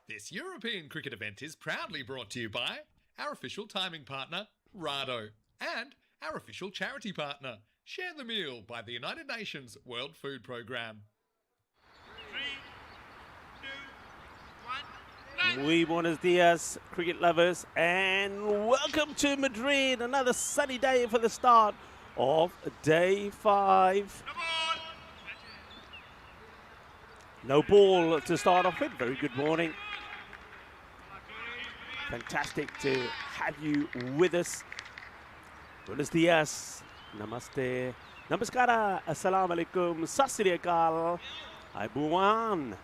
This European cricket event is proudly brought to you by our official timing partner, Rado, and our official charity partner, Share the Meal by the United Nations World Food Programme. 3, 2, 1, Muy buenos dias, cricket lovers, and welcome to Madrid. Another sunny day for the start of day 5. No ball to start off with. Very good morning. Fantastic to have you with us. Buenos dias. Namaste. Namaskara. Assalamu alaikum. Sasri akal. Aibuan.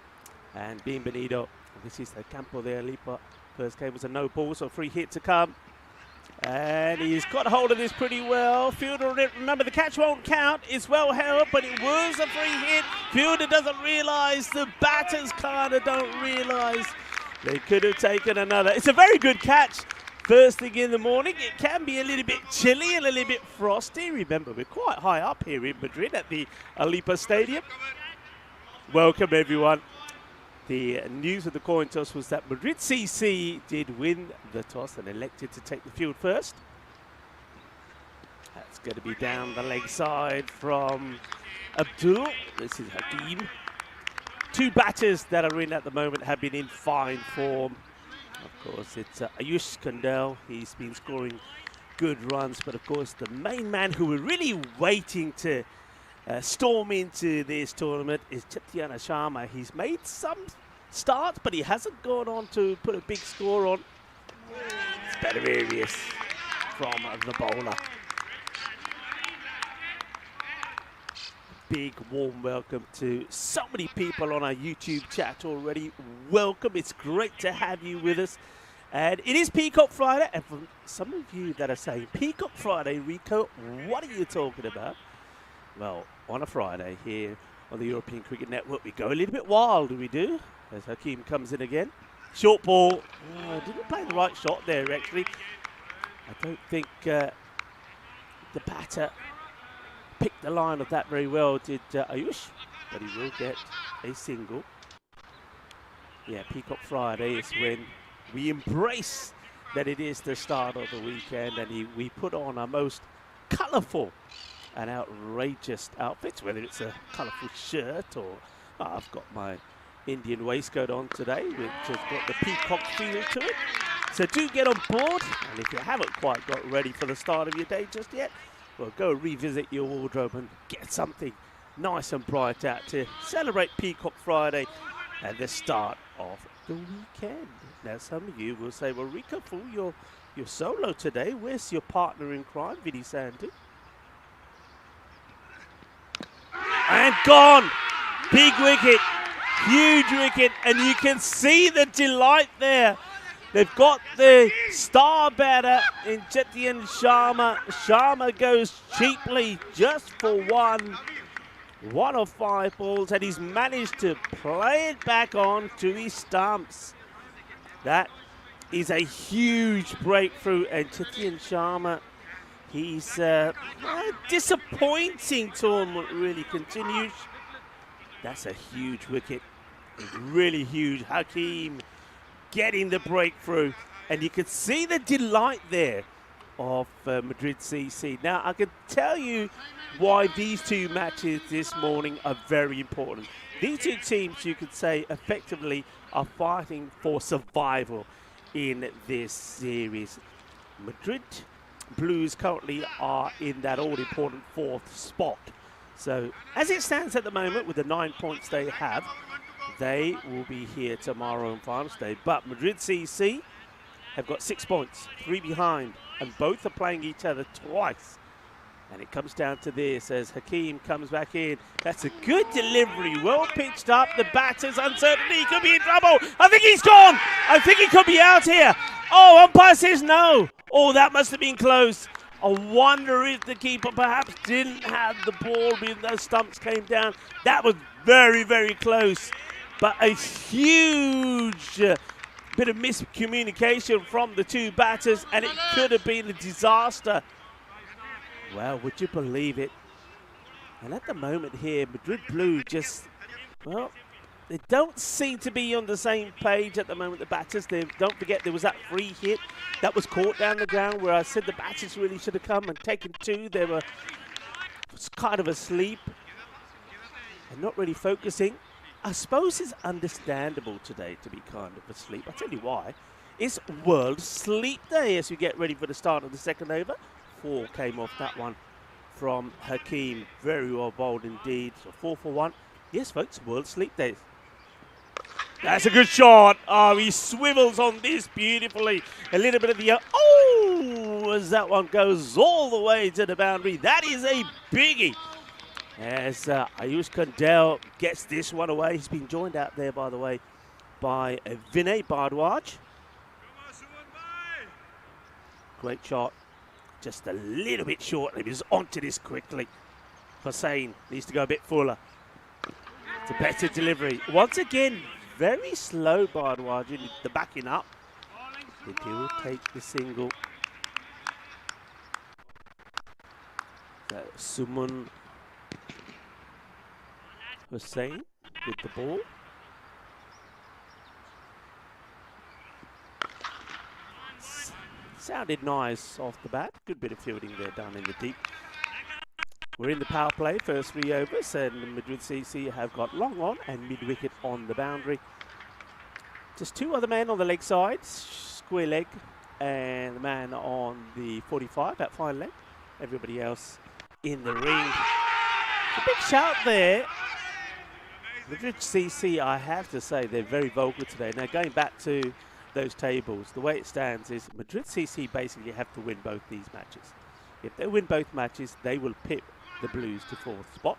And bienvenido. This is the Campo de Alipa. First game was a no ball, so free hit to come. And he's got hold of this pretty well. Fielder, remember the catch won't count. It's well held, but it was a free hit. Fielder doesn't realise. The batters kind of don't realise. They could have taken another. It's a very good catch. First thing in the morning. It can be a little bit chilly, a little bit frosty. Remember, we're quite high up here in Madrid at the Alipa Stadium. Welcome, everyone. The news of the coin toss was that Madrid CC did win the toss and elected to take the field first. That's going to be down the leg side from Abdul. This is Hakim. Two batters that are in at the moment have been in fine form. Of course, it's Ayush Kandel. He's been scoring good runs, but of course, the main man who we're really waiting to storm into this tournament is T10 Sharma. He's made some starts, but he hasn't gone on to put a big score on. It's better areas from the bowler. Big warm welcome to so many people on our YouTube chat already. Welcome. It's great to have you with us. And it is Peacock Friday. And for some of you that are saying, Peacock Friday, Rico, what are you talking about? Well, on a Friday here on the European Cricket Network, we go a little bit wild, we do, as Hakim comes in again. Short ball. Didn't play the right shot there, actually. I don't think the batter picked the line of that very well, did Ayush, but he will get a single. Yeah, Peacock Friday is when we embrace that it is the start of the weekend, and we put on our most colourful and outrageous outfits, whether it's a colourful shirt or I've got my Indian waistcoat on today, which has got the peacock feel to it. So do get on board, and if you haven't quite got ready for the start of your day just yet, well, go revisit your wardrobe and get something nice and bright out to celebrate Peacock Friday and the start of the weekend. Now, some of you will say, well, Rico, fool, you're solo today. Where's your partner in crime, Vinny Sandu? And gone. Big wicket. Huge wicket. And you can see the delight there. They've got the star batter in T10 Sharma. Sharma goes cheaply just for one of 5 balls, and he's managed to play it back on to his stumps. That is a huge breakthrough, and T10 Sharma, he's disappointing tournament really continues. That's a huge wicket, really huge. Hakim getting the breakthrough, and you can see the delight there of Madrid CC. Now, I can tell you why these two matches this morning are very important. These two teams, you could say, effectively are fighting for survival in this series. Madrid Blues currently are in that all-important 4th spot. So, as it stands at the moment, with the 9 points they have, they will be here tomorrow on finals day. But Madrid CC have got 6 points, 3 behind, and both are playing each other twice. And it comes down to this as Hakim comes back in. That's a good delivery, well pitched up. The batter's uncertainty, he could be in trouble. I think he's gone. I think he could be out here. Oh, umpire says no. Oh, that must have been close. I wonder if the keeper perhaps didn't have the ball when those stumps came down. That was very, very close. But a huge bit of miscommunication from the two batters, and it could have been a disaster. Well, would you believe it? And at the moment here, Madrid Blue just, well, They don't seem to be on the same page at the moment, the batters. Don't forget there was that free hit that was caught down the ground where I said the batters really should have come and taken two. They were kind of asleep and not really focusing. I suppose it's understandable today to be kind of asleep. I'll tell you why. It's World Sleep Day as we get ready for the start of the second over. 4 came off that one from Hakeem. Very well bowled indeed. So 4 for 1. Yes, folks, World Sleep Day. That's a good shot. Oh, he swivels on this beautifully. A little bit of the... Oh, as that one goes all the way to the boundary. That is a biggie. As Ayush Kandel gets this one away. He's been joined out there, by the way, by Vinay Bhardwaj. Great shot. Just a little bit short. He was onto this quickly. Hussain needs to go a bit fuller. It's a better delivery. Once again, very slow Bhardwaj in the backing up. He will take the single. So Suman Hussain with the ball. Sounded nice off the bat. Good bit of fielding there down in the deep. We're in the power play, first 3 overs, and Madrid CC have got long on and mid-wicket on the boundary. Just 2 other men on the leg side, square leg, and the man on the 45, that fine leg. Everybody else in the ring. A big shout there. Madrid CC, I have to say, they're very vocal today. Now, going back to those tables, the way it stands is Madrid CC basically have to win both these matches. If they win both matches, they will pip the Blues to 4th spot,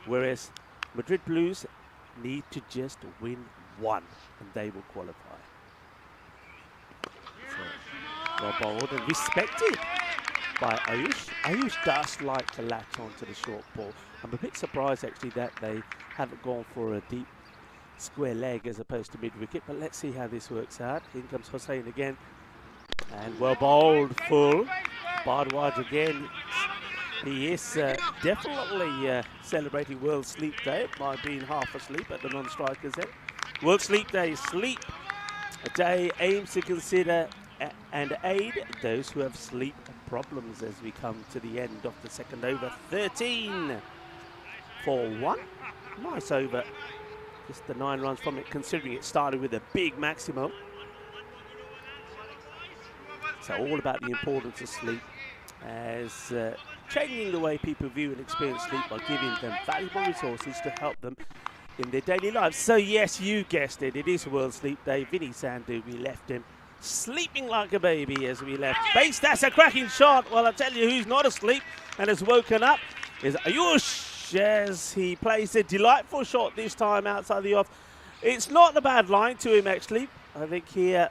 whereas Madrid Blues need to just win 1 and they will qualify. So, well bowled and respected by Ayush. Ayush does like to latch onto the short ball. I'm a bit surprised actually that they haven't gone for a deep square leg as opposed to mid-wicket, but let's see how this works out. In comes Hussain again, and well bowled, full. Bhardwaj again. He is definitely celebrating World Sleep Day by being half asleep at the non-strikers end. World Sleep Day, sleep. A day aims to consider and aid those who have sleep problems as we come to the end of the second over. 13 for 1. Nice over. Just the 9 runs from it, considering it started with a big maximum. So all about the importance of sleep, as changing the way people view and experience sleep by giving them valuable resources to help them in their daily lives. So yes, you guessed it, it is World Sleep Day. Vinny Sandhu, we left him sleeping like a baby as we left base. That's a cracking shot. Well, I tell you who's not asleep and has woken up is Ayush, as he plays a delightful shot this time outside the off. It's not a bad line to him actually. I think here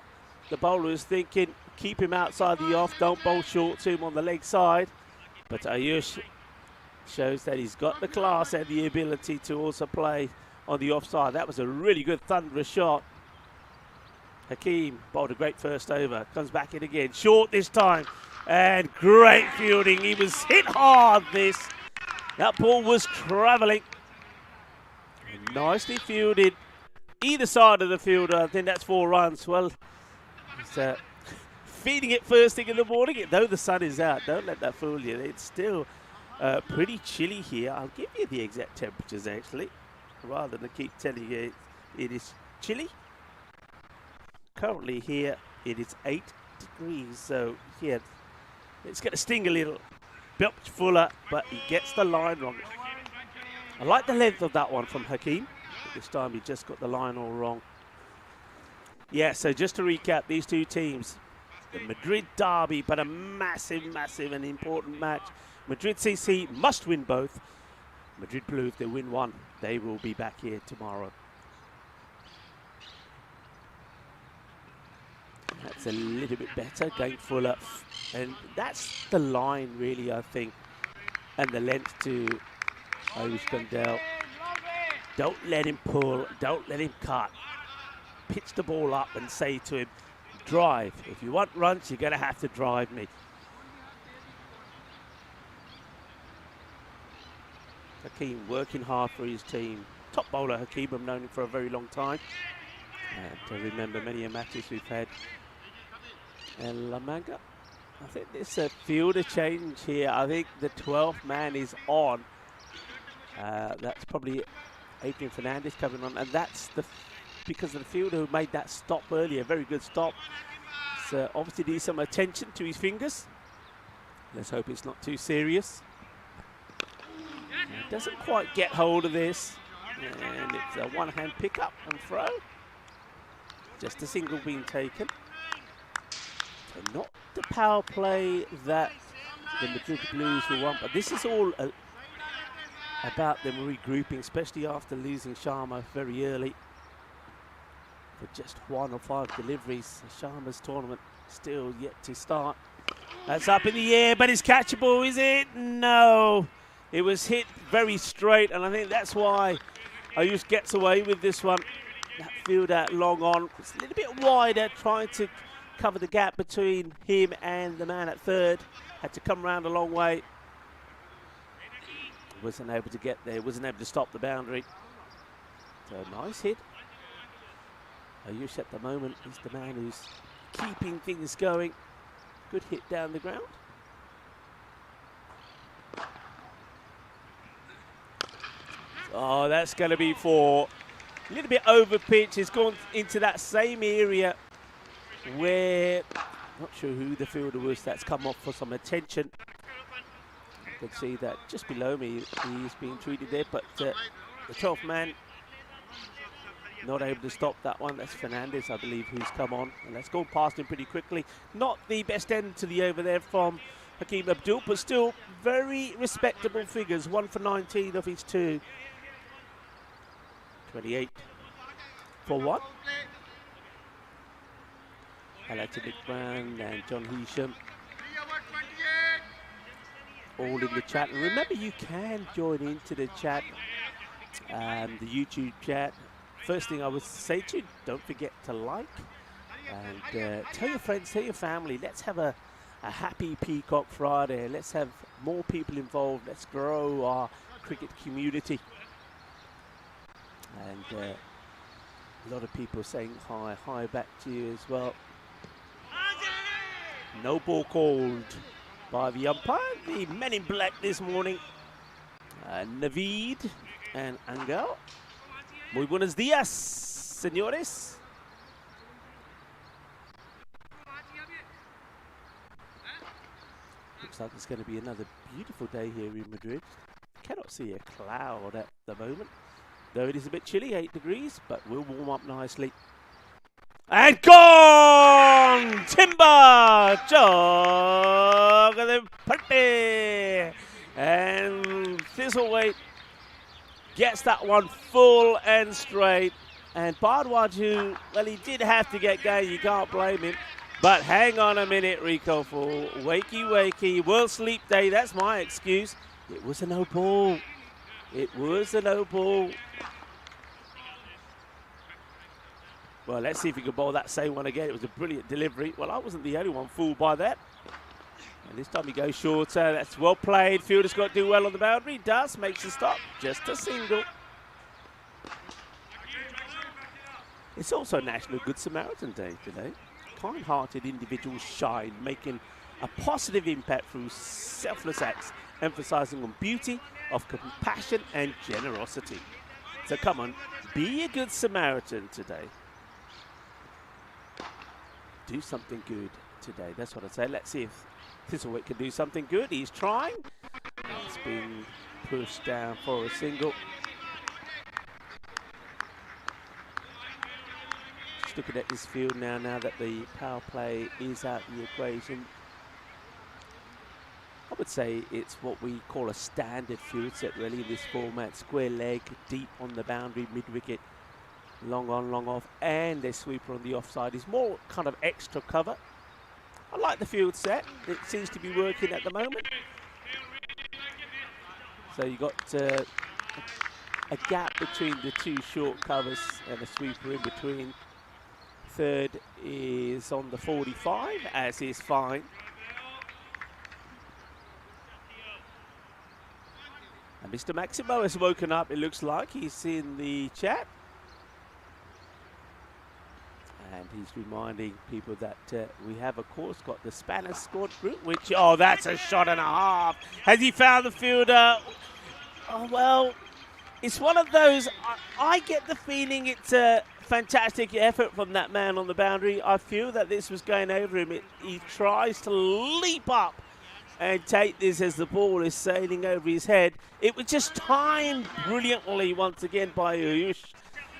the bowler is thinking, keep him outside the off, don't bowl short to him on the leg side. But Ayush shows that he's got the class and the ability to also play on the offside. That was a really good thunderous shot. Hakeem bowled a great first over, comes back in again, short this time, and great fielding. He was hit hard this. That ball was travelling. Nicely fielded. Either side of the fielder, I think that's 4 runs. Well, he's feeding it first thing in the morning, though the sun is out. Don't let that fool you. It's still pretty chilly here. I'll give you the exact temperatures actually, rather than keep telling you it is chilly. Currently here it is 8 degrees, so here it's going to sting a little. Bit fuller, but he gets the line wrong. I like the length of that one from Hakeem. This time he just got the line all wrong. Yeah, so just to recap, these two teams, the Madrid derby, but a massive, massive and important match. Madrid CC must win both. Madrid Blues, if they win one, they will be back here tomorrow. That's a little bit better, going fuller. And that's the line, really, I think. And the length to Ayush Kandel. Don't let him pull, don't let him cut. Pitch the ball up and say to him, drive. If you want runs, you're going to have to drive me. Hakeem working hard for his team. top bowler, Hakeem. I've known him for a very long time. And I remember many matches we've had. And La Manga, I think there's a fielder change here. I think the 12th man is on. That's probably Adrian Fernandez coming on. And that's because of the fielder who made that stop earlier. Very good stop. So obviously needs some attention to his fingers. Let's hope it's not too serious. Doesn't quite get hold of this. And it's a one-hand pickup and throw. Just a single being taken. So not the power play that the Madrid Blues will want, but this is all about them regrouping, especially after losing Sharma very early. For just 1 or 5 deliveries, Sharma's tournament still yet to start. That's up in the air, but it's catchable, is it? No. It was hit very straight, and I think that's why Ayush gets away with this one. That fielder long on. It's a little bit wider, trying to cover the gap between him and the man at third. Had to come around a long way. Wasn't able to get there, wasn't able to stop the boundary. So nice hit. Ayush at the moment is the man who's keeping things going. Good hit down the ground. Oh, that's going to be 4. A little bit over pitch. It's gone into that same area where, not sure who the fielder was that's come off for some attention. I can see that just below me he's being treated there, but the 12th man not able to stop that one. That's Fernandez, I believe, who's come on. And let's go past him pretty quickly. Not the best end to the over there from Hakeem Abdul, but still very respectable figures. 1 for 19 of his 2. 28 for 1. Hello to Nick Brown and John Hisham. All in the chat. And remember, you can join into the chat, the YouTube chat. First thing I would say to you, don't forget to like. And tell your friends, tell your family, let's have a happy Peacock Friday. Let's have more people involved. Let's grow our cricket community. And a lot of people saying hi back to you as well. No ball called by the umpire. The men in black this morning, Naveed and Angel. Muy buenos días, señores. Looks like it's going to be another beautiful day here in Madrid. Cannot see a cloud at the moment, though it is a bit chilly, 8 degrees, but we'll warm up nicely. And gone! Timber! Jog of the party! And Thistlewaite gets that one full and straight. And Bardwaj, well, he did have to get going. You can't blame him. But hang on a minute, Rico, for wakey. World Sleep Day, that's my excuse. It was a no ball. It was a no ball. Well, let's see if he can bowl that same one again. It was a brilliant delivery. Well, I wasn't the only one fooled by that. And this time he goes shorter. That's well played. Fielder's got to do well on the boundary. He does. Makes the stop. Just a single. It's also National Good Samaritan Day today. Kind-hearted individuals shine, making a positive impact through selfless acts, emphasizing on beauty of compassion and generosity. So come on, be a good Samaritan today. Do something good today. That's what I say. Let's see if Thistlewaite can do something good. He's trying. It's been pushed down for a single. Just looking at this field now that the power play is out of the equation. I would say it's what we call a standard field set really in this format. Square leg, deep on the boundary, mid-wicket. Long on, long off, and their sweeper on the offside is more kind of extra cover. I like the field set. It seems to be working at the moment. So you got a gap between the 2 short covers and a sweeper in between. Third is on the 45, as is fine. A Mr. Maximo has woken up, it looks like. He's in the chat. And he's reminding people that we have, of course, got the Spanish squad group, which, oh, that's a shot and a half. Has he found the fielder? Oh, well, it's one of those, I get the feeling it's a fantastic effort from that man on the boundary. I feel that this was going over him. He tries to leap up and take this as the ball is sailing over his head. It was just timed brilliantly once again by Ayush.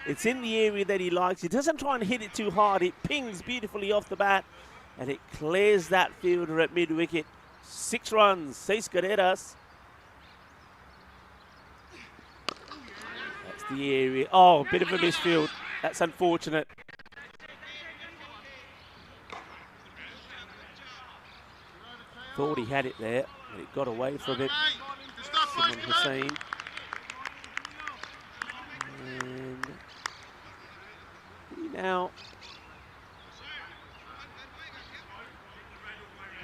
It's in the area that he likes. He doesn't try and hit it too hard. It pings beautifully off the bat, and it clears that fielder at mid-wicket. 6 runs, 6 carreras. That's the area. Oh, a bit of a misfield. That's unfortunate. Thought he had it there, but it got away from him. Simon Hussain. And now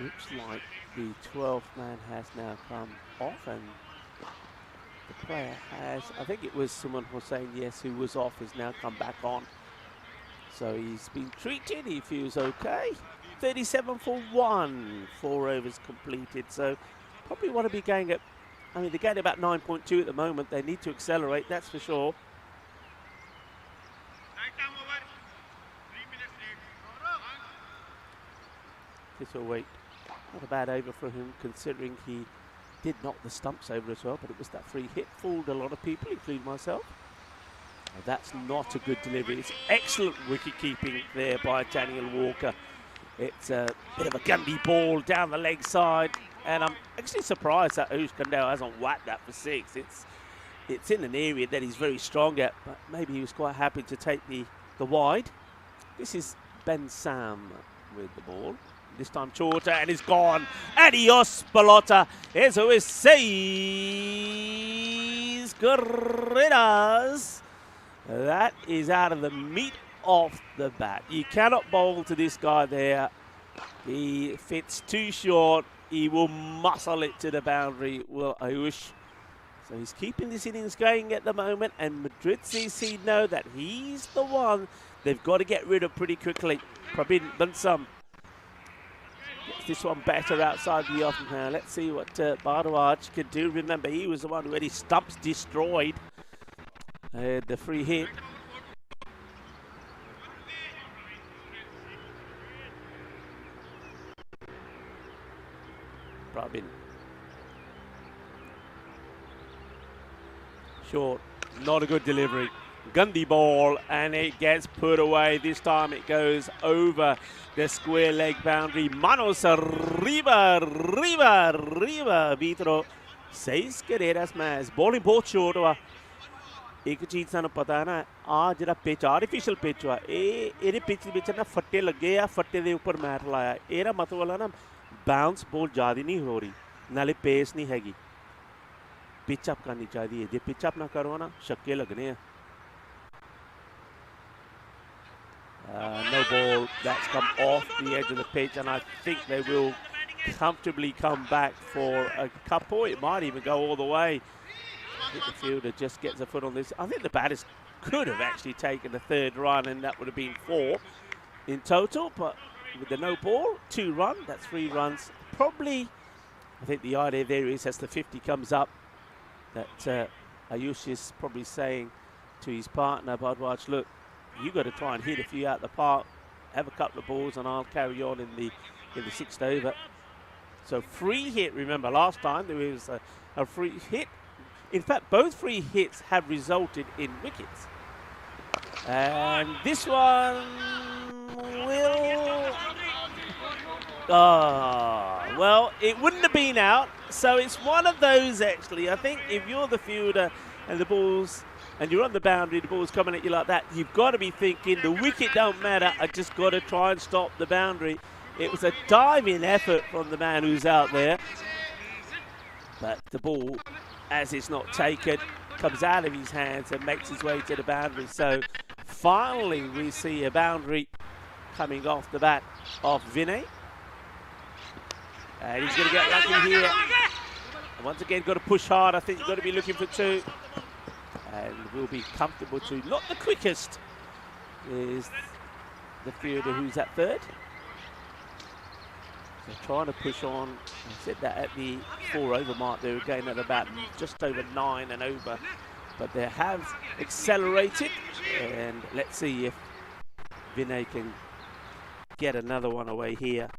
looks like the 12th man has now come off, and the player has, I think it was Simon Hussain, yes, who was off, has now come back on. So he's been treated, he feels okay. 37 for 1, 4 overs completed. So probably want to be going at, I mean, they're getting about 9.2 at the moment. They need to accelerate, that's for sure. This will wait. Not a bad over for him, considering he did knock the stumps over as well, but it was that free hit. Fooled a lot of people, including myself. Oh, that's not a good delivery. It's excellent wicket keeping there by Daniel Walker. It's a bit of a gundy ball down the leg side, and I'm actually surprised that Ayush Kandel hasn't whacked that for 6. It's in an area that he's very strong at, but maybe he was quite happy to take the wide. This is Benson with the ball. This time shorter, and it's gone. Adios, pelota. Eso es 6 carreras. That is out of the meat of the bat. You cannot bowl to this guy there. He fits too short. He will muscle it to the boundary, will Ayush. So he's keeping this innings going at the moment, and Madrid CC know that he's the one they've got to get rid of pretty quickly. Pravin Benson gets this one better outside the off now. Let's see what Bharadwaj can do. Remember, he was the one who had his stumps destroyed. The free hit. Pravin. Short, not a good delivery. Gundy ball, and it gets put away. This time it goes over the square leg boundary. Manos arriba, Vitro. 6 carreras más. Bowling बहुत short हुआ. एक चीज़ सानू पता है ना, आ जरा pitch artificial pitch हुआ, ये पिच विच ना फट्टे लगे या फट्टे दे ऊपर मैट लाया. एरा मतलब वाला ना बाउंस बॉल ज़्यादा नहीं हो रही, नाले पेस नहीं हैगी. पिच अप करनी चाहिए. जे पिच अप ना करो ना, छक्के लगने हैं. No ball. That's come off the edge of the pitch, and I think they will comfortably come back for a couple. It might even go all the way. I think the fielder just gets a foot on this. I think the batters could have actually taken the 3rd run, and that would have been 4 in total. But with the no ball, 2 run, that's 3 runs. Probably, I think the idea there is as the 50 comes up, that Ayush is probably saying to his partner, Bharadwaj, look, you got to try and hit a few out the park, have a couple of balls, and I'll carry on in the 6th over. So free hit, remember last time there was a free hit. In fact, both free hits have resulted in wickets. And this one will... well, it wouldn't have been out. So it's one of those, actually. I think if you're the fielder and the ball's, and you're on the boundary, the ball's coming at you like that, you've got to be thinking, the wicket don't matter, I just got to try and stop the boundary. It was a diving effort from the man who's out there. But the ball, as it's not taken, comes out of his hands and makes his way to the boundary. So finally we see a boundary coming off the bat of Vinay. And he's going to get lucky here. Once again, got to push hard. I think you've got to be looking for 2. And we'll be comfortable to. Not the quickest is the fielder who's at 3rd. So trying to push on. I said that at the 4 over mark, they were going at about just over 9 and over. But they have accelerated. And let's see if Vinay can get another one away here.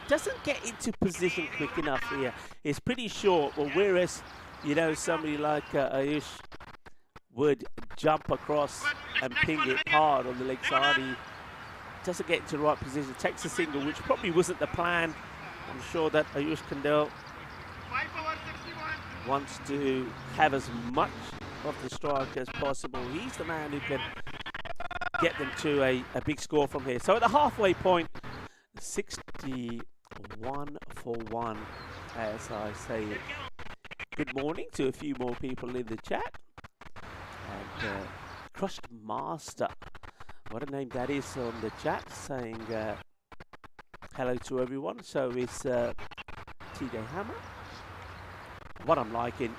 Doesn't get into position quick enough here. It's pretty short. Well, whereas, you know, somebody like Ayush would jump across and ping it hard on the leg side. He doesn't get into the right position. Takes a single, which probably wasn't the plan. I'm sure that Ayush Kandel wants to have as much of the strike as possible. He's the man who can get them to a big score from here. So at the halfway point, 61 for 1, as I say good morning to a few more people in the chat. And Crushed Master, what a name that is on the chat, saying hello to everyone. So is T10 Hammer. What I'm liking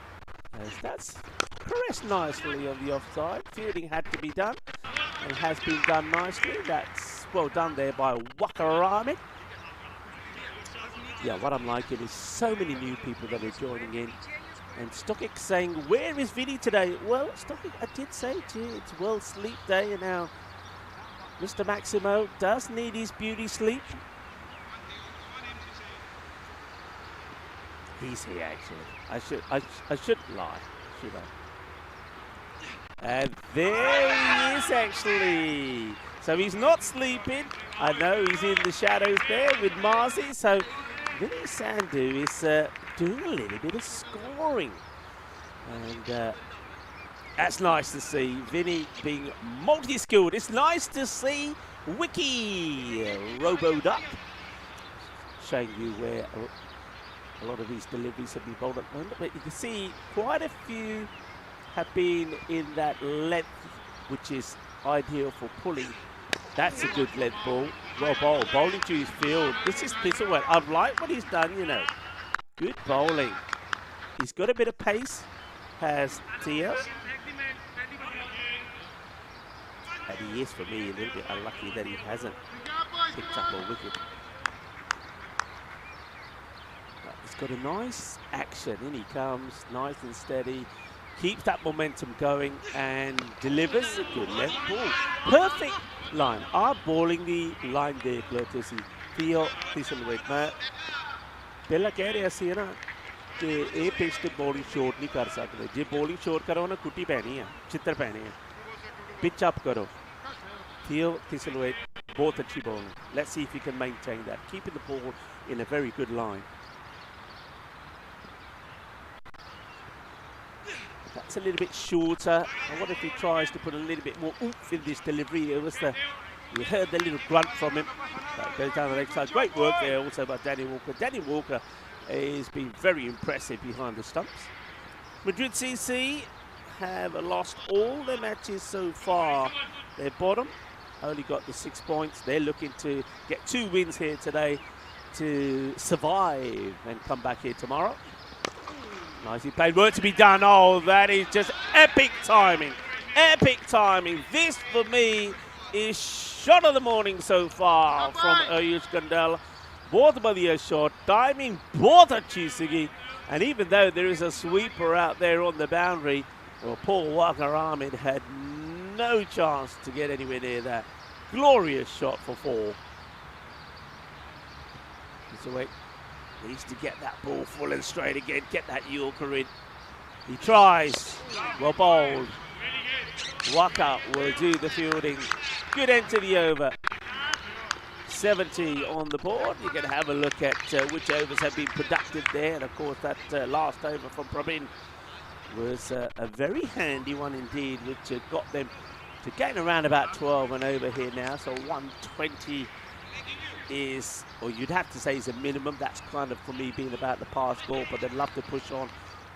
is that's caressed nicely on the offside. Fielding had to be done and has been done nicely. That's well done there by Wakarami. Yeah, what I'm liking is so many new people that are joining in. And Stokic saying, where is Vinny today? Well, Stokic, I did say to you, it's World Sleep Day, and now Mr. Maximo does need his beauty sleep. He's here, actually. I shouldn't lie, should I? And there he is, actually. So he's not sleeping. I know he's in the shadows there with Marzi. So Vinny Sandhu is doing a little bit of scoring. And that's nice to see. Vinny being multi-skilled. It's nice to see Wiki Robo-Duck showing you where a lot of these deliveries have been bowled at the moment. But you can see quite a few have been in that length, which is ideal for pulling. That's a good length ball. Well bowled. Bowling to his field. This is Thistlewell. I like what he's done, you know. Good bowling. He's got a bit of pace, has TL. And he is, for me, a little bit unlucky that he hasn't picked up a wicket. But he's got a nice action. In he comes, nice and steady. Keeps that momentum going and delivers a good length ball. Perfect line. Are bowling the line there, courtesy Theo Thistlewell. पहला कह रहे सी है ना कि ए pitch ते bowling shot नहीं कर सकते जे बॉलिंग शॉट करो ना कुटी पैनी है चित्र पैने हैं पिच अप करो Theo Thistlewell बहुत अच्छी bowling. Let's see if he can maintain that, keeping the ball in a very good line. That's a little bit shorter. I wonder if he tries to put a little bit more oomph in this delivery. It was you heard the little grunt from him. That goes down the leg side. Great work there also by Danny Walker. Danny Walker has been very impressive behind the stumps. Madrid CC have lost all their matches so far. They're bottom, only got the 6 points. They're looking to get 2 wins here today to survive and come back here tomorrow. Nicely played, work to be done. Oh, that is just epic timing. Epic timing. This, for me, is shot of the morning so far from Ayush Kandel. Both बढ़िया shot, timing बहुत अच्छी सीगी. And even though there is a sweeper out there on the boundary, well, Paul Walker-Ahmed had no chance to get anywhere near that. Glorious shot for 4. So wait, needs to get that ball full and straight again, get that Yorker in. He tries, well bowled. Waka will do the fielding. Good end to the over. 70 on the board. You can have a look at which overs have been productive there. And of course that last over from Pravin was a very handy one indeed, which got them to gain around about 12 and over here now. So 120 is, or you'd have to say is a minimum. That's kind of, for me, being about the pass ball, but they'd love to push on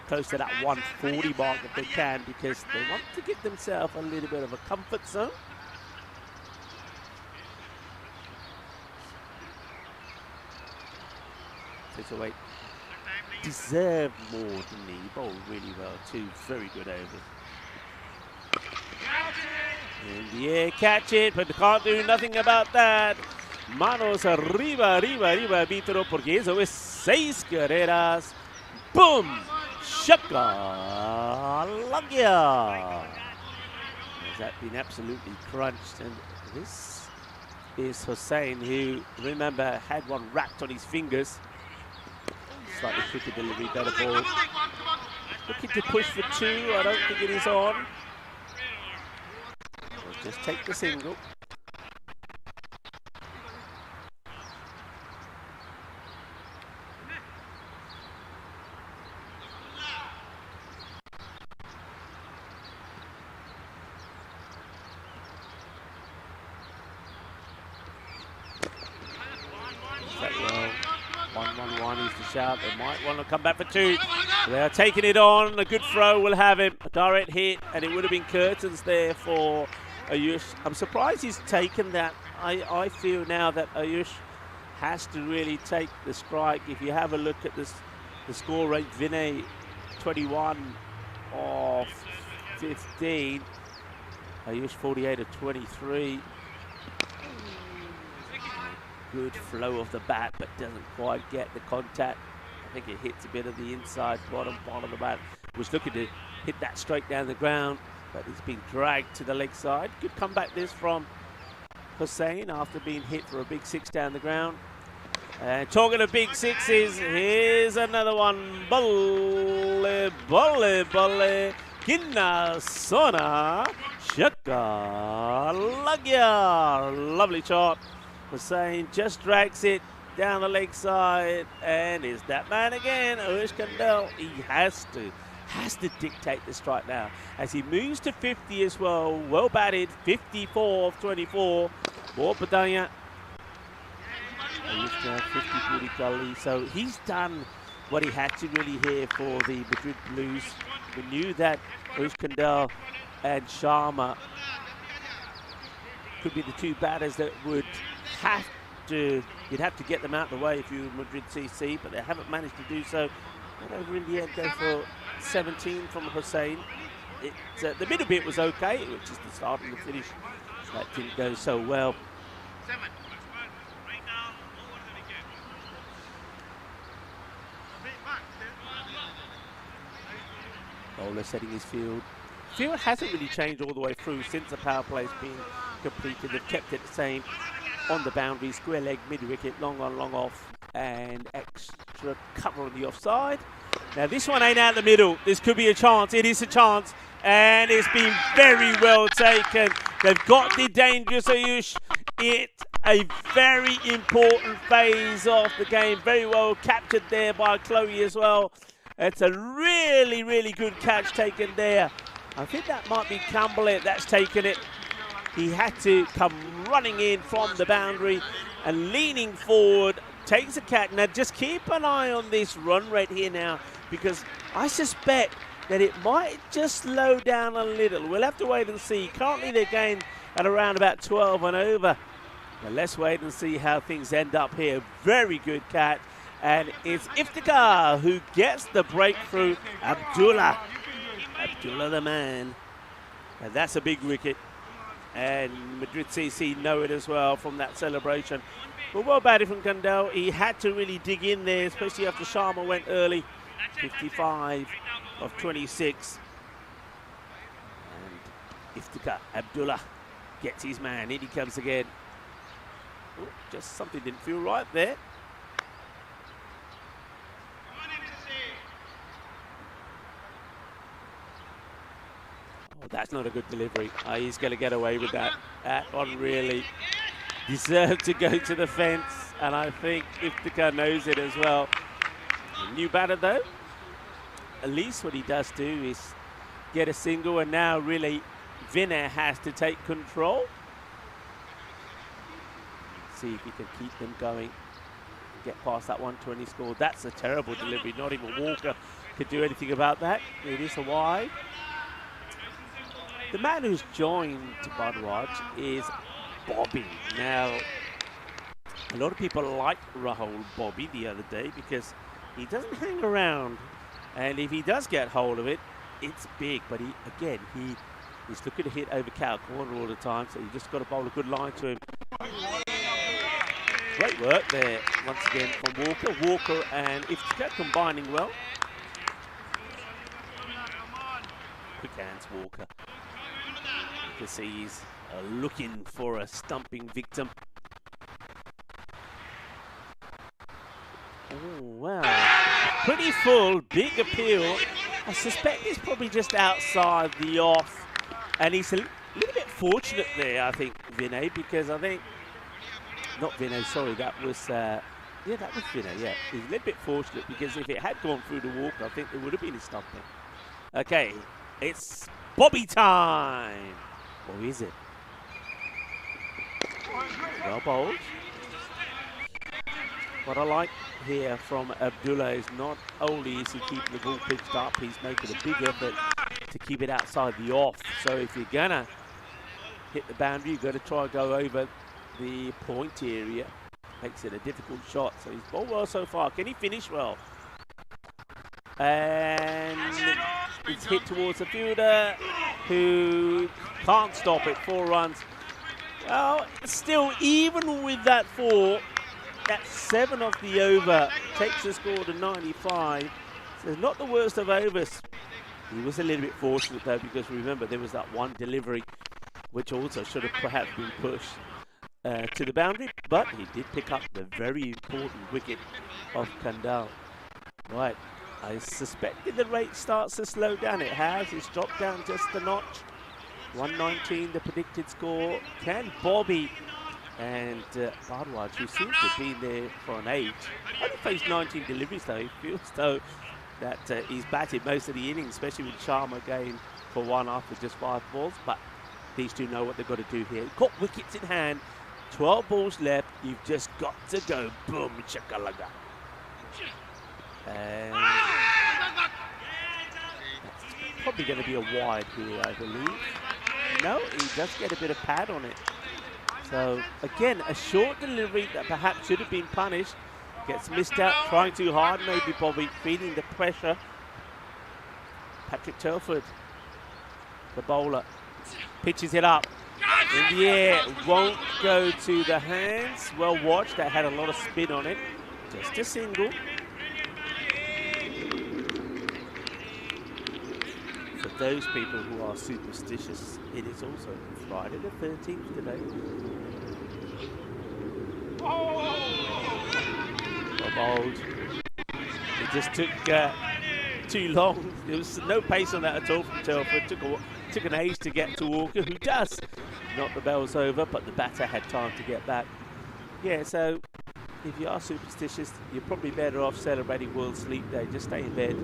close to that 140 mark if they can, because they want to give themselves a little bit of a comfort zone. weight. Deserved more, didn't he? He bowled really well too. Very good overs. In the air, catch it, but can't do nothing about that. Manos arriba, arriba, arriba, arbitro, porque eso es 6 carreras. Boom! Shaka Lagya! Has that been absolutely crunched? And this is Hussain, who, remember, had one wrapped on his fingers. Slightly quicker delivery, better ball. Looking to push for 2. I don't think it is on. Let's just take the single. Well, 1-1-1 is the shout. They might want to come back for 2. They're taking it on. A good throw will have him. A direct hit, and it would have been curtains there for Ayush. I'm surprised he's taken that. I feel now that Ayush has to really take the strike. If you have a look at this, the score rate, Vinay 21 of 15. Ayush 48 of 23. Good flow of the bat, but doesn't quite get the contact. I think it hits a bit of the inside bottom part of the bat. Was looking to hit that straight down the ground, but it's been dragged to the leg side. Good comeback this from Hussain after being hit for a big 6 down the ground. And talking of big 6s, here's another one. Bolle, bolle, bolle. Kinna Sona Shaka Lagya. Lovely shot. Hussain just drags it down the leg side, and is that man again, Ayush Kandel. He has to dictate the strike now as he moves to 50 as well. Well batted, 54 of 24. More Padanya. Ayush now 50 Puri Gully. So he's done what he had to really here for the Madrid Blues. We knew that Ayush Kandel and Sharma could be the 2 batters that would have to, you'd have to get them out of the way if you were Madrid CC, but they haven't managed to do so. And over in the end, go for 17 from Hussain. The middle bit was okay, which is the start and the finish. That didn't go so well. Bowler setting his field. Field hasn't really changed all the way through since the power play's been completed. They've kept it the same on the boundary, square leg, mid wicket, long on, long off, and extra cover on the offside. Now this one ain't out the middle. This could be a chance. It is a chance, and it's been very well taken. They've got the dangerous Ayush. It's a very important phase of the game. Very well captured there by Chloe as well. It's a really, really good catch taken there. I think that might be Campbell that's taken it. He had to come running in from the boundary and leaning forward, takes a catch. Now just keep an eye on this run rate here now, because I suspect that it might just slow down a little. We'll have to wait and see. Currently they're going at around about 12 and over. But let's wait and see how things end up here. Very good catch. And it's Iftikhar who gets the breakthrough. Abdullah the man. And that's a big wicket. And Madrid CC know it as well from that celebration. But well batted from Kandel. He had to really dig in there, especially after Sharma went early. 55 of 26. And Iftikhar Abdullah gets his man. In he comes again. Oh, just something didn't feel right there. Oh, that's not a good delivery. He's going to get away with that. That one really deserved to go to the fence, and I think Iftikhar knows it as well. A new batter though. At least what he does do is get a single, and now really Vinay has to take control. See if he can keep them going. Get past that 120 score. That's a terrible delivery. Not even Walker could do anything about that. It is a wide. The man who's joined Bharadwaj is Bobby. Now, A lot of people liked Rahul Bobby the other day because he doesn't hang around. And if he does get hold of it, it's big. But he's looking to hit over cow corner all the time, so you just got to bowl a good line to him. Great work there, once again, from Walker. Walker and Iftikhar combining well. Quick hands, Walker. You can see he's looking for a stumping victim. Oh, wow. Pretty full, big appeal. I suspect he's probably just outside the off. And he's a little bit fortunate there, I think, Vinay, because I think... Not Vinay, sorry, that was... that was Vinay, yeah. He's a little bit fortunate because if it had gone through the Walker, I think there would have been a stumping. Okay, it's Bobby time. Or is it? Well bowled. What I like here from Abdullah is not only is he keeping the ball pitched up, he's making a big effort to keep it outside the off. So if you're gonna hit the boundary, you've got to try and go over the point area. Makes it a difficult shot. So he's bowled well so far. Can he finish well? And it's hit towards the fielder who can't stop it. 4 runs. Well, still, even with that 4, that's 7 off the over. Takes the score to 95. So not the worst of overs. He was a little bit fortunate though, because remember there was that one delivery which also should have perhaps been pushed to the boundary, but he did pick up the very important wicket of Kandal. Right, I suspected the rate starts to slow down. It has. It's dropped down just a notch. 119 the predicted score. Can Bobby and Bardwaj, who seems to have been there for an age, only faced 19 deliveries though. He feels though that he's batted most of the innings, especially with Sharma going for 1 after just 5 balls. But these two know what they've got to do here. Got wickets in hand, 12 balls left. You've just got to go boom, chakalaka. And that's probably going to be a wide here, I believe. No, he does get a bit of pad on it. So again, a short delivery that perhaps should have been punished. Gets missed out, trying too hard, maybe Bobby, feeling the pressure. Patrick Telford, the bowler, pitches it up. In the air, won't go to the hands. Well watched, that had a lot of spin on it. Just a single. For those people who are superstitious, it is also Friday the 13th today. Bowled. It just took too long. There was no pace on that at all from Telford. Took an age to get to Walker, who does knock the bells over, but the batter had time to get back. Yeah, so if you are superstitious, you're probably better off celebrating World Sleep Day. Just stay in bed.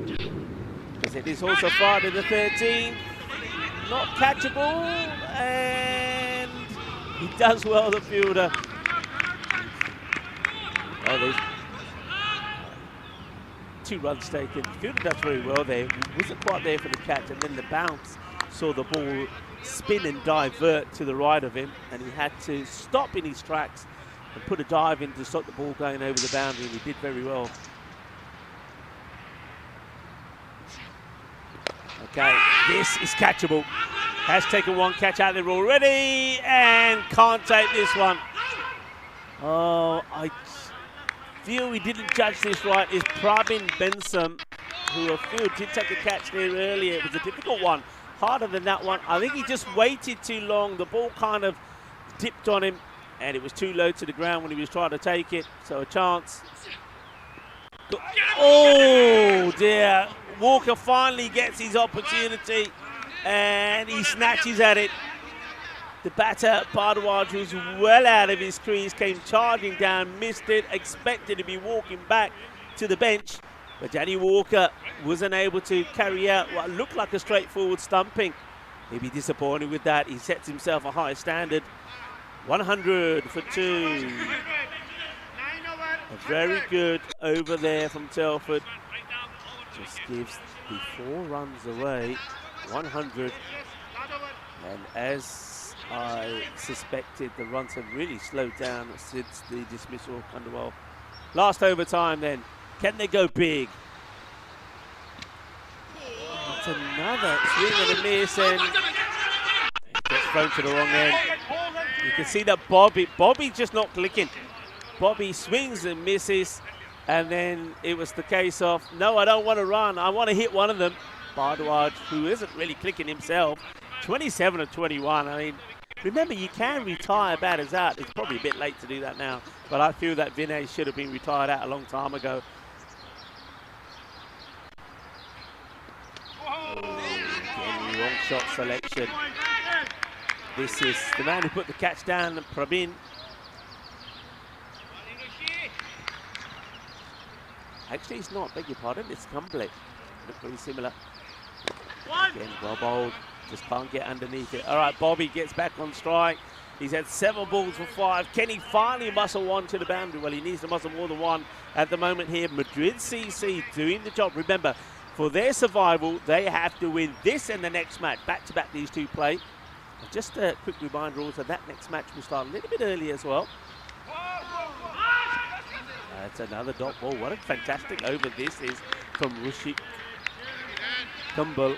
Because it is also Friday the 13th. Not catchable, and he does well, the fielder. Oh, there's 2 runs taken. Fielder does very well there. Wasn't quite there for the catch, and then the bounce saw the ball spin and divert to the right of him, and he had to stop in his tracks and put a dive in to stop the ball going over the boundary, and he did very well. Okay, this is catchable. Has taken 1 catch out there already, and can't take this one. Oh, I feel we didn't judge this right. Is Pravin Benson, who I feel did take a catch there earlier. It was a difficult one, harder than that one. I think he just waited too long. The ball kind of dipped on him, and it was too low to the ground when he was trying to take it. So a chance. Oh dear. Walker finally gets his opportunity, and he snatches at it. The batter, Bardwaj, who's well out of his crease, came charging down, missed it, expected to be walking back to the bench. But Danny Walker wasn't able to carry out what looked like a straightforward stumping. He'd be disappointed with that. He sets himself a high standard. 100 for 2. A very good over there from Telford. Just gives the 4 runs away. 100. And as I suspected the runs have really slowed down since the dismissal of Underwell. Last overtime then. Can they go big? That's another swing and a miss, and it gets thrown to the wrong end. You can see that Bobby just not clicking. Bobby swings and misses, and then it was the case of, no, I don't want to run. I want to hit one of them. Bardwaj, who isn't really clicking himself, 27 of 21. I mean, remember, you can retire batters out. It's probably a bit late to do that now, but I feel that Vinay should have been retired out a long time ago. Again, wrong shot selection. This is the man who put the catch down, Praveen. Actually, it's not, beg your pardon, it's Cumberland. Look very similar. Again, well bowled, just can't get underneath it. All right, Bobby gets back on strike. He's had 7 balls for 5. Can he finally muscle one to the boundary? Well, he needs to muscle more than one at the moment here. Madrid CC doing the job. Remember, for their survival, they have to win this and the next match. Back-to-back these two play. Just a quick reminder also, that next match will start a little bit early as well. That's another dot ball. What a fantastic over this is from Rishi Kumbal.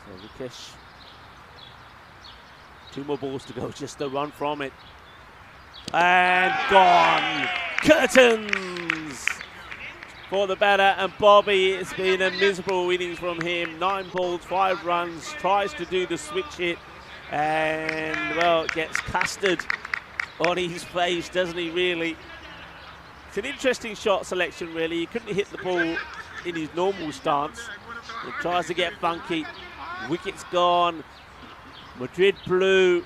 So Vikesh, 2 more balls to go, just a run from it. And gone. Curtains for the batter, and Bobby, it's been a miserable innings from him. 9 balls, 5 runs, tries to do the switch hit, and well, gets custard on his face, doesn't he really? It's an interesting shot selection really. He couldn't hit the ball in his normal stance. He tries to get funky. Wicket's gone. Madrid Blue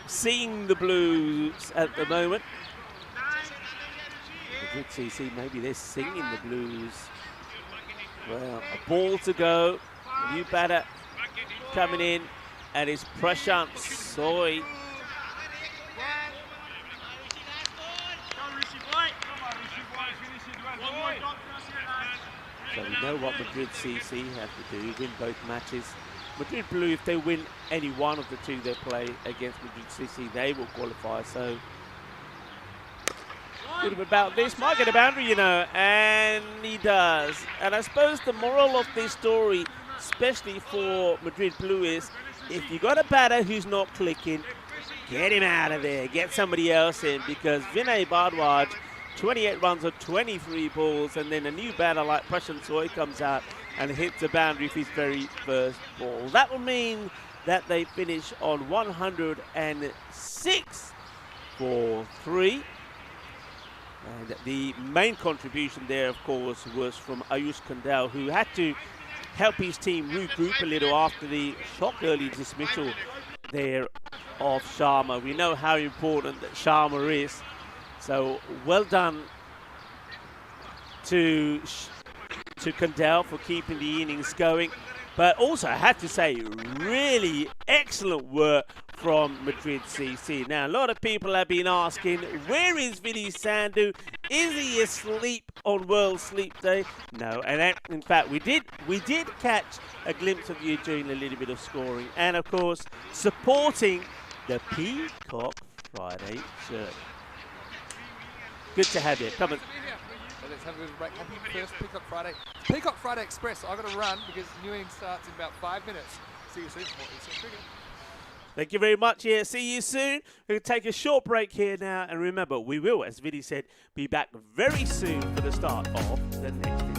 seeing the Blues at the moment. Madrid CC, maybe they're singing the Blues. Well, a ball to go. New batter coming in, and it's Prashant Soy. So we know what Madrid CC have to do, win both matches. Madrid Blue, if they win any one of the 2 they play against Madrid CC, they will qualify. So a little bit about this, might get a boundary, you know, and he does. And I suppose the moral of this story, especially for Madrid Blue, is if you got a batter who's not clicking, get him out of there, get somebody else in, because Vinay Bardwaj, 28 runs on 23 balls, and then a new batter like Prashant Soy comes out and hits a boundary for his very first ball. That will mean that they finish on 106 for 3. And the main contribution there, of course, was from Ayush Kandal, who had to help his team regroup a little after the shock early dismissal there of Sharma. We know how important that Sharma is. So well done to Kandal for keeping the innings going. But also, I have to say, really excellent work from Madrid CC. Now, a lot of people have been asking, where is Vinny Sandhu? Is he asleep on World Sleep Day? No, and in fact, we did catch a glimpse of you doing a little bit of scoring. And, of course, supporting the Peacock Friday shirt. Good to have you. Come on. Let's have a little break. Happy first Peacock Friday. Peacock Friday Express. I've got to run because new innings starts in about 5 minutes. See you soon for more ECS Cricket. Thank you very much here. See you soon. We'll take a short break here now. And remember, we will, as Vinny said, be back very soon for the start of the next innings.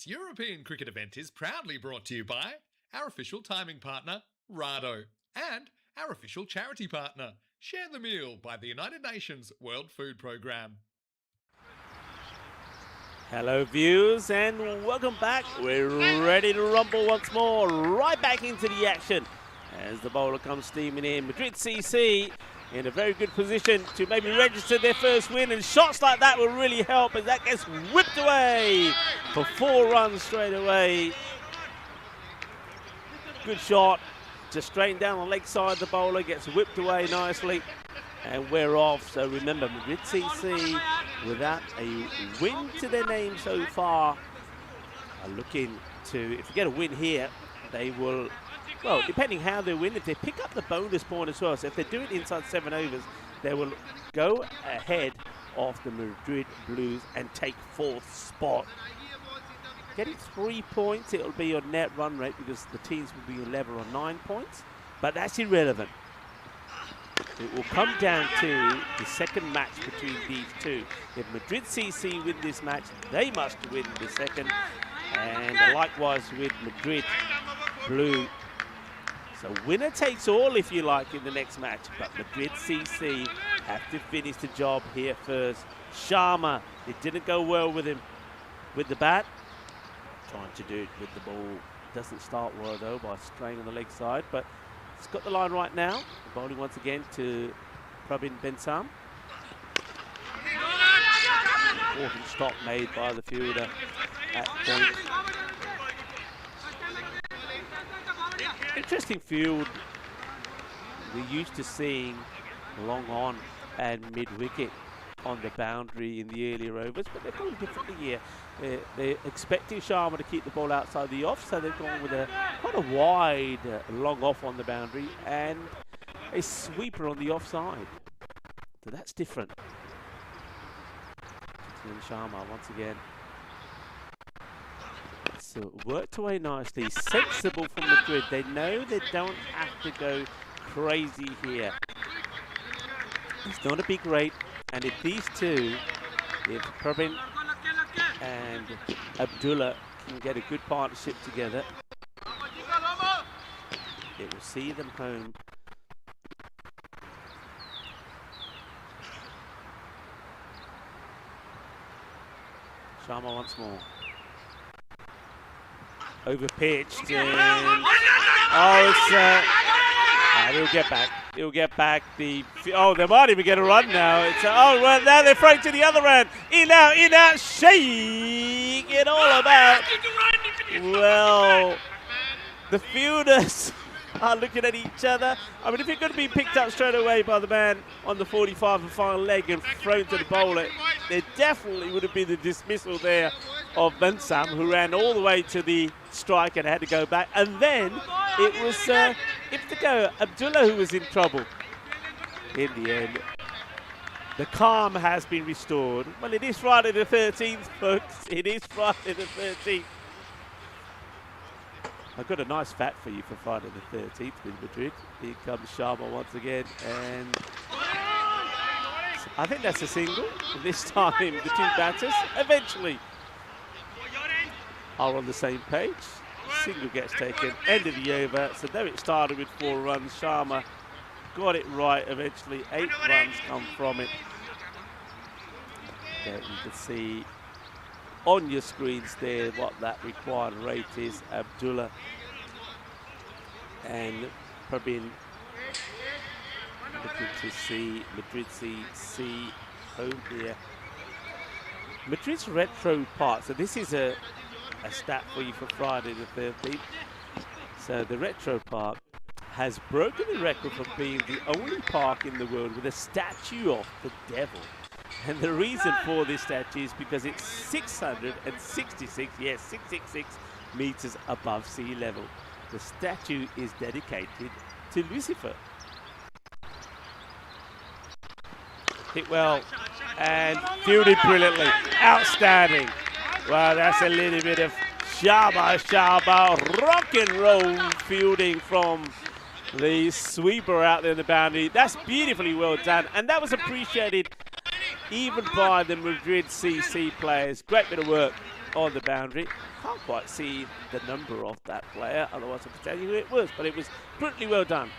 This European cricket event is proudly brought to you by our official timing partner, Rado, and our official charity partner, Share the Meal by the United Nations World Food Programme. Hello viewers and welcome back. We're ready to rumble once more, right back into the action as the bowler comes steaming in. Madrid CC in a very good position to maybe register their first win, and shots like that will really help as that gets whipped away for 4 runs straight away. Good shot, just straight down the leg side. The bowler gets whipped away nicely and we're off. So remember, Madrid CC without a win to their name so far are looking to, if they get a win here, they will, well, depending how they win, if they pick up the bonus point as well, so if they do it inside 7 overs, they will go ahead of the Madrid Blues and take 4th spot. Getting 3 points, it'll be your net run rate because the teams will be level on 9 points, but that's irrelevant. It will come down to the second match between these two. If Madrid CC win this match, they must win the second, and likewise with Madrid Blue. So winner takes all, if you like, in the next match, but Madrid CC have to finish the job here first. Sharma, it didn't go well with him with the bat. Trying to do it with the ball. Doesn't start well though by straying on the leg side, but it's got the line right now. Bowling once again to Benson. Important stop made by the fielder at point. Interesting field. We're used to seeing long on and mid-wicket on the boundary in the earlier overs, but they've gone differently here. They're expecting Sharma to keep the ball outside the off, so they've gone with a quite a wide long off on the boundary and a sweeper on the offside. So that's different. And Sharma once again. So worked away nicely, sensible from Madrid. They know they don't have to go crazy here. It's not a big rate. And if these two, if Pravin and Abdullah can get a good partnership together, it will see them home. Sharma once more. Over pitched and he'll get back. He'll get back the. Oh, they might even get a run now. It's well, now they're throwing to the other end. In out, shake it all about. Well, the fielders are looking at each other. I mean, if you're going to be picked up straight away by the man on the 45 and final leg and thrown to the bowler, there definitely would have been the dismissal there of Benson, who ran all the way to the strike and had to go back. And then it was Abdullah who was in trouble. In the end, the calm has been restored. Well, it is Friday the 13th, folks. It is Friday the 13th. I've got a nice fact for you for Friday the 13th with Madrid. Here comes Sharma once again, and I think that's a single. This time, the two batters eventually are on the same page. Single gets taken, end of the over. So there it started with 4 runs. Sharma got it right eventually. 8 runs come from it. There you can see on your screens there what that required rate is. Abdullah and Pravin looking to see Madrid CC home here. Madrid's retro park. So this is a stat for you for Friday the 13th. So the retro park has broken the record for being the only park in the world with a statue of the devil. And the reason for this statue is because it's 666, yes, 666 meters above sea level. The statue is dedicated to Lucifer. Hit well and fielded brilliantly. Outstanding. Well, that's a little bit of Sharma, rock and roll fielding from the sweeper out there in the boundary. That's beautifully well done, and that was appreciated even by the Madrid CC players. Great bit of work on the boundary. Can't quite see the number of that player, otherwise I could tell you who it was, but it was brutally well done.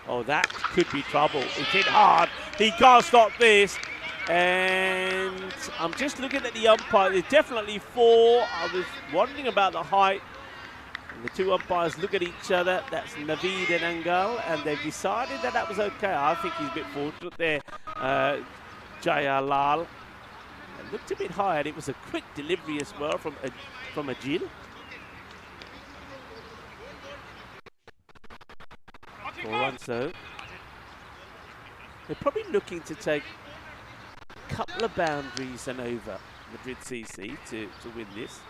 Oh, that could be trouble. It hit hard. He can't stop this. And I'm just looking at the umpire. There's definitely 4. I was wondering about the height. And the 2 umpires look at each other. That's Naveed and Angal. And they've decided that that was okay. I think he's a bit fortunate there. Jaya Lal. It looked a bit high, and it was a quick delivery as well from Ajil. For Runso. They're probably looking to take a couple of boundaries and over Madrid CC to win this.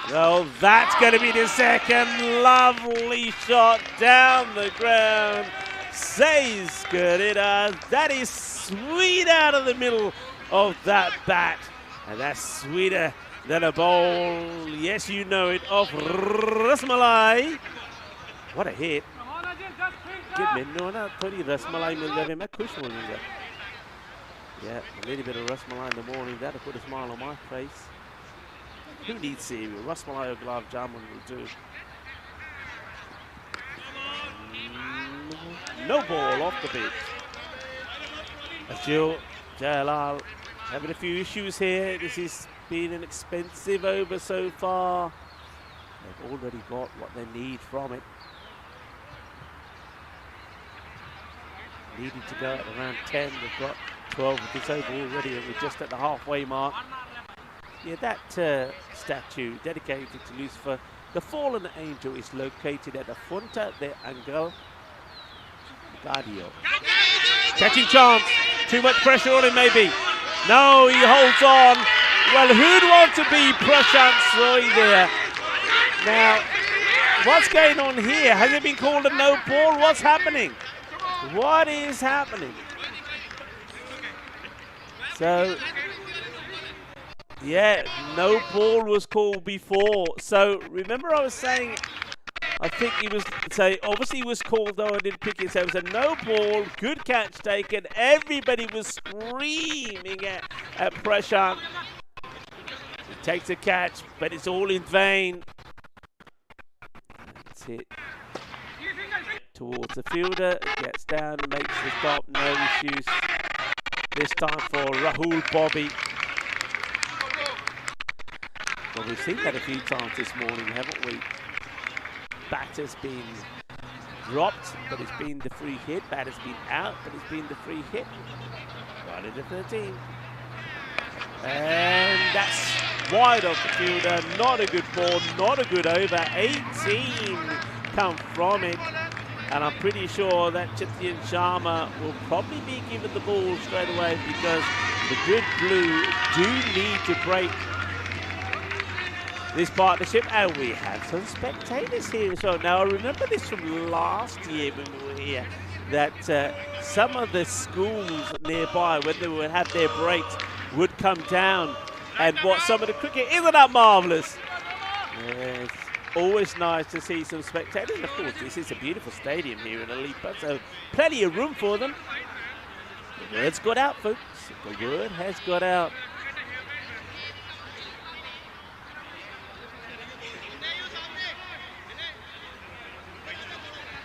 Well, that's going to be the second. Lovely shot down the ground. Says Gurida. That is sweet out of the middle of that bat. And that's sweeter than a bowl. Yes, you know it. Of Rasmalai. What a hit. Yeah, a little bit of Rasmalai in the morning. That'll put a smile on my face. Who needs cereal? Rasmalai or gulab jamun will do. No ball off the pitch. Ajil Jalal having a few issues here. This has been an expensive over so far. They've already got what they need from it. Needing to go at around 10. They've got 12 of this over already, and we're just at the halfway mark. Yeah, that statue dedicated to Lucifer, the fallen angel, is located at the Fonta de Angel Gadio. Catching chance. Too much pressure on him, maybe. No, he holds on. Well, who'd want to be Prashant Soy there? Now, what's going on here? Has it been called a no ball? What's happening? What is happening? So, yeah, no ball was called before. So, remember I was saying, I think he was, so obviously he was called, though I didn't pick it. So it was a no ball, good catch taken. Everybody was screaming at Prashant. He takes a catch, but it's all in vain. That's it. Towards the fielder, gets down, makes the stop, no issues. This time for Rahul Bobby. Well, we've seen that a few times this morning, haven't we? Batter's been dropped, but it's been the free hit. Batter's been out, but it's been the free hit. Right into 13. And that's wide off the fielder. Not a good ball, not a good over. 18 come from it. And I'm pretty sure that T10 Sharma will probably be given the ball straight away, because the Madrid Blues do need to break this partnership. And we have some spectators here as well. Now, I remember this from last year when we were here, that some of the schools nearby, when they would have their breaks, would come down and watch some of the cricket. Isn't that marvellous? Yes. Always nice to see some spectators. And of course, this is a beautiful stadium here in Alipa, so plenty of room for them. The word's got out, folks. The word has got out.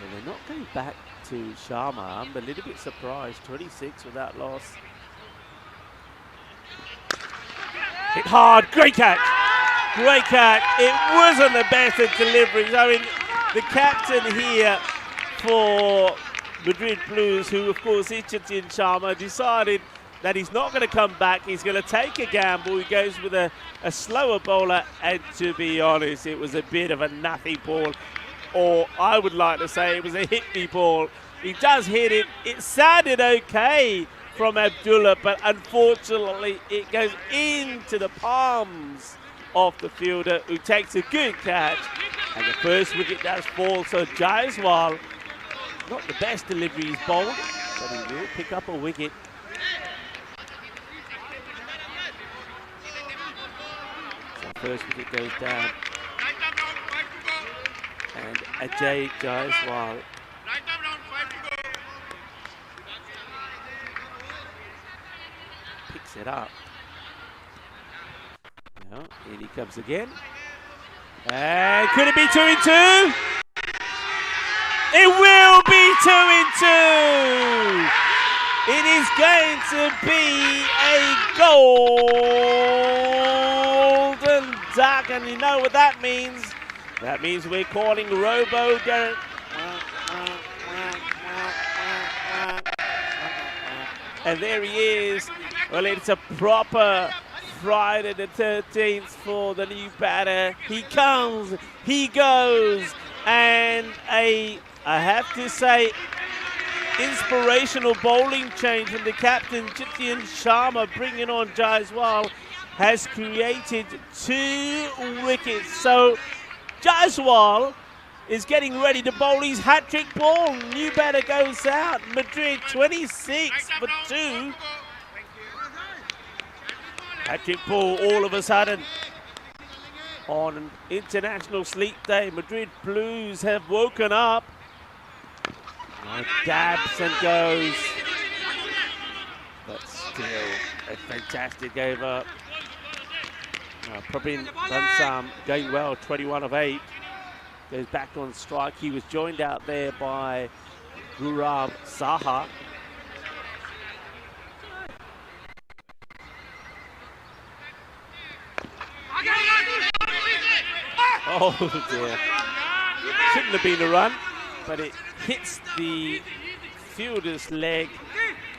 And they're not going back to Sharma. I'm a little bit surprised. 26 without loss. Hit hard. Great catch. Great catch. It wasn't the best of deliveries. I mean, the captain here for Madrid Blues, who of course is T10 Sharma, decided that he's not going to come back. He's going to take a gamble. He goes with a slower bowler, and to be honest, it was a bit of a nothing ball. Or I would like to say it was a hit-me ball. He does hit it. It sounded okay from Abdullah, but unfortunately it goes into the palms of the fielder, who takes a good catch, and the first wicket does fall. So Jaiswal, not the best delivery he's bowled, but he will pick up a wicket. So first wicket goes down, and Ajay Jaiswal picks it up. Well, in he comes again. And could it be 2-2? It will be 2-2! It is going to be a golden duck, and you know what that means. That means we're calling Robo Derek. And there he is. Well, it's a proper Friday the 13th for the new batter. He comes, he goes, and I have to say, inspirational bowling change from the captain, Sharma, bringing on Jaiswal, has created 2 wickets. So Jaiswal is getting ready to bowl his hat-trick ball. New batter goes out. Madrid 26 for 2. Hat-trick ball all of a sudden. On an international sleep day, Madrid Blues have woken up. Dabs and goes. But still a fantastic over. Probably Benson going well, 21 of 8. Goes back on strike. He was joined out there by Gurab Saha. Oh dear. Shouldn't have been a run, but it hits the fielder's leg,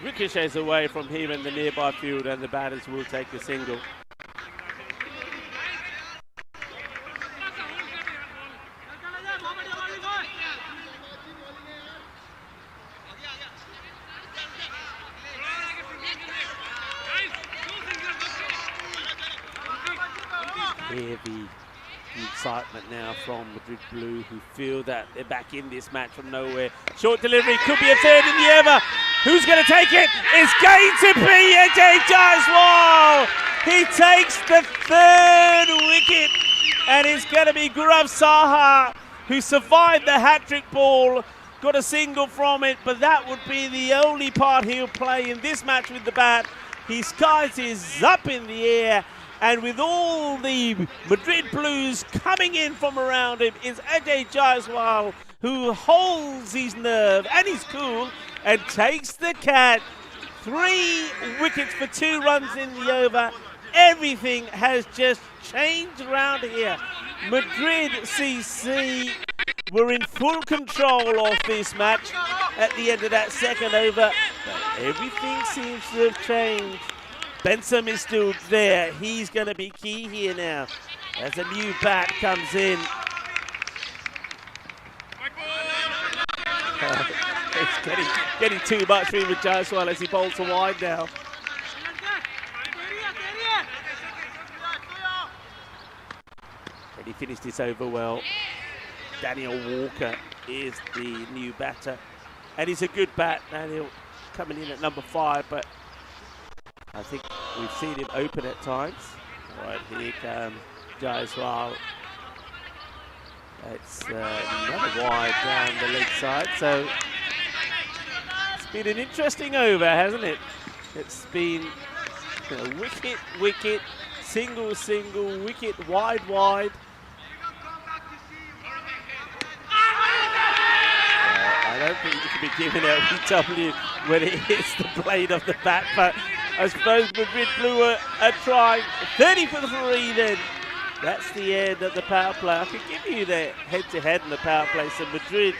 ricochets away from him and the nearby field, and the batters will take a single. Heavy excitement now from Madrid Blue, who feel that they're back in this match from nowhere. Short delivery, could be a third in the over. Who's going to take it? It's going to be AJ Jaiswal. He takes the 3rd wicket, and it's going to be Gurav Saha, who survived the hat-trick ball, got a single from it, but that would be the only part he'll play in this match with the bat. His kite is up in the air, and with all the Madrid Blues coming in from around him, is Ajay Jaiswal, who holds his nerve and he's cool and takes the catch. 3 wickets for 2 runs in the over. Everything has just changed around here. Madrid CC were in full control of this match at the end of that 2nd over, but everything seems to have changed. Benson is still there. He's going to be key here now as a new bat comes in. It's getting too much for him with Jaiswal as he bowls to wide now. And he finished this over well. Daniel Walker is the new batter. And he's a good bat, Daniel, coming in at number 5, but I think we've seen him open at times. All right, here comes Jaiswal. It's another wide down the leg side. So it's been an interesting over, hasn't it? It's been wicket, wicket, single, single, wicket, wide, wide. I don't think you can be giving LBW when it hits the blade of the bat, but I suppose Madrid Blue are trying. 30 for 3 then. That's the end of the power play. I could give you the head-to-head in the power play. So Madrid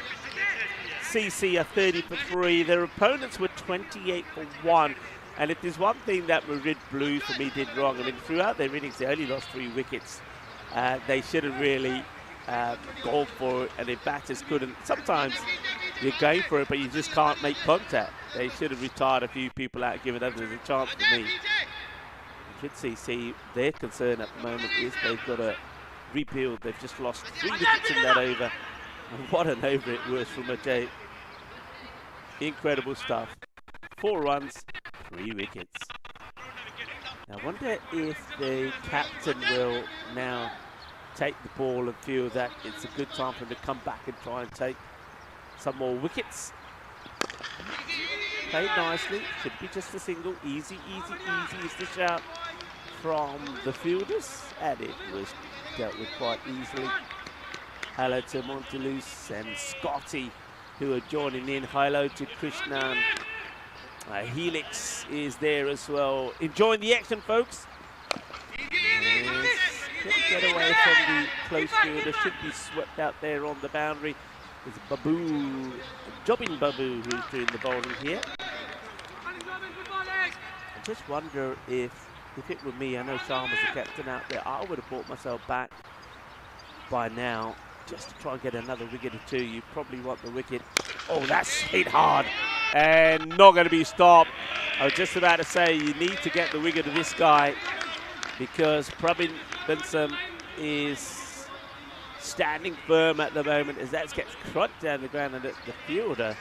CC are 30 for 3. Their opponents were 28 for 1. And if there's one thing that Madrid Blue for me did wrong, I mean, throughout their innings they only lost 3 wickets. They should have really gone for it, and their batters couldn't. Sometimes you're going for it, but you just can't make contact. They should have retired a few people out, given others a chance for me. Madrid CC, their concern at the moment is they've got to rebuild. They've just lost 3 wickets in that over. And what an over it was from Ajay. Incredible stuff. 4 runs, 3 wickets. Now, I wonder if the captain will now take the ball and feel that it's a good time for him to come back and try and take some more wickets. Played nicely. Should be just a single. Easy, easy, easy is the shout from the fielders, and it was dealt with quite easily. Hello to Montelus and Scotty, who are joining in. Hello to Krishnan. Helix is there as well. Enjoying the action, folks. Couldn't get away from the close fielder. Should be swept out there on the boundary. It's Babu, Jobbing Babu, who's doing the bowling here. I just wonder if it were me, I know Sharma's the captain out there, I would have brought myself back by now just to try and get another wicket or two. You probably want the wicket. Oh, that's hit hard and not going to be stopped. I was just about to say you need to get the wicket of this guy because Pravin Benson is standing firm at the moment as that gets crunched down the ground, and the fielder,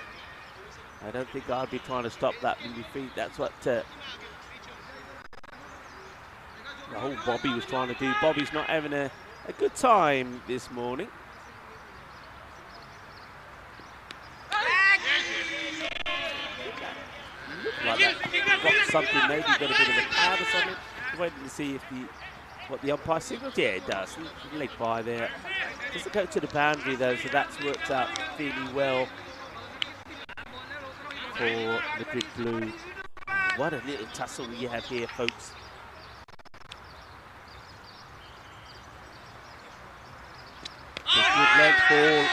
I don't think I'd be trying to stop that with my feet. That's what the whole Bobby was trying to do. Bobby's not having a good time this morning. Like that. Got something, maybe got a bit of a pad or something. Waiting to see if what the umpire signals. Yeah, it does. Leg by there. Doesn't go to the boundary though, so that's worked out fairly well for Madrid Blue. What a little tussle we have here, folks. It's a good length ball.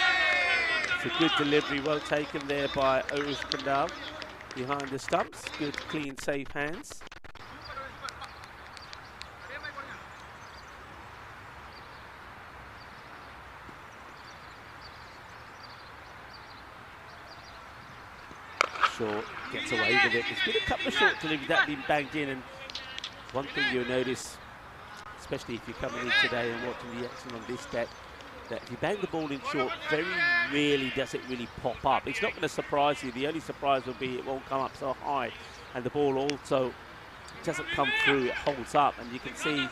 It's a good delivery, well taken there by Urish Kandal behind the stumps. Good, clean, safe hands. Short, gets away with it. There's been a couple of short deliveries that have been banged in, and one thing you'll notice, especially if you're coming in today and watching the action on this deck, that if you bang the ball in short, very rarely does it really pop up. It's not going to surprise you. The only surprise will be it won't come up so high, and the ball also doesn't come through, it holds up, and you can see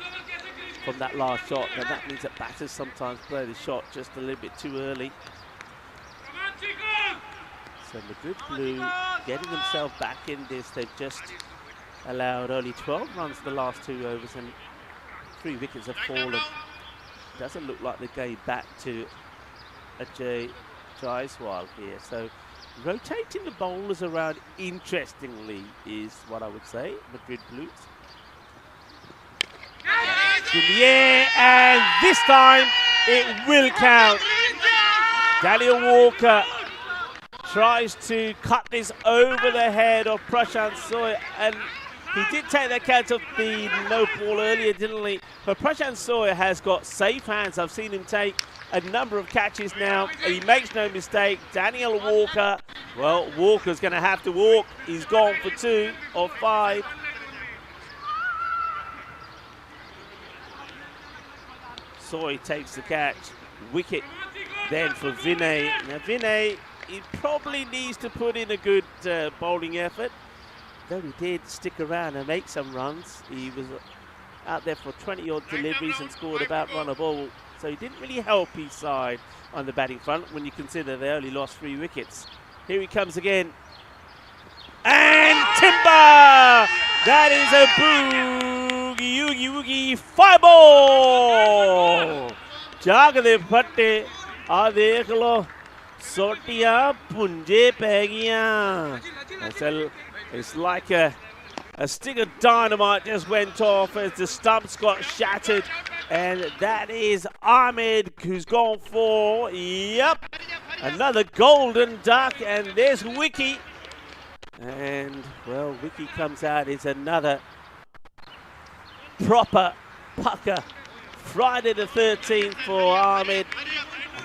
from that last shot that that means that batters sometimes play the shot just a little bit too early. So Madrid Blue getting themselves back in this. They've just allowed only 12 runs the last 2 overs, and 3 wickets have fallen. Doesn't look like they're going back to Ajay Jaiswal here. So rotating the bowlers around, interestingly, is what I would say. Madrid Blues. In the air, and this time it will count. Daniel Walker tries to cut this over the head of Prashant Sawyer, and he did take the count of the no ball earlier, didn't he? But Prashant Sawyer has got safe hands. I've seen him take a number of catches now, and he makes no mistake. Daniel Walker, well, Walker's going to have to walk. He's gone for 2 of 5. Sawyer takes the catch. Wicket then for Vinay. Now Vinay, he probably needs to put in a good bowling effort. Though he did stick around and make some runs. He was out there for 20-odd deliveries and scored about run a ball. So he didn't really help his side on the batting front when you consider they only lost 3 wickets. Here he comes again. And timber! That is a boogie, oogie, oogie, 5 ball! Jagade patte, aa dekh lo, sotiya punje pe giyan. It's like a stick of dynamite just went off as the stumps got shattered. And that is Ahmed who's gone for, yep, another golden duck. And there's Wiki. And, well, Wiki comes out. It's another proper pucker. Friday the 13th for Ahmed.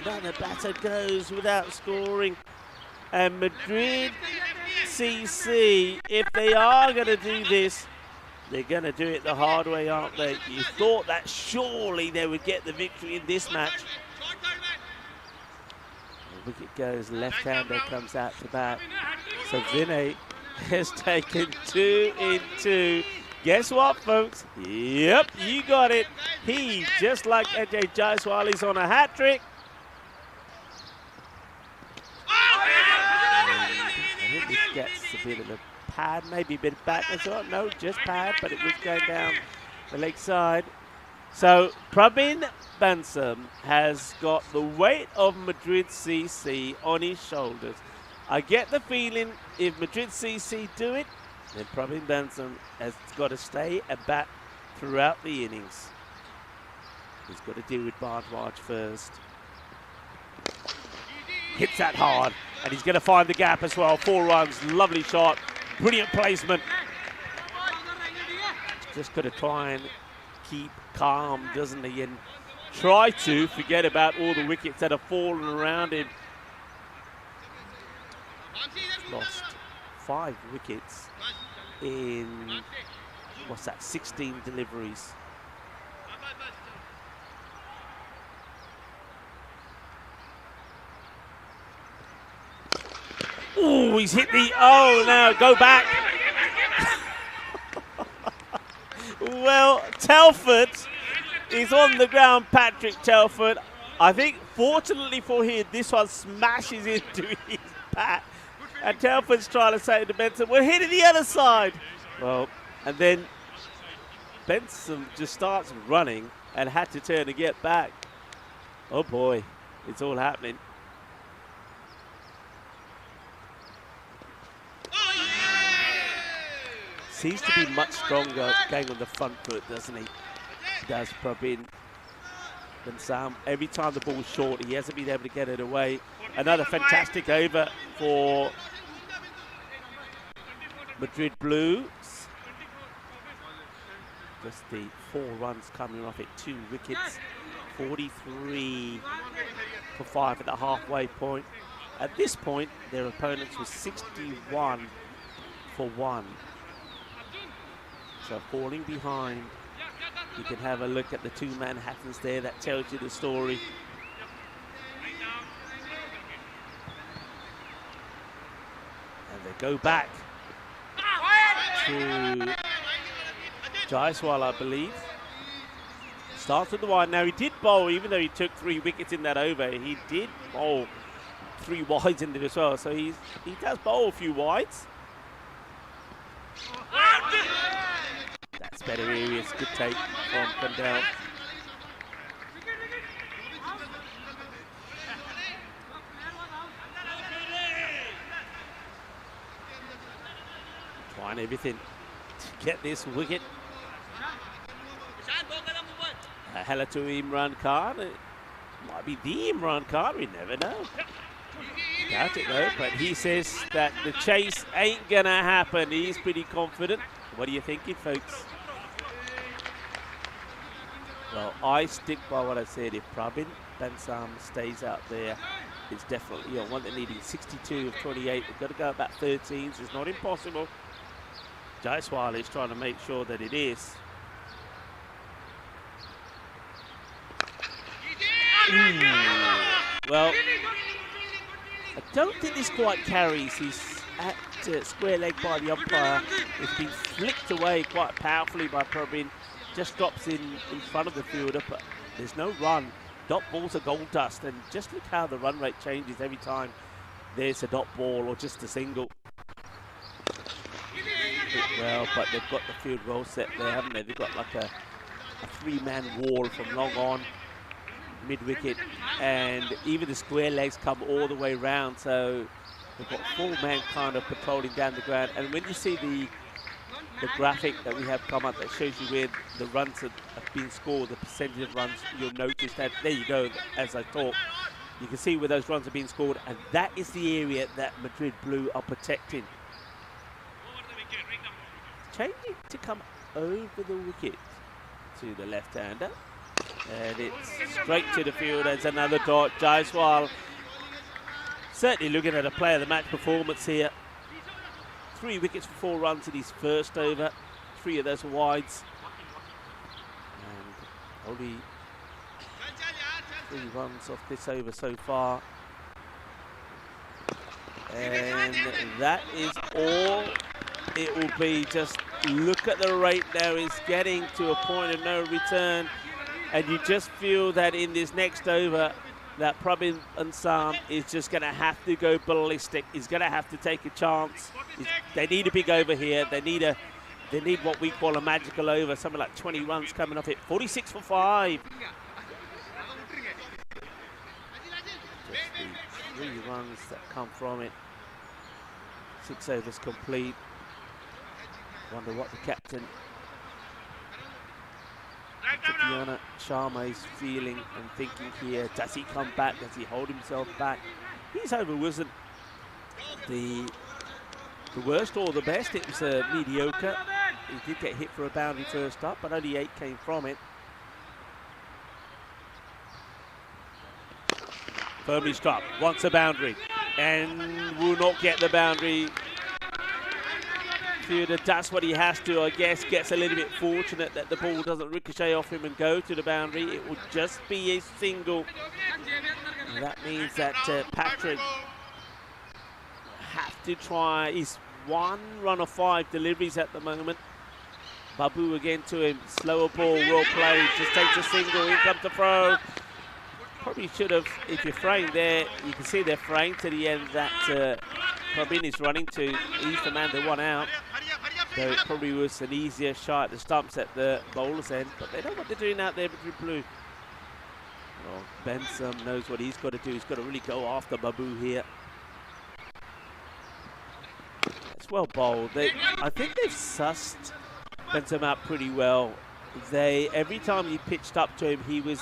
Another batter goes without scoring. And Madrid CC, if they are going to do this, they're going to do it the hard way, aren't they? You thought that surely they would get the victory in this match. The wicket goes, left-hander comes out to bat. So Vinay has taken 2 in 2. Guess what, folks? Yep, you got it. He, just like Ajay Jaiswal, is on a hat-trick. I think this gets a bit of a pad, maybe a bit of back as well. No, just pad, but it was going down the leg side. So Pravin Benson has got the weight of Madrid CC on his shoulders. I get the feeling if Madrid CC do it, then Pravin Benson has got to stay at bat throughout the innings. He's got to deal with Bardwaj first. Hits that hard, and he's going to find the gap as well. 4 runs, lovely shot, brilliant placement. Just got to try and keep calm, doesn't he? And try to forget about all the wickets that have fallen around him. Lost 5 wickets in, what's that, 16 deliveries. Oh, he's hit the, oh, now go back. Well, Telford is on the ground, Patrick Telford. I think, fortunately for him, this one smashes into his bat. And Telford's trying to say to Benson, we're hitting the other side. Well, and then Benson just starts running and had to turn to get back. Oh boy, it's all happening. Seems to be much stronger going on the front foot, doesn't he? Does Pravin Benson. Every time the ball's short, he hasn't been able to get it away. Another fantastic over for Madrid Blues. Just the 4 runs coming off at 2 wickets. 43 for 5 at the halfway point. At this point, their opponents were 61 for 1. So falling behind. You can have a look at the 2 Manhattans there. That tells you the story. And they go back to Jaiswal, I believe. Starts with the wide. Now he did bowl, even though he took 3 wickets in that over, he did bowl 3 wides in it as well. So he does bowl a few wides. That's better areas. Good take from Kandel. Trying everything to get this wicket. Hello to Imran Khan. It might be the Imran Khan, we never know. Doubt it though, but he says that the chase ain't gonna happen. He's pretty confident. What are you thinking, folks? Well, I stick by what I said. If Pravin Benson stays out there, it's definitely one that needing 62 of 28. They've got to go about 13s. It's not impossible. Jaiswal is trying to make sure that it is. Well, I don't think this quite carries. He's at square leg by the umpire. It's been flicked away quite powerfully by Pravin. Just drops in front of the fielder, but there's no run. Dot balls are gold dust, and just look how the run rate changes every time there's a dot ball or just a single. Well, but they've got the field well set there, haven't they? They've got like a 3-man wall from long on, mid-wicket, and even the square legs come all the way round, so they've got 4-man kind of patrolling down the ground. And when you see the graphic that we have come up that shows you where the runs have been scored, the percentage of runs, you'll notice that, there you go, as I talk, you can see where those runs have been scored, and that is the area that Madrid Blue are protecting. Changing to come over the wicket to the left-hander, and it's straight to the field as another dot. Jaiswal certainly looking at a player of the match performance here. 3 wickets for 4 runs in his first over. 3 of those are wides. And only 3 runs off this over so far. And that is all it will be. Just look at the rate now. It's getting to a point of no return. And you just feel that in this next over, that Pravin Benson is just going to have to go ballistic. He's going to have to take a chance. They need a big over here. They need a They need what we call a magical over, something like 20 runs coming off it. 46 for 5. Just the 3 runs that come from it. 6 overs complete. Wonder what the captain, Sharma, is feeling and thinking here. Does he come back? Does he hold himself back? His over wasn't the worst or the best. It was mediocre. He did get hit for a boundary first up, but only 8 came from it. Firmly struck, wants a boundary, and will not get the boundary. Fielder does what he has to, I guess, gets a little bit fortunate that the ball doesn't ricochet off him and go to the boundary. It will just be a single. And that means that Patrick have to try. He's 1 run of 5 deliveries at the moment. Babu again to him, slower ball, well played, just takes a single, in comes the throw. Probably should have, if you're throwing there, you can see they're throwing to the end that Probin is running to. He's the man that won out. So it probably was an easier shot at the stumps at the bowler's end, but they know what they're doing out there with Blue. Well, Benson knows what he's got to do. He's got to really go after Babu here. It's well bowled. I think they've sussed Benson out pretty well. Every time he pitched up to him, he was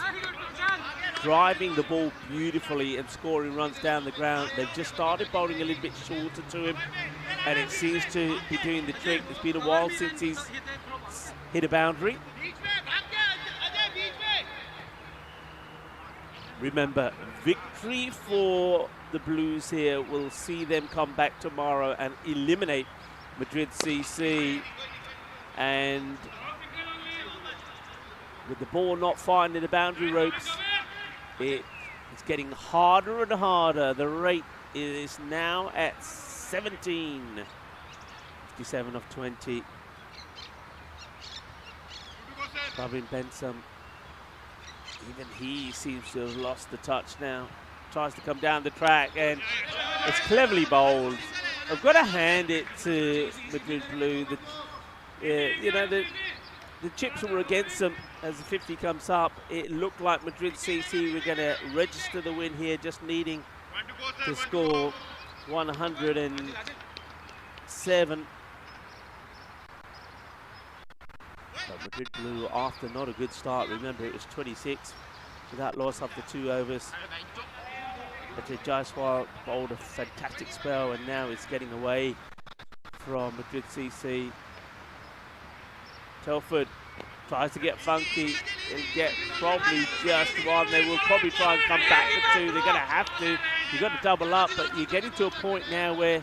driving the ball beautifully and scoring runs down the ground. They've just started bowling a little bit shorter to him, and it seems to be doing the trick. It's been a while since he's hit a boundary. Remember, victory for the Blues here will see them come back tomorrow and eliminate Madrid CC. And with the ball not finding the boundary ropes, it's getting harder and harder. The rate is now at 17. 57 of 20. Robin Benson, even he seems to have lost the touch now. Tries to come down the track, and it's cleverly bowled. I've got to hand it to Madrid Blue. The chips were against them as the 50 comes up. It looked like Madrid CC were going to register the win here, just needing to score 107. But Madrid Blue, after not a good start, remember it was 26 without loss after 2 overs. But Jaiswal bowled a fantastic spell, and now it's getting away from Madrid CC. Telford tries to get funky and get probably just 1. They will probably try and come back to 2. They're going to have to. You've got to double up, but you're getting to a point now where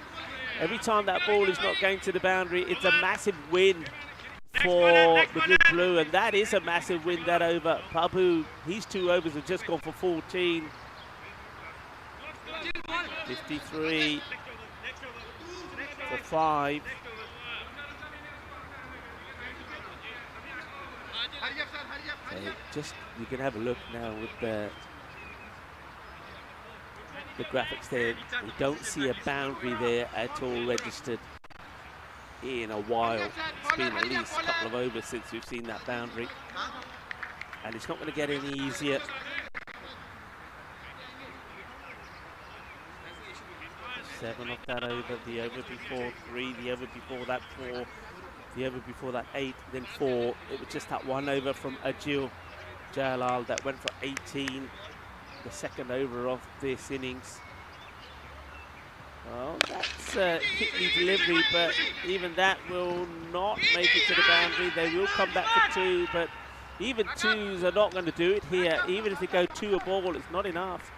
every time that ball is not going to the boundary, it's a massive win for Madrid Blue, and that is a massive win, that over. Babu, his 2 overs have just gone for 14. 53 for 5. Just, you can have a look now with the graphics there. We don't see a boundary there at all registered in a while. It's been at least a couple of overs since we've seen that boundary, and it's not going to get any easier. 7 off that over, the over before 3, the over before that 4, the over before that 8, then 4. It was just that 1 over from Ajil Jalal that went for 18, the second over of this innings. Well, that's a hit delivery, but even that will not make it to the boundary. They will come back for 2, but even 2s are not going to do it here. Even if they go 2 a ball, it's not enough.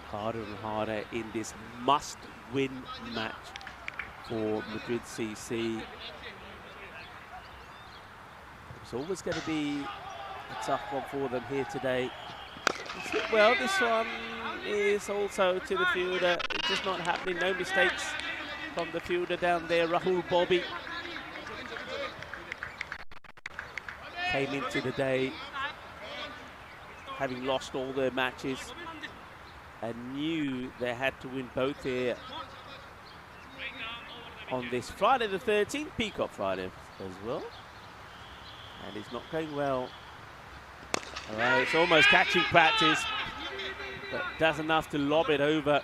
Harder and harder in this must-win match for Madrid CC. It's always going to be a tough one for them here today. Well, this one is also to the fielder. It's just not happening. No mistakes from the fielder down there. Rahul Bobby came into the day having lost all their matches and knew they had to win both here on this Friday the 13th, Peacock Friday as well. And it's not going well. All right, it's almost catching practice, but does enough to lob it over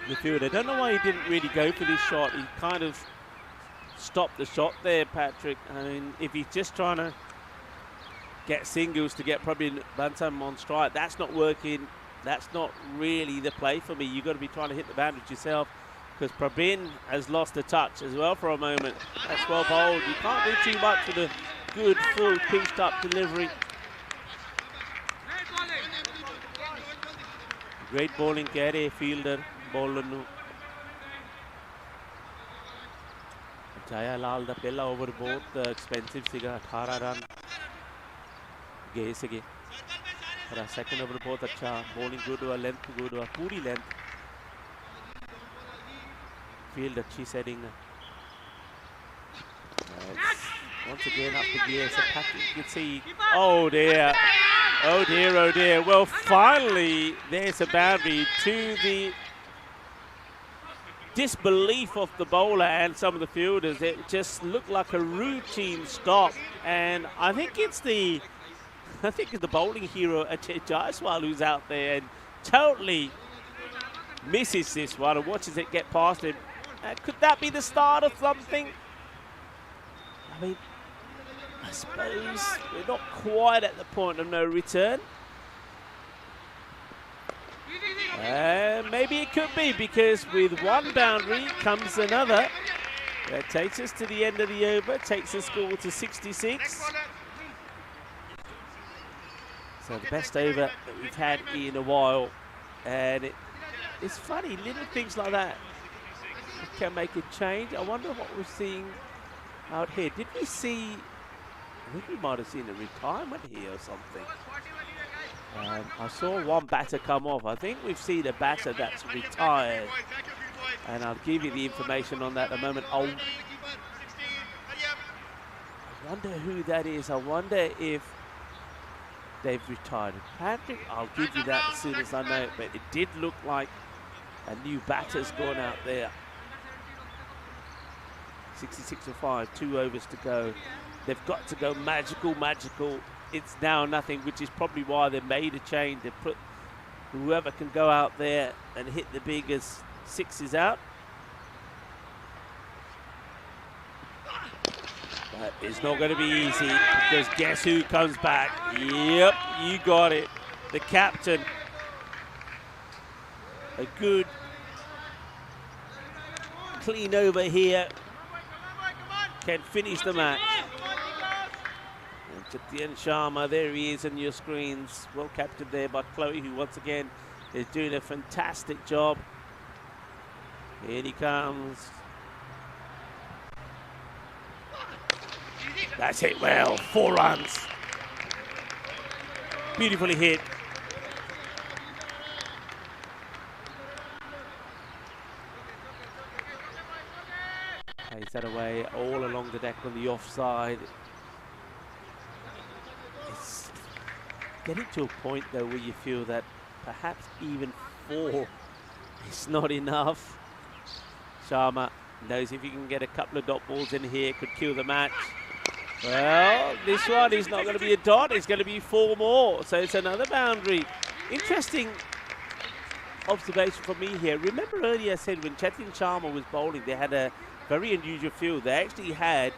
the field. I don't know why he didn't really go for this shot. He kind of stopped the shot there, Patrick. I mean, if he's just trying to get singles to get probably Benson on strike, that's not working. That's not really the play for me. You've got to be trying to hit the boundaries yourself, because Prabin has lost the touch as well for a moment. That's well bowled. You can't do too much with a good, full, pinched up delivery. Great bowling carry, fielder, bowler. Jaya Lal the Pella over both expensive cigar 18 run. Gay sige. For a second over both acha bowling good or length good or puri length. Field अच्छी setting. Once again up the gear. So Patrick, you can see. Oh dear. Oh dear, oh dear. Well, finally, there's a boundary to the disbelief of the bowler and some of the fielders. It just looked like a routine stop, and I think it's the bowling hero Ajay Jaiswal who's out there and totally misses this one and watches it get past him. Could that be the start of something? I mean, I suppose we're not quite at the point of no return. Maybe it could be, because with one boundary comes another. That takes us to the end of the over, takes the score to 66. So the best over that we've had in a while. And it's funny, little things like that can make a change. I wonder what we're seeing out here. Did we see, I think we might have seen a retirement here or something. I saw one batter come off. I think we've seen a batter that's retired. And I'll give you the information on that in a moment. I wonder who that is. I wonder if they've retired. Patrick, I'll give you that as soon as I know it. But it did look like a new batter's gone out there. 66 for 5, 2 overs to go. They've got to go magical, magical. It's now nothing, which is probably why they made a change. They put whoever can go out there and hit the biggest sixes out. But it's not going to be easy, because guess who comes back? Yep, you got it. The captain. A good clean over here. Can finish the match. And Sharma, there he is on your screens. Well captured there by Chloe, who once again is doing a fantastic job. Here he comes. That's hit well. 4 runs. Beautifully hit. Plays that away all along the deck on the offside. It's getting to a point though where you feel that perhaps even 4 is not enough. Sharma knows if you can get a couple of dot balls in here, could kill the match. Well, this one is not going to be a dot, it's going to be 4 more. So it's another boundary. Interesting observation for me here. Remember earlier I said when Chetan Sharma was bowling, they had a very unusual field. They actually had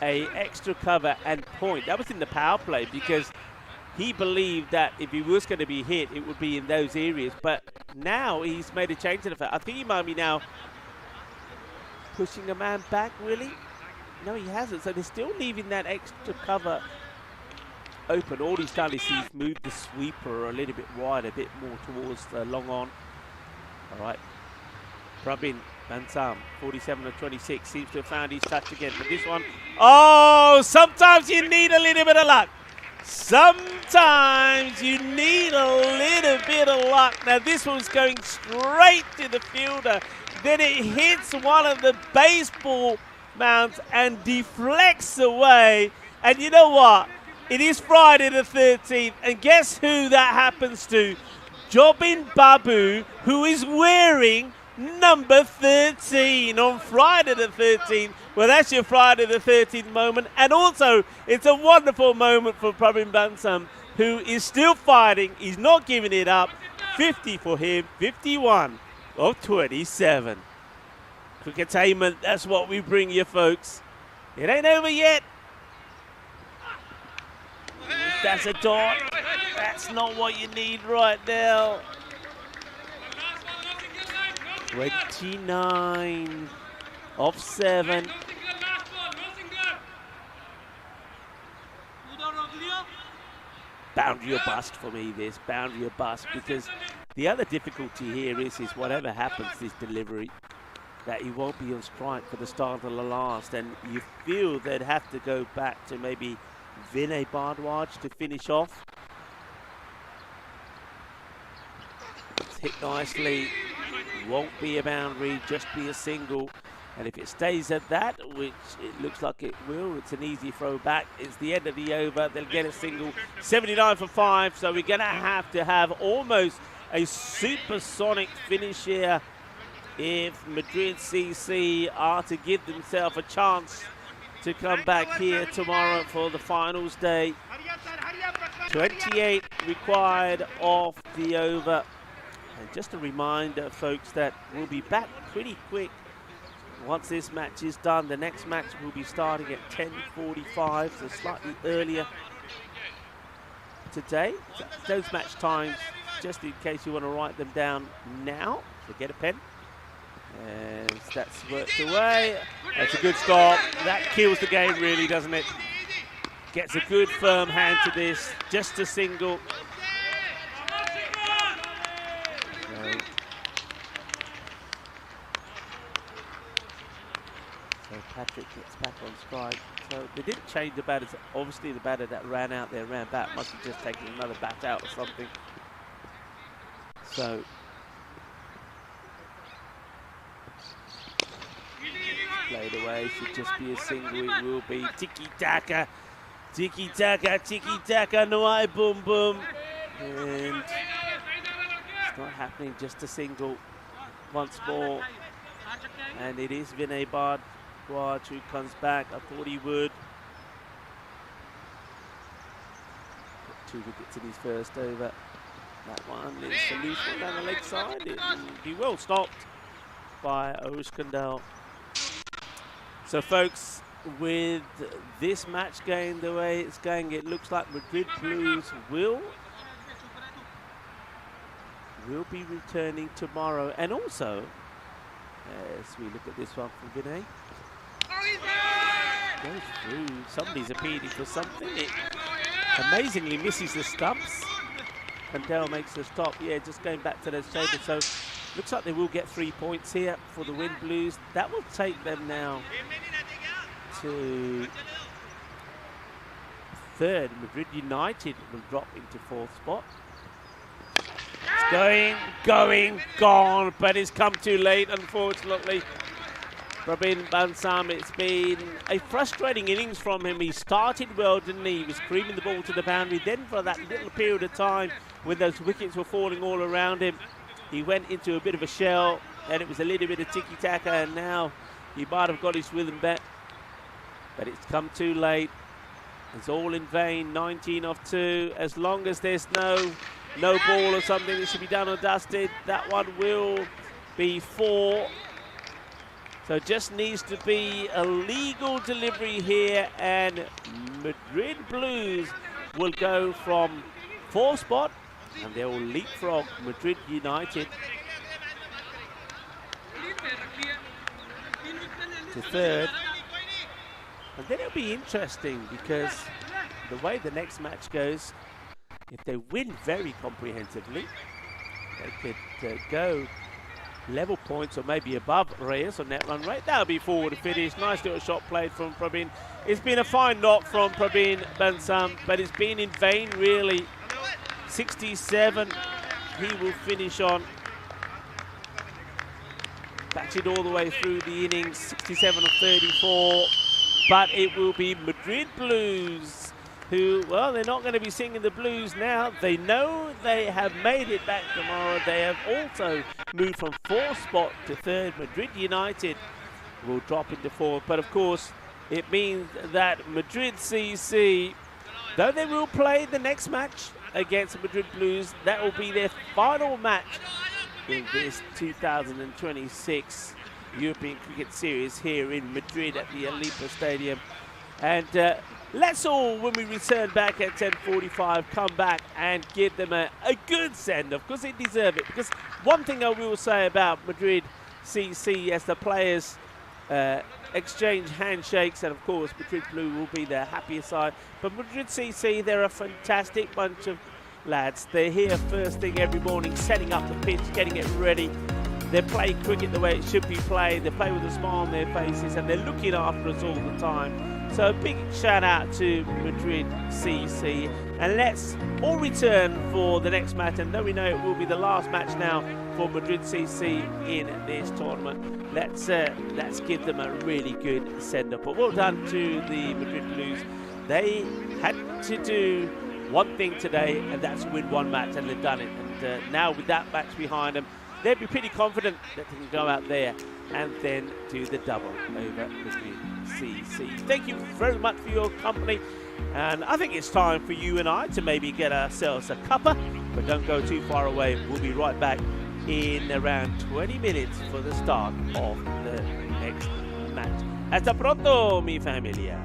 a extra cover and point. That was in the power play, because he believed that if he was going to be hit, it would be in those areas. But now he's made a change to the fact. I think he might be now pushing a man back, really. No, he hasn't. So they're still leaving that extra cover open. All he's done is he's moved the sweeper a little bit wide, a bit more towards the long on. All right. Prabin Benson, 47 of 26, seems to have found his touch again. But this one, oh, sometimes you need a little bit of luck. Sometimes you need a little bit of luck. Now this one's going straight to the fielder. Then it hits one of the baseball mounds and deflects away. And you know what? It is Friday the 13th, and guess who that happens to? Jobin Babu, who is wearing number 13 on Friday the 13th. Well, that's your Friday the 13th moment, and also it's a wonderful moment for Pravin Benson, who is still fighting. He's not giving it up. 50 for him, 51 of 27. Cricketainment, that's what we bring you, folks. It ain't over yet. That's a dot. That's not what you need right now. 29 of 7. Boundary or bust for me, this. Boundary or bust, because the other difficulty here is whatever happens this delivery, that he won't be on strike for the start of the last, and you feel they'd have to go back to maybe Vinay Bhardwaj to finish off. It's hit nicely. Won't be a boundary, just be a single. And if it stays at that, which it looks like it will, it's an easy throw back. It's the end of the over. They'll get a single. 79 for 5. So we're going to have almost a supersonic finish here if Madrid CC are to give themselves a chance to come back here tomorrow for the finals day. 28 required off the over. And just a reminder, folks, that we'll be back pretty quick once this match is done. The next match will be starting at 10:45, so slightly earlier today. Those match times, just in case you want to write them down now, so get a pen. And that's worked away. That's a good stop. That kills the game, really, doesn't it? Gets a good firm hand to this. Just a single. So Patrick gets back on strike. So they didn't change the batters. Obviously, the batter that ran out there ran back. Must have just taken another bat out or something. So played away, should just be a single. It will be tiki-taka, tiki-taka, tiki-taka, no eye, boom, boom. And it's not happening, just a single once more. And it is Vinay Bhardwaj who comes back. I thought he would. Got 2 wickets in his first over. That one is a loose one down the leg side. It will be well stopped by Oshkandal. So, folks, with this match going the way it's going, it looks like Madrid Blues will be returning tomorrow. And also, as we look at this one from Vinay, goes through. Somebody's appealing for something. It amazingly misses the stumps. Kandel makes the stop. Yeah, just going back to those shoulders. So, looks like they will get 3 points here for the Wind Blues. That will take them now to 3rd. Madrid United will drop into 4th spot. It's going, gone, but it's come too late, unfortunately. Pravin Benson, it's been a frustrating innings from him. He started well, didn't he? He was creaming the ball to the boundary. Then for that little period of time when those wickets were falling all around him, he went into a bit of a shell, and it was a little bit of tiki-taka, and now he might have got his rhythm back. But it's come too late. It's all in vain. 19 off 2. As long as there's no ball or something that should be done or dusted, that one will be 4. So just needs to be a legal delivery here, and Madrid Blues will go from 4th spot, and they will leapfrog Madrid United to 3rd. And then it'll be interesting, because the way the next match goes, if they win very comprehensively, they could go level points or maybe above Reyes on net run rate. That'll be forward to finish. Nice little shot played from Pravin. It's been a fine knock from Pravin Benson, but it's been in vain, really. 67 he will finish on. Batted all the way through the innings, 67 of 34. But it will be Madrid Blues who, well, they're not going to be singing the blues now. They know they have made it back tomorrow. They have also moved from 4th spot to 3rd. Madrid United will drop into 4th. But of course, it means that Madrid CC, though they will play the next match against Madrid Blues, that will be their final match in this 2026 European Cricket Series here in Madrid at the Olimpo Stadium. And let's all, when we return back at 10:45, come back and give them a good send-off, because they deserve it. Because one thing I will say about Madrid CC, as the players exchange handshakes, and of course Madrid Blue will be their happiest side. But Madrid CC, they're a fantastic bunch of lads. They're here first thing every morning, setting up the pitch, getting it ready. They play cricket the way it should be played. They play with a smile on their faces, and they're looking after us all the time. So a big shout out to Madrid CC. And let's all return for the next match. And though we know it will be the last match now for Madrid CC in this tournament, let's give them a really good send-up. But well done to the Madrid Blues. They had to do one thing today, and that's win one match, and they've done it. And now with that match behind them, they'd be pretty confident that they can go out there and then do the double over Madrid CC. Thank you very much for your company, and I think it's time for you and I to maybe get ourselves a cuppa, but don't go too far away. We'll be right back in around 20 minutes for the start of the next match. Hasta pronto, mi familia.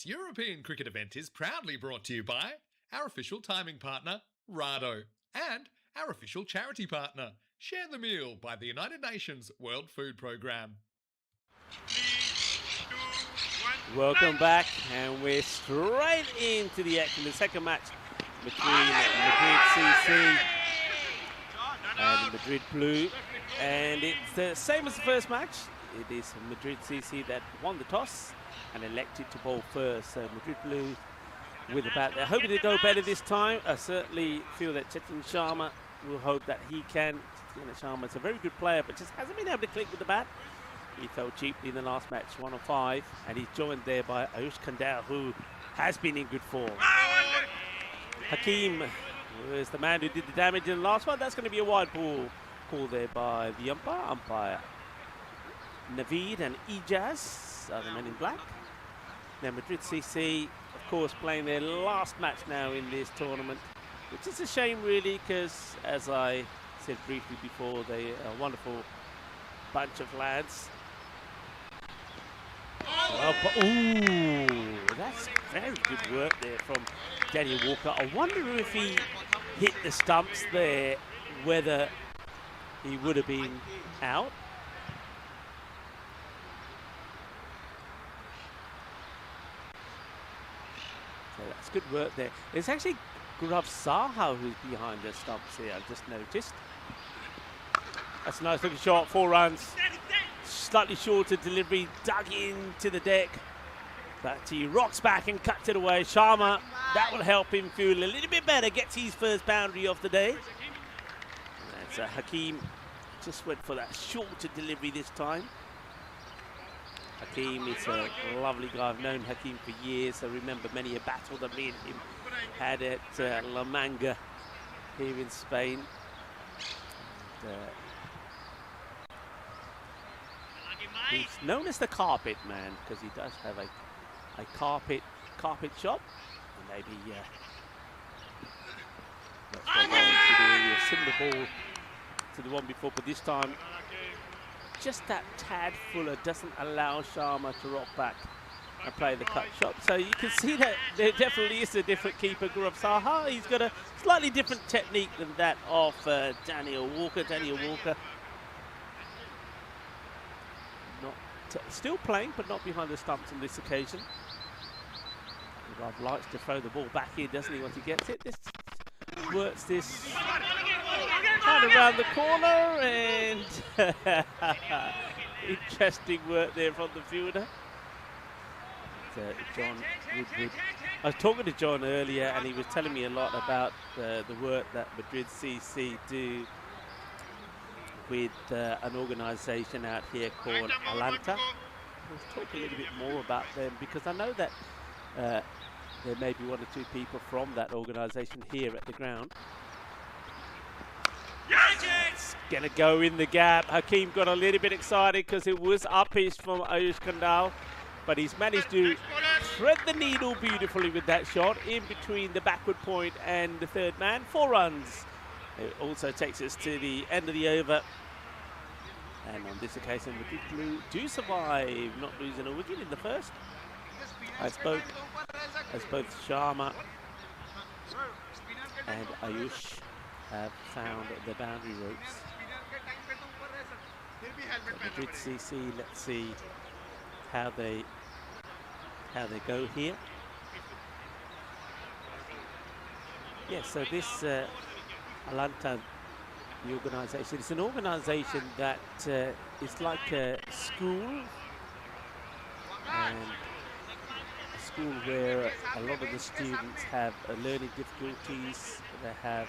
This European cricket event is proudly brought to you by our official timing partner, Rado, and our official charity partner, Share the Meal by the United Nations World Food Programme. Welcome back, and we're straight into the action. The second match between Madrid CC and Madrid Blues, and it's the same as the first match. It is Madrid CC that won the toss and elected to bowl first. So Madrid Blues with the bat. They're hoping to go better this time. I certainly feel that Sharma will hope that he can. Sharma is a very good player, but just hasn't been able to click with the bat. He fell cheaply in the last match, 1 on 5, and he's joined there by Ayush Kandal, who has been in good form. Hakeem was the man who did the damage in the last one. That's going to be a wide ball call there by the umpire. Naveed and Ijaz are the men in black. Now Madrid CC, of course, playing their last match now in this tournament, which is a shame really, because as I said briefly before, they are a wonderful bunch of lads. Ooh, that's very good work there from Daniel Walker. I wonder if he hit the stumps there, whether he would have been out. So that's good work there. It's actually Gaurav Saha who's behind the stumps here, I've just noticed. That's a nice looking shot, 4 runs. Slightly shorter delivery, dug into the deck. But he rocks back and cuts it away. Sharma, that will help him feel a little bit better. Gets his first boundary of the day. That's Hakeem. Just went for that shorter delivery this time. Hakeem is a lovely guy. I've known Hakeem for years. I remember many a battle that me and him had at La Manga here in Spain. And, he's known as the carpet man because he does have a carpet shop. And maybe a similar ball to the one before, but this time just that tad fuller doesn't allow Sharma to rock back and play the cut shot. So you can see that there definitely is a different keeper, Gaurav Saha. He's got a slightly different technique than that of Daniel Walker. Still playing, but not behind the stumps on this occasion. Gaurav likes to throw the ball back in, doesn't he, once he gets it? This works this kind of around the corner, and interesting work there from the fielder. John Woodward. I was talking to John earlier, and he was telling me a lot about the work that Madrid CC do with an organisation out here called Alanta. Let's talk a little bit more about them, because I know that there may be 1 or 2 people from that organisation here at the ground. It's going to go in the gap. Hakeem got a little bit excited because it was up-ish from Ayush Kandal, but he's managed to thread the needle beautifully with that shot in between the backward point and the third man. 4 runs. It also takes us to the end of the over. And on this occasion, Madrid Blue do survive, not losing a wicket in the first. As both Sharma and Ayush have found the boundary ropes. So Madrid CC, let's see how they go here. Yes, so this Alanta, the organisation, it's an organisation that is like a school, and a school where a lot of the students have learning difficulties. They have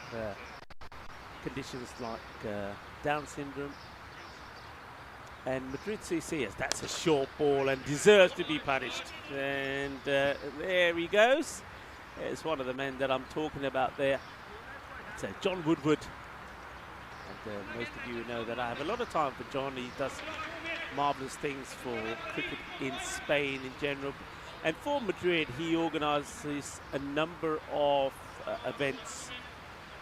conditions like Down syndrome. And Madrid CC, yes, that's a short ball and deserves to be punished. And there he goes. It's one of the men that I'm talking about there. It's John Woodward. And most of you know that I have a lot of time for John. He does marvellous things for cricket in Spain in general. And for Madrid, he organises a number of events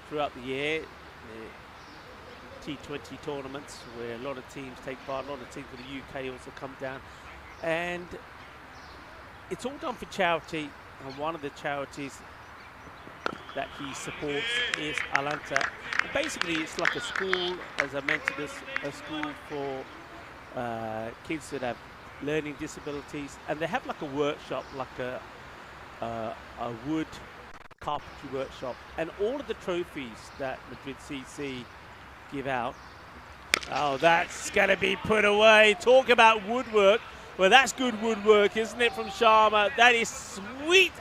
throughout the year. T10 tournaments where a lot of teams take part, a lot of teams from the UK also come down. And it's all done for charity, and one of the charities that he supports is Alanta. And basically, it's like a school, as I mentioned, a school for kids that have learning disabilities, and they have like a workshop, like a wood carpentry workshop, and all of the trophies that Madrid CC give out. Oh, that's going to be put away. Talk about woodwork. Well, that's good woodwork, isn't it, from Sharma? That is sweet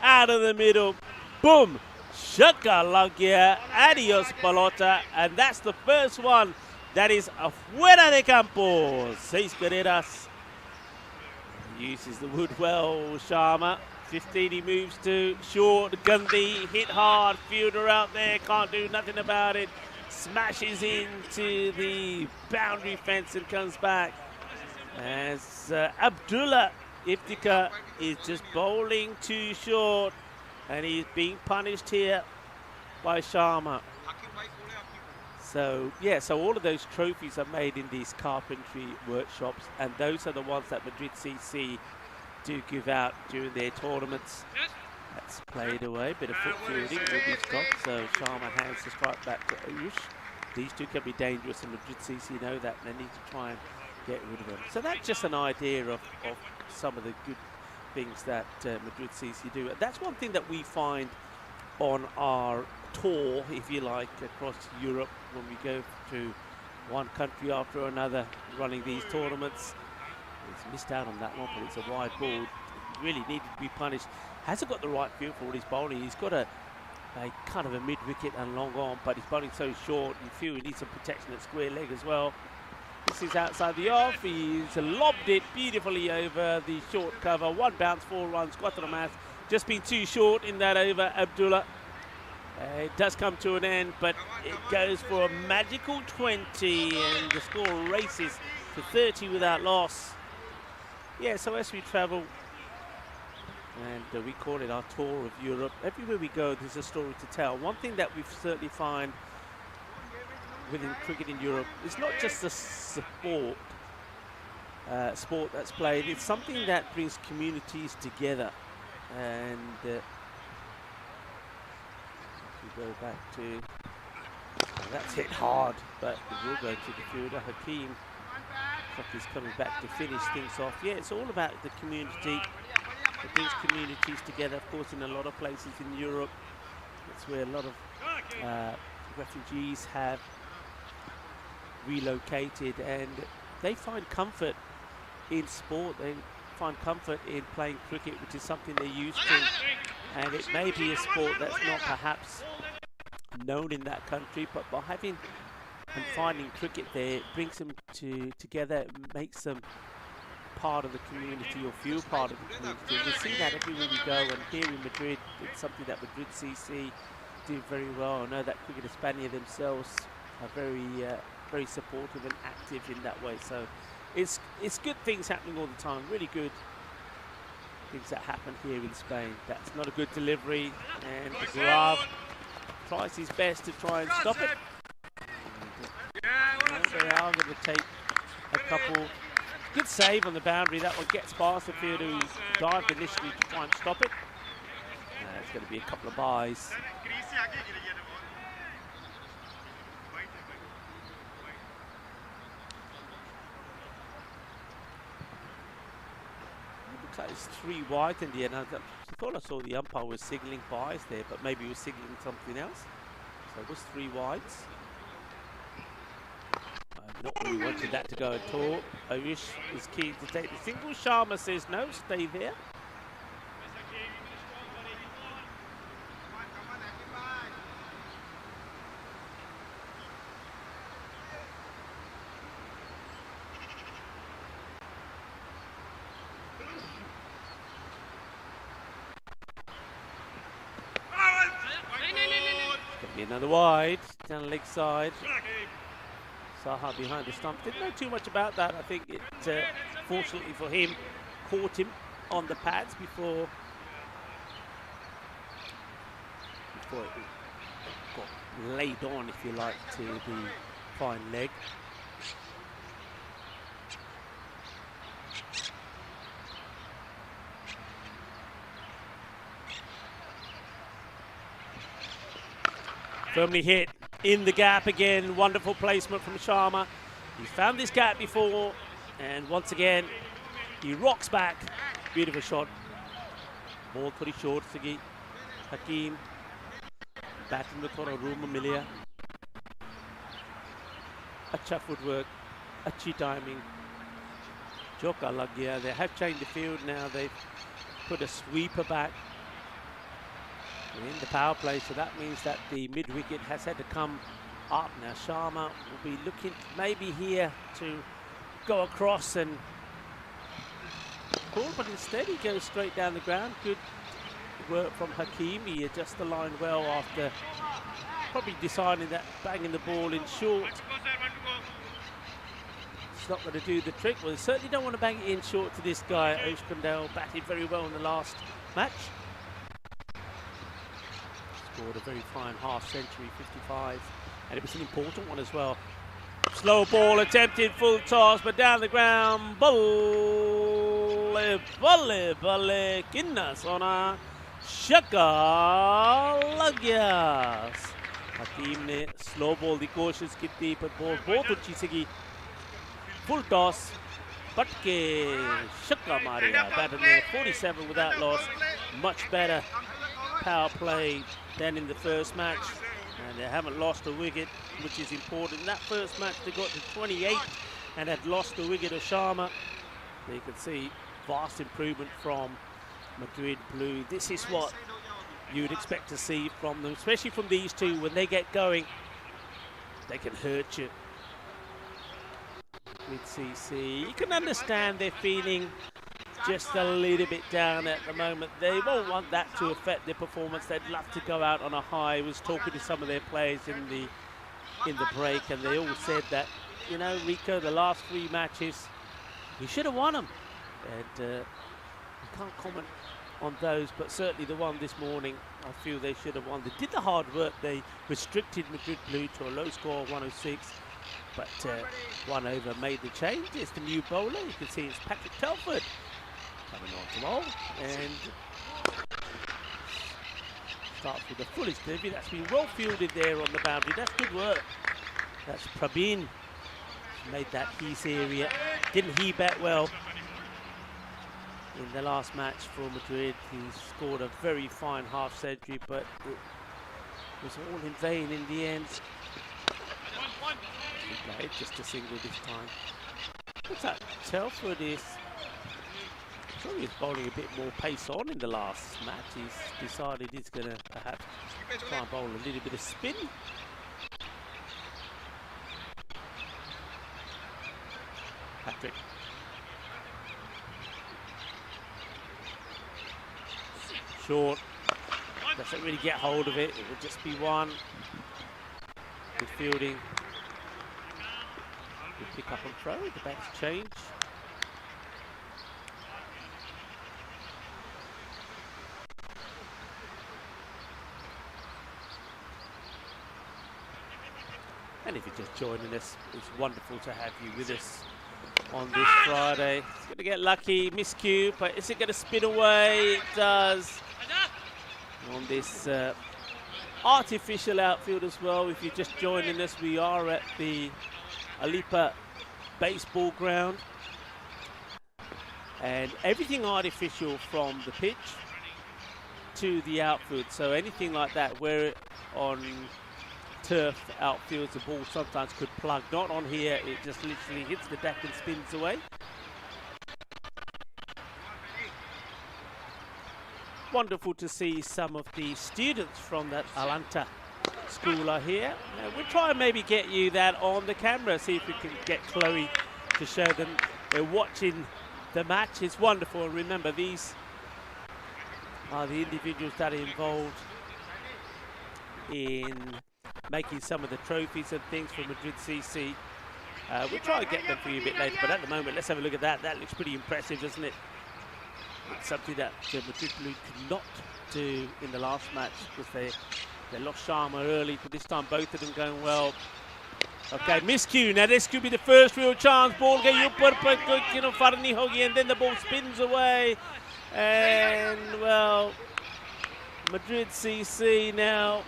out of the middle. Boom. Shaka Lagia. Adios, Palota. And that's the first one. That is afuera de campo. 6 carreras. Uses the wood well, Sharma. 15, he moves to short. Gandhi hit hard. Fielder out there. Can't do nothing about it. Smashes into the boundary fence and comes back. As Abdullah Iftika is just bowling too short. And he's being punished here by Sharma. So, yeah, so all of those trophies are made in these carpentry workshops, and those are the ones that Madrid CC do give out during their tournaments. That's played away, bit of foot fielding, Ruby's got, so Sharma hands the strike back to Ayush. These two can be dangerous, and Madrid CC know that, and they need to try and get rid of them. So that's just an idea of some of the good things that Madrid CC do. And that's one thing that we find on our tour, if you like, across Europe when we go to one country after another running these tournaments. He's missed out on that one, but it's a wide ball. He really needed to be punished. Hasn't got the right feel for his bowling. He's got a kind of a mid-wicket and long on, but he's bowling so short. You feel he needs some protection at square leg as well. This is outside the off. He's lobbed it beautifully over the short cover. One bounce, 4 runs, cuatro más. Just been too short in that over, Abdullah. It does come to an end, but it goes for a magical 20, and the score races to 30 without loss. Yeah, so as we travel, and we call it our tour of Europe, everywhere we go, there's a story to tell. One thing that we certainly find within cricket in Europe, it's not just a sport that's played, it's something that brings communities together. And we go back to, that's hit hard, but it will go to the fielder. Hakeem, looks like he's coming back to finish things off. Yeah, it's all about the community. It brings communities together, of course, in a lot of places in Europe. That's where a lot of refugees have relocated, and they find comfort in sport. They find comfort in playing cricket, which is something they're used to, and it may be a sport that's not perhaps known in that country, but by having and finding cricket there, it brings them together, makes them part of the community, or feel part of the community. And we see that everywhere we go, and here in Madrid, it's something that Madrid CC do very well. I know that Cricket Hispania themselves are very supportive and active in that way. So it's good things happening all the time, really good things that happen here in Spain. That's not a good delivery, and the glove tries his best to try and stop it. And they are going to take a couple. Good save on the boundary. That one gets past the fielder who dived initially to try and stop it. It's going to be a couple of byes. Looks like it's 3 wide in the end. I thought I saw the umpire was signalling byes there, but maybe he was signalling something else. So it was 3 wides. Not really wanted that to go at all. Ayush is keen to take the single. Sharma says no, stay there. Could be another wide down the leg side. Saha behind the stump. Didn't know too much about that. I think it, fortunately for him, caught him on the pads before it got laid on, if you like, to the fine leg. Firmly hit in the gap again. Wonderful placement from Sharma. He found this gap before, and once again, he rocks back. Beautiful shot. Ball pretty short, Sigi. Hakeem. Batting with Ruma Milia. Acha footwork. Achi timing. Joka lag gaya. They have changed the field now. They've put a sweeper back in the power play, so that means that the mid-wicket has had to come up. Now Sharma will be looking maybe here to go across and pull, but instead he goes straight down the ground. Good work from Hakeem. He adjusts the line well after probably deciding that banging the ball in short, it's not going to do the trick. Well, they certainly don't want to bang it in short to this guy. Oshkandale batted very well in the last match. Scored a very fine half century, 55, and it was an important one as well. Slow ball attempted, full toss, but down the ground. Balle, balle, balle, kinna sona, shaka lagyas. Hakeem ne slow ball the कोशिश की थी, पर ball बहुत अच्छी सी full toss, पटके shaka Maria. Batted there 47 without loss. Much better power play than in the first match, and they haven't lost a wicket, which is important. In that first match they got to 28 and had lost the wicket of Sharma. You can see vast improvement from Madrid Blue. This is what you would expect to see from them, especially from these two. When they get going, they can hurt you. With CC, you can understand they're feeling just a little bit down at the moment. They won't want that to affect their performance. They'd love to go out on a high. I was talking to some of their players in the break, and they all said that, you know, Rico, the last 3 matches, we should have won them. And I can't comment on those, but certainly the one this morning, I feel they should have won. They did the hard work. They restricted Madrid Blue to a low score of 106, but one over made the change. It's the new bowler. You can see it's Patrick Telford coming on to bowl, and starts with the fullest delivery. That's been well fielded there on the boundary. That's good work. That's Prabin. Made that piece area. Didn't he bat well in the last match for Madrid? He scored a very fine half century, but it was all in vain in the end. He played just a single this time. What's that? Telford is he's bowling a bit more pace on in the last match. He's decided he's going to perhaps try and bowl a little bit of spin. Patrick. Short. Doesn't really get hold of it. It will just be one. Good fielding. Good pick up and throw. The bats change. And if you're just joining us, it's wonderful to have you with us on this Friday. It's going to get lucky, miscue, but is it going to spin away? It does. On this artificial outfield as well. If you're just joining us, we are at the Alipa baseball ground. And everything artificial from the pitch to the outfield. So anything like that, where on turf outfields, the ball sometimes could plug. Not on here, it just literally hits the deck and spins away. Wonderful to see some of the students from that Alanta school are here. We'll try and maybe get you that on the camera, see if we can get Chloe to show them we're watching the match. It's wonderful. Remember, these are the individuals that are involved in making some of the trophies and things for Madrid CC. We'll try and get them for you a bit later, but at the moment, let's have a look at that. That looks pretty impressive, doesn't it? It's something that Madrid Blue could not do in the last match because they lost Sharma early, but this time both of them going well. Okay, miscue. Now this could be the first real chance. Ball gets Farni hogi, and then the ball spins away. And well, Madrid CC now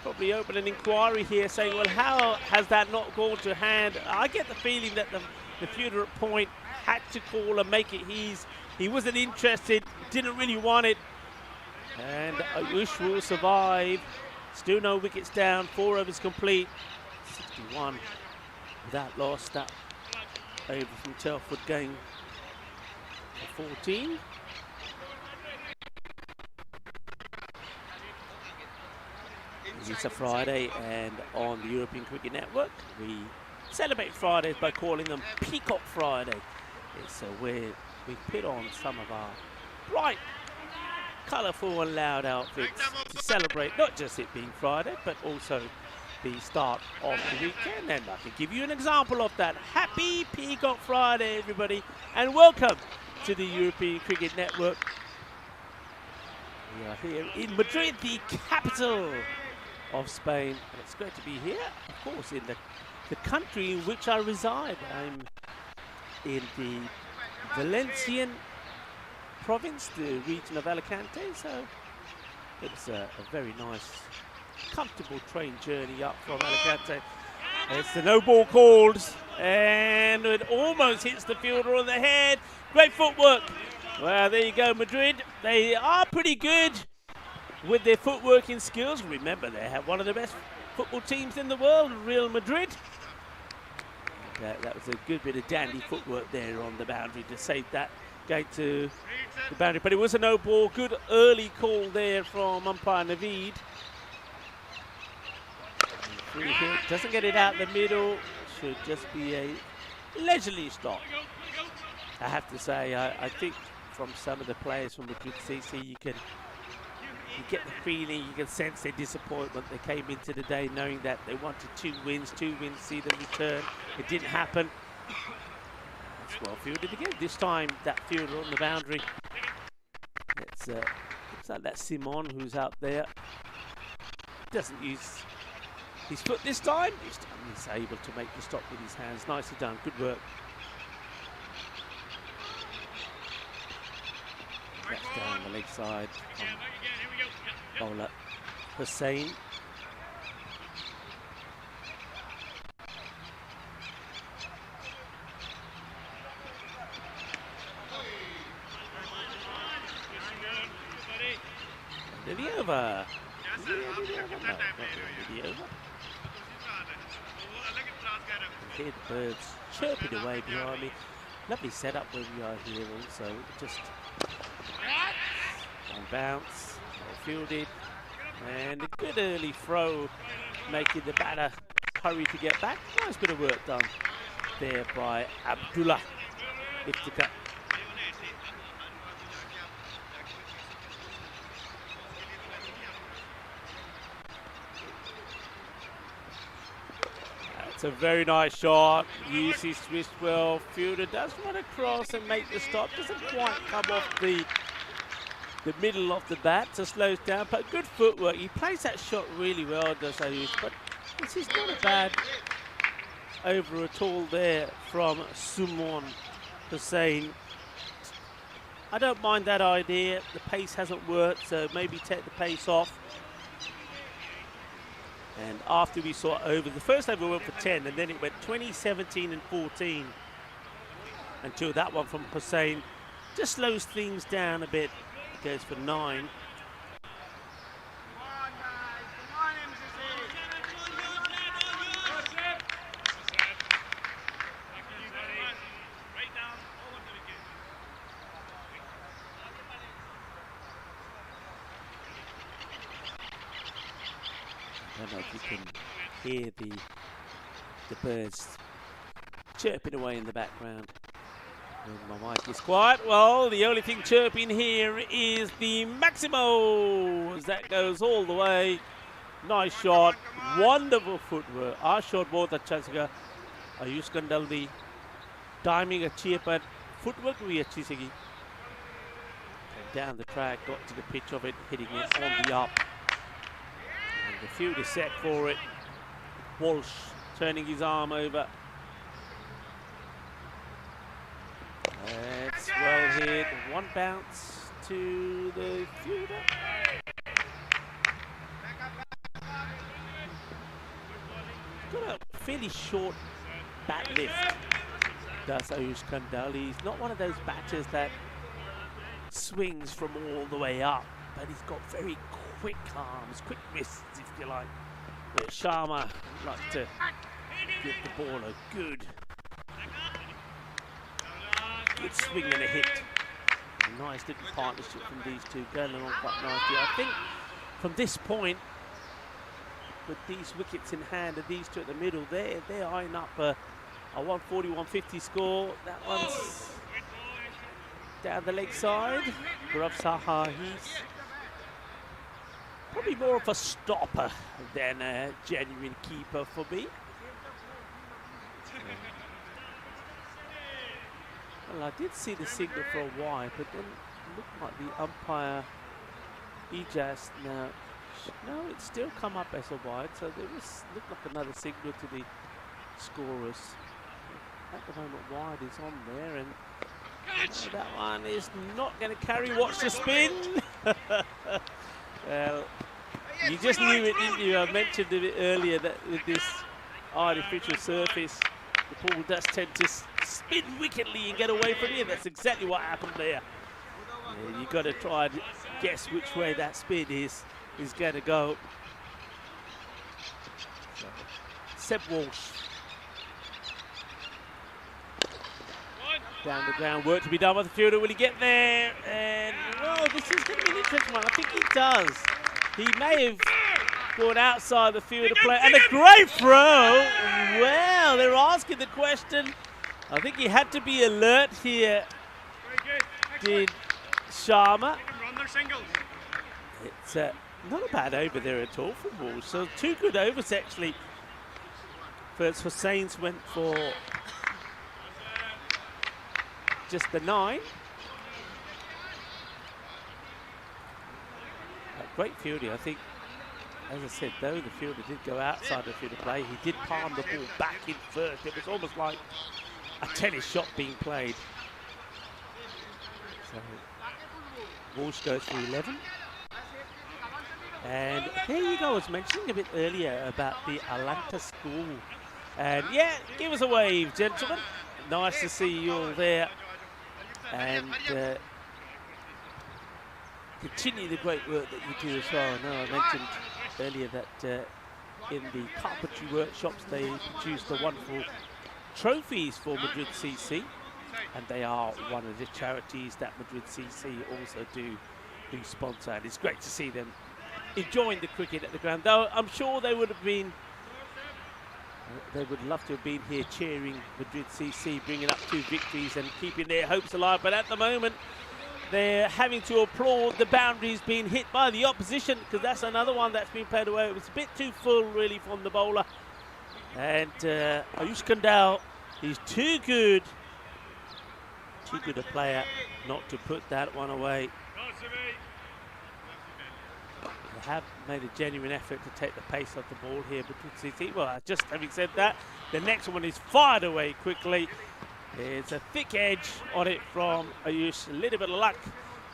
probably open an inquiry here saying, well, how has that not gone to hand? I get the feeling that the fielder at point had to call and make it his. He wasn't interested, didn't really want it. And Ayush will survive. Still no wickets down, 4 overs complete. 61 without loss. That over from Telford going for 14. It's a Friday, and on the European Cricket Network we celebrate Fridays by calling them Peacock Friday. It's where we put on some of our bright, colourful and loud outfits to celebrate not just it being Friday, but also the start of the weekend. And I can give you an example of that. Happy Peacock Friday, everybody, and welcome to the European Cricket Network. We are here in Madrid, the capital of Spain, and it's great to be here, of course, in the country in which I reside. I'm in the Valencian province, the region of Alicante, so it's a very nice, comfortable train journey up from Alicante. It's the no ball called, and it almost hits the fielder on the head. Great footwork. Well, there you go, Madrid. They are pretty good with their footworking skills. Remember, they have one of the best football teams in the world, Real Madrid. That was a good bit of dandy footwork there on the boundary to save that going to the boundary. But it was a no ball. Good early call there from umpire Naveed. Free hit. Doesn't get it out the middle. Should just be a leisurely stop. I have to say, I think from some of the players from Madrid CC, you get the feeling, you can sense their disappointment. They came into the day knowing that they wanted 2 wins, see them return. It didn't happen. It's well fielded again. This time, that fielder on the boundary. It's looks like that's Simon who's out there. Doesn't use his foot this time. He's able to make the stop with his hands. Nicely done. Good work. That's down the leg side. Bowler Hussain. Did he over? Hear the birds chirping away behind me. Lovely setup where we are here also. Just one bounce, well fielded, and a good early throw, making the batter hurry to get back. Nice bit of work done there by Abdullah Iftikhar. It's a very nice shot. Uses his twist well. Fielder does run across and make the stop. Doesn't quite come off the middle of the bat, so slows down. But good footwork. He plays that shot really well, does Ayush. But this is not a bad over at all there from Sumon Hussain. I don't mind that idea. The pace hasn't worked, so maybe take the pace off. And after we saw over, the first over went for 10, and then it went 20, 17 and 14 until that one from Hussain just slows things down a bit. It goes for 9. I don't know if you can hear the birds chirping away in the background. When my mic is quiet, well, the only thing chirping here is the Maximo, as that goes all the way. Nice shot, wonderful footwork. Ashod both अच्छा सीगा. आयुष कंडल दी timing अच्छी है, पर footwork भी अच्छी सीगी. Down the track, got to the pitch of it, hitting it on the up. And the field is set for it. Walsh turning his arm over. It's well hit. One bounce to the fielder. got a fairly short bat lift, does Ayush Kandal. He's not one of those batters that swings from all the way up, but he's got very quick arms, quick wrists, if you like. Where Sharma would like to give the ball a good swing and a hit. A nice little partnership from these two, going along quite nicely. I think from this point, with these wickets in hand and these two at the middle, they're eyeing up a 140-150 score. That one's down the leg side. Gaurav Saha, he's probably more of a stopper than a genuine keeper for me. Well, I did see the signal for a while, but then it looked like the umpire, Ijas, no, it's still come up as a wide, so there looked like another signal to the scorers. At the moment, wide is on there, and that one is not going to carry. Watch the spin. Well, you just knew it, didn't you? I mentioned a bit earlier that with this artificial surface, the ball does tend to spin wickedly and get away from you. That's exactly what happened there. Yeah, you got to try and guess which way that spin is going to go. So, Seb Walsh. Down the ground, work to be done by the fielder. Will he get there? And, well, this is going to be an interesting one. I think he does. He may have gone outside the fielder play. And a great throw. Well, they're asking the question. I think he had to be alert here. Did Sharma. It's not a bad over there at all for Walsh. So 2 good overs, actually. First for Saints went for just the 9. Great fielding, I think. As I said, though, the fielder did go outside the fielder play. He did palm the ball back in first. It was almost like a tennis shot being played. So Walsh goes for 11. And there you go. I was mentioning a bit earlier about the Atlanta school. And yeah, give us a wave, gentlemen. Nice to see you all there. And continue the great work that you do as well. I know I mentioned earlier that in the carpentry workshops they produce the wonderful trophies for Madrid CC, and they are one of the charities that Madrid CC also do sponsor, and it's great to see them enjoying the cricket at the ground. Though I'm sure they would have been, they would love to have been here cheering Madrid CC, bringing up 2 victories and keeping their hopes alive, but at the moment they're having to applaud the boundaries being hit by the opposition, because that's another one that's been played away. It was a bit too full, really, from the bowler. And Ayush Kandal, he's too good a player not to put that one away. They have made a genuine effort to take the pace off the ball here between CC. Well, just having said that, the next one is fired away quickly. It's a thick edge on it from Ayush. A little bit of luck.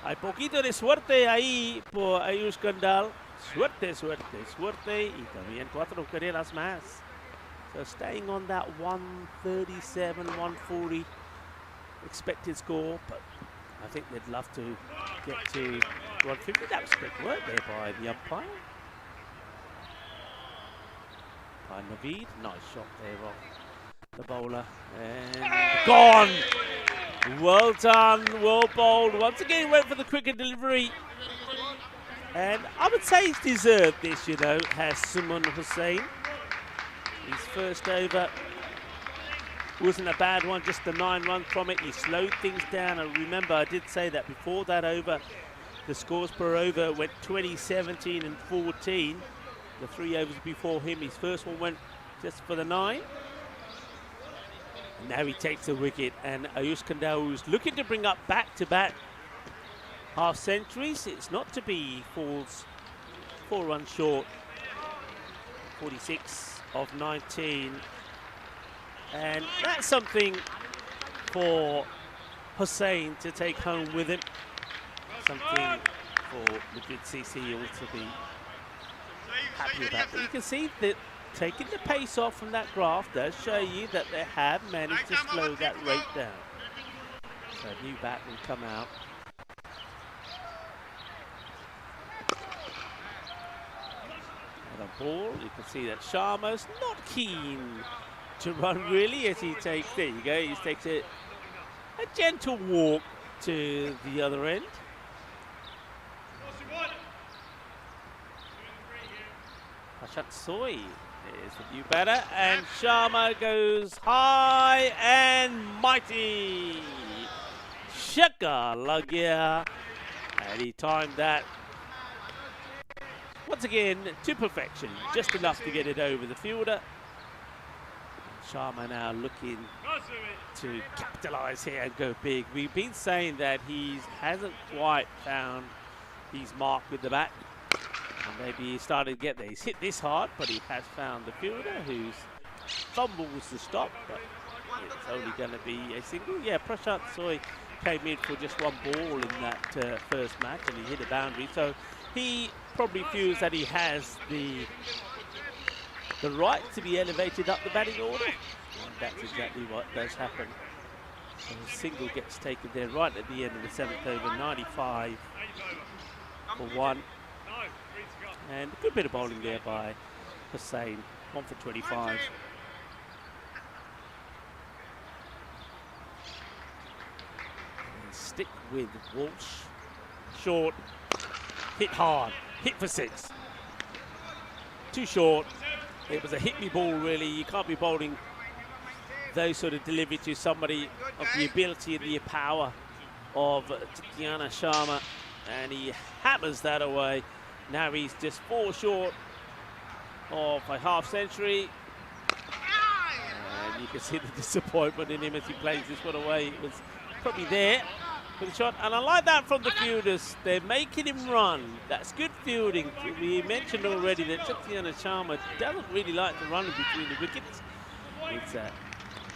Hay poquito de suerte ahí por Ayush Kandal. Suerte, suerte, suerte. Y también 4 carreras más. So staying on that 137, 140 expected score. But I think they'd love to get to 150. That was quick work there by the umpire. By Naveed. Nice shot there off the bowler, and gone. Well done, well bowled. Once again went for the quicker delivery, and I would say he's deserved this, you know, has Suman Hussain. His first over wasn't a bad one, just the 9 runs from it. He slowed things down, and remember I did say that before that over, the scores per over went 20, 17 and 14. The 3 overs before him, his first one went just for the 9. Now he takes a wicket, and Ayush Kandal, who's looking to bring up back-to-back half centuries. It's not to be. He falls 4 runs short. 46 of 19. And that's something for Hussain to take home with him. Something for Madrid CC also to be happy about. But you can see that taking the pace off from that graph does show you that they have managed to slow that rate down. So a new bat will come out. And a ball, you can see that Sharma's not keen to run really as he takes, there you go, he takes a gentle walk to the other end. Soy is the new batter, and Sharma goes high and mighty. Shaka Lagya, and he timed that once again to perfection, just enough to get it over the fielder. Sharma now looking to capitalise here and go big. We've been saying that he hasn't quite found his mark with the bat. And maybe he started to get there. He's hit this hard, but he has found the fielder who's fumbles the stop, but it's only going to be a single. Yeah, Prashant Soy came in for just one ball in that first match, and he hit a boundary. So he probably feels that he has the right to be elevated up the batting order. And that's exactly what does happen. So a single gets taken there right at the end of the 7th over, 95 for 1. And a good bit of bowling there by Hussain, 1 for 25. And stick with Walsh. Short, hit hard, hit for 6. Too short. It was a hit me ball really. You can't be bowling those sort of delivery to somebody of the ability and the power of T10 Sharma. And he hammers that away. Now he's just 4 short of a half century. And you can see the disappointment in him as he plays this one away. It was probably there for the shot. And I like that from the fielders. They're making him run. That's good fielding. We mentioned already that T10 Sharma doesn't really like to run in between the wickets.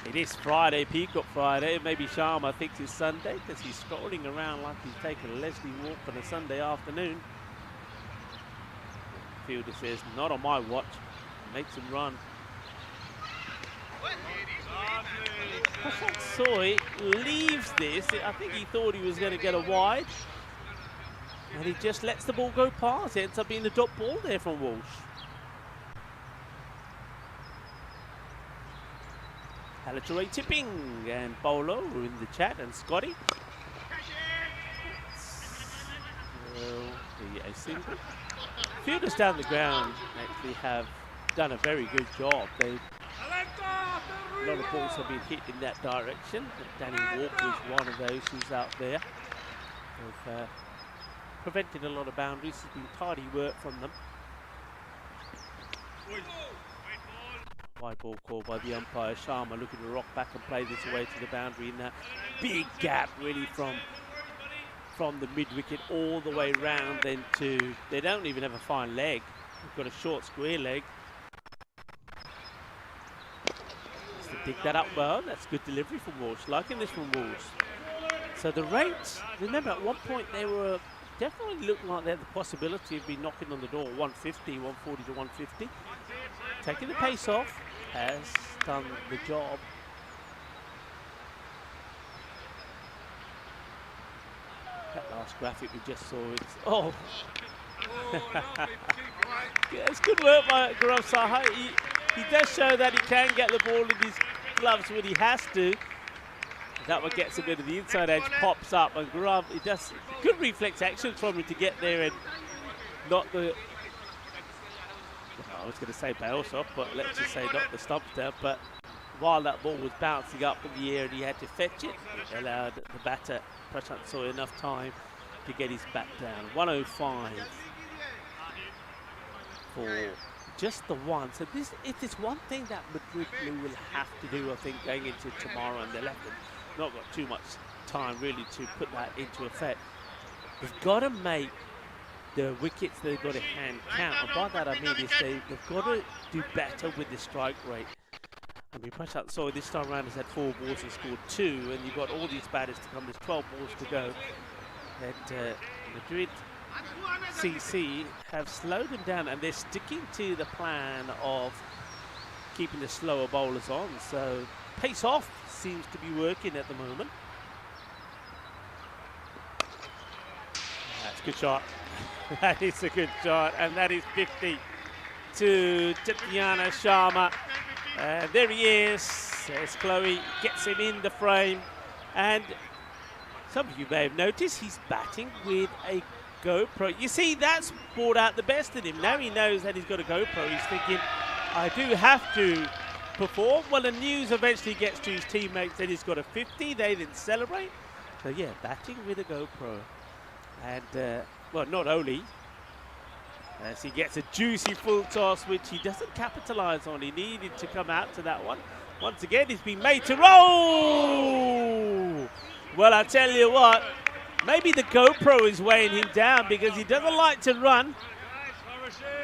It is Friday, Peacock Friday. Maybe Sharma thinks it's Sunday because he's strolling around like he's taking a leisurely walk on a Sunday afternoon. Fielder says, not on my watch. Makes him run. Soy leaves this. I think he thought he was going to get a wide. And he just lets the ball go past. It ends up being a dot ball there from Walsh. Halatoray tipping. And Bolo are in the chat. And Scotty. Will be a single. Fielders down the ground actually have done a very good job. A lot of balls have been hit in that direction. Danny Walker is one of those who's out there. They've prevented a lot of boundaries. It's been tidy work from them. Wide ball called by the umpire. Sharma looking to rock back and play this away to the boundary in that big gap really from the mid-wicket all the way round then to, they don't even have a fine leg. They've got a short square leg. Just to dig that up well, that's good delivery from Walsh. Liking this from Walsh. So the rates, remember at one point they were definitely looking like they had the possibility of being knocking on the door 150, 140 to 150. Taking the pace off has done the job. That last graphic we just saw, it's, oh! Yeah, it's good work by Gaurav Saha. He does show that he can get the ball in his gloves when he has to. That one gets a bit of the inside edge, pops up, and Gaurav, he does good reflex action from him to get there and not the, well, I was going to say bounce off, but let's just say not the stump down. But while that ball was bouncing up in the air and he had to fetch it, it allowed the batter, Prashant Soy, enough time to get his bat down. 105 for just the one. So this, if there's one thing that Madrid Blue will have to do, I think, going into tomorrow, and they'll have not got too much time really to put that into effect. They've got to make the wickets they've got to hand count. And by that I mean is they've got to do better with the strike rate. I mean, Prashant Soy this time around has had 4 balls and scored 2, and you've got all these batters to come. There's 12 balls to go. And Madrid CC have slowed them down, and they're sticking to the plan of keeping the slower bowlers on. So pace off seems to be working at the moment. That's a good shot. That is a good shot, and that is 50 to Tatiana Sharma. There he is, as Chloe gets him in the frame. And some of you may have noticed he's batting with a GoPro. You see, that's brought out the best in him. Now he knows that he's got a GoPro. He's thinking, I do have to perform. Well, the news eventually gets to his teammates that he's got a 50. They then celebrate. So, yeah, batting with a GoPro. And, well, not only as he gets a juicy full toss, which he doesn't capitalise on. He needed to come out to that one. Once again, he's been made to roll. Well, I tell you what, maybe the GoPro is weighing him down because he doesn't like to run.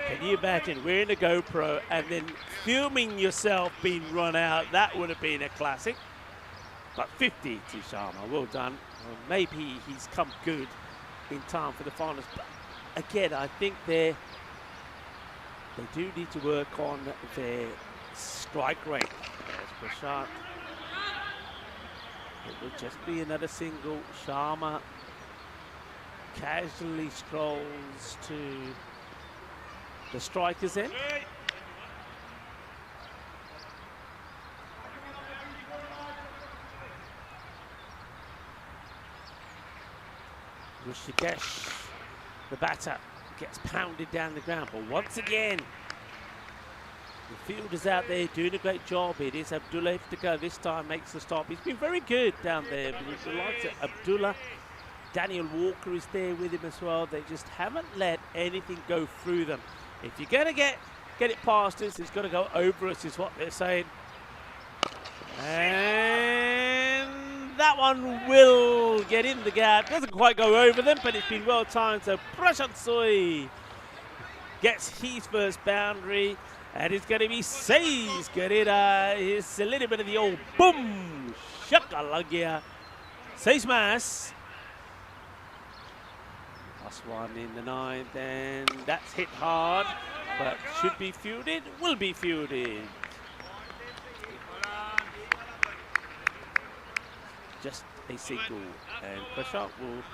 Can you imagine wearing a GoPro and then filming yourself being run out? That would have been a classic. But 50 to Sharma, well done. Well, maybe he's come good in time for the finals. But again, I think they do need to work on their strike rate. There's Prashant. It will just be another single. Sharma casually strolls to the striker's end. Rishikesh, the batter, gets pounded down the ground. But once again, the fielders out there doing a great job. It is Abdullah Iftikhar this time makes the stop. He's been very good down there. But likes it. Abdullah, Daniel Walker is there with him as well. They just haven't let anything go through them. If you're going to get it past us, it's got to go over us, is what they're saying. And that one will get in the gap. Doesn't quite go over them, but it's been well timed. So Prashant Soy gets his first boundary. And it's going to be Says Garida. It's a little bit of the old boom shakalagya. Says Mas. Plus one in the ninth, and that's hit hard, but should be fielded, will be fielded. Just a single, and Prashant will.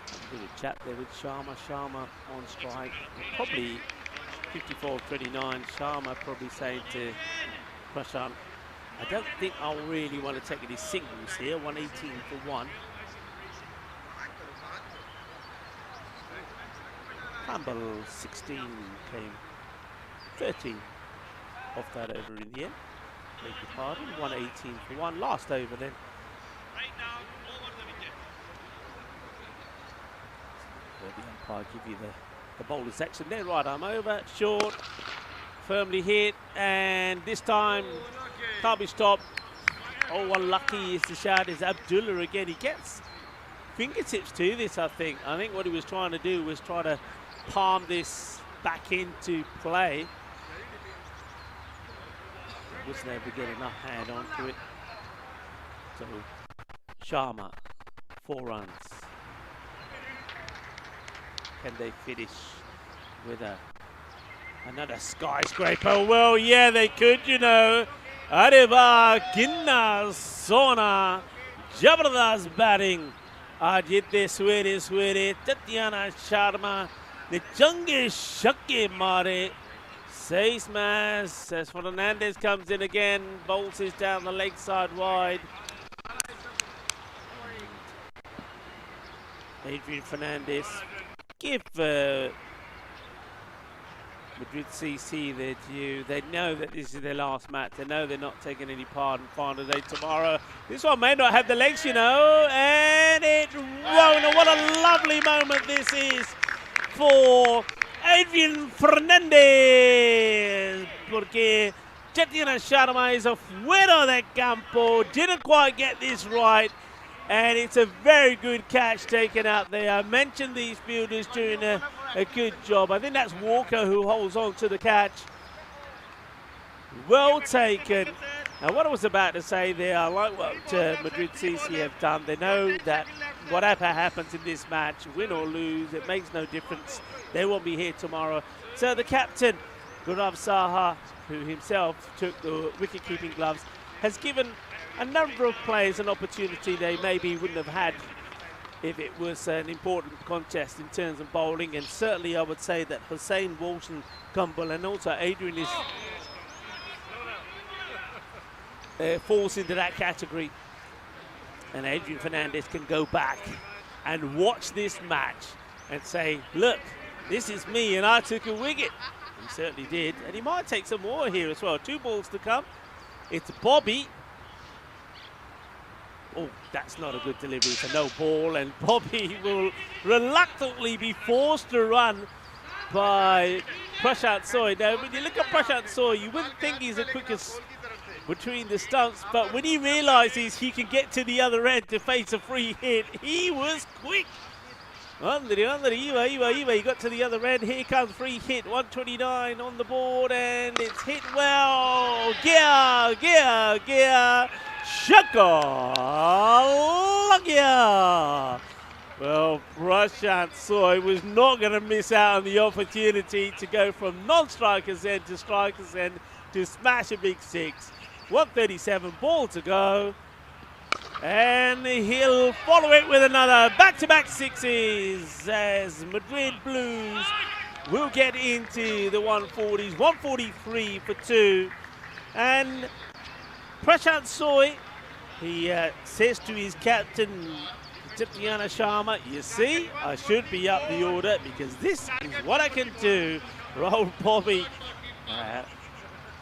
A little chat there with Sharma. Sharma on strike. Probably 54-29. Sharma probably saying to Prashant, I don't think I'll really want to take any singles here. 118 for one. Campbell 16 came 13 off that over in the end. Beg your pardon. 118 for one. Last over then. The umpire give you the bowler section there. Right arm over, short, firmly hit, and this time can't be stopped. Oh, unlucky is the shot is Abdullah again. He gets fingertips to this, I think. I think what he was trying to do was try to palm this back into play. Wasn't able to get enough hand onto it. So Sharma, 4 runs. Can they finish with another skyscraper? Well, yeah, they could, you know. Areva Kinna Sona Jabardast batting. Ajit Swede Tatiana Sharma the Changi Shaki Mare. Says Mas as Fernandez comes in again, bowls is down the leg side wide. Adrian Fernandez. Give Madrid CC their due. They know that this is their last match. They know they're not taking any part in final day tomorrow. This one may not have the legs, you know, and it won't. And what a lovely moment this is for Adrian Fernandez. Porque Tatiana Sharma is afuera de campo. Didn't quite get this right. And it's a very good catch taken out there. I mentioned these fielders doing a good job. I think that's Walker who holds on to the catch. Well taken. Now what I was about to say there, I like what Madrid CC have done. They know that whatever happens in this match, win or lose, it makes no difference. They won't be here tomorrow. So the captain, Gaurav Saha, who himself took the wicket-keeping gloves, has given a number of players an opportunity they maybe wouldn't have had if it was an important contest in terms of bowling. And certainly I would say that Hussain, Walton, Gumbel and also Adrian falls into that category. And Adrian Fernandez can go back and watch this match and say, look, this is me and I took a wicket. He certainly did. And he might take some more here as well. 2 balls to come. It's Bobby. Oh, that's not a good delivery. It's a no ball. And Bobby will reluctantly be forced to run by Prashant Soy. Now, when you look at Prashant Soy, you wouldn't think he's the quickest between the stumps, but when he realizes he can get to the other end to face a free hit, he was quick. He got to the other end. Here comes free hit. 129 on the board, and it's hit well. Shaka. Well, Prashant Soy was not going to miss out on the opportunity to go from non-striker's end to striker's end to smash a big 6. 137 ball to go, and he'll follow it with another back-to-back 6s as Madrid Blues will get into the 140s. 143 for 2, and Prashant Soy, he says to his captain Tityana Sharma, you see, I should be up the order because this is what I can do. Roll Bobby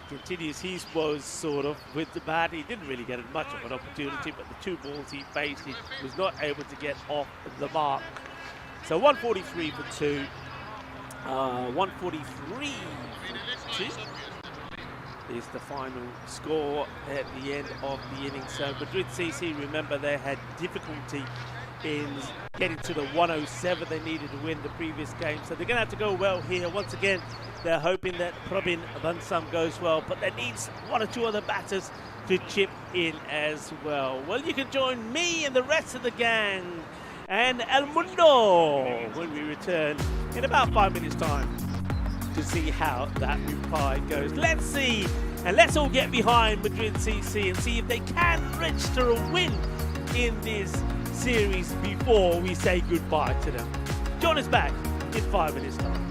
continues his woes sort of with the bat. He didn't really get much of an opportunity, but the 2 balls he faced, he was not able to get off the mark. So 143 for 2. 143 for 2 is the final score at the end of the innings. So Madrid CC, remember, they had difficulty in getting to the 107 they needed to win the previous game. So they're going to have to go well here. Once again, they're hoping that Pravin Benson goes well, but they need 1 or 2 other batters to chip in as well. Well, you can join me and the rest of the gang and El Mundo when we return in about 5 minutes' time to see how that reply goes. Let's see, and let's all get behind Madrid CC and see if they can register a win in this series before we say goodbye to them. Join us back in 5 minutes' time.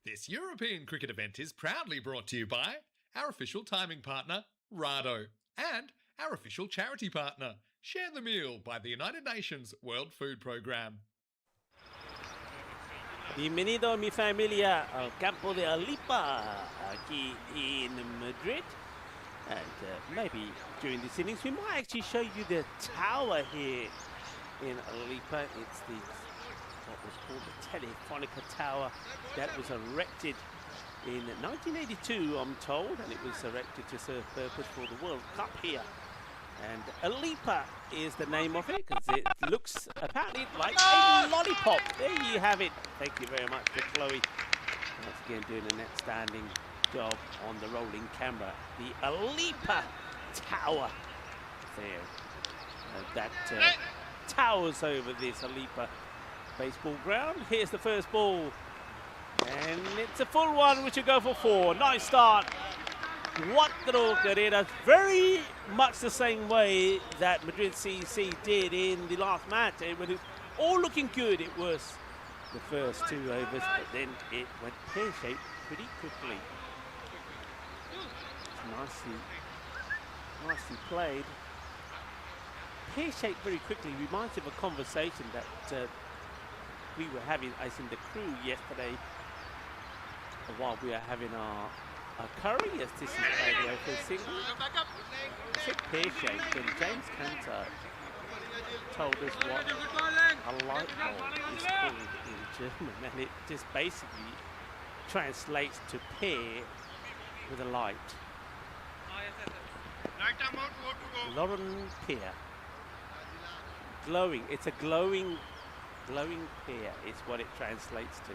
This European cricket event is proudly brought to you by our official timing partner, Rado, and our official charity partner, Share the Meal by the United Nations World Food Programme. Bienvenido mi familia al campo de Alipa aquí in Madrid. And maybe during this innings we might actually show you the tower here in Alipa. It's the what was called the Telefonica Tower that was erected in 1982, I'm told, and it was erected to serve purpose for the World Cup here. And Alipa is the name of it because it looks apparently like a lollipop. There you have it. Thank you very much to Chloe. Once again doing an outstanding job on the rolling camera. The Alipa Tower there. That towers over this Alipa baseball ground. Here's the first ball. And it's a full one, which will go for 4. Nice start. 4 carreras, very much the same way that Madrid CC did in the last match. It was all looking good. It was the first 2 overs, but then it went pear-shaped pretty quickly. Nicely played. Pear-shaped very quickly reminds me of a conversation that we were having as in the crew yesterday while we were having our curry. Yes, this is by the way for a single. It's a pear-shaped, and James Cantor told us what a light bulb is called in German, and it just basically translates to pear with a light. Lauren pear. Glowing. It's a glowing pear is what it translates to.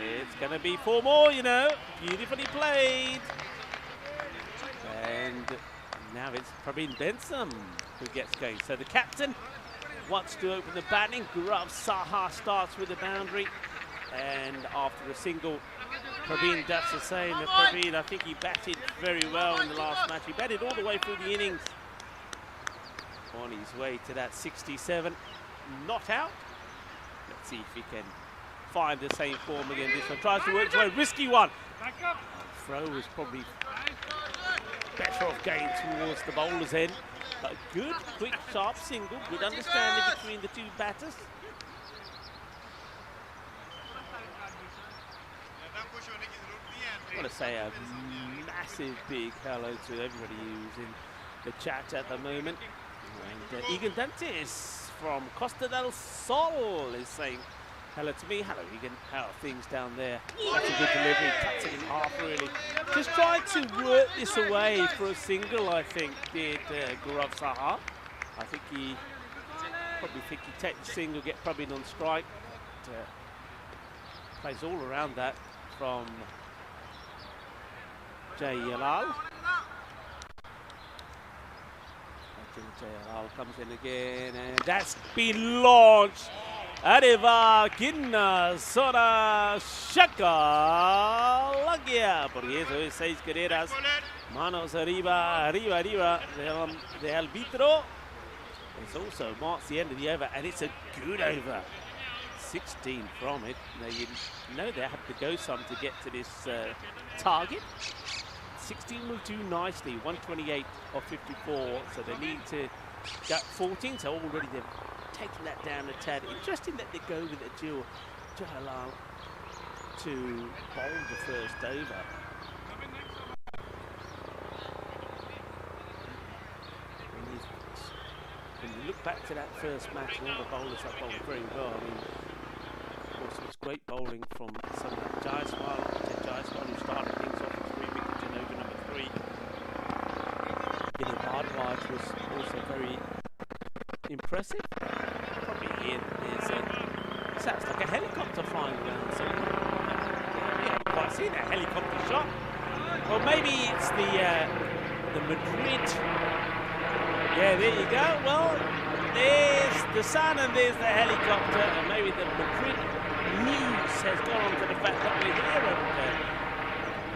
It's going to be 4 more, you know. Beautifully played. And now it's probably Benson who gets going. So the captain wants to open the batting. Gaurav Saha starts with the boundary. And after a single, Praveen does the same. And Praveen, I think he batted very well in the last match. He batted all the way through the innings. On his way to that 67. Not out. Let's see if he can find the same form again. This one tries to work his way. Risky one. Throw was probably better off going towards the bowler's end. But a good, quick, sharp single. Good understanding between the 2 batters. I want to say a massive big hello to everybody who's in the chat at the moment. And Egan Dantes from Costa del Sol is saying hello to me. Hello, Egan. How are things down there? That's a good delivery. Cuts it in half, really. Just tried to work this away for a single, I think, did Gaurav Saha. I think he take the single, get Praveen on strike. Plays all around that from Jay Yalal. JLL comes in again, and that's been launched. Arriba, Quinna, Sora, Shaka, Lagia. Por eso es 6 carreras. Manos arriba, arriba, arriba. The arbitro. It's also marks the end of the over, and it's a good over. 16 from it. Now you know they have to go some to get to this target. 16 will do nicely, 128 of 54, so they need to get 14, so already they've taken that down a tad. Interesting that they go with a Jahalal to bowl the first over. When you look back to that first match, all the bowlers that bowled very well. I mean, of course, it was great bowling from some of that Jaiswal, who started things off with 3 wickets in over number 3. Bardwaj was also very impressive. Probably here, sounds like a helicopter flying around somewhere. We haven't quite seen a helicopter shot. Well, maybe it's the Madrid. Yeah, there you go. Well, there's the sun and there's the helicopter, and maybe the Madrid news has gone on to the fact that we're here and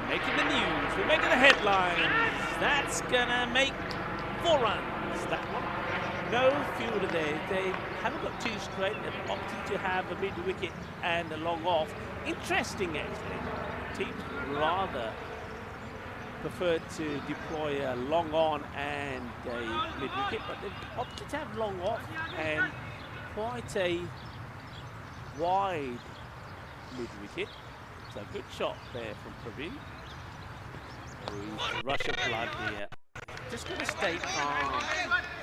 making the news. We're making the headlines. That's gonna make 4 runs. That one. no fielder there. They haven't got two straight. They've opted to have a mid-wicket and a long off. Interesting, actually. Teams rather prefer to deploy a long on and a mid-wicket, but they've opted to have long off and quite a wide mid-wicket. So good shot there from Praveen. Oh, rush of blood here. Just got to stay calm,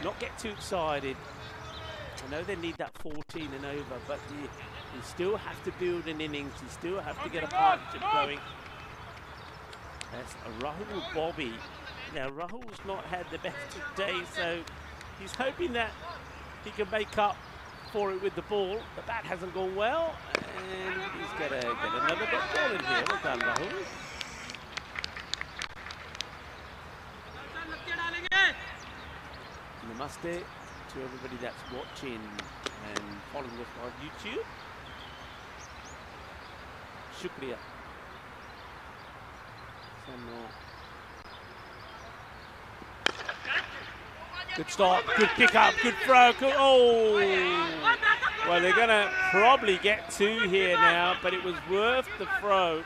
not get too excited. I know they need that 14 and over, but you still have to build an innings. You still have to get a partnership going. That's Rahul Bobby. Now, Rahul's not had the best of days, so he's hoping that he can make up for it with the ball. The bat hasn't gone well, and he's going to get another dot ball in here. Well done, Rahul. Namaste to everybody that's watching and following us on YouTube. Shukriya. Good start, good pick up, good throw. Oh! Well, they're going to probably get two here now, but it was worth the throw.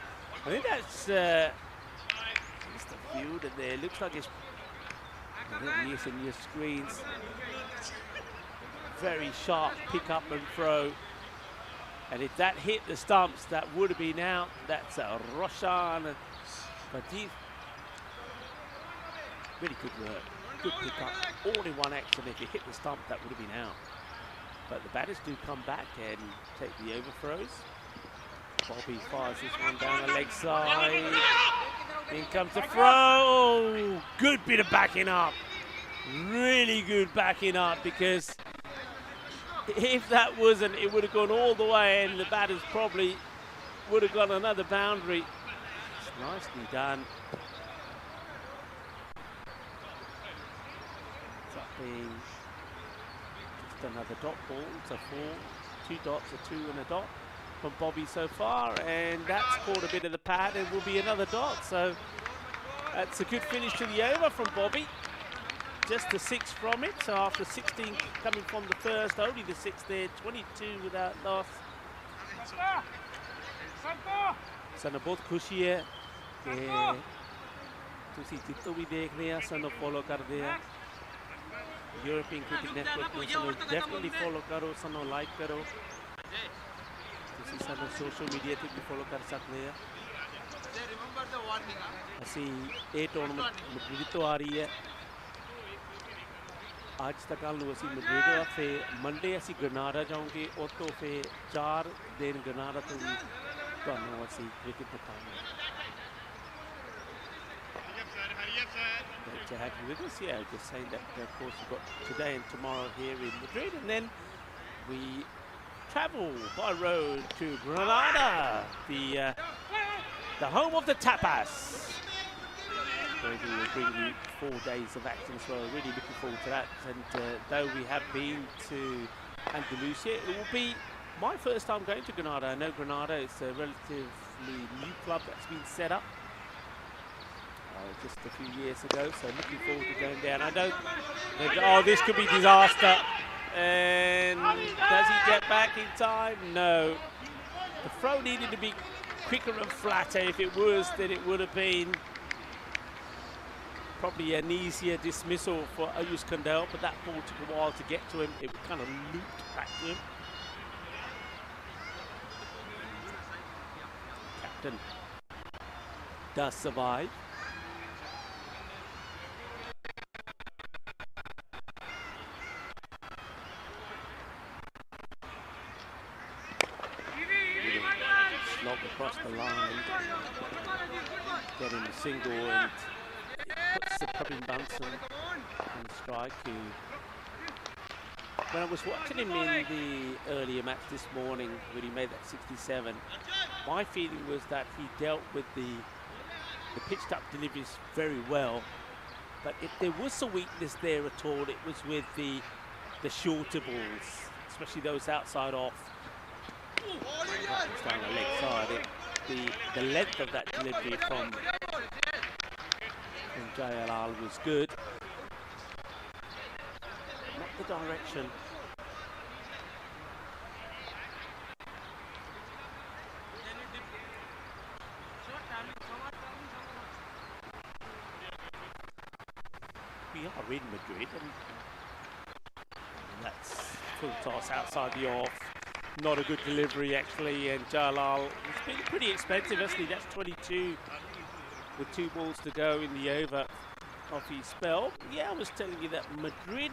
I think that's the fielder there. Looks like it's using your screens. Very sharp pick up and throw. And if that hit the stumps, that would have been out. That's a Roshan. But really good work. Good pick up. All in one action. If you hit the stump, that would have been out. But the batters do come back and take the overthrows. Bobby fires this one down the leg side. In comes the throw. Oh, good bit of backing up. Really good backing up, because if that wasn't, it would have gone all the way and the batters probably would have got another boundary. It's nicely done. Being just another dot ball. It's a 4, 2 dots, a 2 and a dot from Bobby so far, and that's caught a bit of the pad and will be another dot. So that's a good finish to the over from Bobby. Just the 6 from it. So after 16 coming from the first, only the 6 there, 22 without loss. Sana बहुत खुशी है कि तुसी जितो भी देख रहे हैं सानू फॉलो कर दे हैं. European Cricket Network ਨੂੰ ਸਾਨੂੰ definitely follow ਕਰੋ, ਸਾਨੂੰ like ਕਰੋ. ਤੁਸੀਂ ਸਾਨੂੰ social media ਤੇ ਵੀ follow ਕਰ ਸਕਦੇ ਆ. ਅਸੀਂ ਇਹ ਟੂਰਨਾਮੈਂਟ ਮੈਡਰਿਡ ਤੋਂ ਆ ਰਹੀ ਹੈ. ਅੱਜ ਤੱਕ ਕੱਲ ਨੂੰ ਅਸੀਂ ਮੈਡਰਿਡ ਆ, ਫਿਰ ਮੰਡੇ ਅਸੀਂ ਗਰਨਾਡਾ ਜਾਵਾਂਗੇ, ਉਸ ਤੋਂ ਫਿਰ 4 ਦਿਨ ਗਰਨਾਡਾ ਤੋਂ ਵੀ ਤੁਹਾਨੂੰ ਅਸੀਂ ਕ੍ਰਿਕਟ ਦਿਖਾਵਾਂਗੇ. To have you with us, yeah, just saying that of course we've got today and tomorrow here in Madrid, and then we travel by road to Granada, the home of the tapas, where we will bring you 4 days of action, so really looking forward to that. And though we have been to Andalusia, it will be my first time going to Granada. I know Granada is a relatively new club that's been set up just a few years ago, so looking forward to going down. I know, oh, this could be disaster. And does he get back in time? No. The throw needed to be quicker and flatter. If it was, then it would have been probably an easier dismissal for Ayush Kandel, but that ball took a while to get to him. It kind of looped back to him. Captain does survive. Across the line, getting a single, and puts the Praveen Benson on strike. When I was watching him in the earlier match this morning, when he made that 67, my feeling was that he dealt with the pitched up deliveries very well. But if there was a weakness there at all, it was with the shorter balls, especially those outside off. Down the leg side. The length of that delivery from JLR was good. Not that direction. We are in Madrid, and that's full toss outside the off. Not a good delivery actually, and Jalal, it's been pretty expensive actually. That's 22 with 2 balls to go in the over of his spell. Yeah, I was telling you that Madrid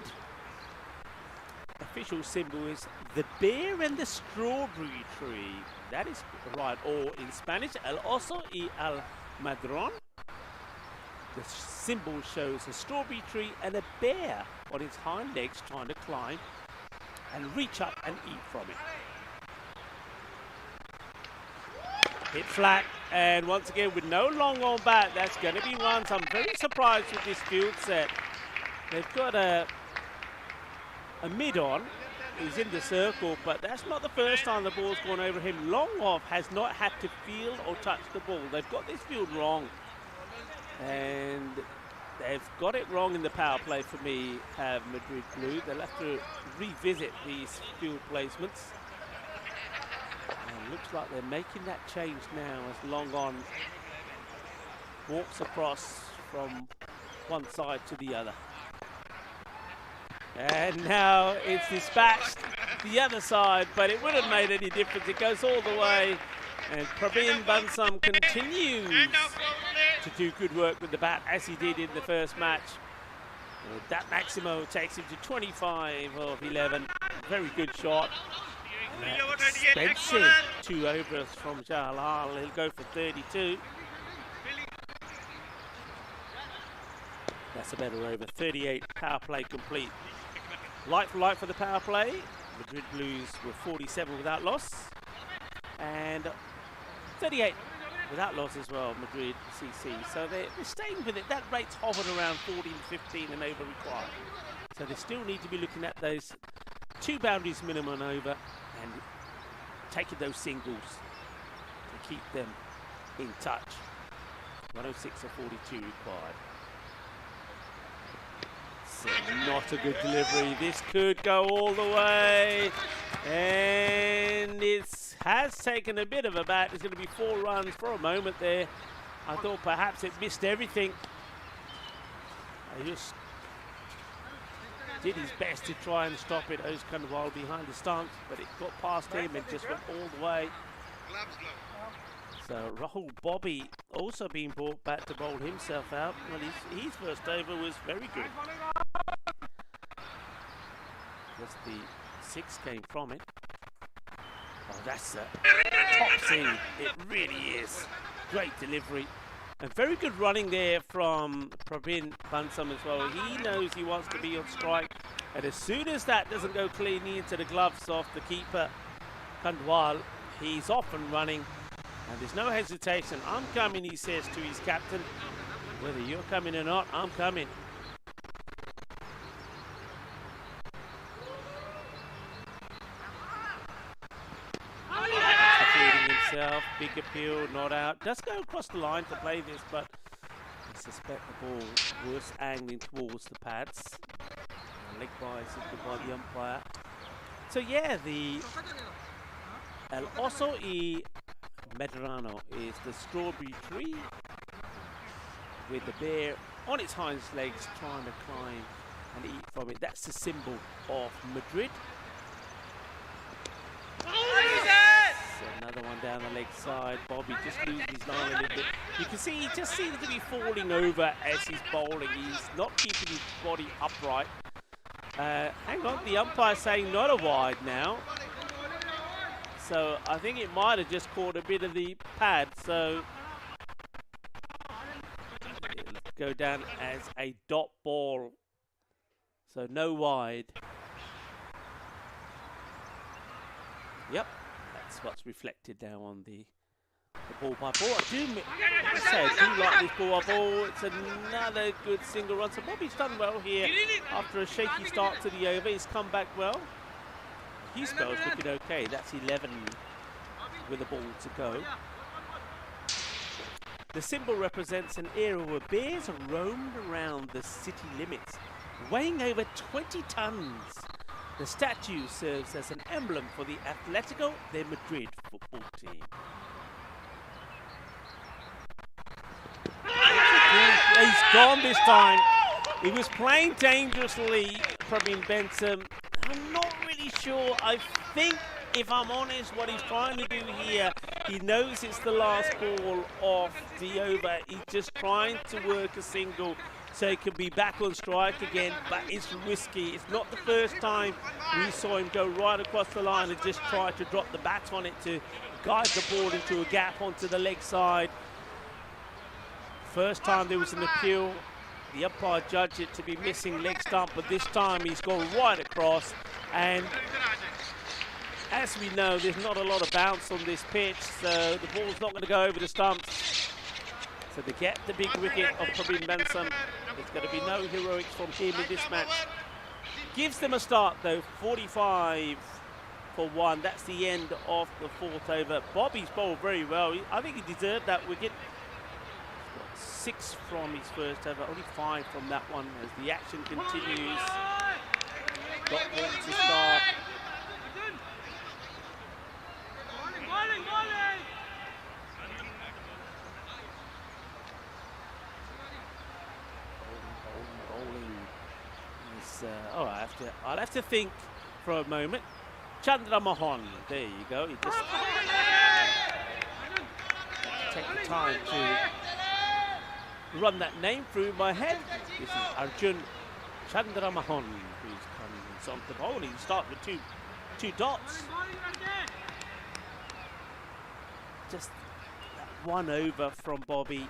official symbol is the bear and the strawberry tree. That is right, or in Spanish, el oso y el madrón. The symbol shows a strawberry tree and a bear on its hind legs trying to climb and reach up and eat from it. Hit flat, and once again with no long on bat, that's going to be runs. I'm very surprised with this field set. They've got a mid on. He's in the circle, but that's not the first time the ball's gone over him. Long off has not had to field or touch the ball. They've got this field wrong, and they've got it wrong in the power play for me, have Madrid Blue. They'll have to revisit these field placements. And looks like they're making that change now as Long On walks across from one side to the other. And now it's dispatched the other side, but it wouldn't have made any difference. It goes all the way, and Praveen Benson continues to do good work with the bat as he did in the first match. That Maximo takes him to 25 of 11. Very good shot. Expensive 2 overs from Jalal. He'll go for 32. That's a better over. 38 power play complete. Light for the power play. Madrid Blues were 47 without loss. And 38 without loss as well, Madrid CC. So they're staying with it. That rate's hovered around 14, 15 and over required. So they still need to be looking at those 2 boundaries minimum over and taking those singles to keep them in touch. 106 or 42 required. So not a good delivery. This could go all the way, and it has taken a bit of a bat. There's going to be 4 runs for a moment there. I thought perhaps it missed everything. He just did his best to try and stop it. Kandwal behind the stance, but it got past him and just went all the way. So Rahul Bobby also being brought back to bowl himself out. Well, his first over was very good. Just the 6 came from it. Oh, that's a top seed. It really is. Great delivery. And very good running there from Praveen Bansam as well. He knows he wants to be on strike. And as soon as that doesn't go cleanly into the gloves of the keeper, Kandwal, he's off and running. And there's no hesitation. I'm coming, he says to his captain. Whether you're coming or not, I'm coming. Himself, big appeal, not out. Does go across the line to play this, but I suspect the ball was angling towards the pads. Leg by by the umpire. So yeah, the El Oso y Medrano is the strawberry tree with the bear on its hind legs trying to climb and eat from it. That's the symbol of Madrid. So another one down the leg side. Bobby just losing his line a little bit. You can see he just seems to be falling over as he's bowling. He's not keeping his body upright. Hang on, the umpire's saying not a wide now. So I think it might have just caught a bit of the pad. So it'll go down as a dot ball. So no wide. Yep. That's what's reflected now on the ball by ball. I do like this ball by ball. It's another good single run. So Bobby's done well here after a shaky start to the over. He's come back well. His spell's looking okay. That's 11 with a ball to go. The symbol represents an era where bears roamed around the city limits, weighing over 20 tons. The statue serves as an emblem for the Atletico de Madrid football team. He's gone this time. He was playing dangerously, probably Benson. I'm not really sure. I think, if I'm honest, what he's trying to do here, he knows it's the last ball of the over. He's just trying to work a single so he can be back on strike again, but it's risky. It's not the first time we saw him go right across the line and just try to drop the bat on it to guide the ball into a gap onto the leg side. First time there was an appeal. The umpire judged it to be missing leg stump, but this time he's gone right across. And as we know, there's not a lot of bounce on this pitch, so the ball's not going to go over the stumps. So to get the big wicket of Madrid Benson, there's going to be no heroics from him in this match. Gives them a start though, 45 for 1. That's the end of the 4th over. Bobby's bowled very well. I think he deserved that wicket. 6 from his first over, only 5 from that one as the action continues. Got ball to start. Bowling. I'll have to think for a moment. Chandra Mohan, there you go. He just take the time to run that name through my head. This is Arjun Chandra Mohan, who's coming on the bowl. He starts with two dots. Just that one over from Bobby.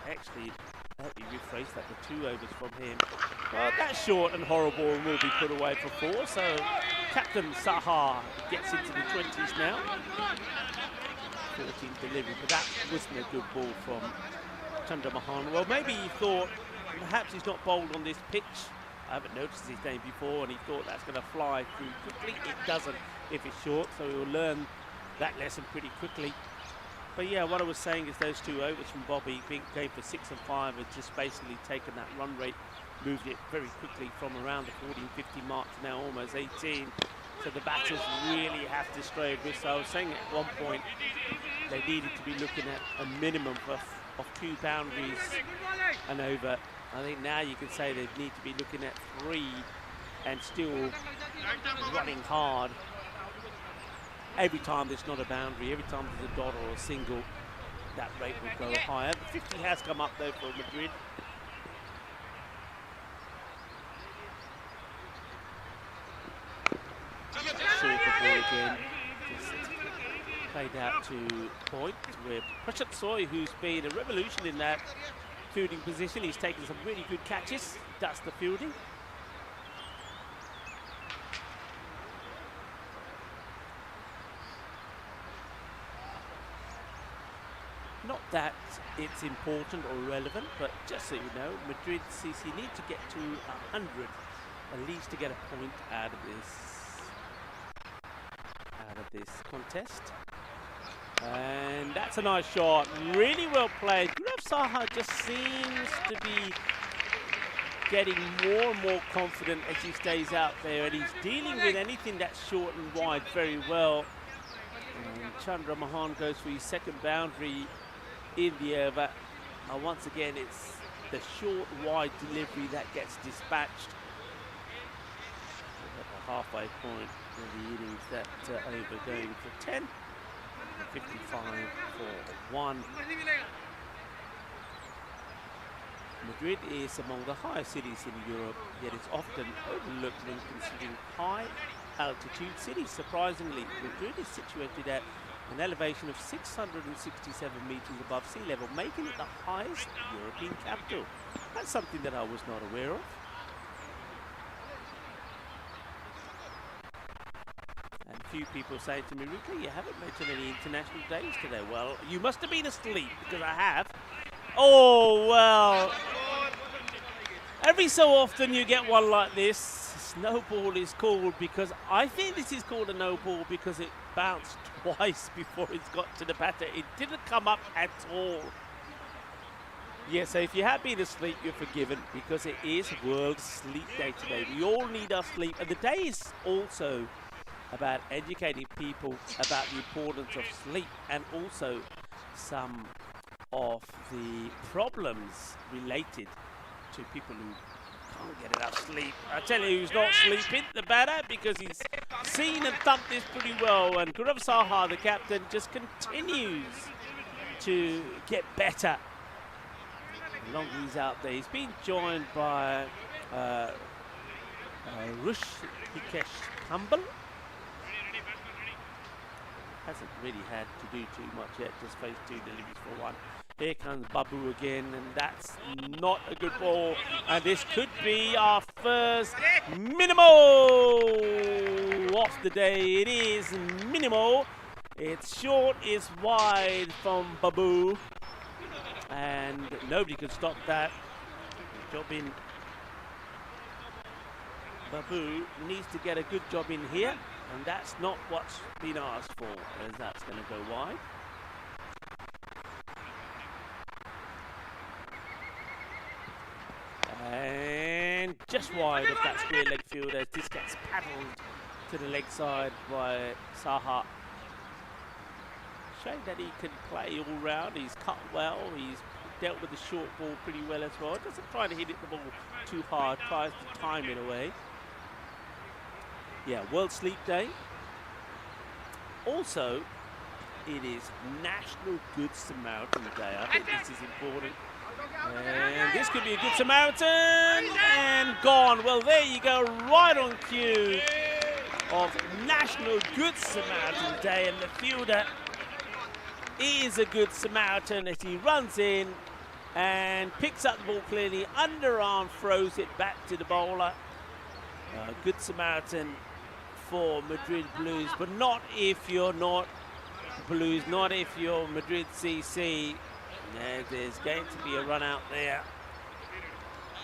Actually, let me rephrase that, the 2 overs from him. Well, that's short and horrible and will be put away for 4. So Captain Sahar gets into the 20s now. 14 delivery, but that wasn't a good ball from Chandra Mohan. Well, maybe he thought perhaps he's not bowled on this pitch. I haven't noticed his name before, and he thought that's going to fly through quickly. It doesn't if it's short, so he'll learn that lesson pretty quickly. But yeah, what I was saying is those 2 overs from Bobby, being going for 6 and 5, had just basically taken that run rate, moved it very quickly from around the 14-50 mark to now almost 18. So the batters really have to stray with. So I was saying at one point they needed to be looking at a minimum of 2 boundaries and over. I think now you can say they need to be looking at 3 and still running hard. Every time there's not a boundary, every time there's a dot or a single, that rate will go higher. 50 has come up though for Madrid. Short ball again, just played out to point where Prashant Soy, who's been a revolution in that fielding position, he's taken some really good catches, that's the fielding. Not that it's important or relevant, but just so you know, Madrid CC need to get to 100 at least to get a point out of this contest. And that's a nice shot, really well played. Gurav Saha just seems to be getting more and more confident as he stays out there, and he's dealing with anything that's short and wide very well. And Chandra Mohan goes for his 2nd boundary in the over. Once again, it's the short wide delivery that gets dispatched. At the halfway point of the innings, that over going for 10, 55 for 1. Madrid is among the highest cities in Europe, yet it's often overlooked when considering high altitude cities. Surprisingly, Madrid is situated at an elevation of 667 meters above sea level, making it the highest European capital. That's something that I was not aware of. And a few people say to me, Ricky, you haven't mentioned any international days today. Well, you must have been asleep, because I have. Oh, well. Every so often you get one like this. No ball is called because I think this is called a no ball because it bounced twice before it's got to the batter. It didn't come up at all. Yeah, so if you have been asleep, you're forgiven because it is World Sleep Day today. We all need our sleep. And the day is also about educating people about the importance of sleep and also some of the problems related to people who can't get enough sleep. I tell you who's not sleeping, the batter, because he's seen and thumped this pretty well. And Gaurav Saha, the captain, just continues to get better. Long he's out there. He's been joined by Rishikesh Kambal. Hasn't really had to do too much yet, just faced 2 deliveries for 1. Here comes Babu again, and that's not a good ball. And this could be our first minimal off the day. It is minimal. It's short, it's wide from Babu. And nobody could stop that. Job in. Babu needs to get a good job in here. And that's not what's been asked for, as that's going to go wide. And just wide of that square leg field as this gets paddled to the leg side by Saha. Showing that he can play all round. He's cut well. He's dealt with the short ball pretty well as well. Doesn't try to hit the ball too hard. Tries to time it away. Yeah, World Sleep Day. Also, it is National Good Samaritan Day. I think this is important. And this could be a Good Samaritan. And gone. Well, there you go. Right on cue of National Good Samaritan Day. And the fielder is a Good Samaritan as he runs in and picks up the ball clearly. Underarm throws it back to the bowler. Good Samaritan for Madrid Blues, but not if you're not Blues, not if you're Madrid CC. There's going to be a run out there.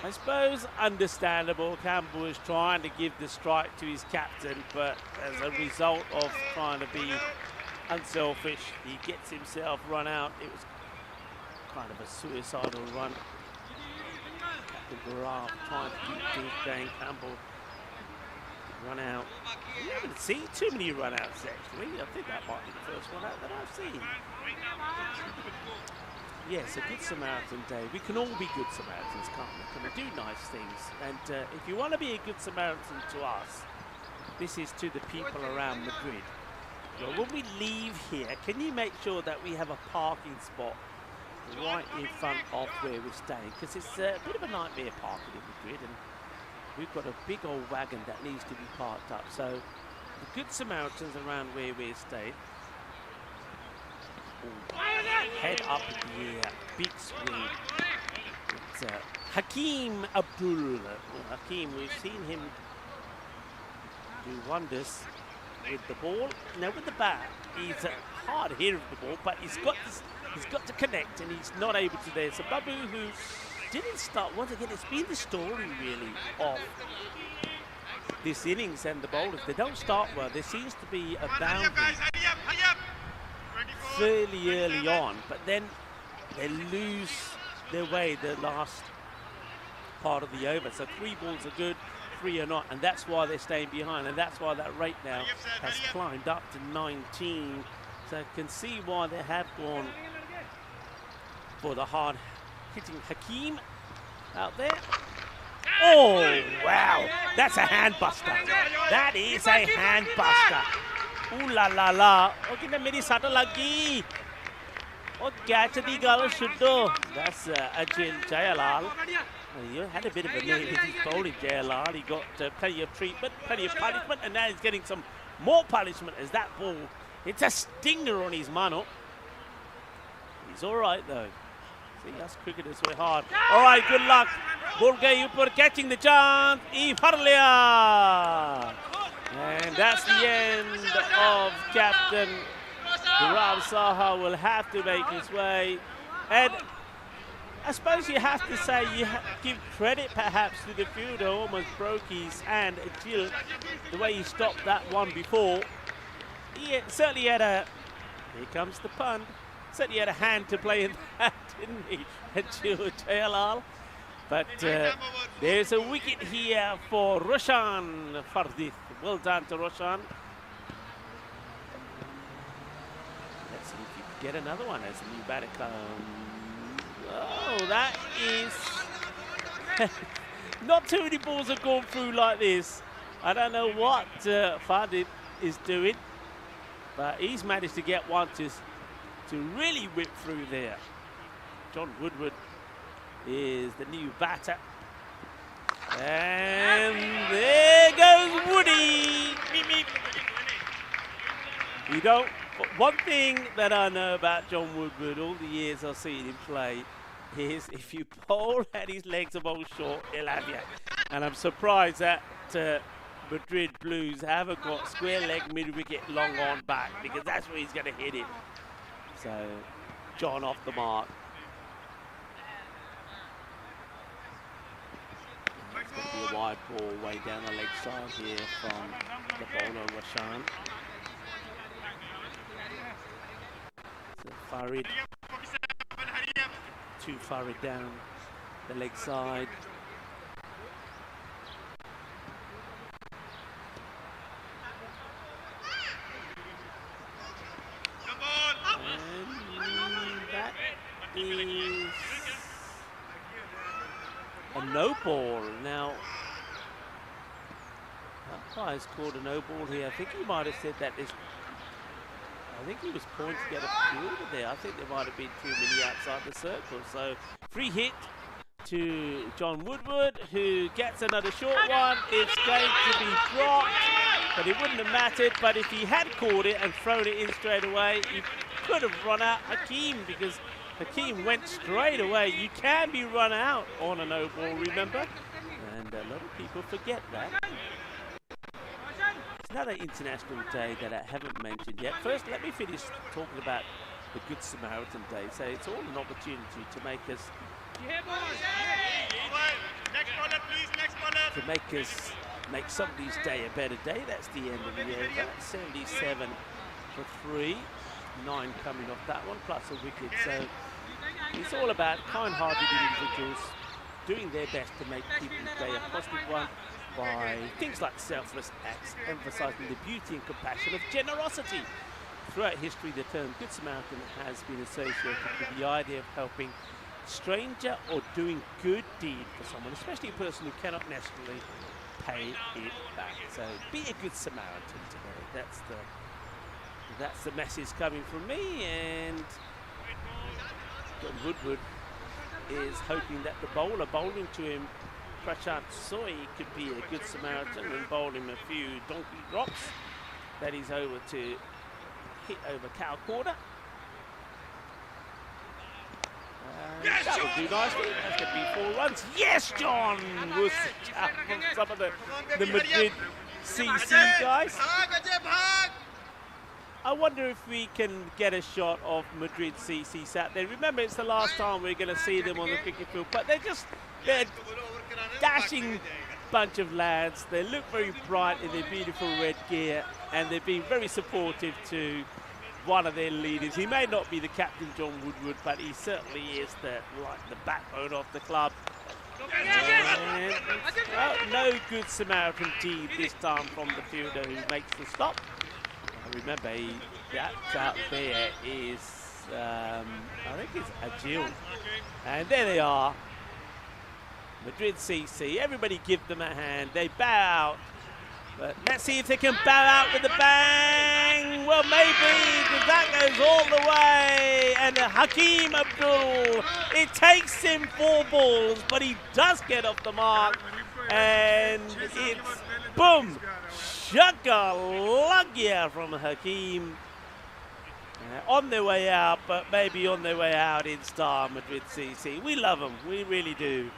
I suppose understandable. Campbell is trying to give the strike to his captain, but as a result of trying to be unselfish, he gets himself run out. It was kind of a suicidal run. Captain Gaurav trying to keep things going. Campbell run out. We haven't seen too many run outs actually. I think that might be the first run out that I've seen. Yes, a Good Samaritan Day. We can all be Good Samaritans, can't we? Can we do nice things? And if you want to be a Good Samaritan to us, this is to the people around Madrid. Well, when we leave here, can you make sure that we have a parking spot right in front of where we're staying? Because it's a bit of a nightmare parking in Madrid, and we've got a big old wagon that needs to be parked up. So the Good Samaritans around where we're staying. Ooh, head up in the air, big swing. It's Hakeem Abdul. Hakeem, we've seen him do wonders with the ball. Now with the bat, he's a hard hitter of the ball, but he's got to connect, and he's not able to there. So Babu, who didn't start, once again, it's been the story really of this innings and the bowlers. They don't start well. There seems to be a boundary fairly early on, but then they lose their way the last part of the over. So 3 balls are good, 3 are not, and that's why they're staying behind, and that's why that rate now has climbed up to 19. So I can see why they have gone for the hard hitting Hakeem out there. Oh, wow, that's a hand buster. That is a hand buster. Ooh la la la. Okay, na meri sata lagi. Oh, catch the goal shuddo. That's Ajil Jayalal. He had a bit of a name with his bowling, Jayalal. He got plenty of treatment, plenty of punishment, and now he's getting some more punishment as that ball. It's a stinger on his mano. He's all right though. See, us cricketers were hard. All right, good luck. Burgay for catching the chance. Ifarlia. And that's the end of Captain Gaurav Saha. Will have to make his way. And I suppose you have to say, give credit perhaps to the fielder, almost broke his hand, Jill, the way he stopped that one before. He certainly had a, here comes the pun, certainly had a hand to play in that didn't he? Until JLR. But there's a wicket here for Roshan Fardith. Well done to Roshan. Let's see if you can get another one as a new batter comes. Oh, that is... Not too many balls have gone through like this. I don't know what Fardith is doing, but he's managed to get one to really whip through there. John Woodward is the new batter. And there goes Woody. Meep, meep. You don't. One thing that I know about John Woodward, all the years I've seen him play, is if you bowl and his legs are bowled short, he'll have you. And I'm surprised that Madrid Blues haven't got square leg, mid wicket, long on back, because that's where he's going to hit it. So John off the mark. It's going to be a wide ball way down the leg side here from the bowler Roshan. So Farid, too Farid down the leg side. And that is a no ball. Now, umpire's called a no ball here. I think he might have said that this. I think he was pointing to get a fielder there. I think there might have been too many outside the circle. So, free hit to John Woodward, who gets another short one. It's going to be dropped, but it wouldn't have mattered. But if he had caught it and thrown it in straight away, he could have run out Hakeem, because Hakeem went straight away. You can be run out on a no ball, remember? And a lot of people forget that. It's another international day that I haven't mentioned yet. First, let me finish talking about the Good Samaritan Day. So it's all an opportunity to make us make somebody's day a better day. That's the end of the year. That's 77 for 3. 9 coming off that one, plus a wicket. So it's all about kind-hearted individuals doing their best to make people's day a positive one by things like selfless acts, emphasizing the beauty and compassion of generosity. Throughout history, the term Good Samaritan has been associated with the idea of helping a stranger or doing good deed for someone, especially a person who cannot necessarily pay it back. So be a good Samaritan today. That's the message coming from me, and John Woodward is hoping that the bowler bowling to him, Prashant Soy, could be a good Samaritan and bowl him a few donkey drops. That he's over to hit over cow quarter. That will do nicely. That's going to be 4 runs. Yes, John! Was some of the Madrid CC guys. I wonder if we can get a shot of Madrid CC sat there. Remember, it's the last time we're going to see them on the cricket field, but they're a dashing bunch of lads. They look very bright in their beautiful red gear, and they've been very supportive to one of their leaders. He may not be the captain, John Woodward, but he certainly is the backbone of the club. And, no Good Samaritan deed this time from the fielder who makes the stop. Remember, that out there is, I think it's Agil. And there they are, Madrid CC. Everybody give them a hand. They bow out. But let's see if they can bow out with a bang. Well, maybe, because that goes all the way. And Hakeem Abdul, it takes him 4 balls, but he does get off the mark. And it's boom. Shaka-lugya from Hakeem. On their way out, but maybe on their way out in style, Madrid CC. We love them, we really do.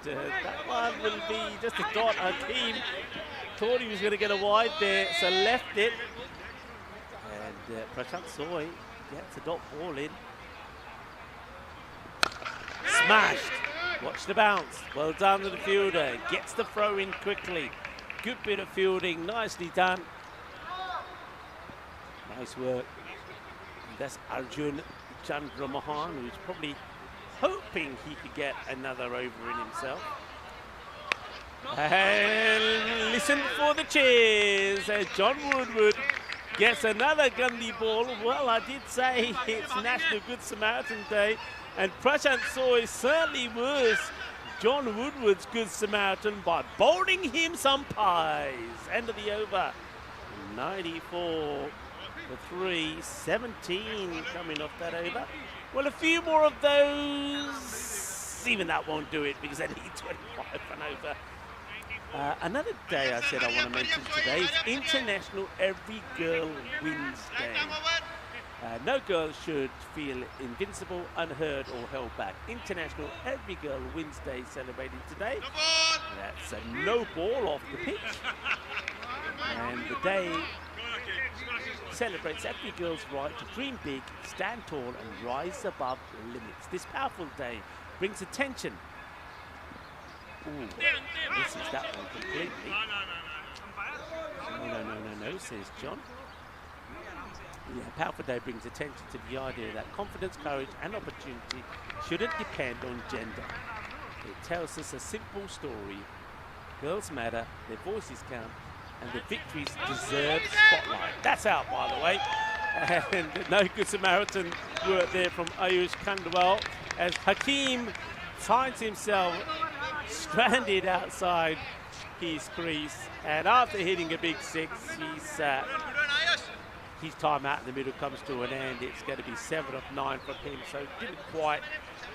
And that one will be just a dot. Hakeem thought he was going to get a wide there, so left it. And Prashant Soy gets a dot ball in. Smashed. Watch the bounce. Well done to the fielder. Gets the throw in quickly. Good bit of fielding, nicely done. Nice work. And that's Arjun Chandra Mohan, who's probably hoping he could get another over in himself. And listen for the cheers as John Woodward gets another Gandhi ball. Well, I did say it's National Good Samaritan Day, and Prashant Soy certainly was John Woodward's Good Samaritan by bowling him some pies. End of the over. 94 for 3, 17 coming off that over. Well, a few more of those. Even that won't do it because they need 25 for an over. Another day I said I want to mention today is International Every Girl Wins Day. No girl should feel invincible, unheard or held back. International Every Girl Wins Day celebrated today. That's a no ball off the pitch. And the day celebrates every girl's right to dream big, stand tall and rise above limits. This powerful day brings attention. Ooh, misses that one completely. No, says John. Yeah, powerful day brings attention to the idea that confidence, courage and opportunity shouldn't depend on gender. It tells us a simple story. Girls matter, their voices count, and the victories deserve spotlight. That's out, by the way. And no Good Samaritan work there from Ayush Khandwal as Hakeem finds himself stranded outside his crease, and after hitting a big six, his time out in the middle comes to an end. It's going to be 7 of 9 from him, so didn't quite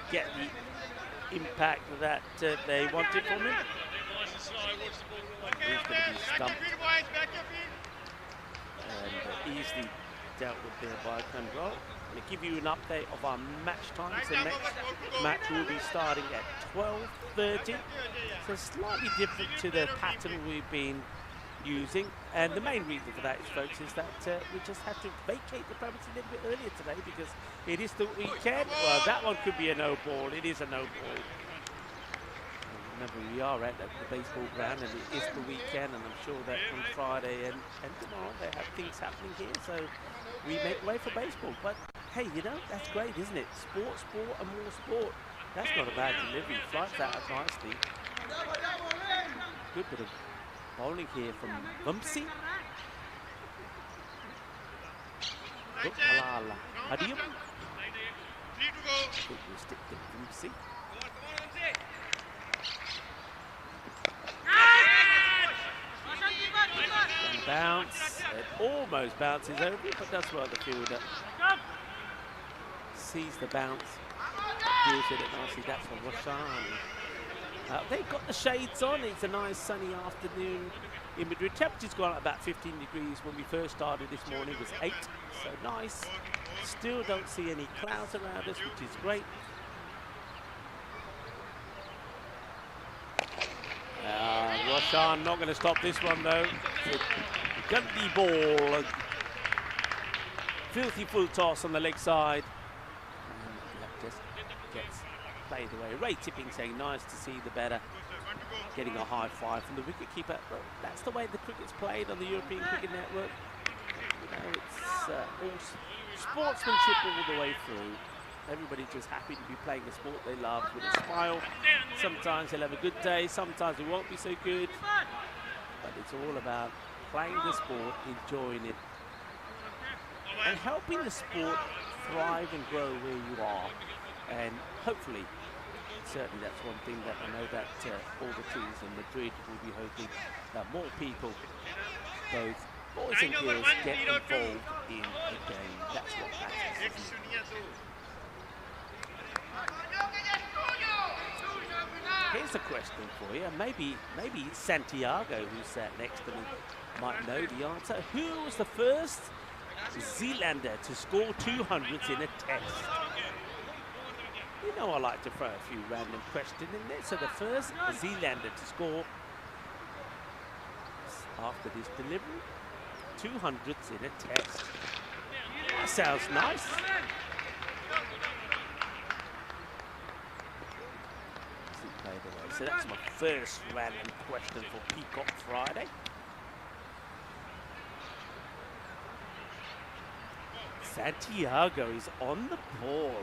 get the impact that they wanted from him. He's going to be stumped and easily dealt with there by Khandwal. I'm going to give you an update of our match times. The next match will be starting at 12:30. So slightly different to the pattern we've been using. And the main reason for that is, folks, is that we just have to vacate the premises a little bit earlier today because it is the weekend. Well, that one could be a no ball. It is a no ball. Remember, we are at the baseball ground and it is the weekend, and I'm sure that on Friday and tomorrow they have things happening here. So we make way for baseball. But hey, you know, that's great, isn't it? Sport, sport, and more sport. That's not a bad delivery. Flies out nicely. Good bit of bowling here from Vamsi. Look, Malala. Hadium. I think we'll stick to Vamsi. And bounce. It almost bounces over, but does well the fielder. Sees the bounce. Deals with it nicely. That's for Roshan. They've got the shades on. It's a nice sunny afternoon in Madrid. Temperature's gone up about 15 degrees. When we first started this morning, it was 8. So nice. Still don't see any clouds around us, which is great. Roshan not going to stop this one though. Gandhi ball. A filthy full toss on the leg side. And that just gets played away. Ray Tipping saying nice to see the better. Getting a high five from the wicketkeeper. Well, that's the way the cricket's played on the European Cricket Network. You know, it's all sportsmanship all the way through. Everybody just happy to be playing the sport they love with a smile. Sometimes they'll have a good day, sometimes it won't be so good. But it's all about playing the sport, enjoying it, and helping the sport thrive and grow where you are. And hopefully, certainly that's one thing that I know that all the teams in Madrid will be hoping that more people, both boys and girls, get involved in the game. That's what matters. Here's a question for you. Maybe Santiago, who's sat next to me, might know the answer. Who was the first Zealander to score 200s in a test? You know I like to throw a few random questions in there. So the first Zealander to score after this delivery, 200s in a test. That sounds nice. So that's my first random question for Peacock Friday. Santiago is on the ball.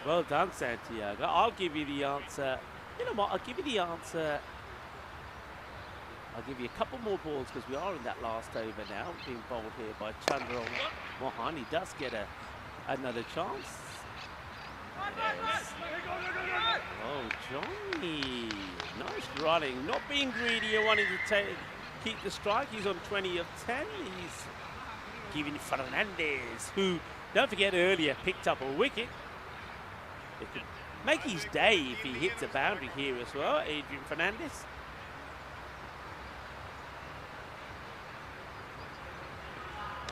Well done, Santiago. I'll give you the answer. You know what? I'll give you the answer. I'll give you a couple more balls because we are in that last over now. Being bowled here by Chandra Mohan. He does get another chance. Yes. Oh, Johnny. Nice running. Not being greedy and wanting to keep the strike. He's on 20 of 10. He's giving Fernandez, who, don't forget earlier, picked up a wicket. It could make his day if he hits a boundary here as well, Adrian Fernandez.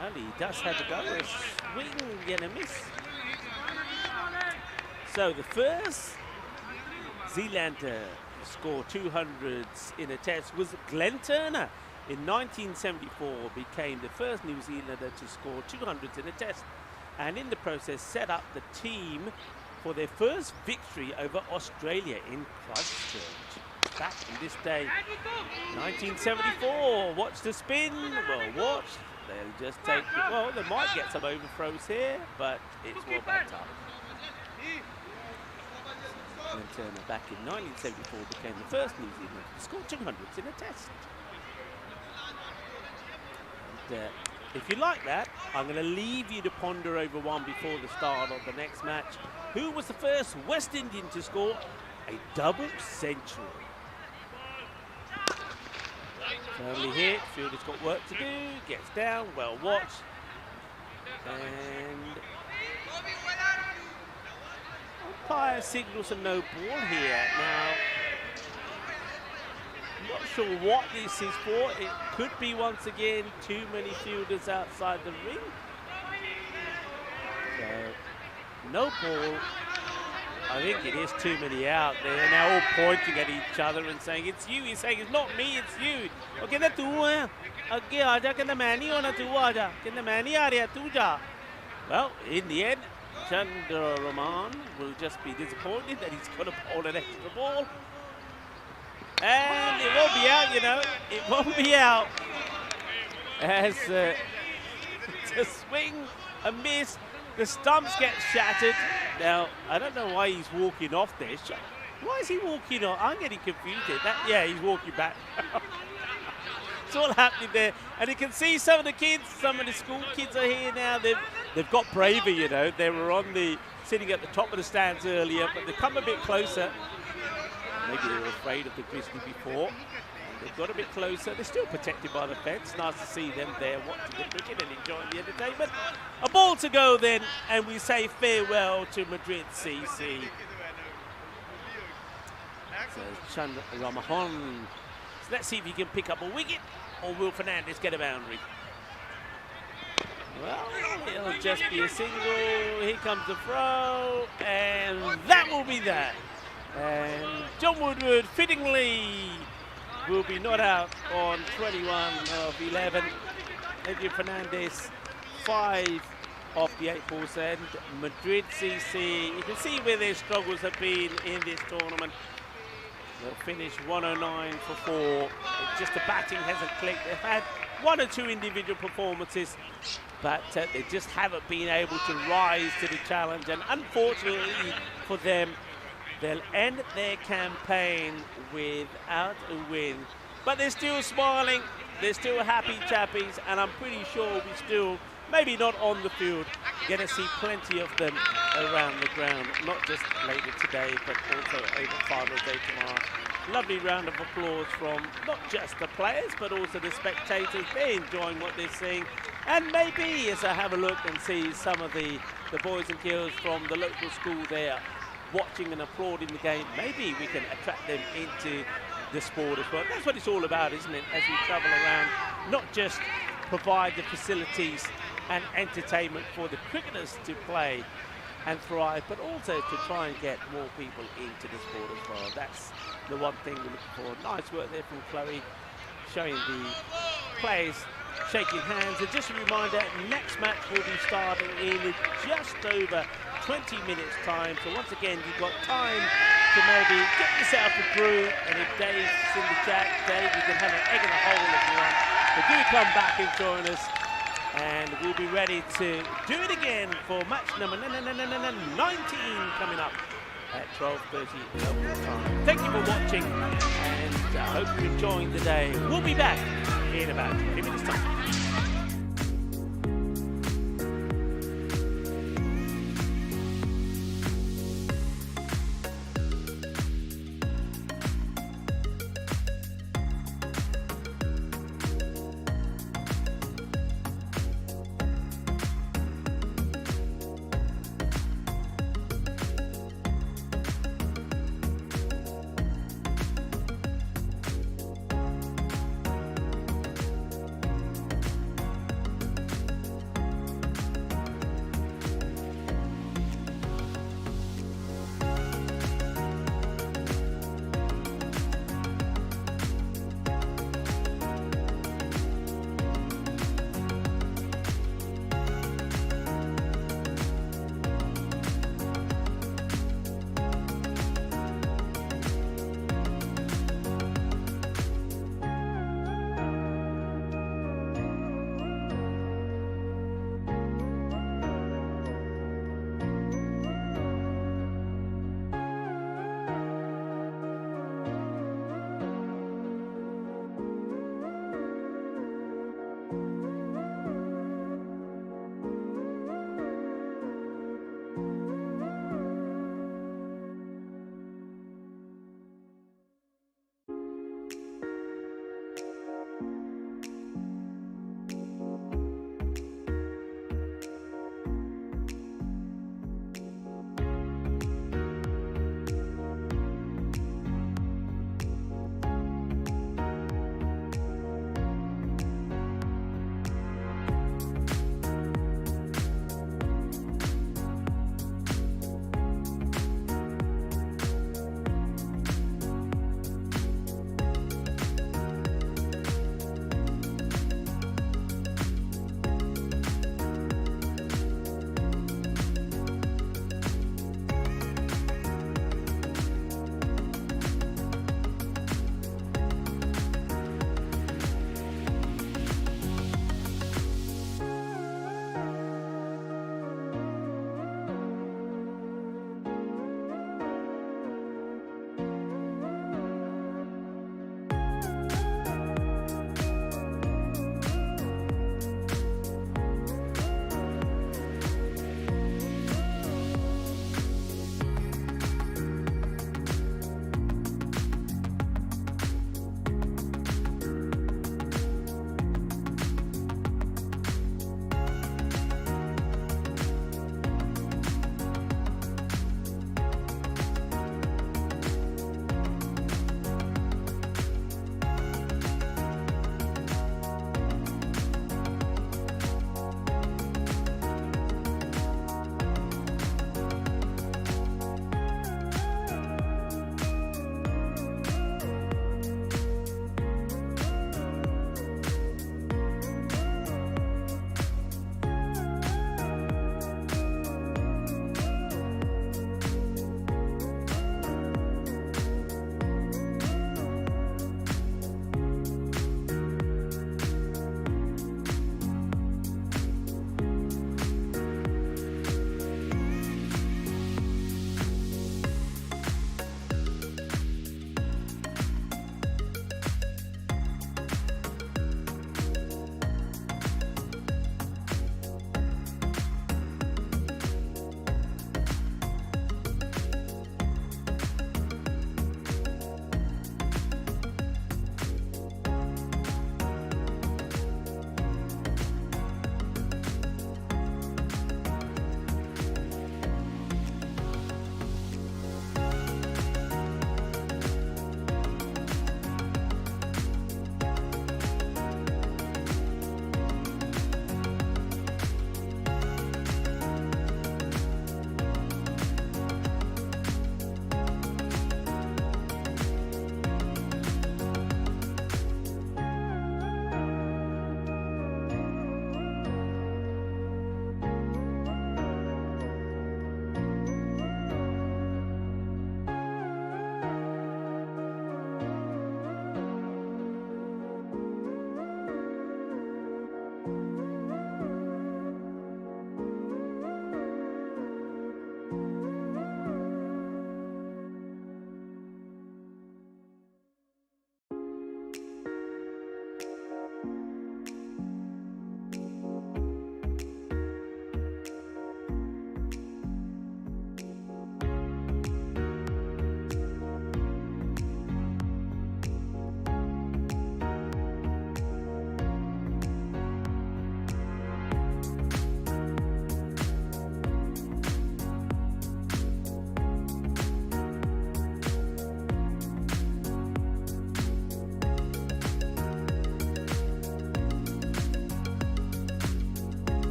Well, he does have a go, a swing and a miss. So the first Zealander to score 200s in a test was Glenn Turner. In 1974, became the first New Zealander to score 200s in a test, and in the process set up the team for their first victory over Australia in Christchurch. Back in this day, 1974. Watch the spin. Well, watch. They'll just take. Well, they might get some overthrows here, but it's well backed up. Glenn Turner back in 1974 became the first New Zealander to score 200s in a test. If you like that, I'm going to leave you to ponder over one before the start of the next match. Who was the first West Indian to score a double century? Firmly hit, fielder's got work to do, gets down, well watched. And umpire signals a no ball here. Now, not sure what this is for. It could be once again too many fielders outside the ring. So, no ball. I think it is too many out there. Now all pointing at each other and saying, it's you. He's saying, it's not me, it's you. Okay, na tu hai. Agge aaja, kehna main nahi hona, tu aaja. Kehna main nahi aa raha, tu ja. Well, in the end, Chandra Rahman will just be disappointed that he's got to bowl an extra ball. And it won't be out, you know. It won't be out. As it's a swing, a miss. The stumps get shattered. Now, I don't know why he's walking off there. Why is he walking off? I'm getting confused here. Yeah, he's walking back. It's all happening there. And you can see some of the kids, some of the school kids are here now. They've got braver, you know. They were sitting at the top of the stands earlier, but they've come a bit closer. Maybe they were afraid of the grizzly before. They've got a bit closer. They're still protected by the fence. Nice to see them there watching the cricket and enjoying the entertainment. A ball to go then, and we say farewell to Madrid CC. So Chandra Rahman. So let's see if he can pick up a wicket, or will Fernandez get a boundary? Well, it'll just be a single. Here comes the throw, and that will be that. And John Woodward, fittingly, will be not out on 21 of 11. Adrian Fernandez, 5 off the 8 balls, and Madrid CC, you can see where their struggles have been in this tournament. They'll finish 109 for 4. Just the batting hasn't clicked. They've had 1 or 2 individual performances, but they just haven't been able to rise to the challenge. And unfortunately for them, they'll end their campaign without a win. But they're still smiling, they're still happy chappies, and I'm pretty sure we still, maybe not on the field, going to see plenty of them around the ground, not just later today, but also over final day tomorrow. Lovely round of applause from not just the players, but also the spectators. They're enjoying what they're seeing. And maybe, as I have a look and see some of the boys and girls from the local school there, watching and applauding the game, maybe we can attract them into the sport as well. That's what it's all about, isn't it? As we travel around, not just provide the facilities and entertainment for the cricketers to play and thrive, but also to try and get more people into the sport as well. That's the one thing we're looking for. Nice work there from Chloe, showing the players shaking hands. And just a reminder, next match will be starting in just over 20 minutes time. So once again, you've got time to maybe get yourself a brew, and if Dave's in the chat, Dave, you can have an egg in the hole if you want. But do come back and join us. And we'll be ready to do it again for match number 19 coming up at 12:30 local time. Thank you for watching, and I hope you're enjoying the day. We'll be back in about 20 minutes time.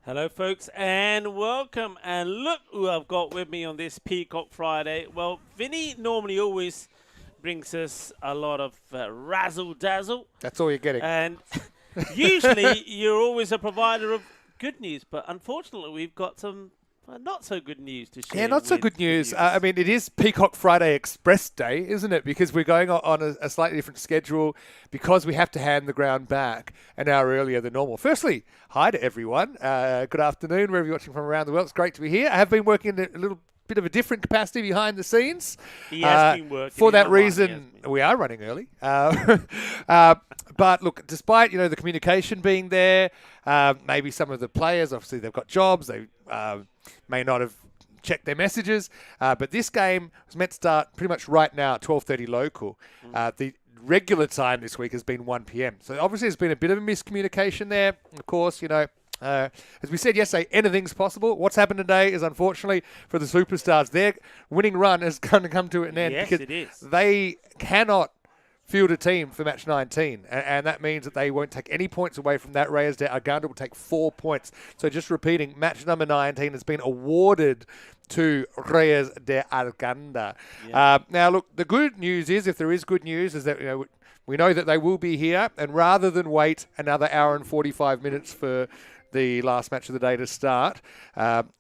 Hello, folks, and welcome. And look who I've got with me on this Peacock Friday. Well, Vinny normally always brings us a lot of razzle-dazzle. That's all you're getting. And usually you're always a provider of good news, but unfortunately we've got some not so good news to share. Yeah, not so good news. I mean, it is Peacock Friday Express Day, isn't it? Because we're going on a slightly different schedule because we have to hand the ground back an hour earlier than normal. Firstly, hi to everyone. Good afternoon, wherever you're watching from around the world. It's great to be here. I have been working in a little bit of a different capacity behind the scenes. He has been working. For that reason, we are running early. But look, despite the communication being there, maybe some of the players, obviously they've got jobs, they may not have checked their messages. But this game was meant to start pretty much right now at 12:30 local. The regular time this week has been 1 p.m. So obviously there's been a bit of a miscommunication there. Of course, as we said yesterday, anything's possible. What's happened today is, unfortunately, for the Superstars, their winning run is going to come to an end. Yes, because it is. they cannot field a team for match 19, and that means that they won't take any points away from that. Reyes de Aranda will take 4 points. So just repeating, match number 19 has been awarded to Reyes de Aranda. Yeah. Now, look, the good news is, if there is good news, is that we know that they will be here, and rather than wait another hour and 45 minutes for the last match of the day to start,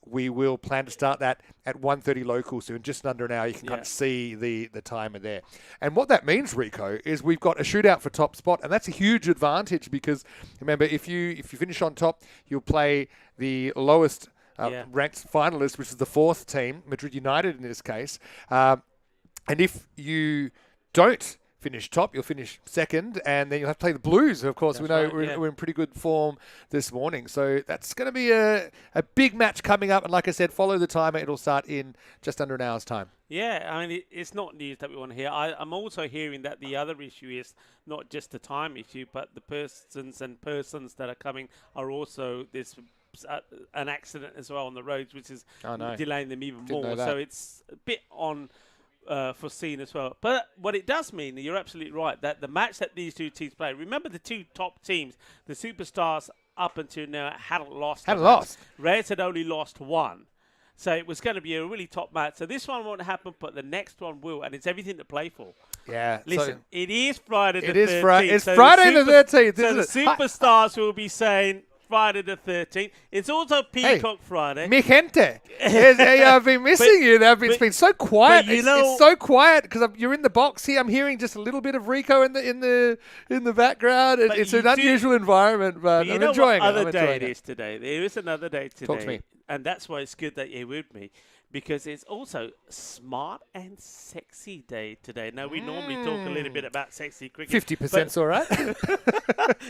we will plan to start that at 1:30 local, so in just under an hour you can kind of see the timer there. And what that means, Rico, is we've got a shootout for top spot, and that's a huge advantage because, remember, if you finish on top, you'll play the lowest ranked finalist, which is the fourth team, Madrid United in this case. And if you don't finish top, you'll finish second, and then you'll have to play the Blues. Of course, that's we know right, we're in pretty good form this morning. So that's going to be a big match coming up. And like I said, follow the timer. It'll start in just under an hour's time. Yeah, I mean, it's not news that we want to hear. I'm also hearing that the other issue is not just the time issue, but the persons that are coming are also this an accident as well on the roads, which is delaying them even more. So it's a bit on foreseen as well. But what it does mean, you're absolutely right, that the match that these two teams play, remember the two top teams, the Superstars up until now hadn't lost. Reyes had only lost one. So it was going to be a really top match. So this one won't happen, but the next one will, and it's everything to play for. Yeah. Listen, it is Friday the 13th. It is Friday. It's Friday the 13th, So the Superstars will be saying Friday the 13th. It's also Peacock Friday. Mi gente. I've been missing you. It's been so quiet. It's so quiet because you're in the box here. I'm hearing just a little bit of Rico in the background. It's an unusual environment, but I'm enjoying it. Other day it is today. There is another day today. Talk to me. And that's why it's good that you're with me, because it's also Smart and Sexy Day today. Now, we normally talk a little bit about sexy cricket. 50%'s all right.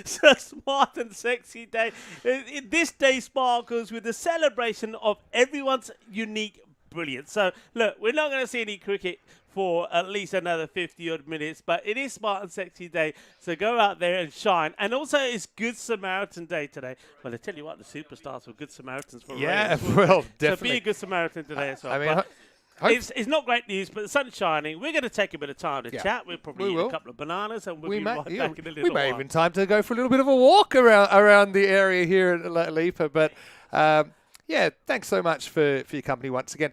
So Smart and Sexy Day. This day sparkles with the celebration of everyone's unique brilliance. So, look, we're not going to see any cricket for at least another 50-odd minutes, but it is Smart and Sexy Day, so go out there and shine. And also, it's Good Samaritan Day today. Well, I tell you what, the Superstars were Good Samaritans for Reyes. Well, definitely. So be a Good Samaritan today as well. I mean, it's not great news, but the sun's shining. We're going to take a bit of time to chat. We'll probably eat a couple of bananas, and we'll be right back in a little while. We may even time to go for a little bit of a walk around the area here at Lipa. But, thanks so much for your company once again.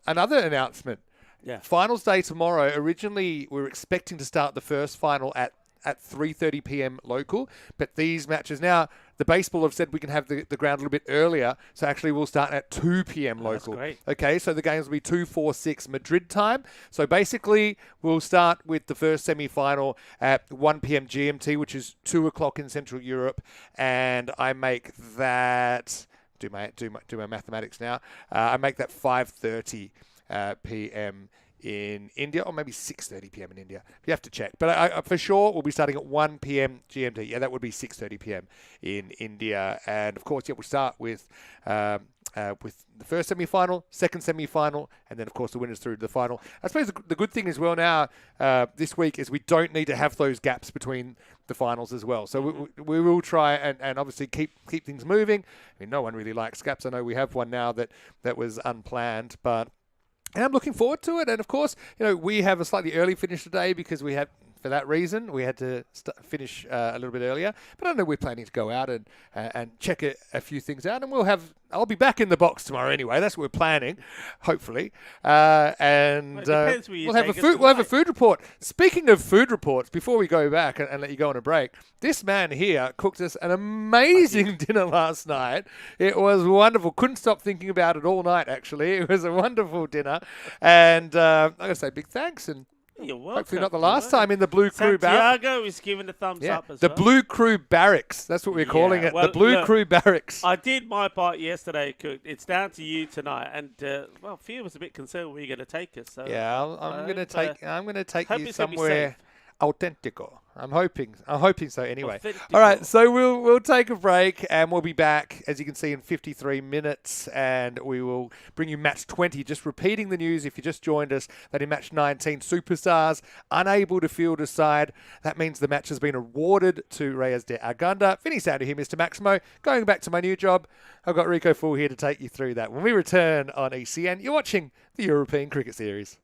Another announcement. Yeah. Finals day tomorrow. Originally, we were expecting to start the first final at 3:30 p.m. local, but these matches now, the baseball have said we can have the ground a little bit earlier, so actually we'll start at 2 p.m. local. That's great. Okay, so the games will be 2:46 Madrid time. So basically, we'll start with the first semi-final at 1 p.m. GMT, which is 2 o'clock in Central Europe, and I make that do my mathematics now. I make that 5:30 p.m. in India, or maybe 6:30 p.m. in India. You have to check. But I for sure, we'll be starting at 1 p.m. GMT. Yeah, that would be 6:30 p.m. in India. And, of course, we'll start with the first semi-final, second semi-final, and then, of course, the winners through to the final. I suppose the good thing as well now this week is we don't need to have those gaps between the finals as well. So we will try and obviously keep things moving. I mean, no one really likes gaps. I know we have one now that was unplanned, but... And I'm looking forward to it. And, of course, we have a slightly early finish today because we had for that reason. We had to finish a little bit earlier. But I know we're planning to go out and check a few things out. And I'll be back in the box tomorrow anyway. That's what we're planning, hopefully. And we'll have a food report. Speaking of food reports, before we go back and let you go on a break, this man here cooked us an amazing dinner last night. It was wonderful. Couldn't stop thinking about it all night, actually. It was a wonderful dinner. And I'm going to say big thanks. And you're welcome. hopefully not the last time in the Blue Crew Barracks. Santiago is giving a thumbs up as well. The Blue Crew Barracks. That's what we're calling it. Well, the Blue Crew Barracks. I did my part yesterday, Cook. It's down to you tonight. And Fia was a bit concerned where you're going to take us. So yeah, I'm going to take you somewhere authentico. I'm hoping so anyway. Authentico. All right, so we'll take a break and we'll be back, as you can see, in 53 minutes, and we will bring you match 20. Just repeating the news, if you just joined us, that in match 19, Superstars unable to field a side. That means the match has been awarded to Reyes de Aranda. Finished out to here, Mr. Maximo. Going back to my new job, I've got Rico Full here to take you through that. When we return on ECN, you're watching the European Cricket Series.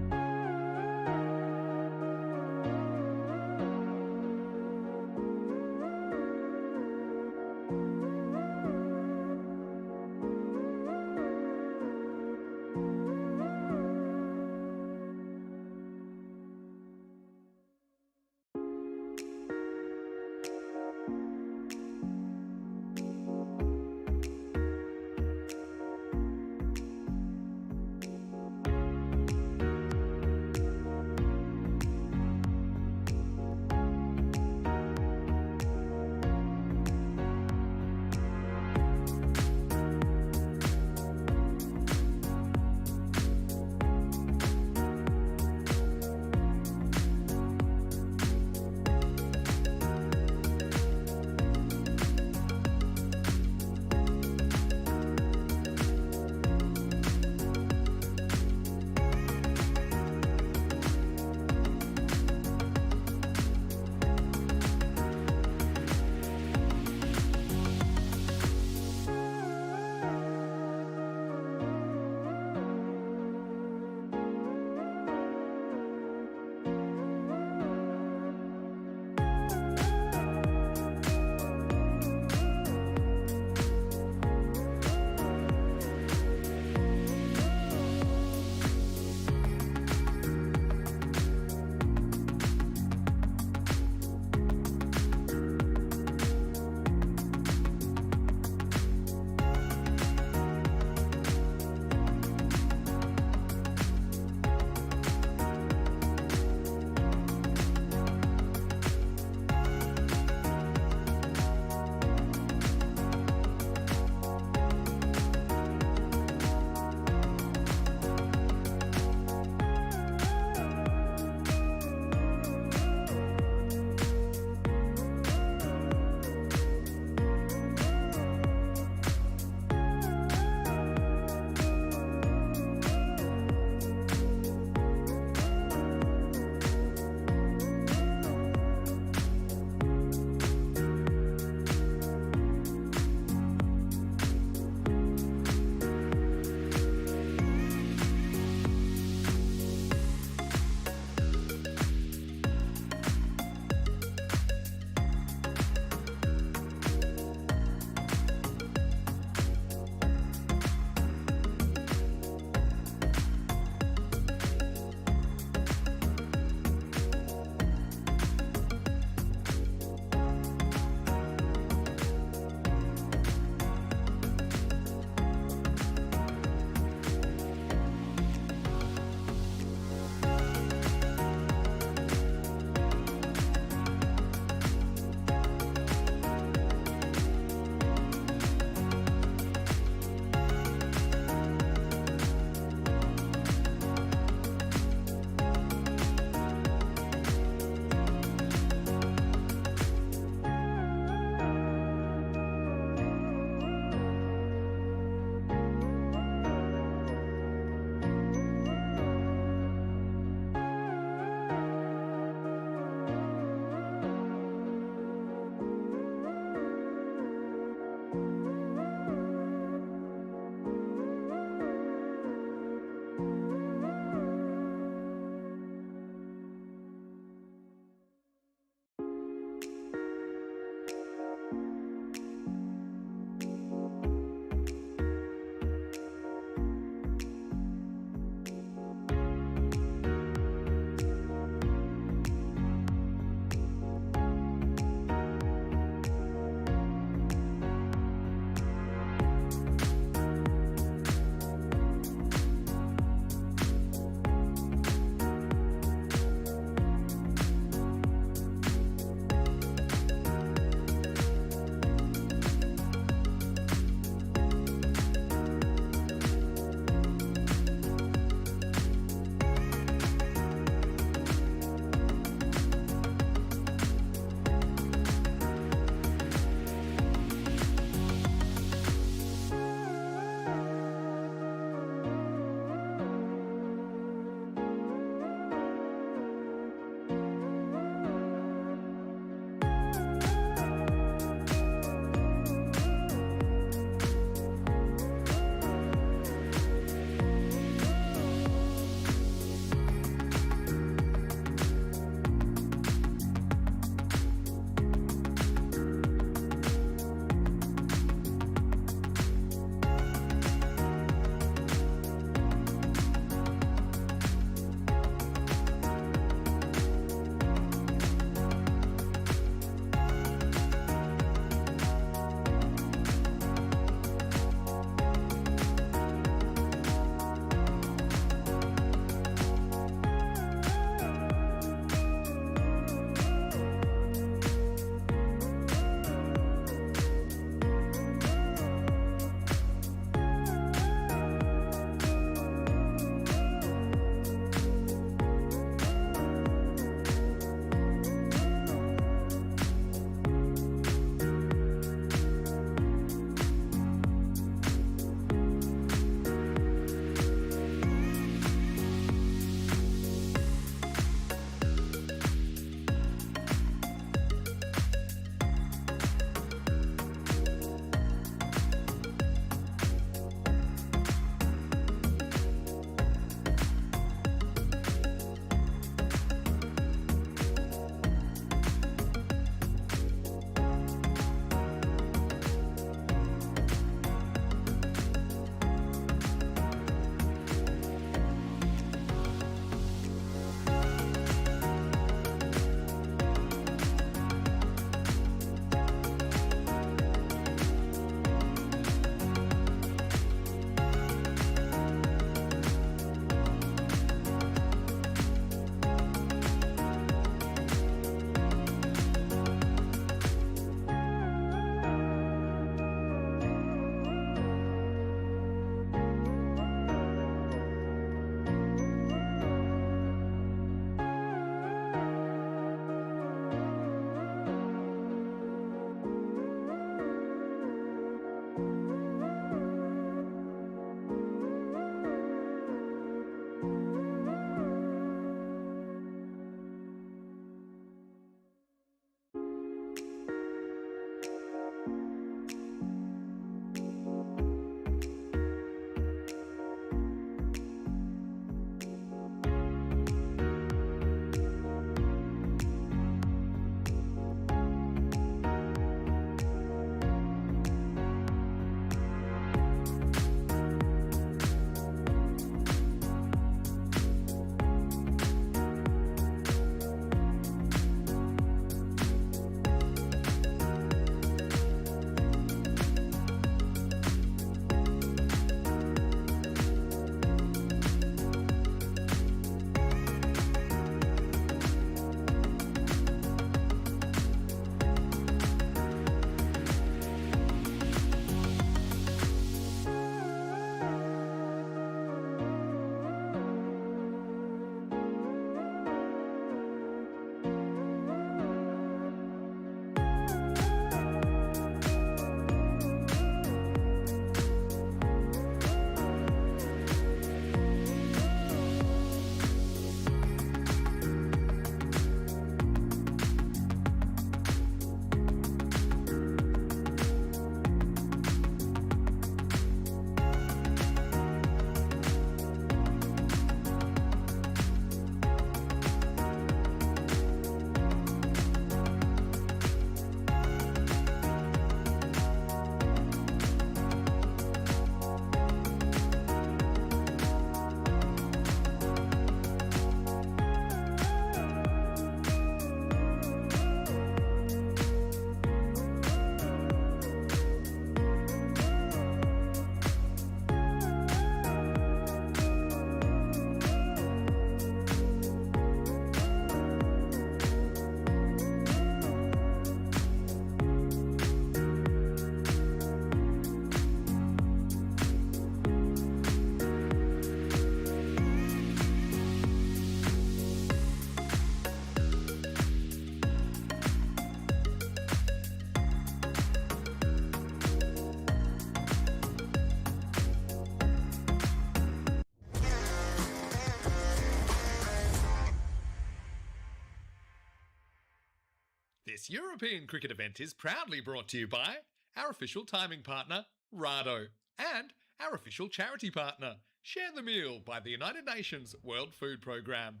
This European cricket event is proudly brought to you by our official timing partner, Rado, and our official charity partner, Share the Meal by the United Nations World Food Programme.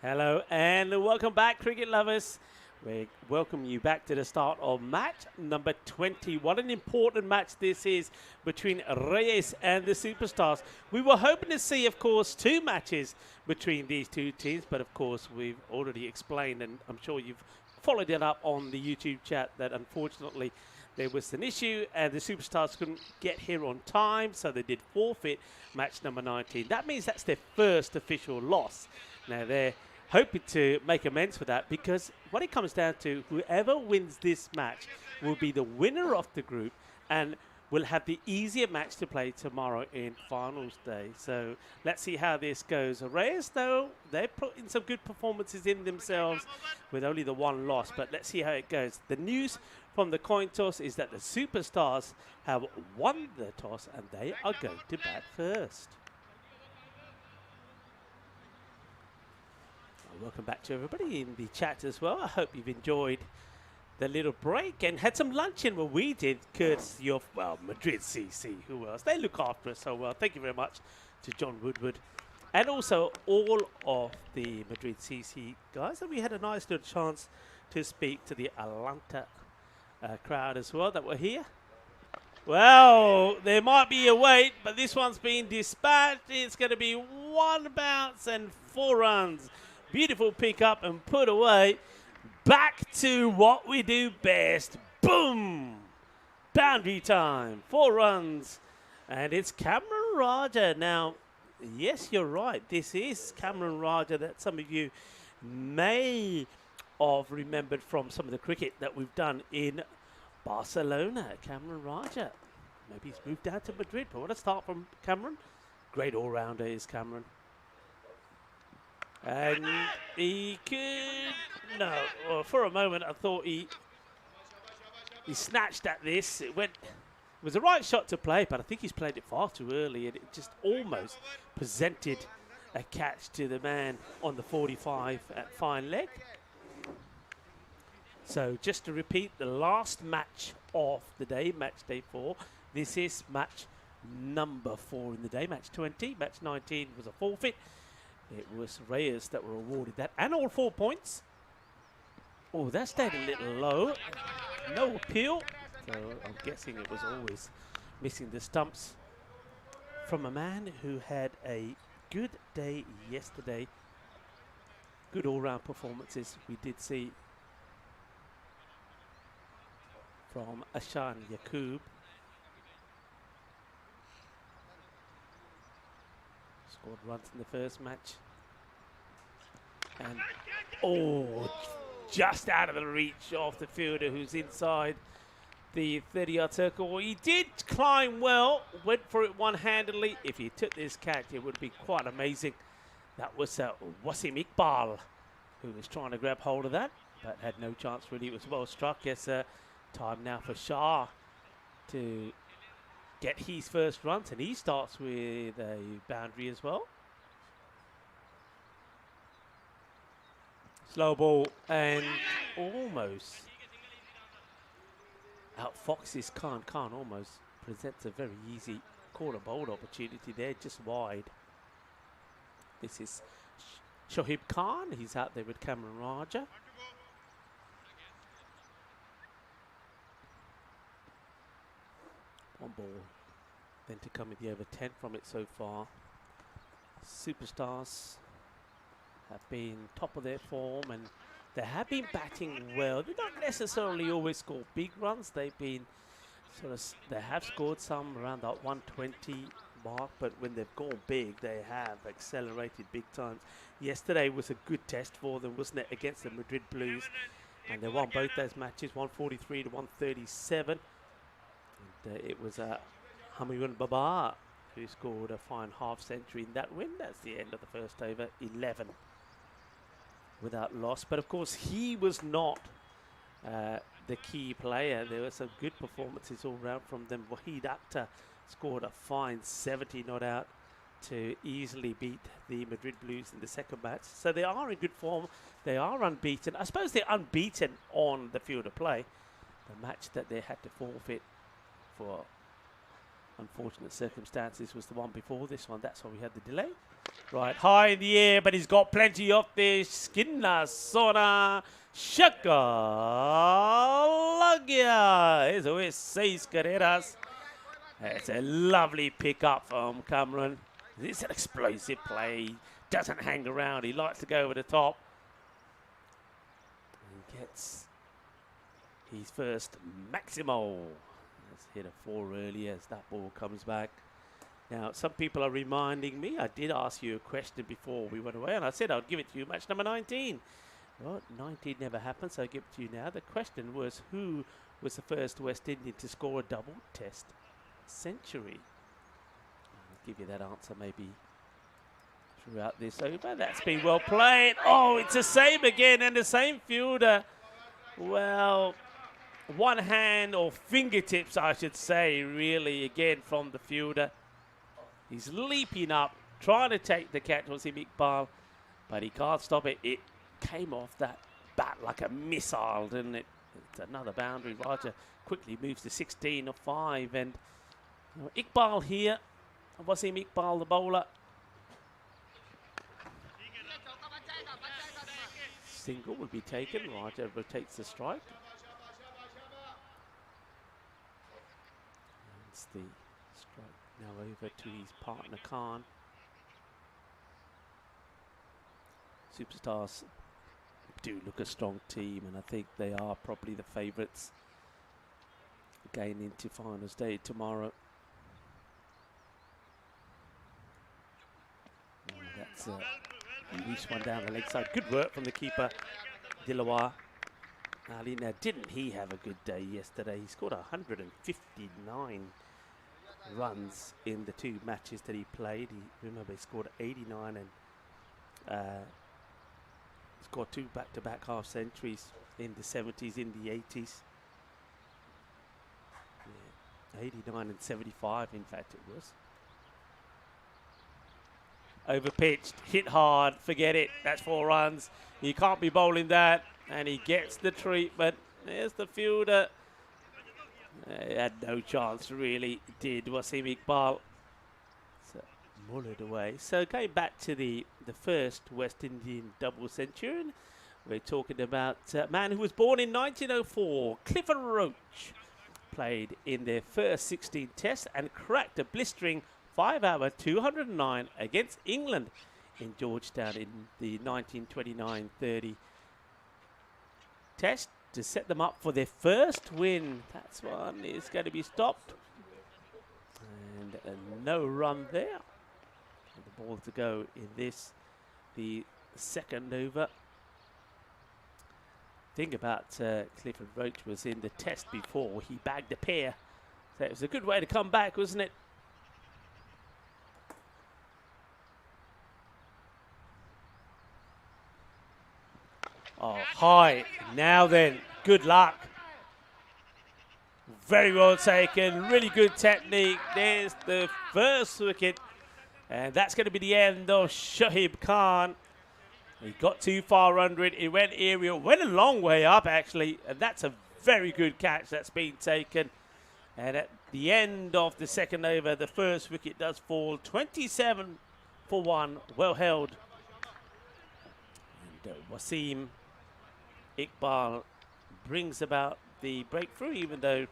Hello and welcome back, cricket lovers. We welcome you back to the start of match number 20. What an important match this is between Reyes and the Superstars. We were hoping to see, of course, 2 matches between these 2 teams, but of course we've already explained, and I'm sure you've followed it up on the YouTube chat, that unfortunately there was an issue and the Superstars couldn't get here on time, so they did forfeit match number 19. That means that's their first official loss. Now they're hoping to make amends for that, because what it comes down to, whoever wins this match will be the winner of the group and will have the easier match to play tomorrow in finals day. So let's see how this goes. Reyes, though, they're putting some good performances in themselves with only the 1 loss, but let's see how it goes. The news from the coin toss is that the Superstars have won the toss and they are going to bat first. Welcome back to everybody in the chat as well. I hope you've enjoyed the little break and had some lunch in what we did, courtesy of, well, Madrid CC. Who else? They look after us so well. Thank you very much to John Woodward and also all of the Madrid CC guys. And we had a nice little chance to speak to the Atlanta crowd as well that were here. Well, there might be a wait, but this one's been dispatched. It's going to be 1 bounce and 4 runs. Beautiful pick up and put away. Back to what we do best. Boom! Boundary time. 4 runs. And it's Cameron Raja. Now, yes, you're right. This is Cameron Raja that some of you may have remembered from some of the cricket that we've done in Barcelona. Cameron Raja. Maybe he's moved down to Madrid, but what a start from Cameron. Great all-rounder is Cameron. And he could, no, well, for a moment I thought he snatched at this. It was the right shot to play, but I think he's played it far too early, and it just almost presented a catch to the man on the 45 at fine leg. So just to repeat, the last match of the day, match day 4, this is match number 4 in the day, match 20. Match 19 was a forfeit. It was Reyes that were awarded that, and all 4 points. Oh, that stayed a little low. No appeal. So I'm guessing it was always missing the stumps from a man who had a good day yesterday. Good all-round performances we did see from Ashan Yaqub. Scored runs in the first match. And, oh, just out of the reach of the fielder who's inside the 30-yard circle. He did climb well, went for it one-handedly. If he took this catch, it would be quite amazing. That was Wasim Iqbal, who was trying to grab hold of that, but had no chance really. It was well struck. Yes, time now for Shah to get his first runs, and he starts with a boundary as well. Slow ball and almost outfoxes Khan. Khan almost presents a very easy corner bowl opportunity there, just wide. This is Shoaib Khan. He's out there with Cameron Raja. One ball, then to come with the over 10 from it so far. Superstars have been top of their form and they have been batting well. They don't necessarily always score big runs. They've been they have scored some around that 120 mark, but when they've gone big, they have accelerated big times. Yesterday was a good test for them, wasn't it, against the Madrid Blues? And they won both those matches, 143 to 137. And it was Hamidun Baba who scored a fine half century in that win. That's the end of the first over, 11 without loss. But of course, he was not the key player. There were some good performances all round from them. Wahid Akhtar scored a fine 70 not out. to easily beat the Madrid Blues in the second match. So they are in good form. They are unbeaten. I suppose they're unbeaten on the field of play. The match that they had to forfeit for unfortunate circumstances was the one before this one. That's why we had the delay. Right, high in the air, but he's got plenty of this. Skinna Sona Shaka Lagia. Eso es 6 carreras. It's a lovely pick-up from Cameron. It's an explosive play. Doesn't hang around. He likes to go over the top. He gets his first Maximo. Let's hit a 4 early as that ball comes back. Now, some people are reminding me, I did ask you a question before we went away, and I said I'd give it to you, match number 19. Well, 19 never happened, so I'll give it to you now. The question was, who was the first West Indian to score a double test century? I'll give you that answer maybe throughout this over. That's been well played. Oh, it's the same again, and the same fielder. Well, one hand or fingertips, I should say, really, again, from the fielder. He's leaping up, trying to take the catch, was Iqbal, but he can't stop it. It came off that bat like a missile, didn't it? It's another boundary. Raja quickly moves to 16 of 5, and Iqbal here. Wasim Iqbal, the bowler. Single will be taken. Raja rotates the strike. It's the strike now over to his partner Khan. Superstars do look a strong team, and I think they are probably the favourites going into finals day tomorrow. Oh, that's a loose one down the leg side. Good work from the keeper, Dilawar Ali. Now, didn't he have a good day yesterday? He scored 159 runs in the 2 matches that he played. Remember, he scored 89 and scored 2 back-to-back half centuries in the 70s, in the 80s. Yeah, 89 and 75, in fact, it was. Overpitched, hit hard, forget it. That's 4 runs. You can't be bowling that, and he gets the treatment. There's the fielder. He had no chance, really, did Wasim Iqbal. So, mullered away. So, going back to the first West Indian double century, we're talking about a man who was born in 1904, Clifford Roach. Played in their first 16 tests and cracked a blistering 5-hour 209 against England in Georgetown in the 1929-30 test to set them up for their first win. That's one is going to be stopped. And no run there. And the ball to go in this, the second over. Thing about Clifford Roach was in the test before, he bagged a pair. So it was a good way to come back, wasn't it? Oh, high. Now then, good luck. Very well taken. Really good technique. There's the first wicket. And that's going to be the end of Shoaib Khan. He got too far under it. It went aerial. Went a long way up, actually. And that's a very good catch that's been taken. And at the end of the second over, the first wicket does fall. 27 for 1. Well held. And Wasim Iqbal brings about the breakthrough, even though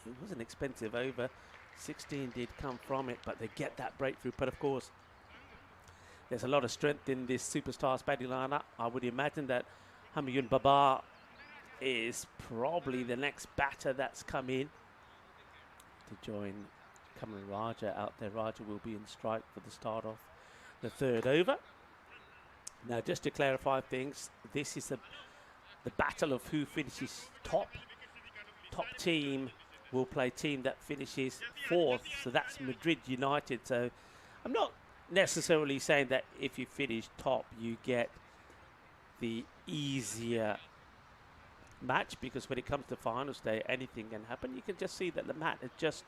it was an expensive over. 16 did come from it, but they get that breakthrough. But of course, there's a lot of strength in this superstars batting lineup. I would imagine that Hamiyun Babar is probably the next batter that's come in to join Kamran Raja out there. Raja will be in strike for the start of the third over. Now, just to clarify things, this is the battle of who finishes top. Top team will play team that finishes 4th, so that's Madrid United. So I'm not necessarily saying that if you finish top, you get the easier match, because when it comes to finals day, anything can happen. You can just see that the mat has just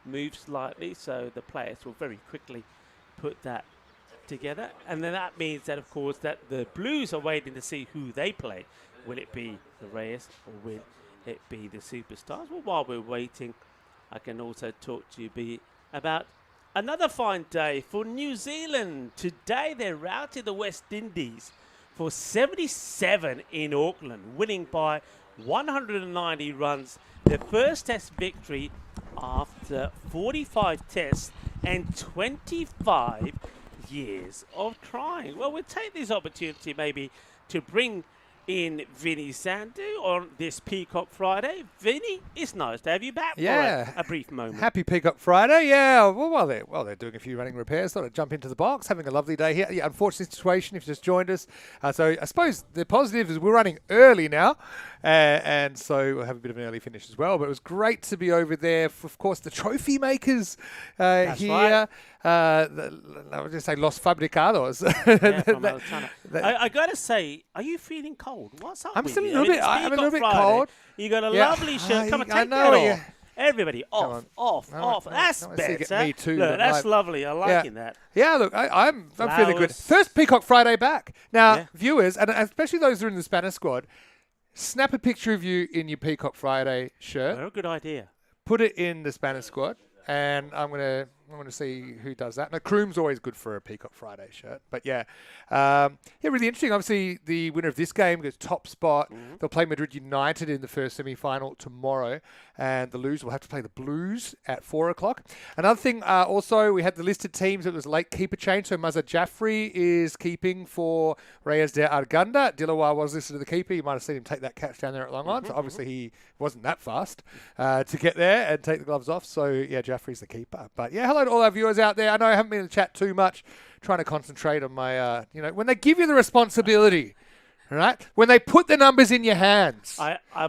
move slightly, so the players will very quickly put that together. And then that means that, of course, that the Blues are waiting to see who they play. Will it be the Reyes or will it be the Superstars? Well, while we're waiting, I can also talk to you about another fine day for New Zealand. Today they routed the West Indies for 77 in Auckland, winning by 190 runs. Their first test victory after 45 tests and 25 years of trying. Well, we'll take this opportunity maybe to bring in Vinny Sandhu on this Peacock Friday. Vinny, it's nice to have you back for a brief moment. Happy Peacock Friday, yeah. Well, they're doing a few running repairs. Thought I'd jump into the box, having a lovely day here. Yeah, unfortunate situation if you just joined us. So I suppose the positive is we're running early now, and so we'll have a bit of an early finish as well. But it was great to be over there. For, of course, the trophy makers That's here. Right. I would just say Los Fabricados. Yeah, from Altana. I got to say, are you feeling cold? What's up with you? I'm a little bit cold. You got a lovely shirt. Come on, take that off. Everybody, off. That's better. Me too. Look, that's lovely. I'm liking that. Yeah, look, I'm feeling good. First Peacock Friday back. Now, viewers, and especially those who are in the Spanish squad, snap a picture of you in your Peacock Friday shirt. Very good idea. Put it in the Spanish squad, and I'm gonna see who does that. Now, Kroom's always good for a Peacock Friday shirt, but yeah, really interesting. Obviously, the winner of this game goes top spot. They'll play Madrid United in the first semi-final tomorrow, and the Blues will have to play the Blues at 4 o'clock. Another thing, also, we had the listed teams. It was late keeper change, so Mazza Jaffrey is keeping for Reyes de Aranda. Dilawar was listed to the keeper. You might have seen him take that catch down there at long on, so obviously he wasn't that fast to get there and take the gloves off. So, yeah, Jaffrey's the keeper. But, yeah, hello to all our viewers out there. I know I haven't been in the chat too much, trying to concentrate on my, when they give you the responsibility, right? When they put the numbers in your hands,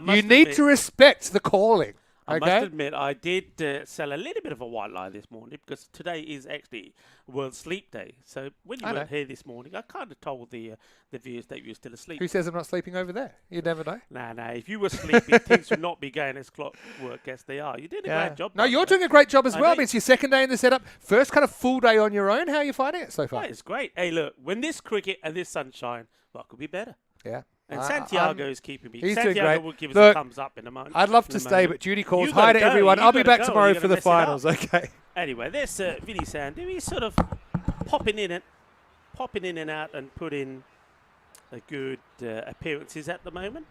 you need to respect the calling. I must admit, I did sell a little bit of a white lie this morning because today is actually World Sleep Day. So when you weren't here this morning, I kind of told the viewers that you were still asleep. Who says I'm not sleeping over there? You never know. Nah. If you were sleeping, things would not be going as clockwork as they are. You did a great job. No, you're doing a great job as well. I mean, it's your second day in the setup. First kind of full day on your own. How are you finding it so far? It's great. Hey, look, when this cricket and this sunshine, what could be better? Yeah. And Santiago is keeping me. He's Santiago doing great. will give us a thumbs up in a moment. I'd love to stay, but duty calls. Hi to everyone. I'll be back tomorrow for the finals. Okay. Anyway, there's Vinny Sandhu. He's sort of popping in and out and put in a good appearances at the moment.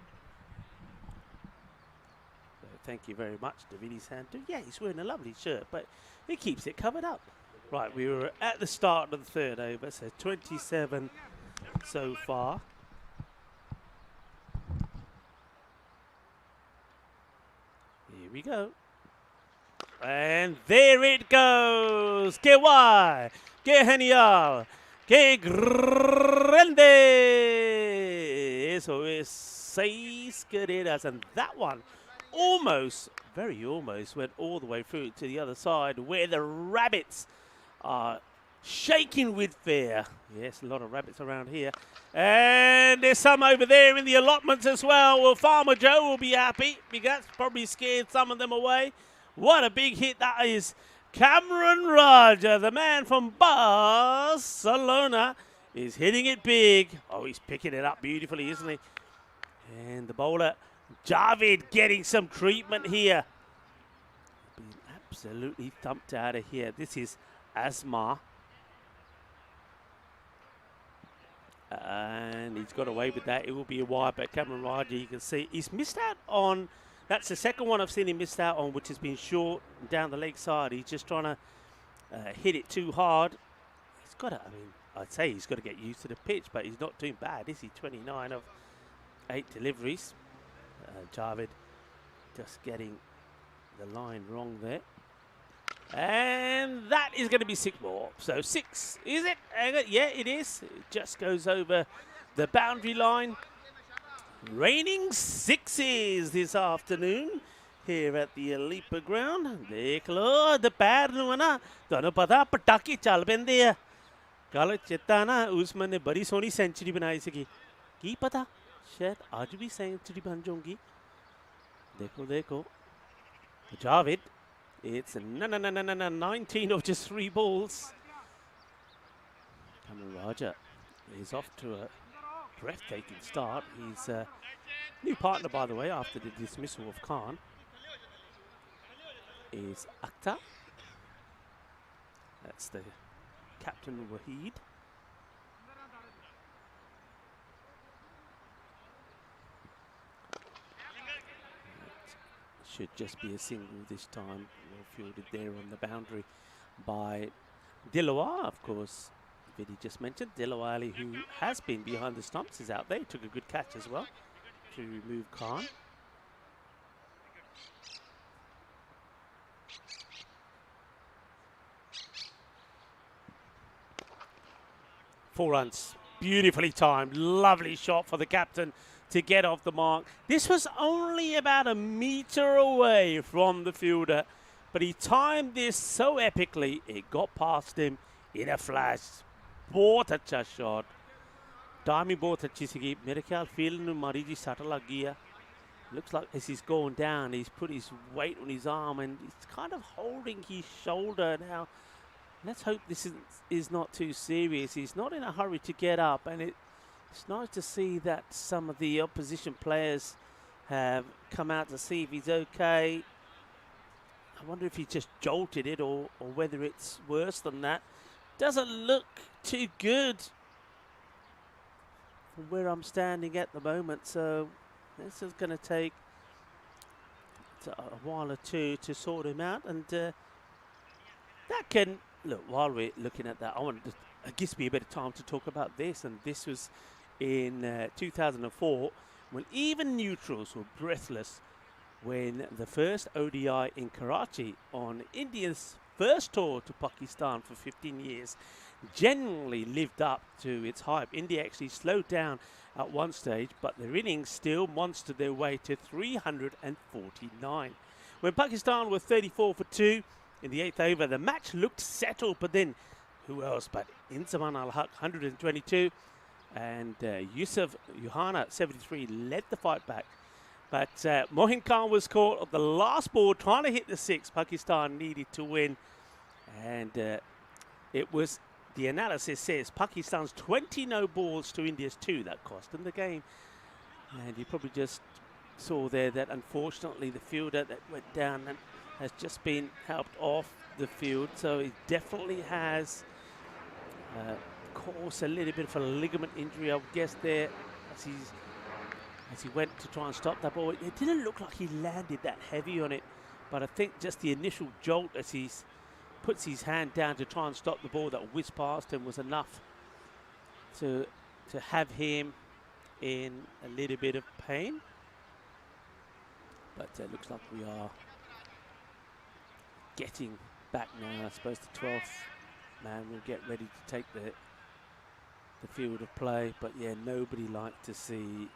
So thank you very much to Vinny Sandhu. Yeah, he's wearing a lovely shirt, but he keeps it covered up. Right, we were at the start of the third over, so 27 so far. Here we go. And there it goes. Que guay. Que genial. Que grande. Eso es 6 carreras. And that one almost, very almost, went all the way through to the other side where the rabbits are shaking with fear. Yes, a lot of rabbits around here. And there's some over there in the allotments as well. Well, Farmer Joe will be happy because that's probably scared some of them away. What a big hit that is. Cameron Raja, the man from Barcelona, is hitting it big. Oh, he's picking it up beautifully, isn't he? And the bowler, Javid, getting some treatment here. Being absolutely thumped out of here. This is Asma. And he's got away with that. It will be a wide, but Cameron Raja, you can see, he's missed out on, that's the second one I've seen him missed out on, which has been short down the leg side. He's just trying to hit it too hard. He's got to, I'd say he's got to get used to the pitch, but he's not doing bad, is he? 29 of 8 deliveries. Javid just getting the line wrong there. And that is going to be 6 more. So 6, is it? Yeah, it is. It just goes over the boundary line. Raining 6s this afternoon here at the Alipa ground. Dekh lo, dopaihar nu hai na, tanu pata patake chal pende hai. Kal cheta na usman ne badi soni century banai siki. Ki pata? Shayad aaj bhi century ban jaungi. Dekho. Javid. It's a 19 of just 3 balls. Cameron Raja is off to a breathtaking start. He's a new partner, by the way, after the dismissal of Khan. Is Akhtar. That's the captain, Wahid. Should just be a single this time. Well fielded there on the boundary by Dilawar, of course. Vidi just mentioned Dilawar Ali, who has been behind the stumps, is out there. He took a good catch as well to remove Khan. Four runs, beautifully timed, lovely shot for the captain to get off the mark. This was only about a meter away from the fielder, but he timed this so epically, it got past him in a flash. बहुत अच्छा shot. Timing बहुत अच्छी सी मेरे ख्याल field में मारी जी सट लग गया. Looks like as he's going down, he's put his weight on his arm and he's kind of holding his shoulder now. Let's hope this is not too serious. He's not in a hurry to get up, and it's nice to see that some of the opposition players have come out to see if he's okay. I wonder if he just jolted it or whether it's worse than that. Doesn't look too good from where I'm standing at the moment, so this is going to take a while or two to sort him out, and that can look. While we're looking at that, it gives me a bit of time to talk about this, and this was in 2004 when even neutrals were breathless when the first ODI in Karachi on India's first tour to Pakistan for 15 years genuinely lived up to its hype. India actually slowed down at one stage, but their innings still monstered their way to 349. When Pakistan were 34 for 2 in the 8th over, the match looked settled, but then who else but Insaman al-Haq, 122, and Yusuf Yuhana, 73, led the fight back. But Mohin Khan was caught at the last ball trying to hit the 6 Pakistan needed to win. And it was, the analysis says, Pakistan's 20 no balls to India's 2 that cost them the game. And you probably just saw there that unfortunately the fielder that went down has just been helped off the field. So he definitely has caused a little bit of a ligament injury, I would guess, there as he went to try and stop that ball. It didn't look like he landed that heavy on it, but I think just the initial jolt as he puts his hand down to try and stop the ball that whizzed past him was enough to have him in a little bit of pain. But it looks like we are getting back now. I suppose the 12th man will get ready to take the field of play. But yeah, nobody liked to see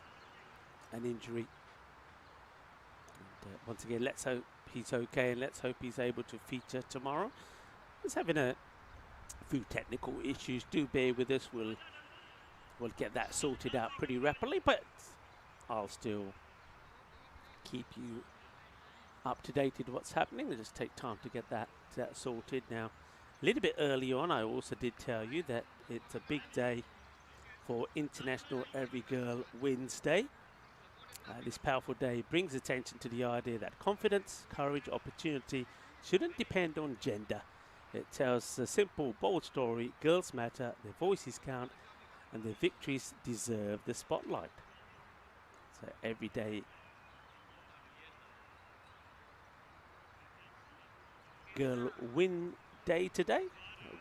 an injury. And once again, let's hope he's okay, and let's hope he's able to feature tomorrow. He's having a few technical issues. Do bear with us. We'll get that sorted out pretty rapidly, but I'll still keep you up to date with what's happening. It'll just take time to get that sorted. Now, a little bit early on, I also did tell you that it's a big day for International Every Girl Wins Day. This powerful day brings attention to the idea that confidence, courage, opportunity shouldn't depend on gender. It tells a simple, bold story. Girls matter, their voices count, and their victories deserve the spotlight. So every day, Girl Win Day today.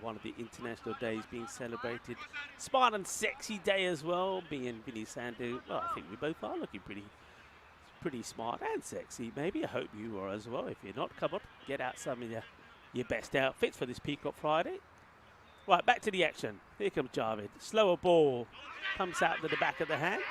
One of the international days being celebrated. Smart and sexy day as well. Me and Vinny Sandhu, well, I think we both are looking pretty smart and sexy. Maybe I hope you are as well. If you're not, come on, get out some of your best outfits for this Peacock Friday. Right, back to the action. Here comes Javed. Slower ball comes out to the back of the hand.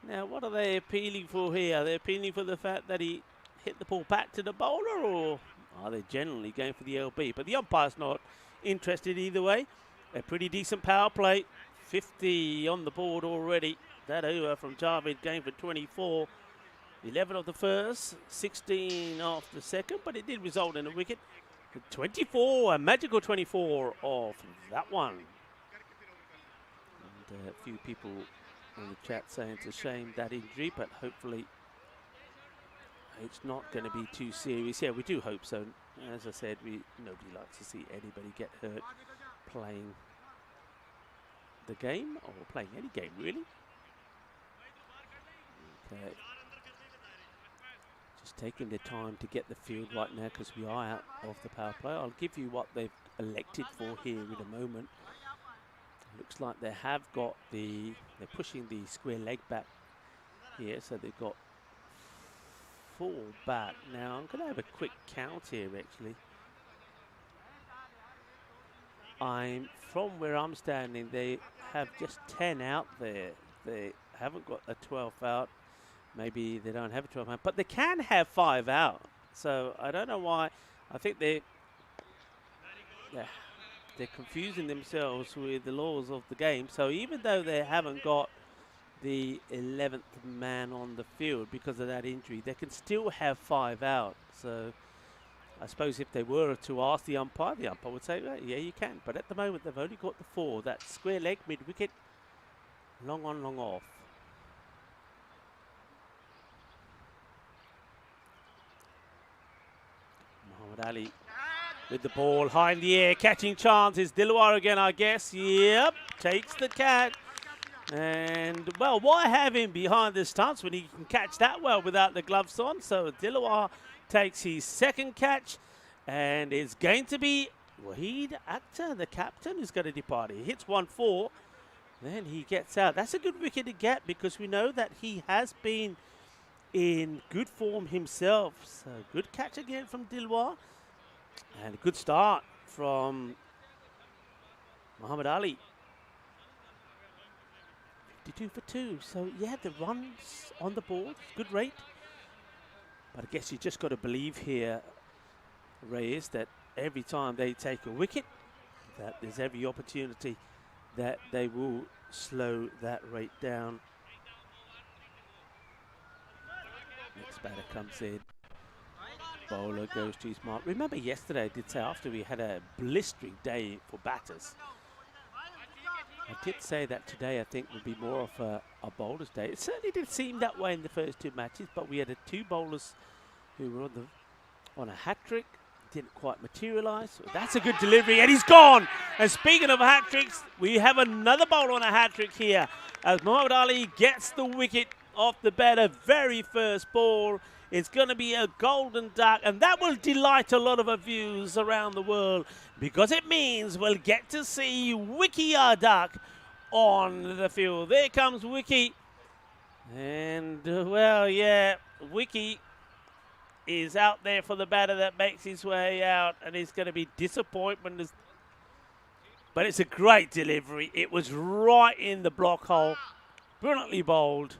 Now, what are they appealing for here? Are they appealing for the fact that he hit the ball back to the bowler, or are they generally going for the LB? But the umpire's not interested either way. A pretty decent power play. 50 on the board already. That over from Javed, going for 24. 11 of the first, 16 of the second, but it did result in a wicket. 24, a magical 24 of that one. And a few people in the chat saying it's a shame that injury, but hopefully it's not going to be too serious. Yeah, we do hope so. As I said, nobody likes to see anybody get hurt playing the game, or playing any game really. Okay. Just taking their time to get the field right now because we are out of the power play. I'll give you what they've elected for here in a moment. Looks like they have got they're pushing the square leg back here, so they've got 4 back. Now I'm going to have a quick count here actually. From where I'm standing, they have just 10 out there. They haven't got a 12 out. Maybe they don't have a 12 out, but they can have 5 out. So I don't know why. I think they're confusing themselves with the laws of the game. So even though they haven't got the 11th man on the field because of that injury, they can still have 5 out. So I suppose if they were to ask the umpire would say, well, yeah, you can. But at the moment, they've only got the 4. That square leg, mid-wicket, long on, long off. Muhammad Ali with the ball high in the air, catching chances. Dilwar again, I guess. Yep, takes the catch. And, well, why have him behind the stumps when he can catch that well without the gloves on? So Dilwar takes his second catch, and it's going to be Waheed Akhtar, the captain, who's going to depart. He hits 1-4, then he gets out. That's a good wicket to get because we know that he has been in good form himself. So good catch again from Dilwar, and a good start from Muhammad Ali. 52 for 2. So, yeah, the runs on the board, good rate. But I guess you just got to believe here, Reyes, that every time they take a wicket, that there's every opportunity that they will slow that rate down. Next batter comes in. Bowler goes to his mark. Remember yesterday I did say after we had a blistering day for batters, I did say that today I think would be more of a bowler's day. It certainly did seem that way in the first 2 matches, but we had 2 bowlers who were on a hat-trick. Didn't quite materialise. So that's a good delivery, and he's gone. And speaking of hat-tricks, we have another bowler on a hat-trick here as Muhammad Ali gets the wicket off the batter. Very first ball. It's going to be a golden duck, and that will delight a lot of our viewers around the world because it means we'll get to see Wiki Duck on the field. There comes Wiki. And, well, yeah, Wiki is out there for the batter that makes his way out, and it's going to be disappointment. But it's a great delivery. It was right in the block hole. Brilliantly bowled.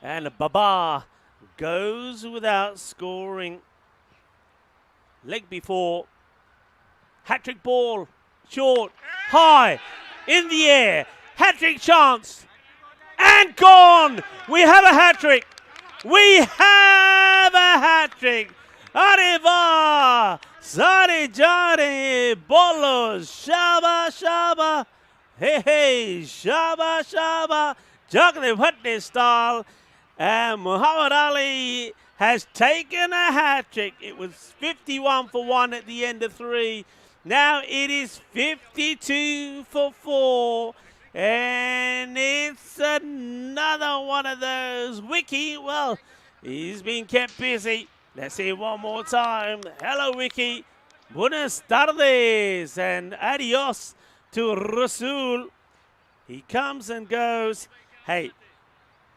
And Baba goes without scoring. Leg before. Hat-trick ball. Short. High. In the air. Hat-trick chance. And gone. We have a hat-trick. We have a hat-trick. Arriva. Sare jare. Bolos. Shaba shaba. Hey hey. Shaba shaba. Juggling Hutney style. And Muhammad Ali has taken a hat-trick. It was 51 for 1 at the end of 3. Now it is 52 for 4. And it's another one of those. Wiki, well, he's been kept busy. Let's see it one more time. Hello, Wiki. Buenas tardes and adios to Rasul. He comes and goes. Hey,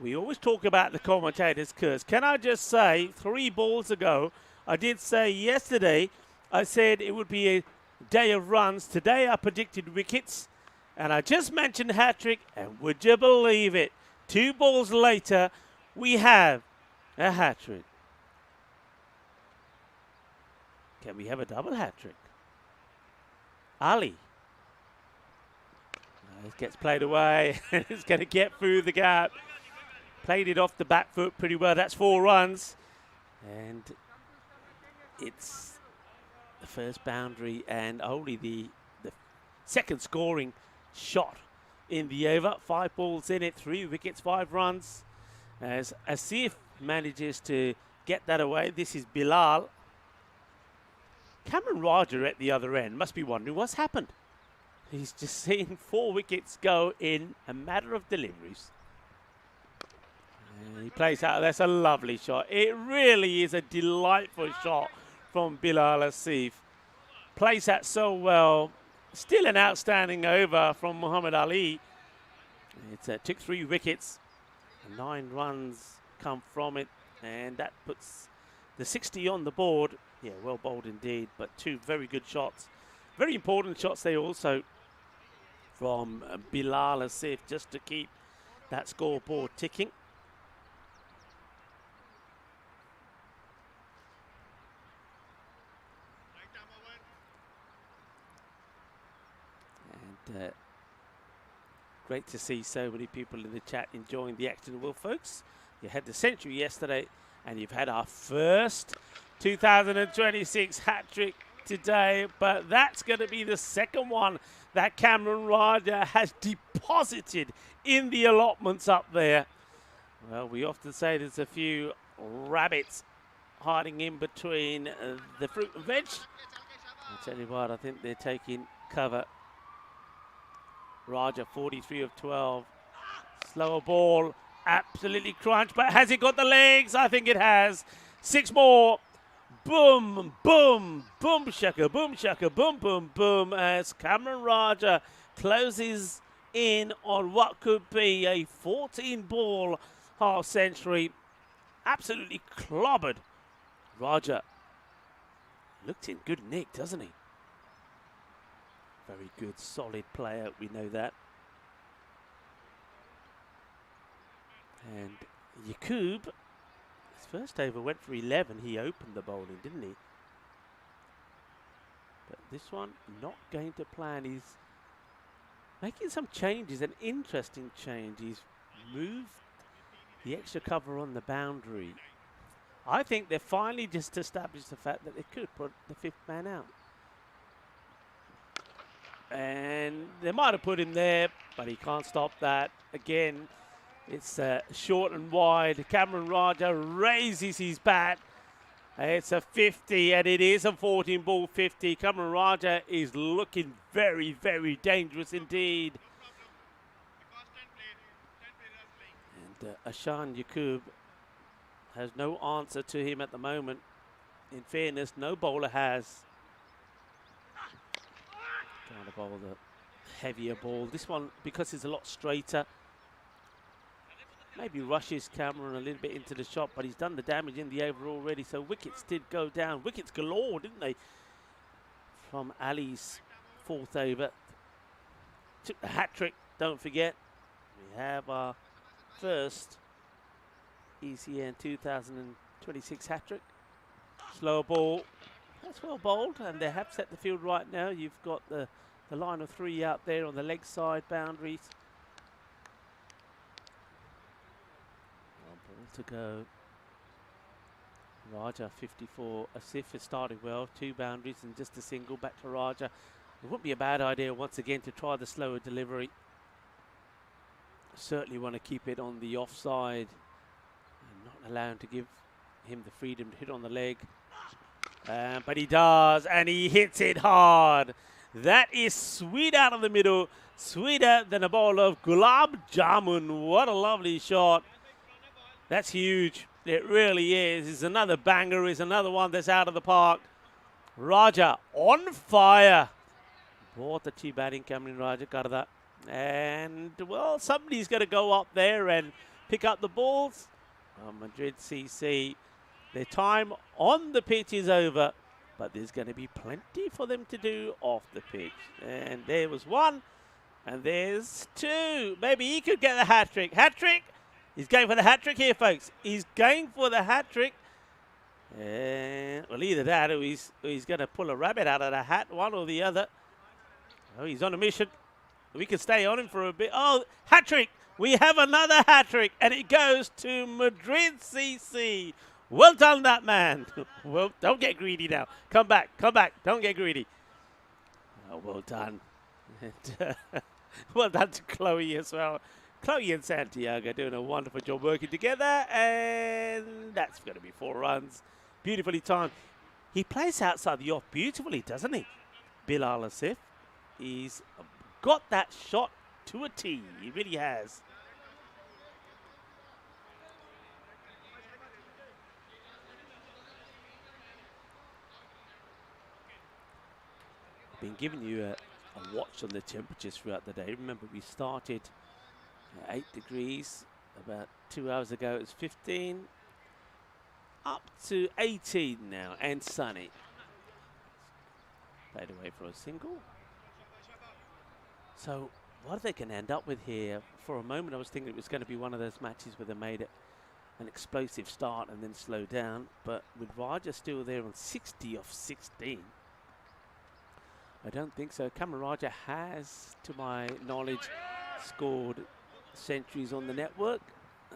we always talk about the commentator's curse. Can I just say, 3 balls ago, I did say yesterday, I said it would be a day of runs. Today I predicted wickets, and I just mentioned hat-trick, and would you believe it? 2 balls later, we have a hat-trick. Can we have a double hat-trick? Ali. It gets played away. It's going to get through the gap. Played it off the back foot pretty well. That's 4 runs. And it's the first boundary and only the second scoring shot in the over. 5 balls in it, 3 wickets, 5 runs. As Asif manages to get that away. This is Bilal. Cameron Raja at the other end must be wondering what's happened. He's just seen 4 wickets go in a matter of deliveries. And he plays out. That's a lovely shot. It really is a delightful shot from Bilal Asif. Plays that so well. Still an outstanding over from Muhammad Ali. It took 3 wickets. 9 runs come from it. And that puts the 60 on the board. Yeah, well bowled indeed, but 2 very good shots. Very important shots they also from Bilal Asif just to keep that scoreboard ticking. And great to see so many people in the chat enjoying the action. Well, folks, you had the century yesterday and you've had our first 2026 hat-trick today, but that's going to be the second one that Cameron Raja has deposited in the allotments up there. Well, we often say there's a few rabbits hiding in between the fruit and veg. I'll tell you what, I think they're taking cover. Raja, 43 of 12. Slower ball, absolutely crunched, but has it got the legs? I think it has. 6 more. Boom, boom, boom, shaka, boom, boom, boom, as Cameron Raja closes in on what could be a 14-ball half-century. Absolutely clobbered. Raja looked in good nick, doesn't he? Very good, solid player, we know that. And Yaqub, his first over went for 11. He opened the bowling, didn't he? But this one, not going to plan. He's making some changes, an interesting change. He's moved the extra cover on the boundary. I think they've finally just established the fact that they could put the 5th man out. And they might have put him there, but he can't stop that. Again, it's short and wide. Cameron Raja raises his bat. It's a 50, and it is a 14-ball 50. Cameron Raja is looking very, very dangerous indeed. And Ashan Yaqub has no answer to him at the moment. In fairness, no bowler has. Trying to bowl the heavier ball. This one, because it's a lot straighter, maybe rushes Cameron a little bit into the shot, but he's done the damage in the over already. So wickets did go down. Wickets galore, didn't they? From Ali's 4th over. Took the hat-trick, don't forget. We have our first ECN 2026 hat-trick. Slower ball. That's well bowled, and they have set the field right now. You've got the line of 3 out there on the leg side boundaries. 1 ball to go. Raja 54. Asif has started well. 2 boundaries and just a single. Back to Raja. It wouldn't be a bad idea once again to try the slower delivery. Certainly want to keep it on the offside and not allow him to give him the freedom to hit on the leg. But he does, and he hits it hard. That is sweet out of the middle. Sweeter than a bowl of gulab jamun. What a lovely shot. That's huge. It really is. It's another banger. It's another one that's out of the park. Raja on fire. बहुत अच्छी batting Cameron Raja कर that. And, well, somebody's going to go up there and pick up the balls. Madrid CC. Their time on the pitch is over, but there's going to be plenty for them to do off the pitch. And there was 1, and there's 2. Maybe he could get the hat-trick. Hat-trick! He's going for the hat-trick here, folks. He's going for the hat-trick. And, well, either that or he's going to pull a rabbit out of the hat, one or the other. Oh, he's on a mission. We can stay on him for a bit. Oh, hat-trick. We have another hat-trick, and it goes to Madrid CC. Well done, that man. Well, don't get greedy now. Come back. Don't get greedy. Oh, well done. And, well done to Chloe as well. Chloe and Santiago doing a wonderful job working together, and that's going to be 4 runs. Beautifully timed. He plays outside the off beautifully, doesn't he? Bilal Asif. He's got that shot to a T. He really has. I've been giving you a watch on the temperatures throughout the day. Remember, we started at 8 degrees. About 2 hours ago, it was 15. Up to 18 now, and sunny. Played away for a single. So, what are they going to end up with here? For a moment, I was thinking it was going to be one of those matches where they made it an explosive start and then slow down. But with Raja still there on 60 off 16, I don't think so. Cameron Raja has, to my knowledge, scored centuries on the network.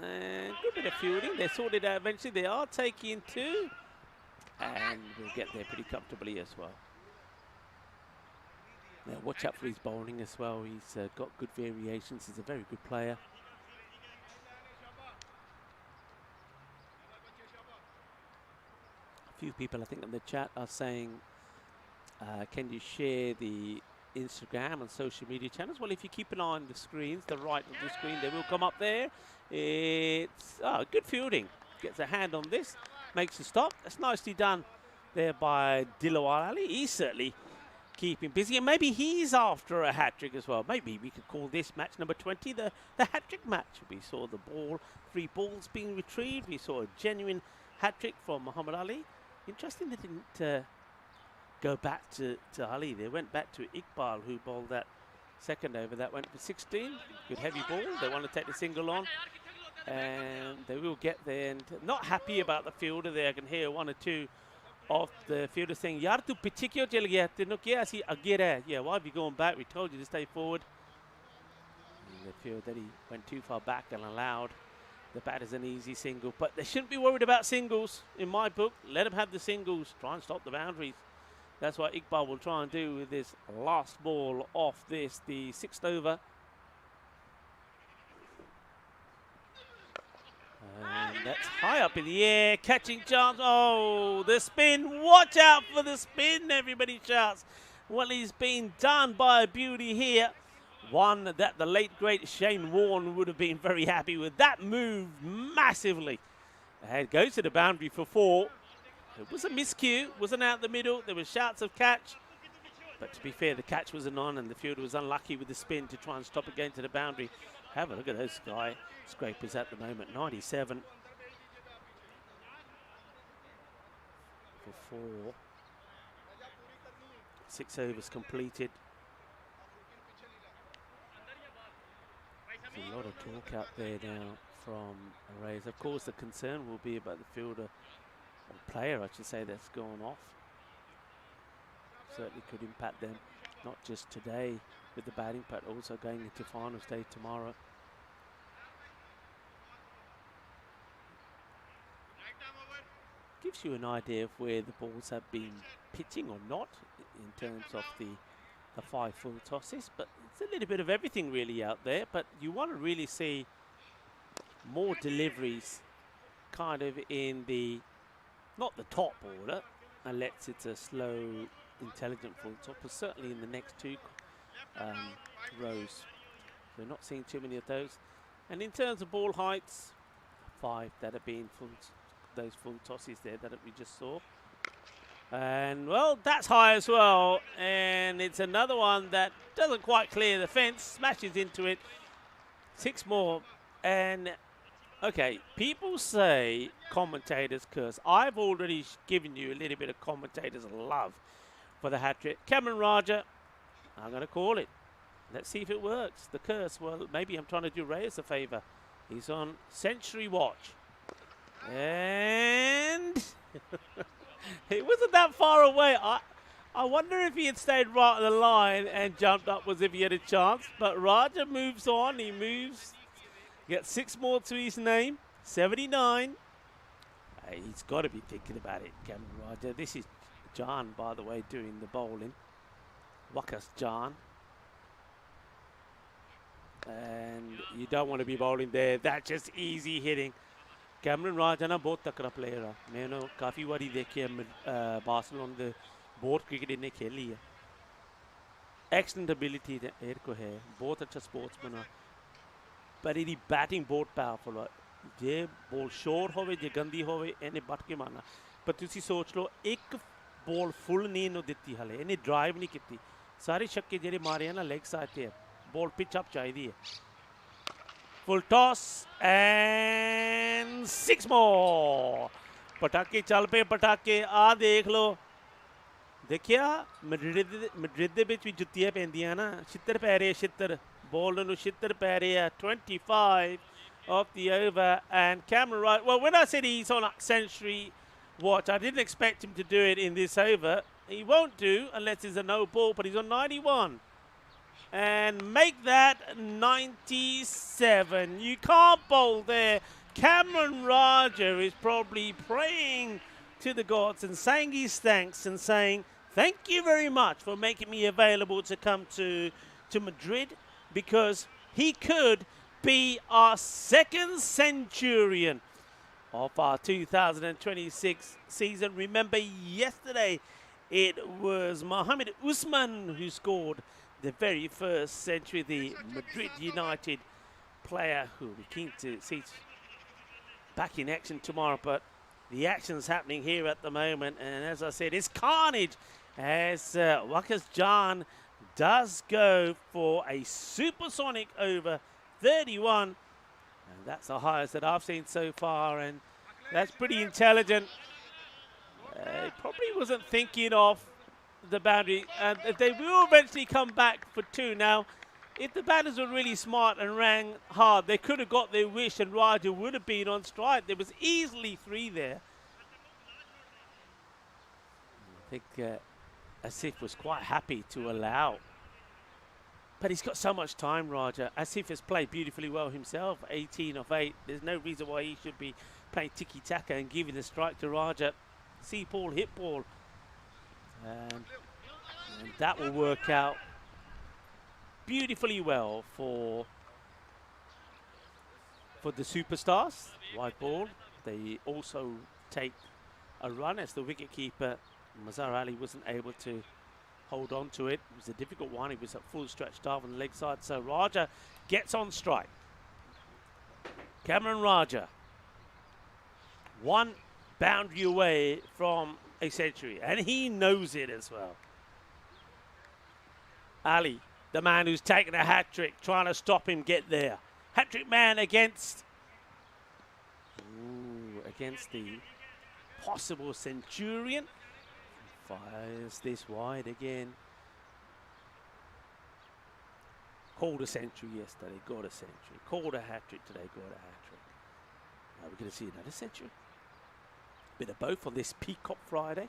And good bit of fielding. They sorted out eventually. They are taking 2. And we'll get there pretty comfortably as well. Now, watch out for his bowling as well. He's got good variations. He's a very good player. A few people, I think, in the chat are saying, can you share the Instagram and social media channels? Well, if you keep an eye on the screens, the right of the screen, they will come up there. It's good fielding. Gets a hand on this, makes a stop. That's nicely done there by Dilawar Ali. He's certainly keeping busy, and maybe he's after a hat-trick as well. Maybe we could call this match number 20 the hat-trick match. We saw the ball, 3 balls being retrieved. We saw a genuine hat-trick from Muhammad Ali. Interesting they didn't go back to Ali. They went back to Iqbal, who bowled that second over. That went for 16. Good heavy ball. They want to take the single on, and they will get there. And not happy about the fielder there. I can hear 1 or 2 of the fielder saying, "Yaar, tu piche kyun chal gaya? Tenu kya si aage raha? Yeah, why are we going back? We told you to stay forward." And they feel that he went too far back and allowed the batters an easy single. But they shouldn't be worried about singles in my book. Let them have the singles. Try and stop the boundaries. That's what Iqbal will try and do with this last ball off this, the 6th over. And that's high up in the air, catching chance. Oh, the spin. Watch out for the spin, everybody shouts. Well, he's been done by a beauty here. One that the late, great Shane Warne would have been very happy with. That moved massively. And it goes to the boundary for 4. It was a miscue, wasn't out the middle. There were shouts of catch. But to be fair, the catch wasn't on, and the fielder was unlucky with the spin to try and stop it going to the boundary. Have a look at those skyscrapers at the moment. 97 for 4. 6 overs completed. There's a lot of talk out there now from Reyes. Of course, the concern will be about the fielder, or player, I should say, that's gone off. Certainly could impact them, not just today with the batting, but also going into final stage tomorrow. Gives you an idea of where the balls have been pitching or not in terms of the 5 full tosses, but it's a little bit of everything really out there. But you want to really see more deliveries kind of in the, not the top order, unless it's a slow, intelligent full top, but certainly in the next 2 rows. We're not seeing too many of those. And in terms of ball heights, 5 that have been full, those full tosses there that we just saw. And well, that's high as well, and it's another one that doesn't quite clear the fence, smashes into it. 6 more, and okay, people say commentators curse. I've already given you a little bit of commentators' love for the hat-trick. Cameron Raja, I'm going to call it. Let's see if it works. The curse, well, maybe I'm trying to do Reyes a favour. He's on century watch. And it wasn't that far away. I wonder if he had stayed right on the line and jumped up as if he had a chance. But Raja moves on. He moves. Gets 6 more to his name. 79. He's got to be thinking about it, Cameron Raja. This is John, by the way, doing the bowling. Wakas John. And you don't want to be bowling there. That's just easy hitting. Cameron Raja na बहुत तकड़ा player है. मैंने काफी बारी देखी है Barcelona the board cricket इन्हें खेली है. Excellent ability इनको है. बहुत अच्छा sportsman है. But इन्हीं batting बहुत powerful है. जे ball short होवे, जे गंदी होवे, इन्हें बट के मारना. पर तुसी सोच लो एक ball full नहीं नो देती हाले. इन्हें drive नहीं किती. सारे छक्के जेरे मारे हैं ना leg side पे. Ball pitch up चाहिए. Full toss and 6 more. पटाके चल पे पटाके आ देख लो. देखिया मैड्रिड दे विच भी जुत्तियां पैंदियां ना. छित्तर पै रहे छित्तर. बॉल नूं छित्तर पै रहे है. 25 of the over and Cameron Wright. Well, when I said he's on a century watch, I didn't expect him to do it in this over. He won't do unless it's a no ball, but he's on 91. And make that 97. You can't bowl there. Cameron Raja is probably praying to the gods and saying his thanks and saying, thank you very much for making me available to come to Madrid, because he could be our second centurion of our 2026 season. Remember, yesterday it was Mohamed Usman who scored the very first century, the Madrid United player who we're keen to see back in action tomorrow. But the action's happening here at the moment, and as I said, it's carnage as Wakas Jan does go for a supersonic over 31, and that's the highest that I've seen so far, and that's pretty intelligent. He probably wasn't thinking of the boundary, and they will eventually come back for 2. Now, if the batters were really smart and ran hard, they could have got their wish and Raja would have been on strike. There was easily 3 there. I think Asif was quite happy to allow. But he's got so much time, Raja. Asif has played beautifully well himself, 18 of 8. There's no reason why he should be playing tiki-taka and giving the strike to Raja. See ball, hit ball. And that will work out beautifully well for the superstars. White ball. They also take a run as the wicketkeeper Mazhar Ali wasn't able to hold on to it. It was a difficult one. He was at full stretch dive on the leg side. So Raja gets on strike. Cameron Raja, 1 boundary away from a century, and he knows it as well. Ali, the man who's taken a hat-trick, trying to stop him get there. Hat-trick man against the possible centurion. Fires this wide again. Called a century yesterday, got a century. Called a hat-trick today, got a hat-trick. Now we're going to see another century. Bit of both on this Peacock Friday.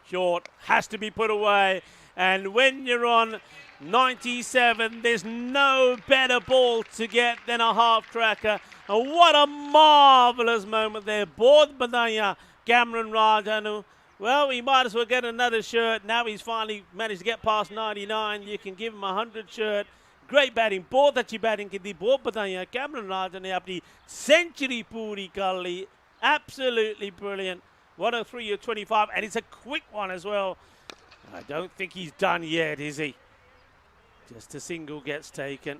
Short, has to be put away. And when you're on 97, there's no better ball to get than a half-tracker. And what a marvellous moment there. Both Badaya, Cameron Raja. Well, he might as well get another shirt. Now he's finally managed to get past 99. You can give him a 100 shirt. Great batting. बहुत अच्छी batting की थी. बहुत बताइए. Cameron Raja ने अपनी century पूरी कर ली. Absolutely brilliant. 103 or 25, and it's a quick one as well. I don't think he's done yet, is he? Just a single gets taken.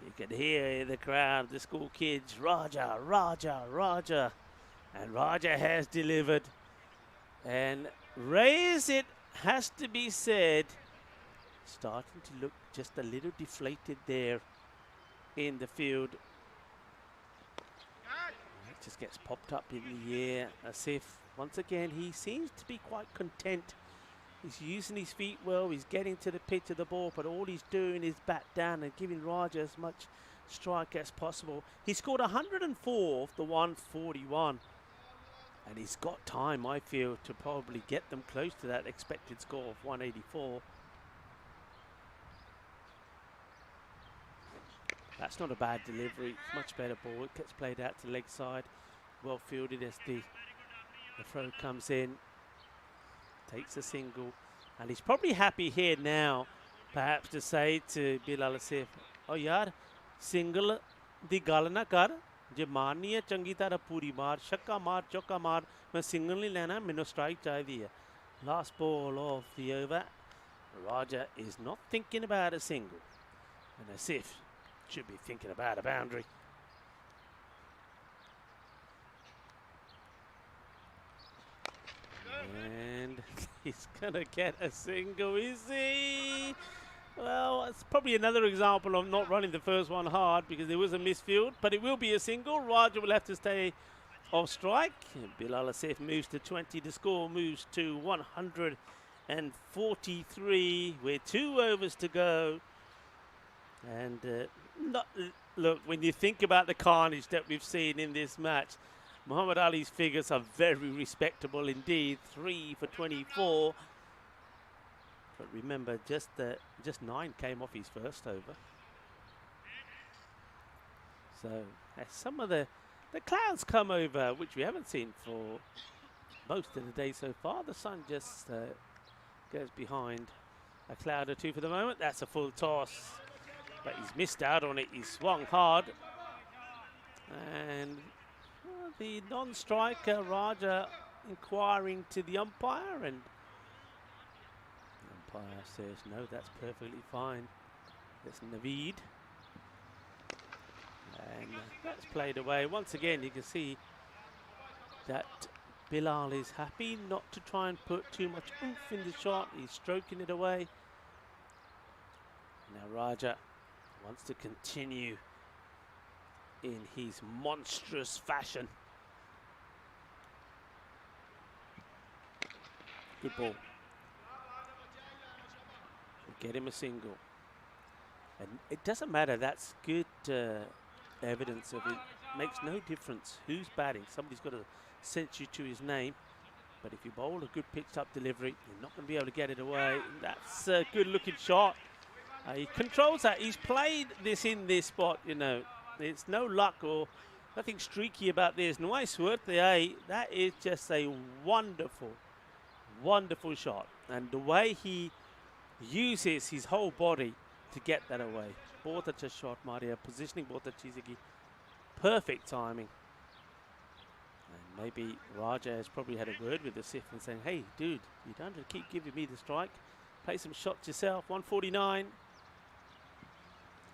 You can hear the crowd, the school kids, Raja, Raja, Raja. And Raja has delivered. And Reyes, it has to be said, starting to look just a little deflated there in the field. It just gets popped up in the air as if, once again, he seems to be quite content. He's using his feet well, he's getting to the pitch of the ball, but all he's doing is bat down and giving Raja as much strike as possible. He scored 104 off the 141. And he's got time, I feel, to probably get them close to that expected score of 184. That's not a bad delivery. It's much better ball. It gets played out to leg side. Well fielded as the throw comes in. Takes a single. And he's probably happy here now, perhaps to say to Bilal Asif, oh yaar, single di gall na kar. जे मारनी है चंगी तरह पूरी मार छक्का मार चौका मार मैं सिंगल नहीं लेना मैंने स्ट्राइक चाहिए है. Last ball of the over. Raja is not thinking about a single, and Asif should be thinking about a boundary. And he's gonna get a single, is he? Well, it's probably another example of not running the first one hard because there was a misfield, but it will be a single. Raja will have to stay off strike. Bilal Asif moves to 20. The score moves to 143 with 2 overs to go. And look, when you think about the carnage that we've seen in this match, Muhammad Ali's figures are very respectable indeed. 3 for 24. But remember, just 9 came off his first over. So as some of the clouds come over, which we haven't seen for most of the day so far, the sun just goes behind a cloud or two for the moment. That's a full toss, but he's missed out on it. He swung hard. And the non-striker, Raja, inquiring to the umpire, and umpire says, no, that's perfectly fine. That's Naveed. And that's played away. Once again, you can see that Bilal is happy not to try and put too much oomph in the shot. He's stroking it away. Now Raja wants to continue in his monstrous fashion. Good ball. Get him a single. And it doesn't matter, that's good evidence of it. Makes no difference who's batting. Somebody's got to censure to his name. But if you bowl a good pitched up delivery, you're not going to be able to get it away. That's a good looking shot. He controls that. He's played this in this spot, you know. It's no luck or nothing streaky about this. Nice work there. That is just a wonderful, wonderful shot. And the way he uses his whole body to get that away. Bahut acha shot, Maria. Positioning bahut achhi zagi. Perfect timing. And maybe Raja has probably had a word with the Sif and saying, hey, dude, you don't have to keep giving me the strike. Play some shots yourself. 149.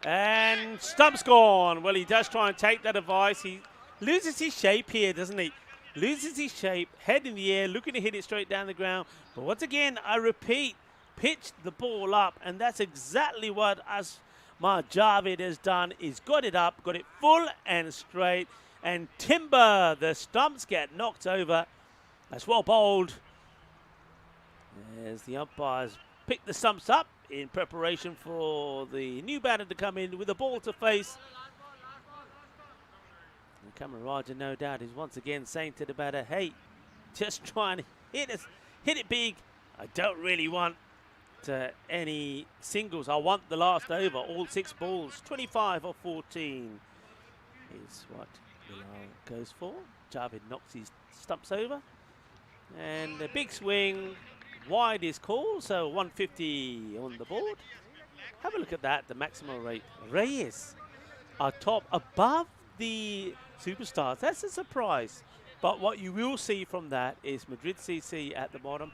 And stump's gone. Well, he does try and take that advice. He loses his shape here, doesn't he? Loses his shape, head in the air, looking to hit it straight down the ground. But once again, I repeat, pitched the ball up, and that's exactly what Asma Javed has done. He's got it up, got it full and straight, and timber. The stumps get knocked over. That's well bowled. As the umpires pick the stumps up in preparation for the new batter to come in with a ball to face. And Kamran Raja, no doubt, is once again saying to the batter, hey, just try and hit it big. I don't really want any singles. I want the last over, all 6 balls. 25 or 14 is what Bilal goes for. Javed knocks his stumps over. And a big swing. Wide is called, so 150 on the board. Have a look at that, the maximum rate. Reyes are top above the superstars. That's a surprise. But what you will see from that is Madrid CC at the bottom.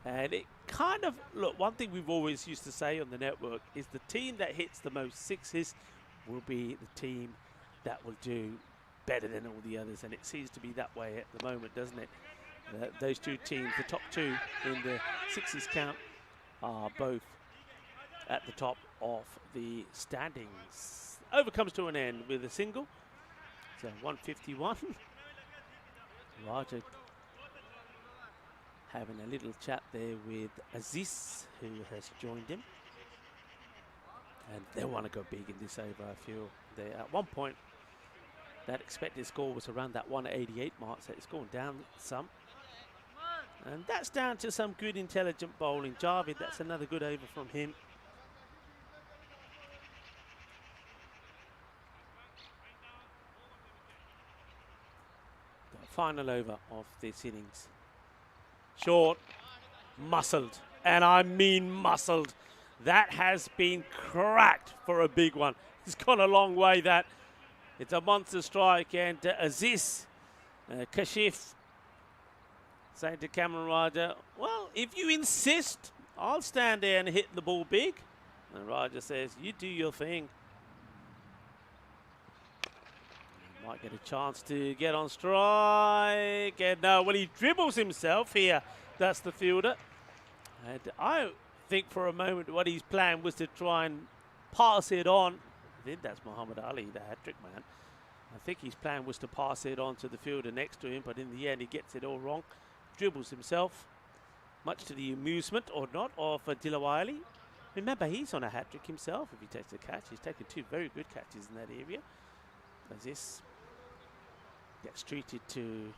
And it kind of, look, one thing we've always used to say on the network is the team that hits the most sixes will be the team that will do better than all the others. And it seems to be that way at the moment, doesn't it? Those two teams, the top 2 in the sixes count, are both at the top of the standings. Over comes to an end with a single. So 151. Raja having a little chat there with Aziz, who has joined him. And they want to go big in this over, I feel. At one point, that expected score was around that 188 mark, so it's gone down some. And that's down to some good, intelligent bowling. Javid, that's another good over from him. The final over of this innings. Short, muscled, and I mean muscled. That has been cracked for a big one. It's gone a long way, that. It's a monster strike, and Aziz Kashif saying to Cameron Raja, well, if you insist, I'll stand there and hit the ball big. And Raja says, you do your thing. Might get a chance to get on strike. And no, well, he dribbles himself here. That's the fielder. And I think for a moment what his plan was to try and pass it on. I think that's Muhammad Ali, the hat-trick man. I think his plan was to pass it on to the fielder next to him, but in the end he gets it all wrong. Dribbles himself, much to the amusement, or not, of Dilawali. Remember, he's on a hat-trick himself if he takes a catch. He's taken 2 very good catches in that area. As this gets treated to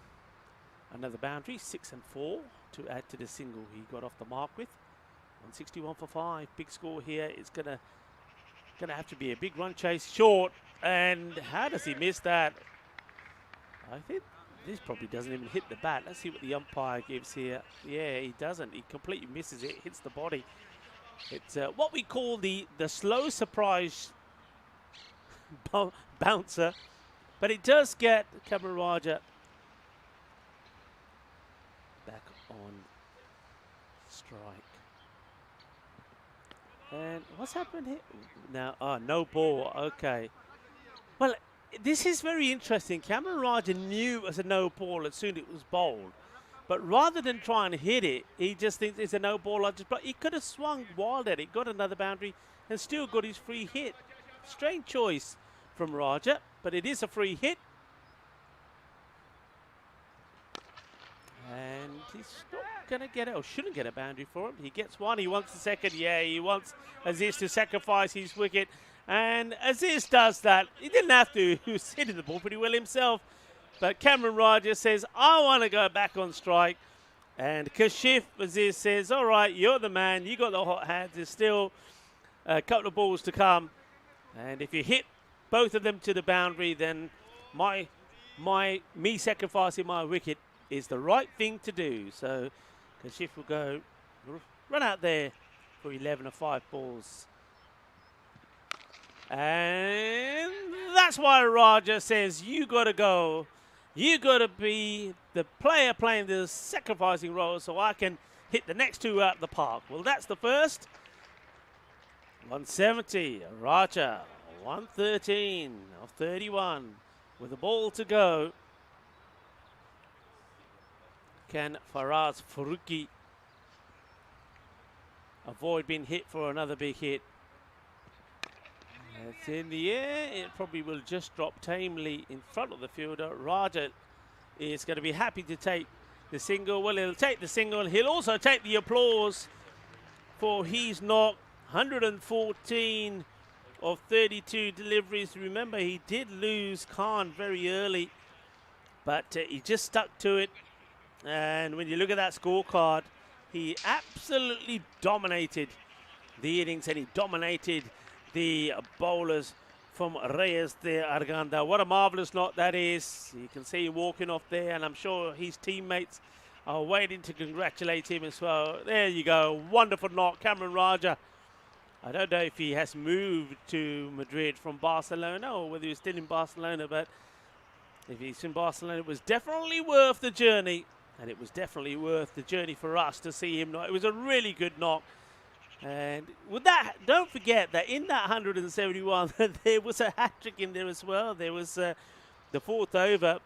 another boundary, 6 and 4, to add to the single he got off the mark with. 161 for 5, big score here. It's gonna have to be a big run chase, short, and how does he miss that? I think this probably doesn't even hit the bat. Let's see what the umpire gives here. Yeah, he doesn't. He completely misses it, hits the body. It's what we call the slow surprise bouncer, but it does get Cameron Raja back on strike. And what's happened here? Now, no ball. Okay. Well, this is very interesting. Cameron Raja knew it was a no ball as soon as it was bowled. But rather than try and hit it, he just thinks it's a no ball. He could have swung wild at it, got another boundary, and still got his free hit. Strange choice from Raja, but it is a free hit. And he's not going to get it, or shouldn't get a boundary for him. He gets one, he wants the second. Yeah, he wants Aziz to sacrifice his wicket. And Aziz does that. He didn't have to. He was hitting the ball pretty well himself. But Cameron Raja says, I want to go back on strike. And Kashif Aziz says, all right, you're the man. You got the hot hands. There's still a couple of balls to come. And if you hit both of them to the boundary, then me sacrificing my wicket is the right thing to do. So Kashif will go run out there for 11 of 5 balls. And that's why Raja says, you got to go. You got to be the player playing the sacrificing role so I can hit the next 2 out of the park. Well, that's the first. 170, Raja, 113 of 31 with a ball to go. Can Faraz Faruqi avoid being hit for another big hit? It's in the air. It probably will just drop tamely in front of the fielder. Raja is going to be happy to take the single. Well, he'll take the single. He'll also take the applause for his knock. 114 of 32 deliveries. Remember, he did lose Khan very early, but he just stuck to it. And when you look at that scorecard, he absolutely dominated the innings, and he dominated the bowlers from Reyes de Aranda. What a marvellous knock that is. You can see him walking off there, and I'm sure his teammates are waiting to congratulate him as well. There you go. Wonderful knock. Cameron Raja. I don't know if he has moved to Madrid from Barcelona or whether he's still in Barcelona, but if he's in Barcelona, it was definitely worth the journey. And it was definitely worth the journey for us to see him knock. It was a really good knock. And with that, don't forget that in that 171, there was a hat-trick in there as well. There was the 4th over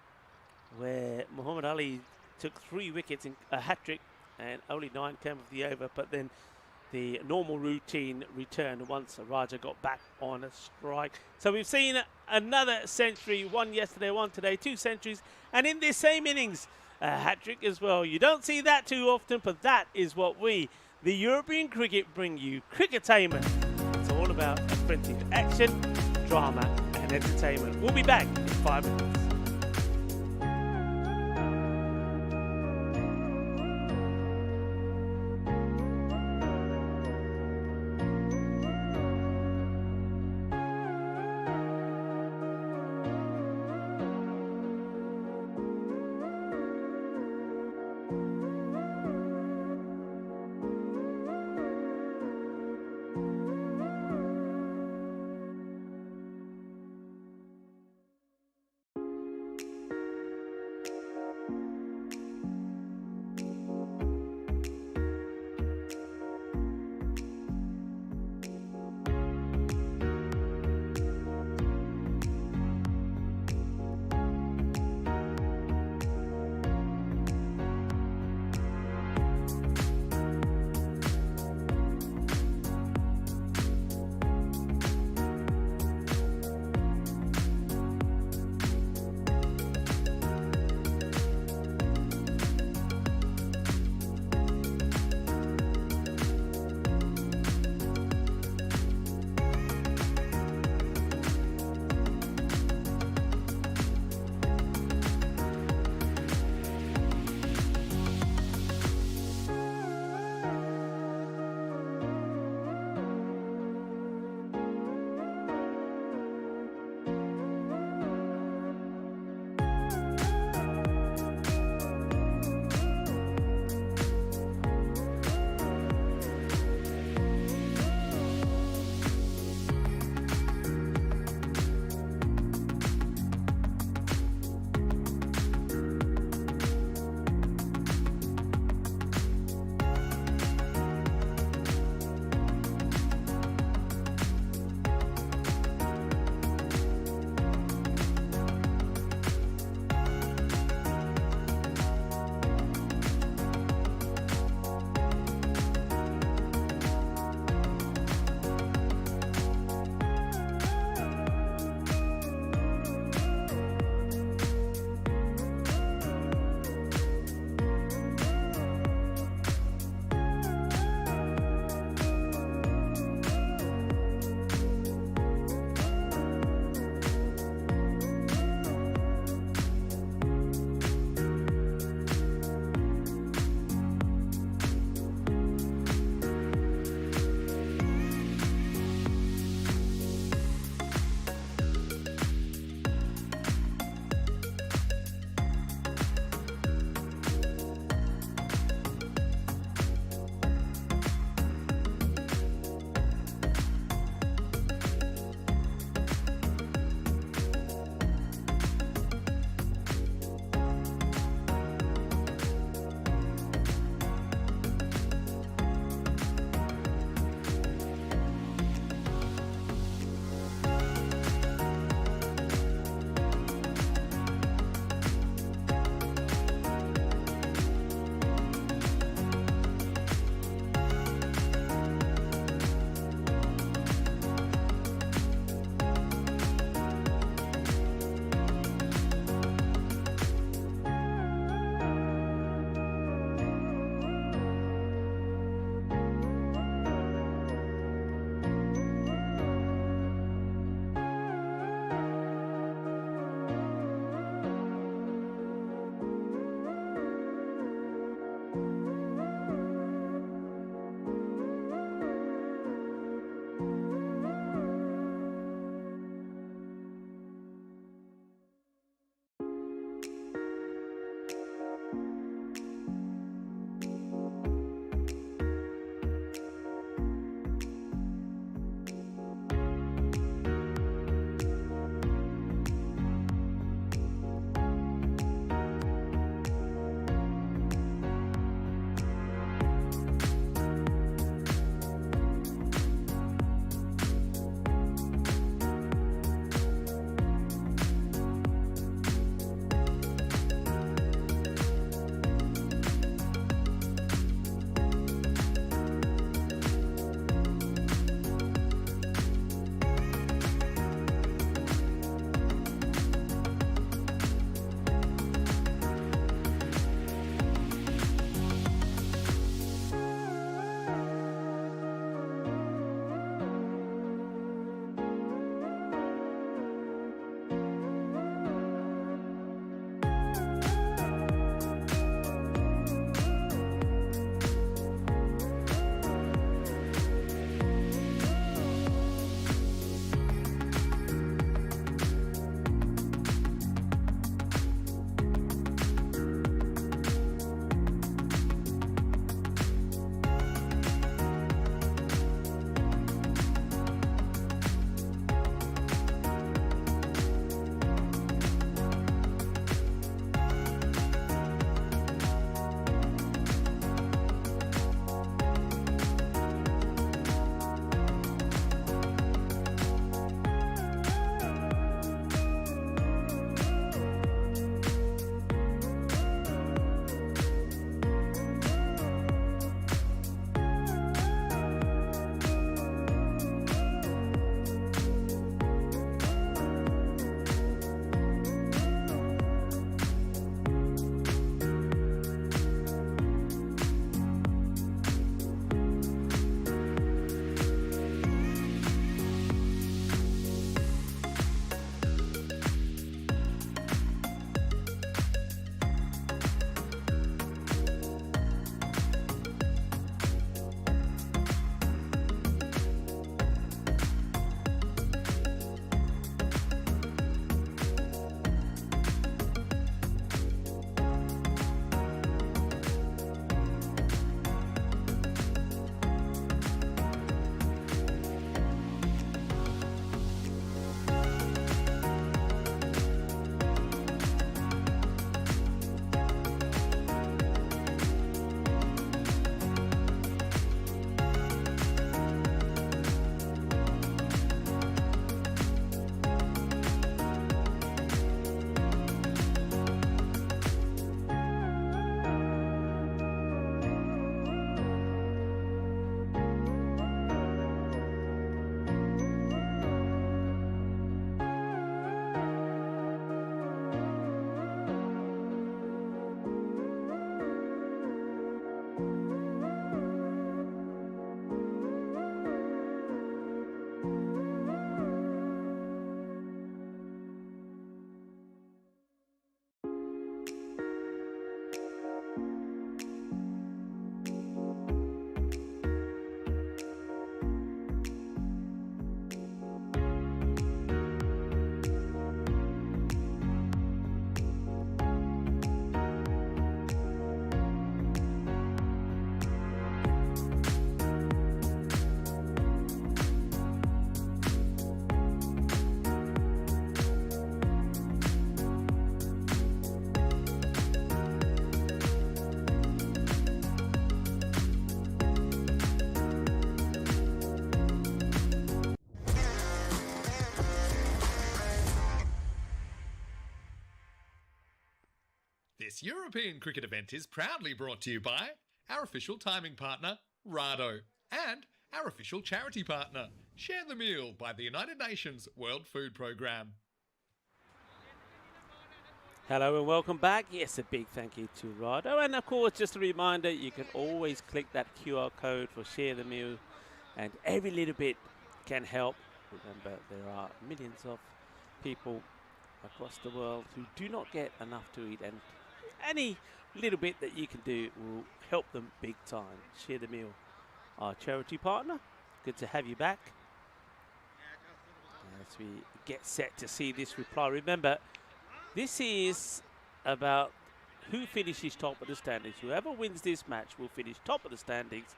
where Muhammad Ali took 3 wickets in a hat-trick, and only 9 came of the over. But then the normal routine returned once Raja got back on a strike. So we've seen another century, 1 yesterday, 1 today, 2 centuries. And in this same innings, a hat-trick as well. You don't see that too often, but that is what we, the European cricket, bring you. Cricketainment. It's all about about plenty of action, drama and entertainment. We'll be back in 5 minutes. This European cricket event is proudly brought to you by our official timing partner, Rado, and our official charity partner, Share the Meal by the United Nations World Food Programme. Hello and welcome back. Yes, a big thank you to Rado. And of course, just a reminder, you can always click that QR code for Share the Meal, and every little bit can help. Remember, there are millions of people across the world who do not get enough to eat, and any little bit that you can do will help them big time. Share the Meal, our charity partner. Good to have you back. As we get set to see this reply, remember, this is about who finishes top of the standings. Whoever wins this match will finish top of the standings,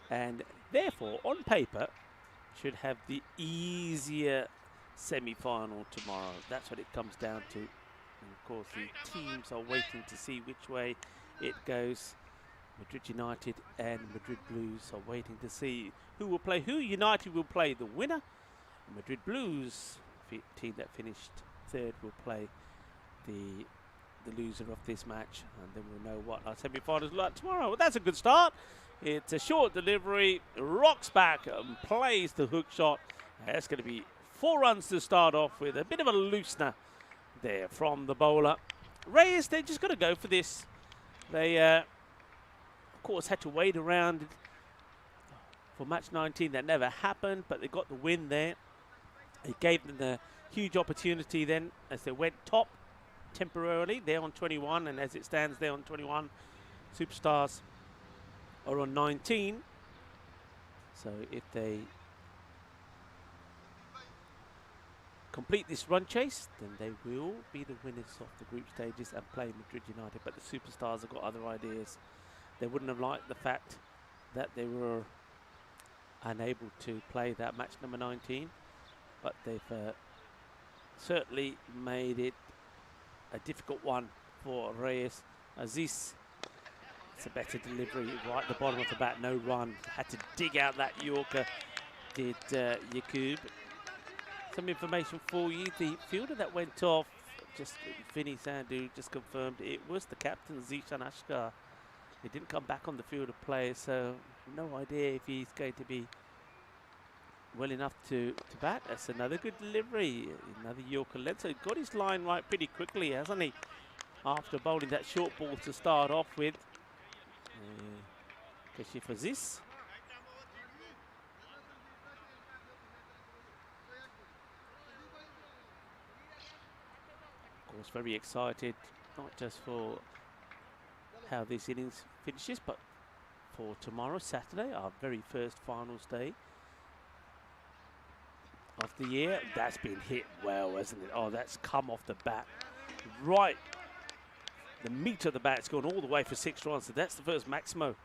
and therefore, on paper, should have the easier semi-final tomorrow. That's what it comes down to. And of course, the teams are waiting to see which way it goes. Madrid United and Madrid Blues are waiting to see who will play who. United will play the winner. The Madrid Blues, team that finished third, will play the loser of this match, and then we'll know what our semi-finals look like tomorrow. Well, that's a good start. It's a short delivery, rocks back and plays the hook shot. That's going to be 4 runs to start off with. A bit of a loosener there from the bowler. Reyes, they're just going to go for this. They, of course, had to wait around for match 19. That never happened, but they got the win there. It gave them the huge opportunity then as they went top temporarily. They're on 21, and as it stands, they're on 21. Superstars are on 19. So if they complete this run chase, then they will be the winners of the group stages and play Madrid United. But the Superstars have got other ideas. They wouldn't have liked the fact that they were unable to play that match number 19, but they've certainly made it a difficult one for Reyes. Aziz, it's a better delivery right at the bottom of the bat, no run. Had to dig out that Yorker, did Yakub. Some information for you. The fielder that went off, just Vinny Sandhu just confirmed it was the captain, Zishan Ashkar. He didn't come back on the field of play, so no idea if he's going to be well enough to bat. That's another good delivery, another Yorker length. So he got his line right pretty quickly, hasn't he? After bowling that short ball to start off with. Kashif Aziz. Of course, very excited, not just for how this innings finishes, but for tomorrow, Saturday, our very first finals day of the year. That's been hit well, hasn't it? Oh, that's come off the bat. Right. The meat of the bat's gone all the way for 6 runs. So that's the first Maximo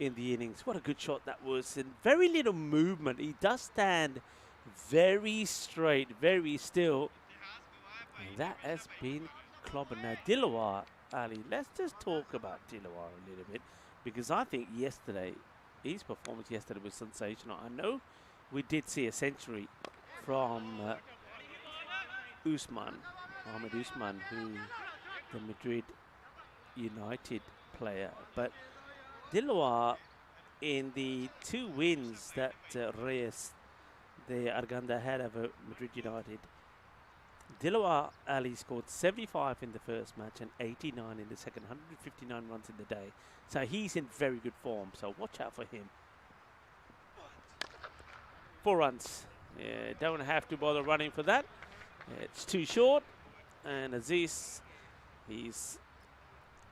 in the innings. What a good shot that was. And very little movement. He does stand very straight, very still. And that has been clobbered. Now, Dilawar, Ali, let's just talk about Dilawar a little bit, because I think yesterday, his performance yesterday was sensational. I know we did see a century from Mohamed Usman, who the Madrid United player. But Dilawar, in the 2 wins that Reyes de Aranda had over Madrid United, Dilawar Ali scored 75 in the first match and 89 in the second, 159 runs in the day. So he's in very good form, so watch out for him. 4 runs. Yeah, don't have to bother running for that. It's too short. And Aziz, his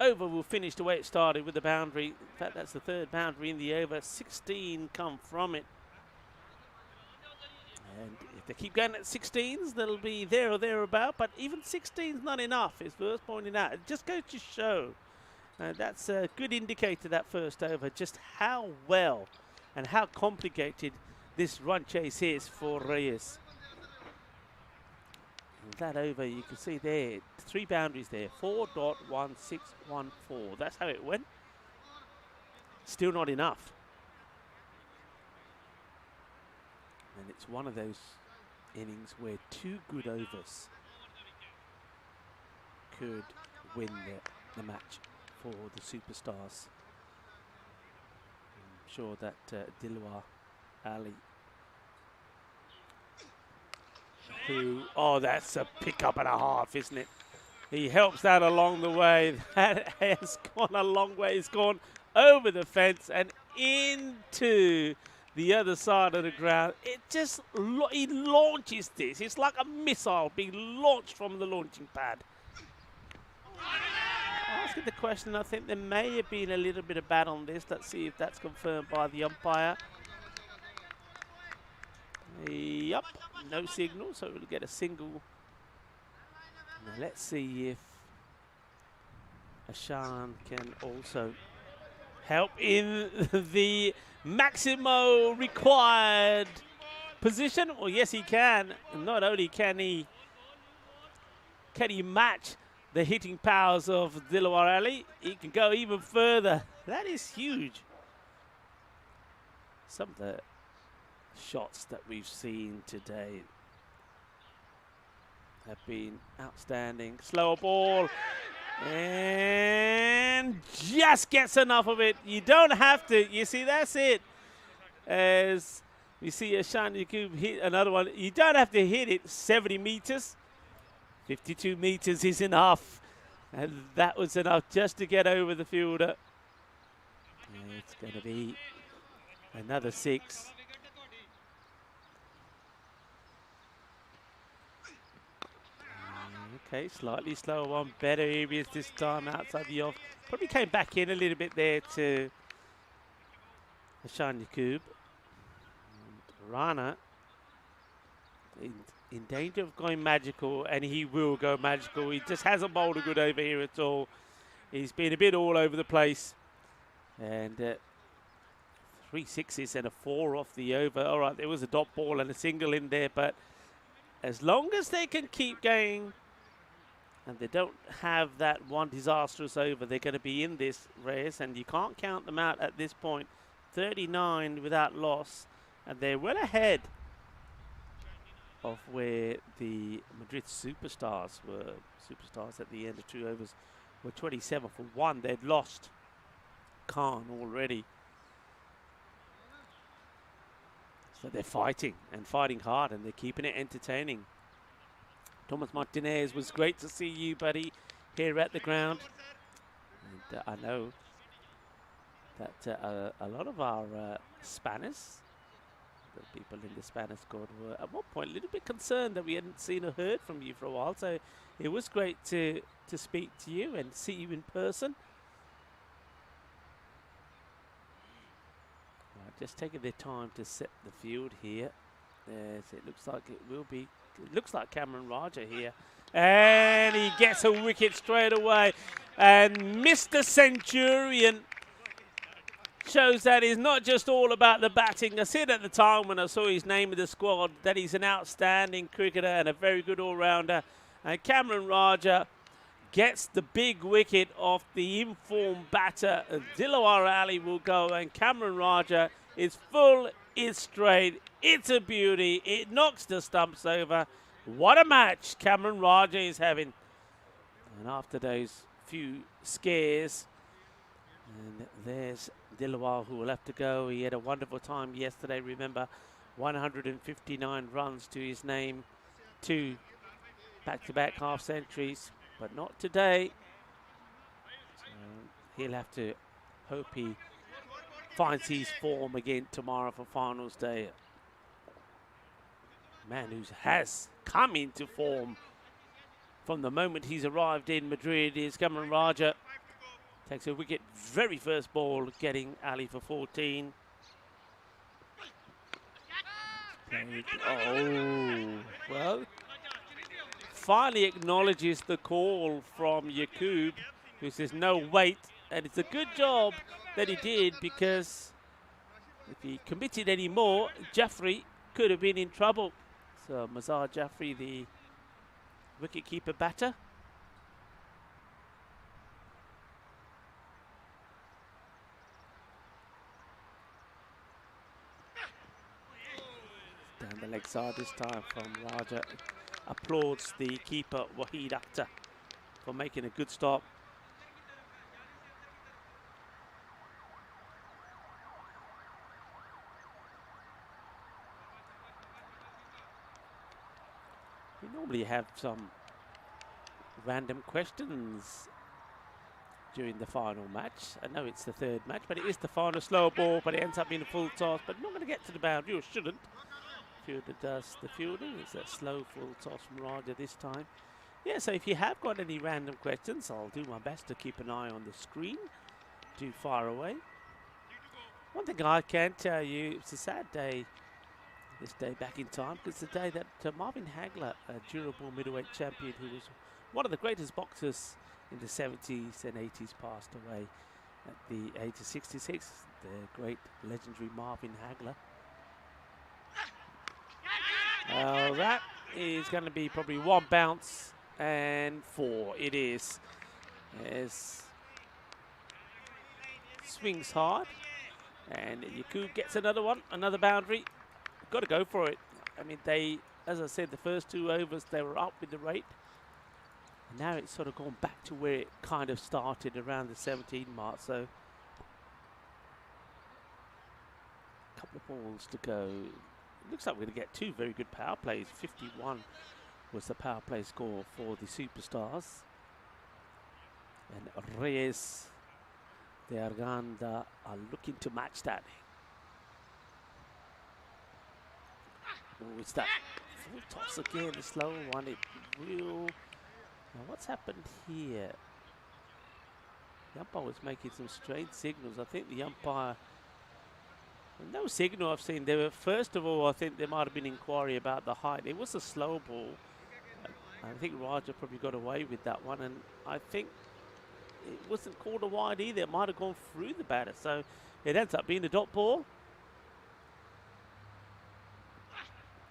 over will finish the way it started with the boundary. In fact, that's the 3rd boundary in the over. 16 come from it. And if they keep going at 16s, they'll be there or thereabout. But even 16's not enough, it's worth pointing out. It just goes to show. That's a good indicator, that first over, just how well and how complicated this run chase is for Reyes. And that over, you can see there, 3 boundaries there, 4.1614. That's how it went. Still not enough. And it's one of those innings where 2 good overs could win the match for the Superstars. I'm sure that Dilwar Ali, oh, that's a pickup and a half, isn't it? He helps that along the way. That has gone a long way. It's gone over the fence and into the other side of the ground. It just, he launches this. It's like a missile being launched from the launching pad. Asking the question, I think there may have been a little bit of bat on this. Let's see if that's confirmed by the umpire. Yup, no signal, so we'll get a single. Now let's see if Ashan can also help in the maximo required position. Well, yes, he can. Not only can he match the hitting powers of Dilwar Ali, he can go even further. That is huge. Some of the shots that we've seen today have been outstanding. Slower ball and just gets enough of it. You don't have to. You see, that's it. As we see Ashan Yaqub hit another one. You don't have to hit it 70 meters. 52 meters is enough. And that was enough just to get over the fielder. And it's going to be another 6. Okay, slightly slower one. Better areas this time outside the off. Probably came back in a little bit there to Ashan Yaqub. Rana in danger of going magical, and he will go magical. He just hasn't bowled a good over here at all. He's been a bit all over the place. And 3 6s and a 4 off the over. All right, there was a dot ball and a single in there, but as long as they can keep going and they don't have that one disastrous over, they're going to be in this race, and you can't count them out at this point. 39 without loss, and they're well ahead of where the Madrid Superstars were. Superstars at the end of 2 overs were 27 for 1. They'd lost Khan already. So they're fighting and fighting hard, and they're keeping it entertaining. Thomas Martinez, was great to see you, buddy, here at the ground. And I know that a lot of our Spanish, the people in the Spanish squad, were at one point a little bit concerned that we hadn't seen or heard from you for a while. So it was great to speak to you and see you in person. Just taking their time to set the field here. As it looks like it will be. It looks like Cameron Raja here. And he gets a wicket straight away. And Mr. Centurion shows that it's not just all about the batting. I said at the time when I saw his name in the squad that he's an outstanding cricketer and a very good all-rounder. And Cameron Raja gets the big wicket off the informed batter. Dilwar Ali will go, and Cameron Raja is full, it's straight, it's a beauty, it knocks the stumps over. What a match Cameron Raja is having. And after those few scares, and there's Dilwar who will have to go. He had a wonderful time yesterday. Remember, 159 runs to his name, 2 back-to-back half centuries, but not today. He'll have to hope he finds his form again tomorrow for finals day. Man who has come into form from the moment he's arrived in Madrid is Cameron Raja. Takes a wicket, very first ball, getting Ali for 14. Oh, well, finally acknowledges the call from Yaqub, who says no wait, and it's a good job that he did, because if he committed any more, Jaffrey could have been in trouble. So Mazhar Jaffrey, the wicket-keeper batter. Down the leg side this time from Raja. Applauds the keeper Waheed Akhtar for making a good stop. We normally have some random questions during the final match. I know it's the third match, but it is the final slow ball, but it ends up being a full toss, but not going to get to the boundary, or shouldn't. Fielder does the fielding. It's a slow full toss from Raja this time. Yeah, so if you have got any random questions, I'll do my best to keep an eye on the screen. Too far away. One thing I can tell you, it's a sad day, this day back in time, because it's the day that Marvin Hagler, a durable middleweight champion who was one of the greatest boxers in the 70s and 80s, passed away at the age of 66. The great legendary Marvin Hagler. That is going to be probably one bounce and 4. It is. As swings hard, and Yakub gets another one, another boundary. Got to go for it. I mean, they, as I said, the first 2 overs they were up with the rate. And now it's sort of gone back to where it kind of started around the 17 mark. So a couple of balls to go. Looks like we're going to get 2 very good power plays. 51 was the power play score for the Superstars. And Reyes de Aranda are looking to match that. Oh, it's that full toss again, the slow one. It will. Now what's happened here? The umpire was making some strange signals. I think the umpire. No signal I've seen. There were, first of all, I think there might have been inquiry about the height. It was a slow ball. I think Raja probably got away with that one, and I think it wasn't called a wide either. It might have gone through the batter, so it ends up being a dot ball.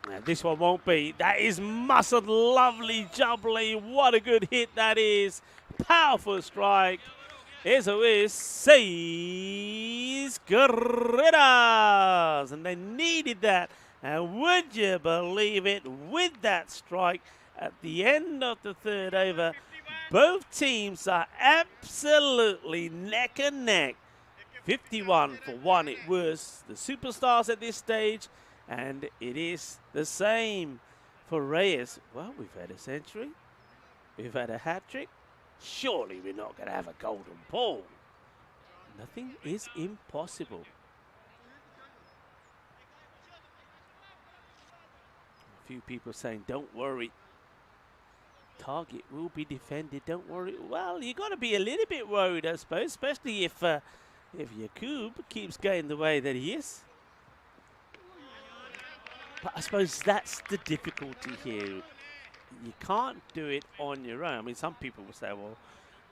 Now, this one won't be. That is muscled, lovely jubbly. What a good hit that is. Powerful strike. Eso is 6 carreras, and they needed that. And would you believe it, with that strike at the end of the 3rd over, both teams are absolutely neck and neck. 51 for 1 it was the Superstars at this stage, and it is the same for Reyes. Well, we've had a century, we've had a hat-trick. Surely we're not going to have a golden ball. Nothing is impossible. A few people saying, don't worry. Target will be defended, don't worry. Well, you got to be a little bit worried, I suppose, especially if Yakub keeps going the way that he is. But I suppose that's the difficulty here. You can't do it on your own. I mean, some people will say, well,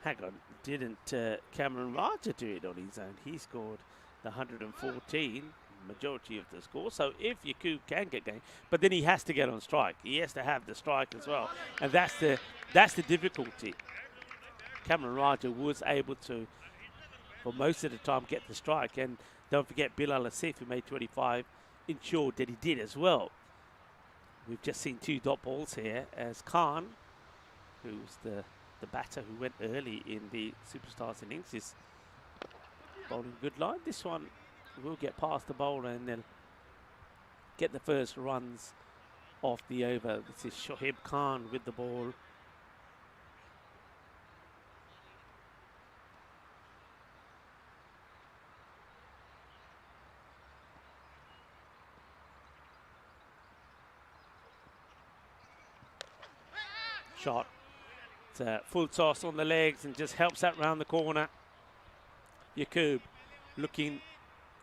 hang on, didn't Cameron Raja do it on his own? He scored the 114, majority of the score. So if Yakub can get going, but then he has to get on strike. He has to have the strike as well. And that's the difficulty. Cameron Raja was able to, for most of the time, get the strike. And don't forget, Bilal Asif, who made 25, ensured that he did as well. We've just seen 2 dot balls here as Khan, who's the batter who went early in the Superstars innings, is bowling good line. This one will get past the bowler and they'll get the first runs off the over. This is Shoaib Khan with the ball. Shot. It's a full toss on the legs and just helps that round the corner. Yakub looking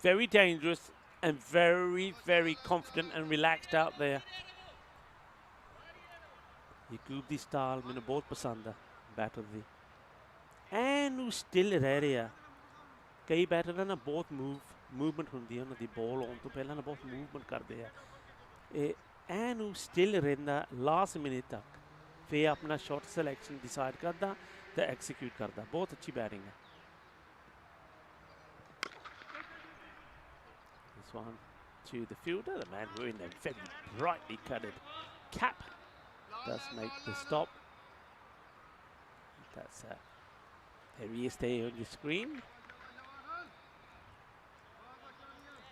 very dangerous and very, very confident and relaxed out there. Yakub the style मैंने बहुत पसंद है batter the. And वो still रह रहा. कई batter ना बहुत movement होती है ना दी ball on तो पहला ना बहुत movement कर दिया. And वो still रहना last minute तक. फिर अपना shot selection decide करता तो execute करता. बहुत अच्छी batting है. This one to the fielder, the man wearing a very brightly coloured cap does make the stop. That's there he is there on your screen.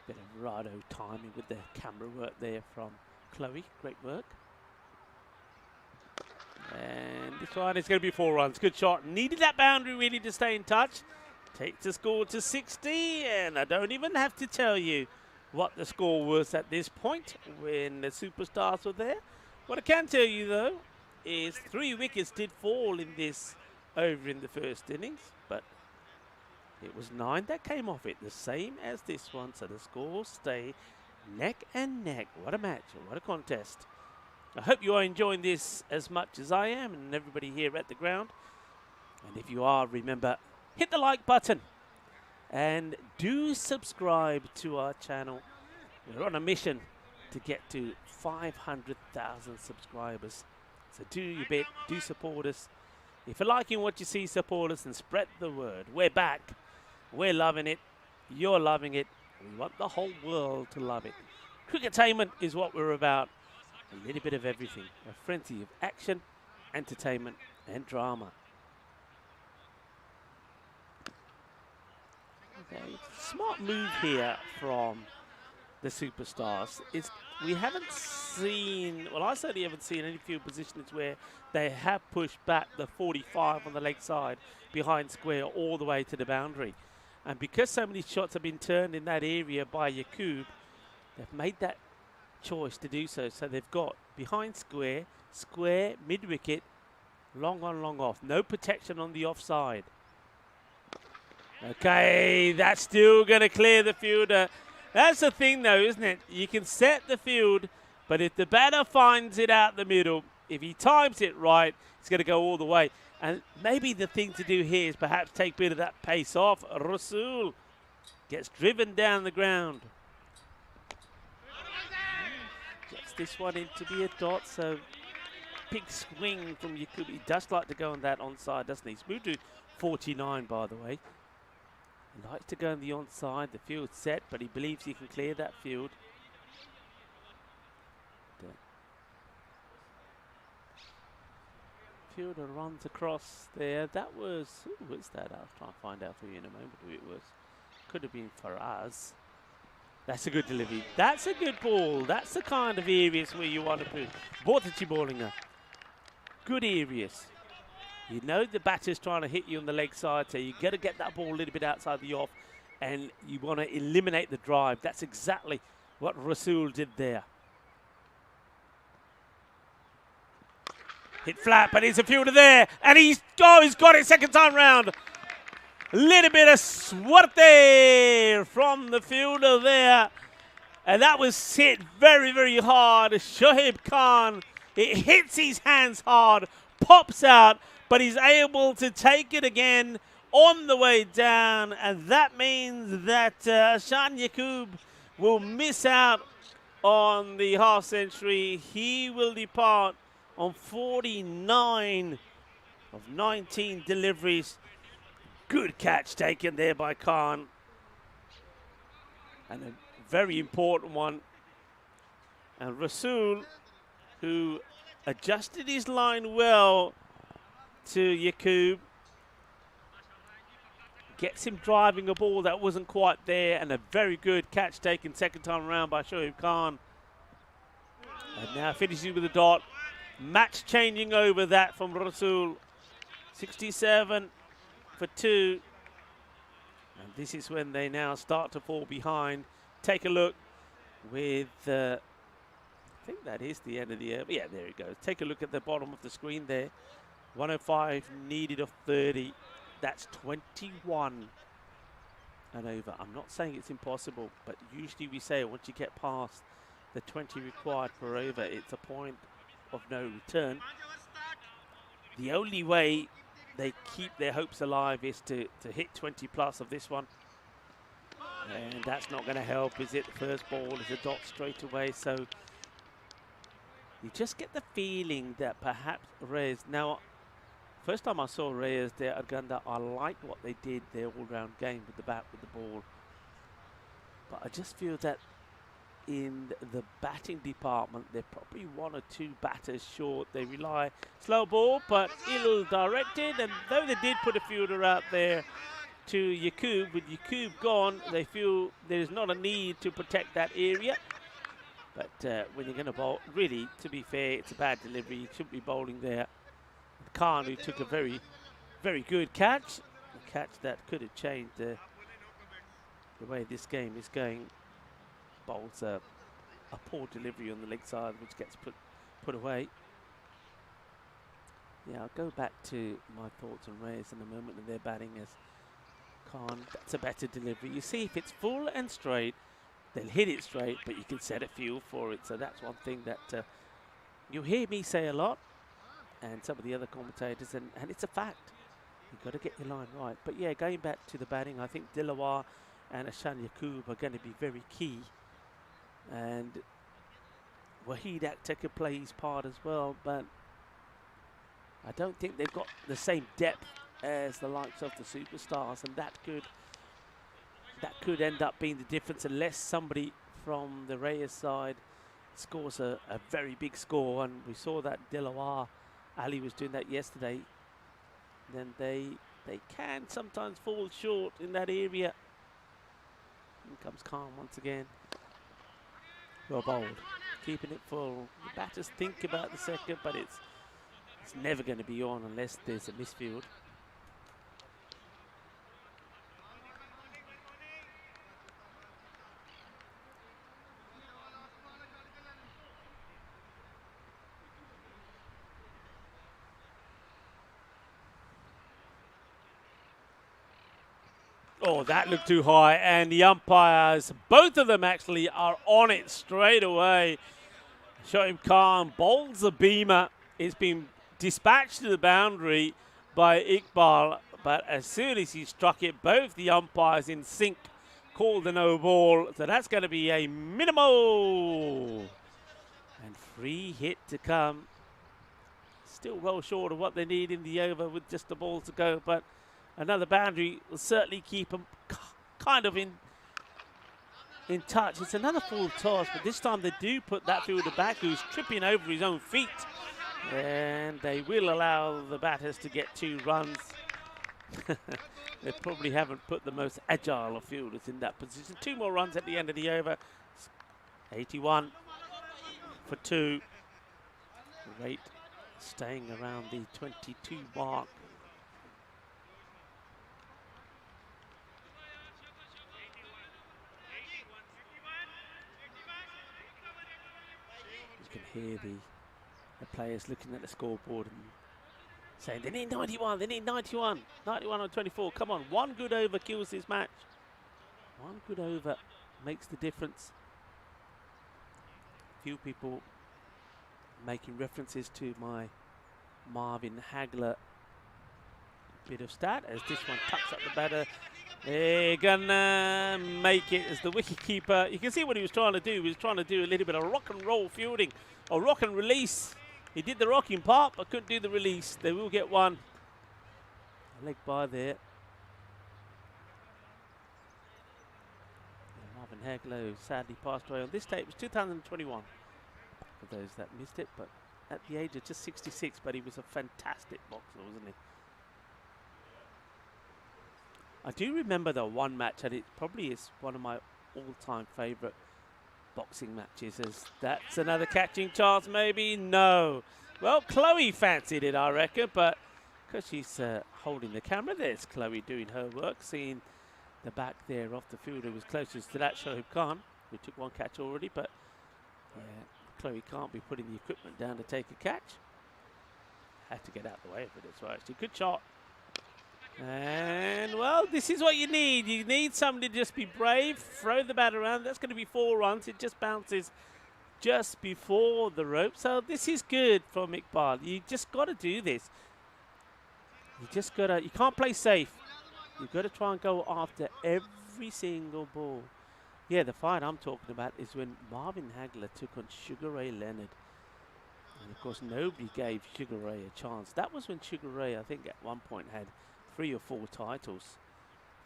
Bit of Rado timing with the camera work there from Chloe. Great work. And this one is going to be 4 runs. Good shot. Needed that boundary really to stay in touch. Takes the score to 60, and I don't even have to tell you what the score was at this point when the superstars were there. What I can tell you though is 3 wickets did fall in this over in the first innings, but it was 9 that came off it, the same as this one, so the scores stay neck and neck. What a match, what a contest. I hope you are enjoying this as much as I am and everybody here at the ground. And if you are, remember, hit the like button and do subscribe to our channel. We're on a mission to get to 500,000 subscribers. So do your bit, do support us. If you're liking what you see, support us and spread the word. We're back. We're loving it. You're loving it. We want the whole world to love it. Cricketainment is what we're about. A little bit of everything. A frenzy of action, entertainment, and drama. Okay, smart move here from the superstars. We haven't seen, well, I certainly haven't seen any field positions where they have pushed back the 45 on the leg side behind square all the way to the boundary. And because so many shots have been turned in that area by Yakub, they've made that choice to do so. So they've got behind square, square, mid-wicket, long on, long off. No protection on the offside. Okay, that's still going to clear the fielder. That's the thing, though, isn't it? You can set the field, but if the batter finds it out the middle, if he times it right, it's going to go all the way. And maybe the thing to do here is perhaps take a bit of that pace off. Rasul gets driven down the ground. Gets this one in to be a dot, so big swing from Yakub. He does like to go on that onside, doesn't he? He's moved to 49, by the way. He likes to go on the onside. The field's set, but he believes he can clear that field. The fielder runs across there. That was, who was that? I'll try and find out for you in a moment who it was. Could have been Faraz. That's a good delivery. That's a good ball. That's the kind of areas where you want to put. Bortachi bowling her. Good areas. You know the batter's trying to hit you on the leg side, so you got to get that ball a little bit outside the off, and you want to eliminate the drive. That's exactly what Rasul did there. Hit flat, but he's a fielder there, and he's got it second time round. A little bit of suerte from the fielder there, and that was hit very, very hard. Shoaib Khan, it hits his hands hard, pops out, but he's able to take it again on the way down, and that means that Shan Yakub will miss out on the half century. He will depart on 49 of 19 deliveries. Good catch taken there by Khan, and a very important one. And Rasul, who adjusted his line well to Yakub, gets him driving a ball that wasn't quite there, and a very good catch taken second time around by Shoaib Khan. And now finishes with a dot. Match changing over that from Rasul. 67 for 2. And this is when they now start to fall behind. Take a look with, I think that is the end of the, yeah, there it goes. Take a look at the bottom of the screen there. 105 needed of 30. That's 21 and over. I'm not saying it's impossible, but usually we say once you get past the 20 required per over, it's a point of no return. The only way they keep their hopes alive is to hit 20 plus of this one. And that's not going to help, is it? The first ball is a dot straight away, so you just get the feeling that perhaps Reyes, now first time I saw Reyes de Aranda, I liked what they did, their all-round game with the bat, with the ball. But I just feel that in the batting department. They're probably 1 or 2 batters short. They rely slow ball, but ill-directed. And though they did put a fielder out there to Yakub, with Yakub gone, they feel there's not a need to protect that area. But when you're going to bowl, really, to be fair, it's a bad delivery. You shouldn't be bowling there. Khan, who took a very, very good catch, a catch that could have changed the way this game is going. Bowls a poor delivery on the leg side, which gets put away. Yeah, I'll go back to my thoughts on Reyes in a moment of their batting as Khan. That's a better delivery. You see, if it's full and straight, they'll hit it straight, but you can set a fuel for it. So that's one thing that you'll hear me say a lot, and some of the other commentators, and it's a fact. You've got to get your line right. But yeah, going back to the batting, I think Dilawar and Ashan Yakub are going to be very key. And Wahid Akhtar could play his part as well, but I don't think they've got the same depth as the likes of the superstars, and that could end up being the difference unless somebody from the Reyes side scores a very big score. And we saw that Dilawar, Ali was doing that yesterday. Then they can sometimes fall short in that area. Here comes Khan once again. Well bowled, keeping it full. The batters think about the second, but it's never going to be on unless there's a misfield. Oh, that looked too high, and the umpires, both of them actually, are on it straight away. Shoaib Khan bowls the beamer. It's been dispatched to the boundary by Iqbal, but as soon as he struck it, both the umpires in sync called the no ball. So that's going to be a minimal. And free hit to come. Still well short of what they need in the over with just the ball to go, but another boundary will certainly keep them kind of in touch. It's another full toss, but this time they do put that fielder back who's tripping over his own feet. And they will allow the batters to get 2 runs. They probably haven't put the most agile of fielders in that position. 2 more runs at the end of the over. 81 for 2. Rate staying around the 22 mark. You can hear the players looking at the scoreboard and saying they need 91, they need 91, 91 on 24. Come on, 1 good over kills this match. 1 good over makes the difference. Few people making references to my Marvin Hagler bit of stat as this one tucks up the batter. They're gonna make it as the wicketkeeper. You can see what he was trying to do. He was trying to do a little bit of rock and roll fielding, or rock and release. He did the rocking part, but couldn't do the release. They will get 1. Leg by there. And Marvin Hagler, who sadly passed away on this tape, was 2021. For those that missed it, but at the age of just 66, but he was a fantastic boxer, wasn't he? I do remember the one match, and it probably is one of my all-time favourite boxing matches. As that's another catching chance, maybe? No. Well, Chloe fancied it, I reckon, but because she's holding the camera, there's Chloe doing her work, seeing the back there off the field who was closest to that, Shoaib Khan, who took 1 catch already, but Chloe can't be putting the equipment down to take a catch. Had to get out the way of it as well. Actually, good shot. And, well, this is what you need. You need somebody to just be brave, throw the bat around. That's going to be 4 runs. It just bounces just before the rope. So this is good from Iqbal. You just got to do this. You just got to, you can't play safe. You've got to try and go after every single ball. Yeah, the fight I'm talking about is when Marvin Hagler took on Sugar Ray Leonard. And, of course, nobody gave Sugar Ray a chance. That was when Sugar Ray, I think, at one point had 3 or 4 titles.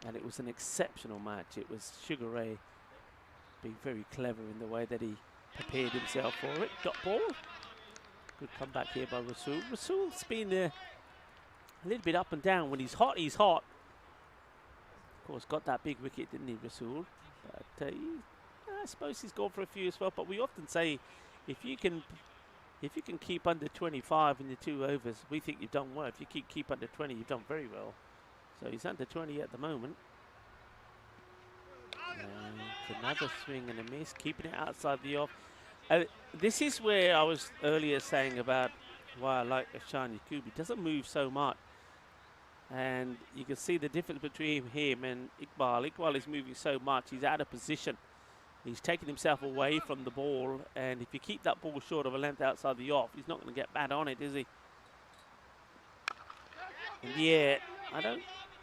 And it was an exceptional match. It was Sugar Ray being very clever in the way that he prepared himself for it. Dot ball. Good comeback here by Rasul. Rasul's been a little bit up and down. When he's hot, he's hot. Of course, got that big wicket, didn't he, Rasul? But I suppose he's gone for a few as well. But we often say, if you can keep under 25 in the 2 overs, we think you've done well. If you keep under 20, you've done very well. So he's under 20 at the moment. And another swing and a miss, keeping it outside the off. This is where I was earlier saying about why I like Ashani Yaqub. He doesn't move so much. And you can see the difference between him and Iqbal. Iqbal is moving so much, he's out of position. He's taking himself away from the ball. And if you keep that ball short of a length outside the off, he's not going to get bad on it, is he? And yeah,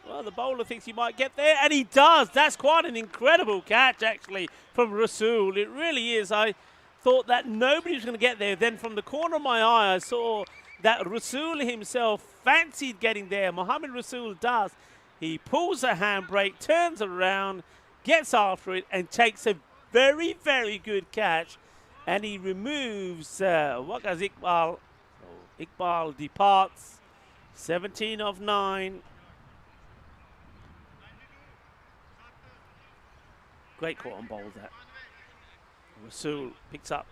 well, the bowler thinks he might get there, and he does. That's quite an incredible catch, actually, from Rasul. It really is. I thought that nobody was going to get there. Then from the corner of my eye, I saw that Rasul himself fancied getting there. Mohammed Rasul does. He pulls a handbrake, turns around, gets after it, and takes a very, very good catch. And he removes Waqas Iqbal. So Iqbal departs. 17 of 9. Great caught on bowl that. Rasul picks up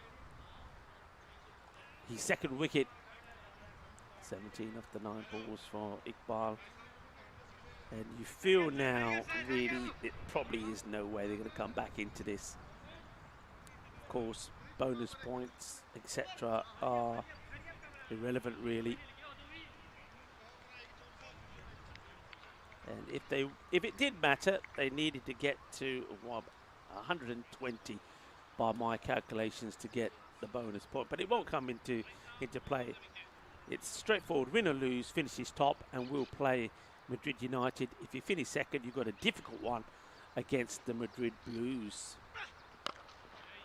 his second wicket. 17 of the 9 balls for Iqbal. And you feel now, really, it probably is no way they're going to come back into this. Of course, bonus points, etc. are irrelevant, really. And if it did matter, they needed to get to 120 by my calculations to get the bonus point. But it won't come into play. It's straightforward. Win or lose, finishes top, and we'll play Madrid United. If you finish second, you've got a difficult one against the Madrid Blues.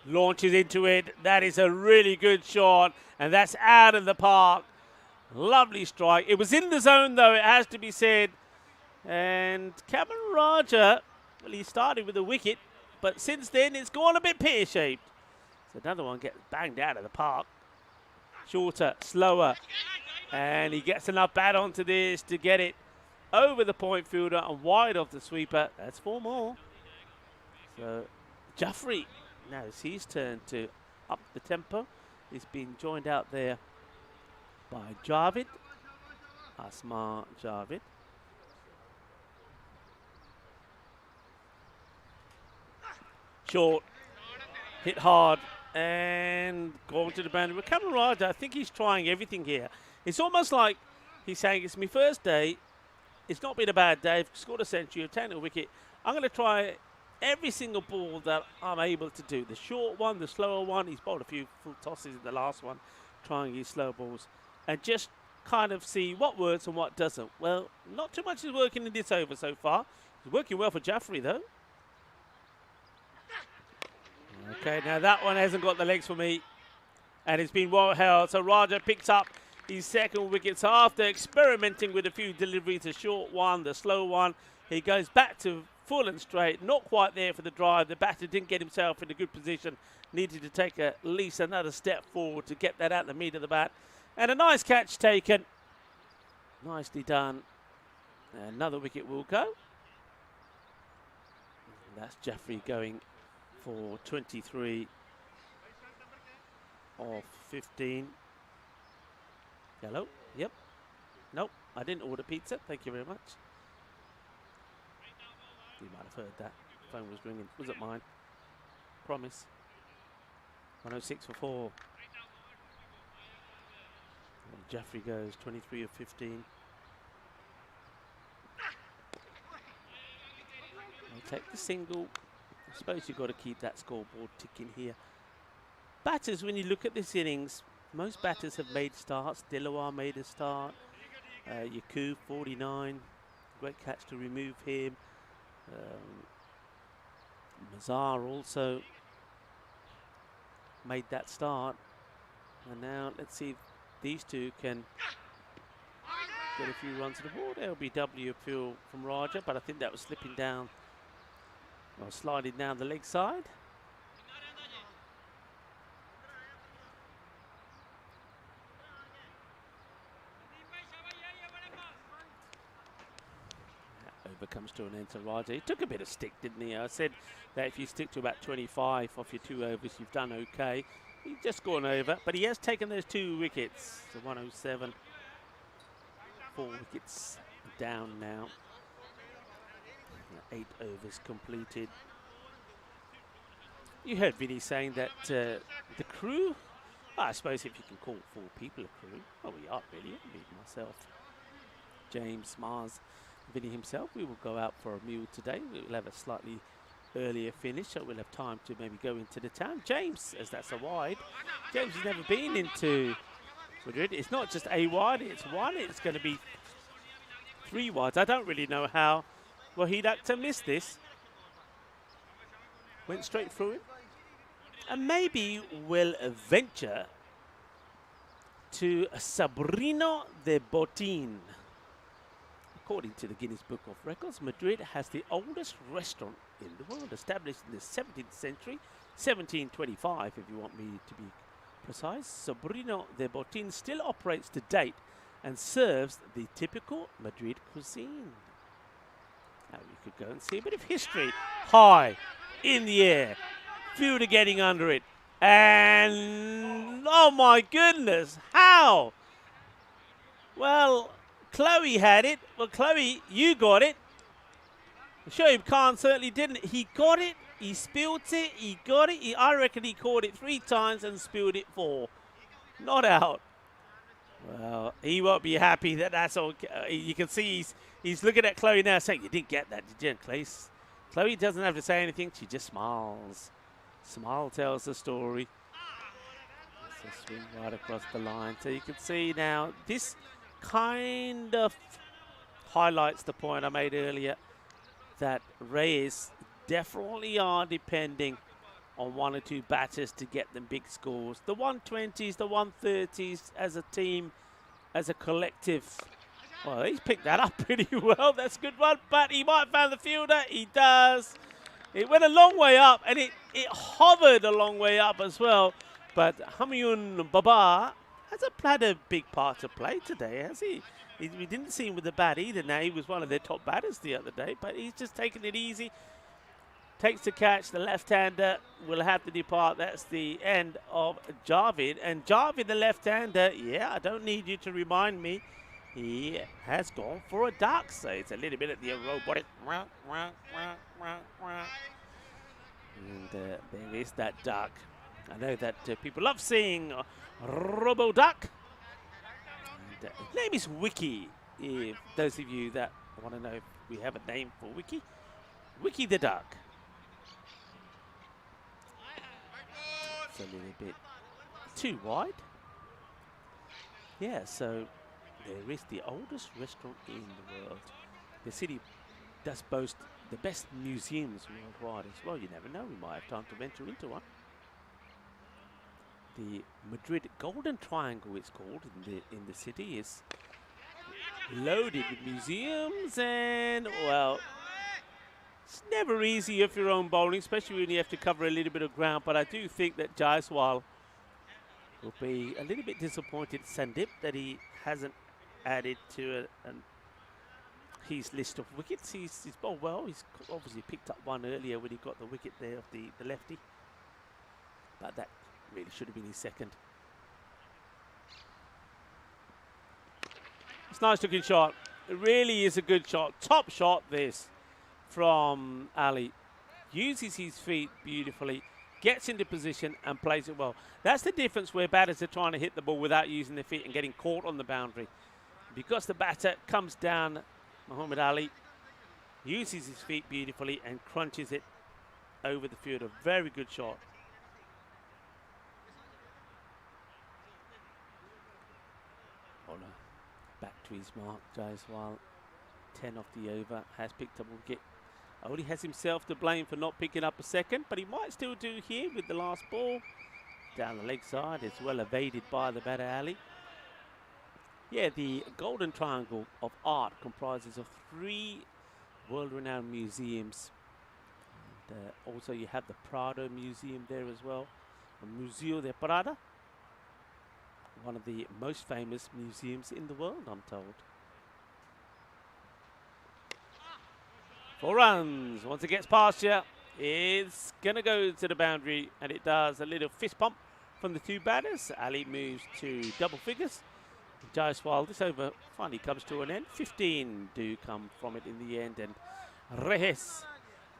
Launches into it. That is a really good shot, and that's out of the park. Lovely strike. It was in the zone, though, it has to be said. And Cameron Raja, well, he started with a wicket, but since then it's gone a bit pear-shaped. So another one gets banged out of the park. Shorter, slower, and he gets enough bat onto this to get it over the point fielder and wide of the sweeper. That's 4 more. So Jaffrey, now it's his turn to up the tempo. He's been joined out there by Javid, Asma Javid. Short, hit hard, and gone to the boundary. But Cameron Raja, I think he's trying everything here. It's almost like he's saying, it's my first day. It's not been a bad day. I've scored a century, I've taken a wicket. I'm going to try every single ball that I'm able to do. The short one, the slower one. He's bowled a few full tosses in the last one, trying his slow balls. And just kind of see what works and what doesn't. Well, not too much is working in this over so far. It's working well for Jaffrey, though. Okay, now that one hasn't got the legs for me. And it's been well held. So Raja picks up his second wicket. So after experimenting with a few deliveries, the short one, the slow one, he goes back to full and straight. Not quite there for the drive. The batter didn't get himself in a good position. Needed to take at least another step forward to get that out the meat of the bat. And a nice catch taken. Nicely done. Another wicket will go. That's Jaffrey going for 23 of 15. Hello? Yep. Nope, I didn't order pizza. Thank you very much. You might have heard that. Phone was ringing. Was it mine? Promise. 106 for 4. And Jaffrey goes 23 of 15. They take the single. I suppose you've got to keep that scoreboard ticking here. Batters, when you look at this innings, most batters have made starts. Dilawar made a start. Yaqub, 49. Great catch to remove him. Mazhar also made that start. And now let's see if these two can get a few runs to the board. LBW appeal from Raja, but I think that was slipping down or sliding down the leg side. over comes to an end to Reyes. He took a bit of stick, didn't he? I said that if you stick to about 25 off your 2 overs, you've done okay. He's just gone over, but he has taken those 2 wickets. So 107, 4 wickets down now. 8 overs completed. You heard Vinny saying that the crew, I suppose if you can call 4 people a crew, well, we are really, me, myself, James, Mars, Vinny himself, we will go out for a meal today. We'll have a slightly earlier finish, so we'll have time to maybe go into the town. James, as that's a wide, James has never been into Madrid. It's not just a wide, it's one, it's going to be 3 wides. I don't really know how, well, he'd like to miss this. Went straight through it. And maybe we'll venture to Sabrina de Botín. According to the Guinness Book of Records, Madrid has the oldest restaurant in the world, established in the 17th century, 1725 if you want me to be precise. Sabrina de Botín still operates to date and serves the typical Madrid cuisine. Now we could go and see a bit of history. High, in the air, fielder getting under it, and oh my goodness, how? Well, Chloe had it. Well, Chloe, you got it. Shoaib Khan certainly didn't. He got it, he spilled it, he got it. I reckon he caught it 3 times and spilled it 4. Not out. Well, he won't be happy that that's all. You can see he's looking at Chloe now saying, you didn't get that, did you, Chloe? Chloe doesn't have to say anything. She just smiles. Smile tells the story. It's a swing right across the line. So you can see now, this kind of highlights the point I made earlier, that Reyes definitely are depending on 1 or 2 batters to get them big scores. The 120s, the 130s as a team, as a collective. Well, he's picked that up pretty well. That's a good one, but he might have found the fielder. He does. It went a long way up, and it hovered a long way up as well. But Hamyun Baba hasn't had a big part to play today, has he? We didn't see him with the bat either. Now, he was one of their top batters the other day, but he's just taking it easy. Takes the catch. The left-hander will have to depart. That's the end of Jarvid. And Jarvid, the left-hander, yeah, I don't need you to remind me, he has gone for a duck. So it's a little bit of the robotic. And there is that duck. I know that people love seeing Robo Duck. And, his name is Wiki. If those of you that want to know if we have a name for Wiki. Wiki the duck. It's a little bit too wide. Yeah, so there is the oldest restaurant in the world. The city does boast the best museums worldwide as well. You never know, we might have time to venture into one. The Madrid Golden Triangle, it's called, in the city, is loaded with museums, and well, it's never easy if you're on bowling, especially when you have to cover a little bit of ground. But I do think that Jaiswal will be a little bit disappointed, Sandeep, that he hasn't added to his list of wickets. He's bowled well. He's obviously picked up one earlier when he got the wicket there of the lefty. But that really should have been his second. It's a nice looking shot. It really is a good shot. Top shot this from Ali. Uses his feet beautifully, gets into position and plays it well. That's the difference where batters are trying to hit the ball without using their feet and getting caught on the boundary. Because the batter comes down, Muhammad Ali uses his feet beautifully and crunches it over the field. A very good shot. Bowler back to his mark. Jaiswal, 10 off the over, has picked up a wicket. Only has himself to blame for not picking up a second, but he might still do here with the last ball. Down the leg side, it's well evaded by the batter Ali. Yeah, the Golden Triangle of Art comprises of 3 world-renowned museums. And, also you have the Prado Museum there as well. The Museo de Prada. One of the most famous museums in the world, I'm told. 4 runs. Once it gets past you, it's going to go to the boundary, and it does. A little fist pump from the 2 batters. Ali moves to double figures. Just while this over finally comes to an end, 15 do come from it in the end, and Reyes,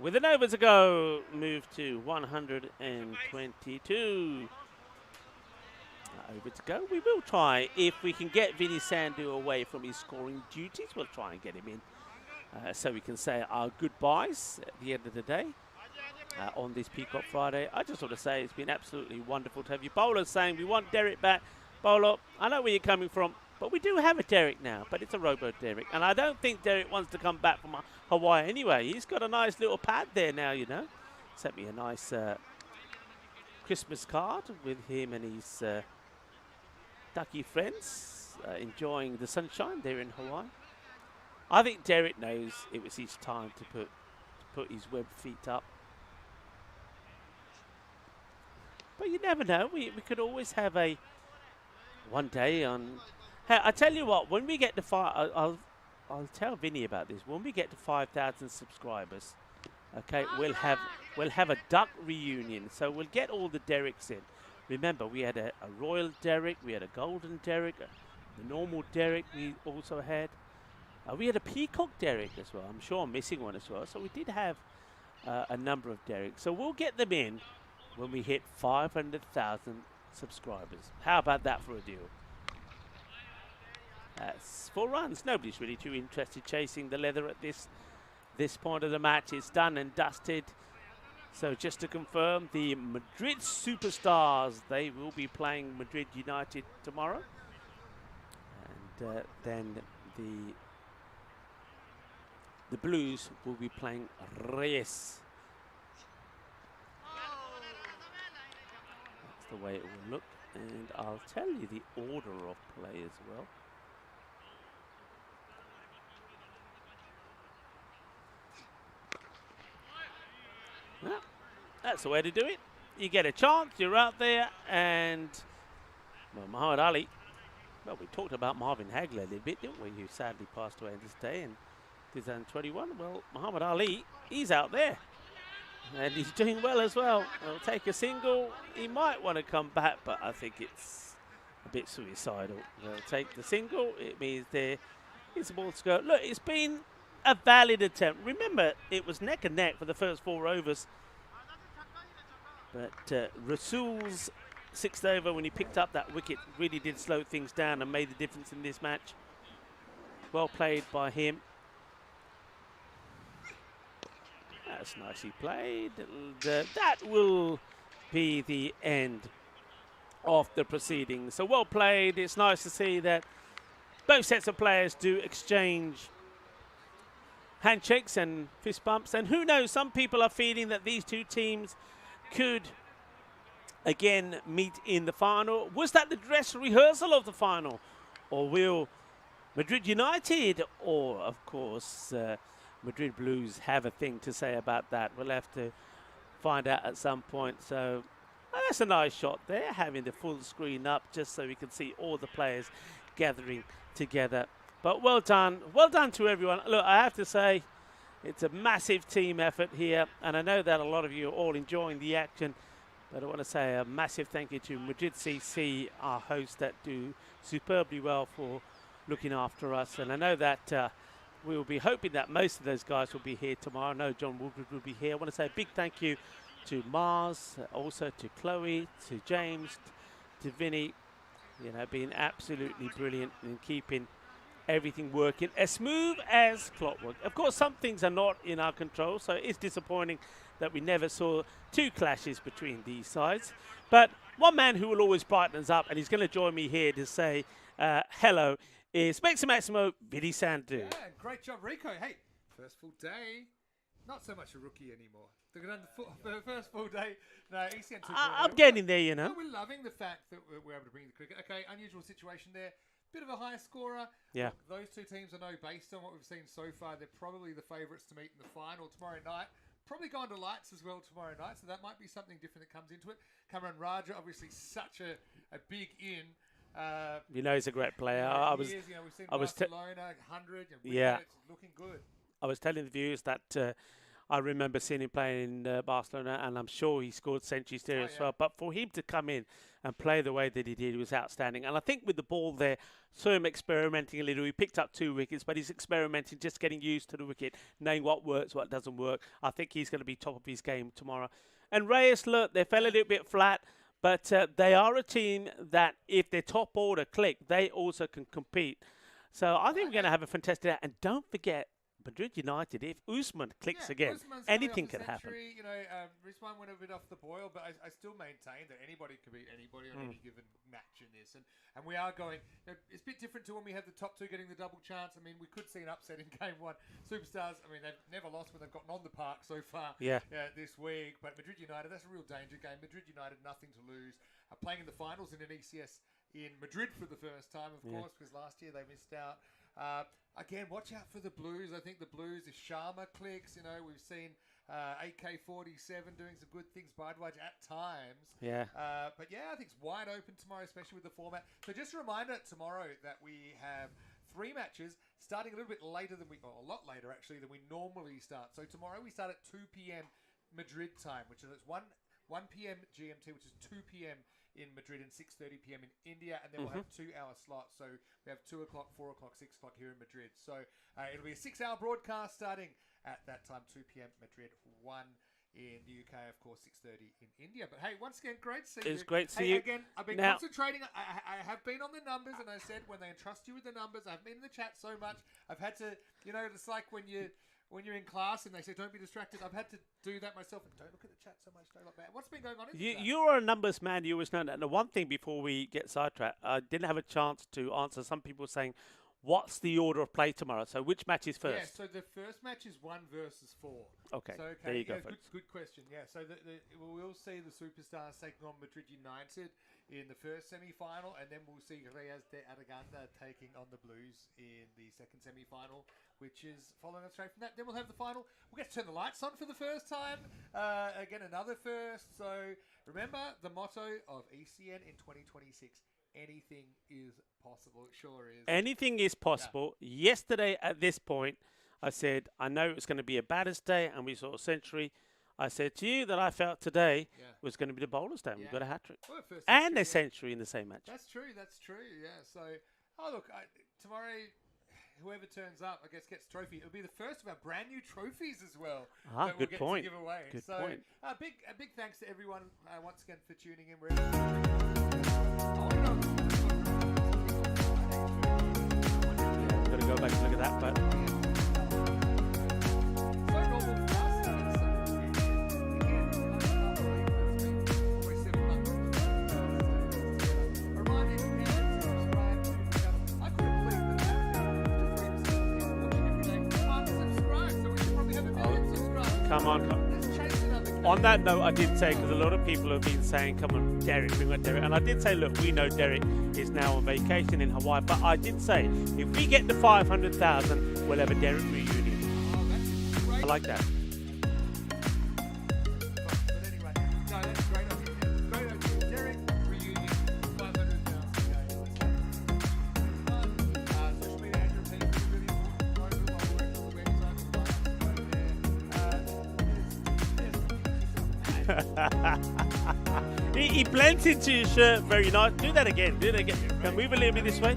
with an over to go, move to 122. Over to go. We will try, if we can get Vinny Sandu away from his scoring duties, we'll try and get him in so we can say our goodbyes at the end of the day on this Peacock Friday. I just want to say it's been absolutely wonderful to have you. Bowler's saying we want Derek back. Bowler, I know where you're coming from, but we do have a Derek now, but it's a robo Derek. And I don't think Derek wants to come back from Hawaii anyway. He's got a nice little pad there now, you know. Sent me a nice Christmas card with him and his ducky friends enjoying the sunshine there in Hawaii. I think Derek knows it was his time to put his web feet up. But you never know. We could always have a one day on. Hey, I tell you what, when we get to I'll tell Vinny about this. When we get to 5,000 subscribers, okay, we'll have a duck reunion. So we'll get all the Dereks in. Remember, we had a royal Derek, we had a golden Derek, the normal Derek we also had. We had a peacock Derek as well. I'm sure I'm missing one as well. So we did have a number of Dereks. So we'll get them in when we hit 500,000 subscribers. How about that for a deal? That's 4 runs. Nobody's really too interested chasing the leather at this point of the match. It's done and dusted. So just to confirm, the Madrid Superstars, they will be playing Madrid United tomorrow. And then the Blues will be playing Reyes. That's the way it will look. And I'll tell you the order of play as well. Well, that's the way to do it. You get a chance, you're out there, and well, Muhammad Ali. Well, we talked about Marvin Hagler a little bit, didn't we? Who sadly passed away this day in 2021. Well, Muhammad Ali, he's out there, and he's doing well as well. He'll take a single. He might want to come back, but I think it's a bit suicidal. They'll take the single. It means there is a ball to go. Look, it's been a valid attempt. Remember, it was neck and neck for the first 4 overs. But Rasul's 6th over, when he picked up that wicket, really did slow things down and made the difference in this match. Well played by him. That's nicely played. That will be the end of the proceedings. So well played. It's nice to see that both sets of players do exchange handshakes and fist bumps. And who knows, some people are feeling that these two teams could again meet in the final. Was that the dress rehearsal of the final? Or will Madrid United or, of course, Madrid Blues have a thing to say about that? We'll have to find out at some point. So that's a nice shot there, having the full screen up just so we can see all the players gathering together. But well done to everyone. Look, I have to say, it's a massive team effort here, and I know that a lot of you are all enjoying the action, but I want to say a massive thank you to Madrid CC, our hosts that do superbly well for looking after us. And I know that we will be hoping that most of those guys will be here tomorrow. I know John Woodward will be here. I want to say a big thank you to Mars, also to Chloe, to James, to Vinny, you know, being absolutely brilliant in keeping everything working as smooth as clockwork. Of course, some things are not in our control, so it's disappointing that we never saw 2 clashes between these sides. But one man who will always brighten us up, and he's going to join me here to say hello, is Maximo Vinny Sandu. Yeah, great job, Rico. Hey, first full day. Not so much a rookie anymore. The first full day. No, ECN 2.0. I'm getting there, you know. No, we're loving the fact that we're able to bring the cricket. Okay, unusual situation there. Bit of a high scorer. Yeah. Look, those 2 teams, I know, based on what we've seen so far, they're probably the favourites to meet in the final tomorrow night. Probably going to lights as well tomorrow night, so that might be something different that comes into it. Cameron Raja, obviously such a big in. You know, he's a great player. We've seen Barcelona 100, and it's looking good. I was telling the viewers that I remember seeing him playing in Barcelona, and I'm sure he scored centuries there as well. But for him to come in and play the way that he did was outstanding. And I think with the ball there, saw him experimenting a little. He picked up 2 wickets, but he's experimenting, just getting used to the wicket, knowing what works, what doesn't work. I think he's going to be top of his game tomorrow. And Reyes, look, they fell a little bit flat, but they are a team that if their top order click, they also can compete. So I think we're going to have a fantastic day. And don't forget, Madrid United, if Usman clicks again, anything can happen. You know, Rizwan went a bit off the boil, but I still maintain that anybody can beat anybody on any given match in this. And we are going, you know, it's a bit different to when we had the top 2 getting the double chance. I mean, we could see an upset in game 1. Superstars, I mean, they've never lost when they've gotten on the park so far this week. But Madrid United, that's a real danger game. Madrid United, nothing to lose. Are playing in the finals in an ECS in Madrid for the first time, of course, because last year they missed out. Again, watch out for the Blues. I think the Blues, if Sharma clicks, you know, we've seen AK-47 doing some good things, Bridewatch at times. But yeah, I think it's wide open tomorrow, especially with the format. So just a reminder tomorrow that we have 3 matches starting a little bit later than a lot later actually than we normally start. So tomorrow we start at 2 p.m. Madrid time, which is 1 p.m. GMT, which is 2 p.m. in Madrid and 6:30 p.m. in India, and then we'll have 2-hour slots. So we have 2 o'clock, 4 o'clock, 6 o'clock here in Madrid. So it'll be a 6-hour broadcast starting at that time, 2 p.m. Madrid, 1 in the UK, of course, 6:30 in India. But hey, once again, great to see you. It's great to see you. Again, I've been concentrating. I have been on the numbers, and I said when they entrust you with the numbers, I've been in the chat so much. I've had to, you know, it's like when you're in class and they say don't be distracted. I've had to do that myself. And don't look at the chat so much. Don't look bad. What's been going on in the chat? You're a numbers man. You always know that. And the one thing before we get sidetracked, I didn't have a chance to answer some people saying, what's the order of play tomorrow? So which match is first? Yeah, so the first match is 1 versus 4. Okay, so, there you go. Good question. Yeah, so we'll see the Superstars taking on Madrid United in the first semi-final, and then we'll see Reyes de Aranda taking on the Blues in the second semi-final, which is following on straight from that. Then we'll have the final. We'll get to turn the lights on for the first time. Again, another first. So remember the motto of ECN in 2026. Anything is possible. It sure is. Anything is possible. Yeah. Yesterday at this point, I said, I know it's going to be a batters day, and we saw a century. I said to you that I felt today was going to be the bowler's day. We've got a hat-trick. Well, and a century in the same match. That's true, yeah. So, look, tomorrow, whoever turns up, I guess, gets a trophy. It'll be the first of our brand new trophies as well. Good we'll get point. To give away. Good point. A big thanks to everyone once again for tuning in. Got to go back and look at that, but. Come on. On that note, I did say, because a lot of people have been saying, come on, Derek, bring on Derek. And I did say, look, we know Derek is now on vacation in Hawaii. But I did say, if we get to 500,000, we'll have a Derek reunion. I like that. He blends into your shirt very nice. Do that again. Can move a little bit this way.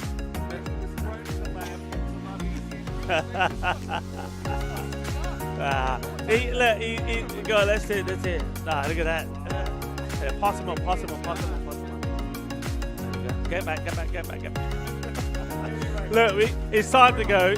Go on, let's do it. Look at that. Pass him on. Get back. Look, it's time to go.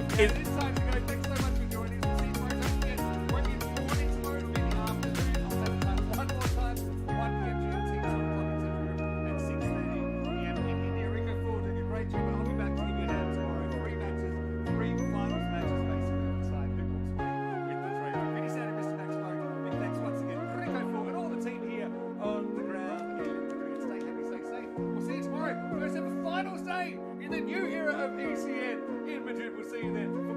Finals day in the new era of ECN in Madrid. We'll see you then.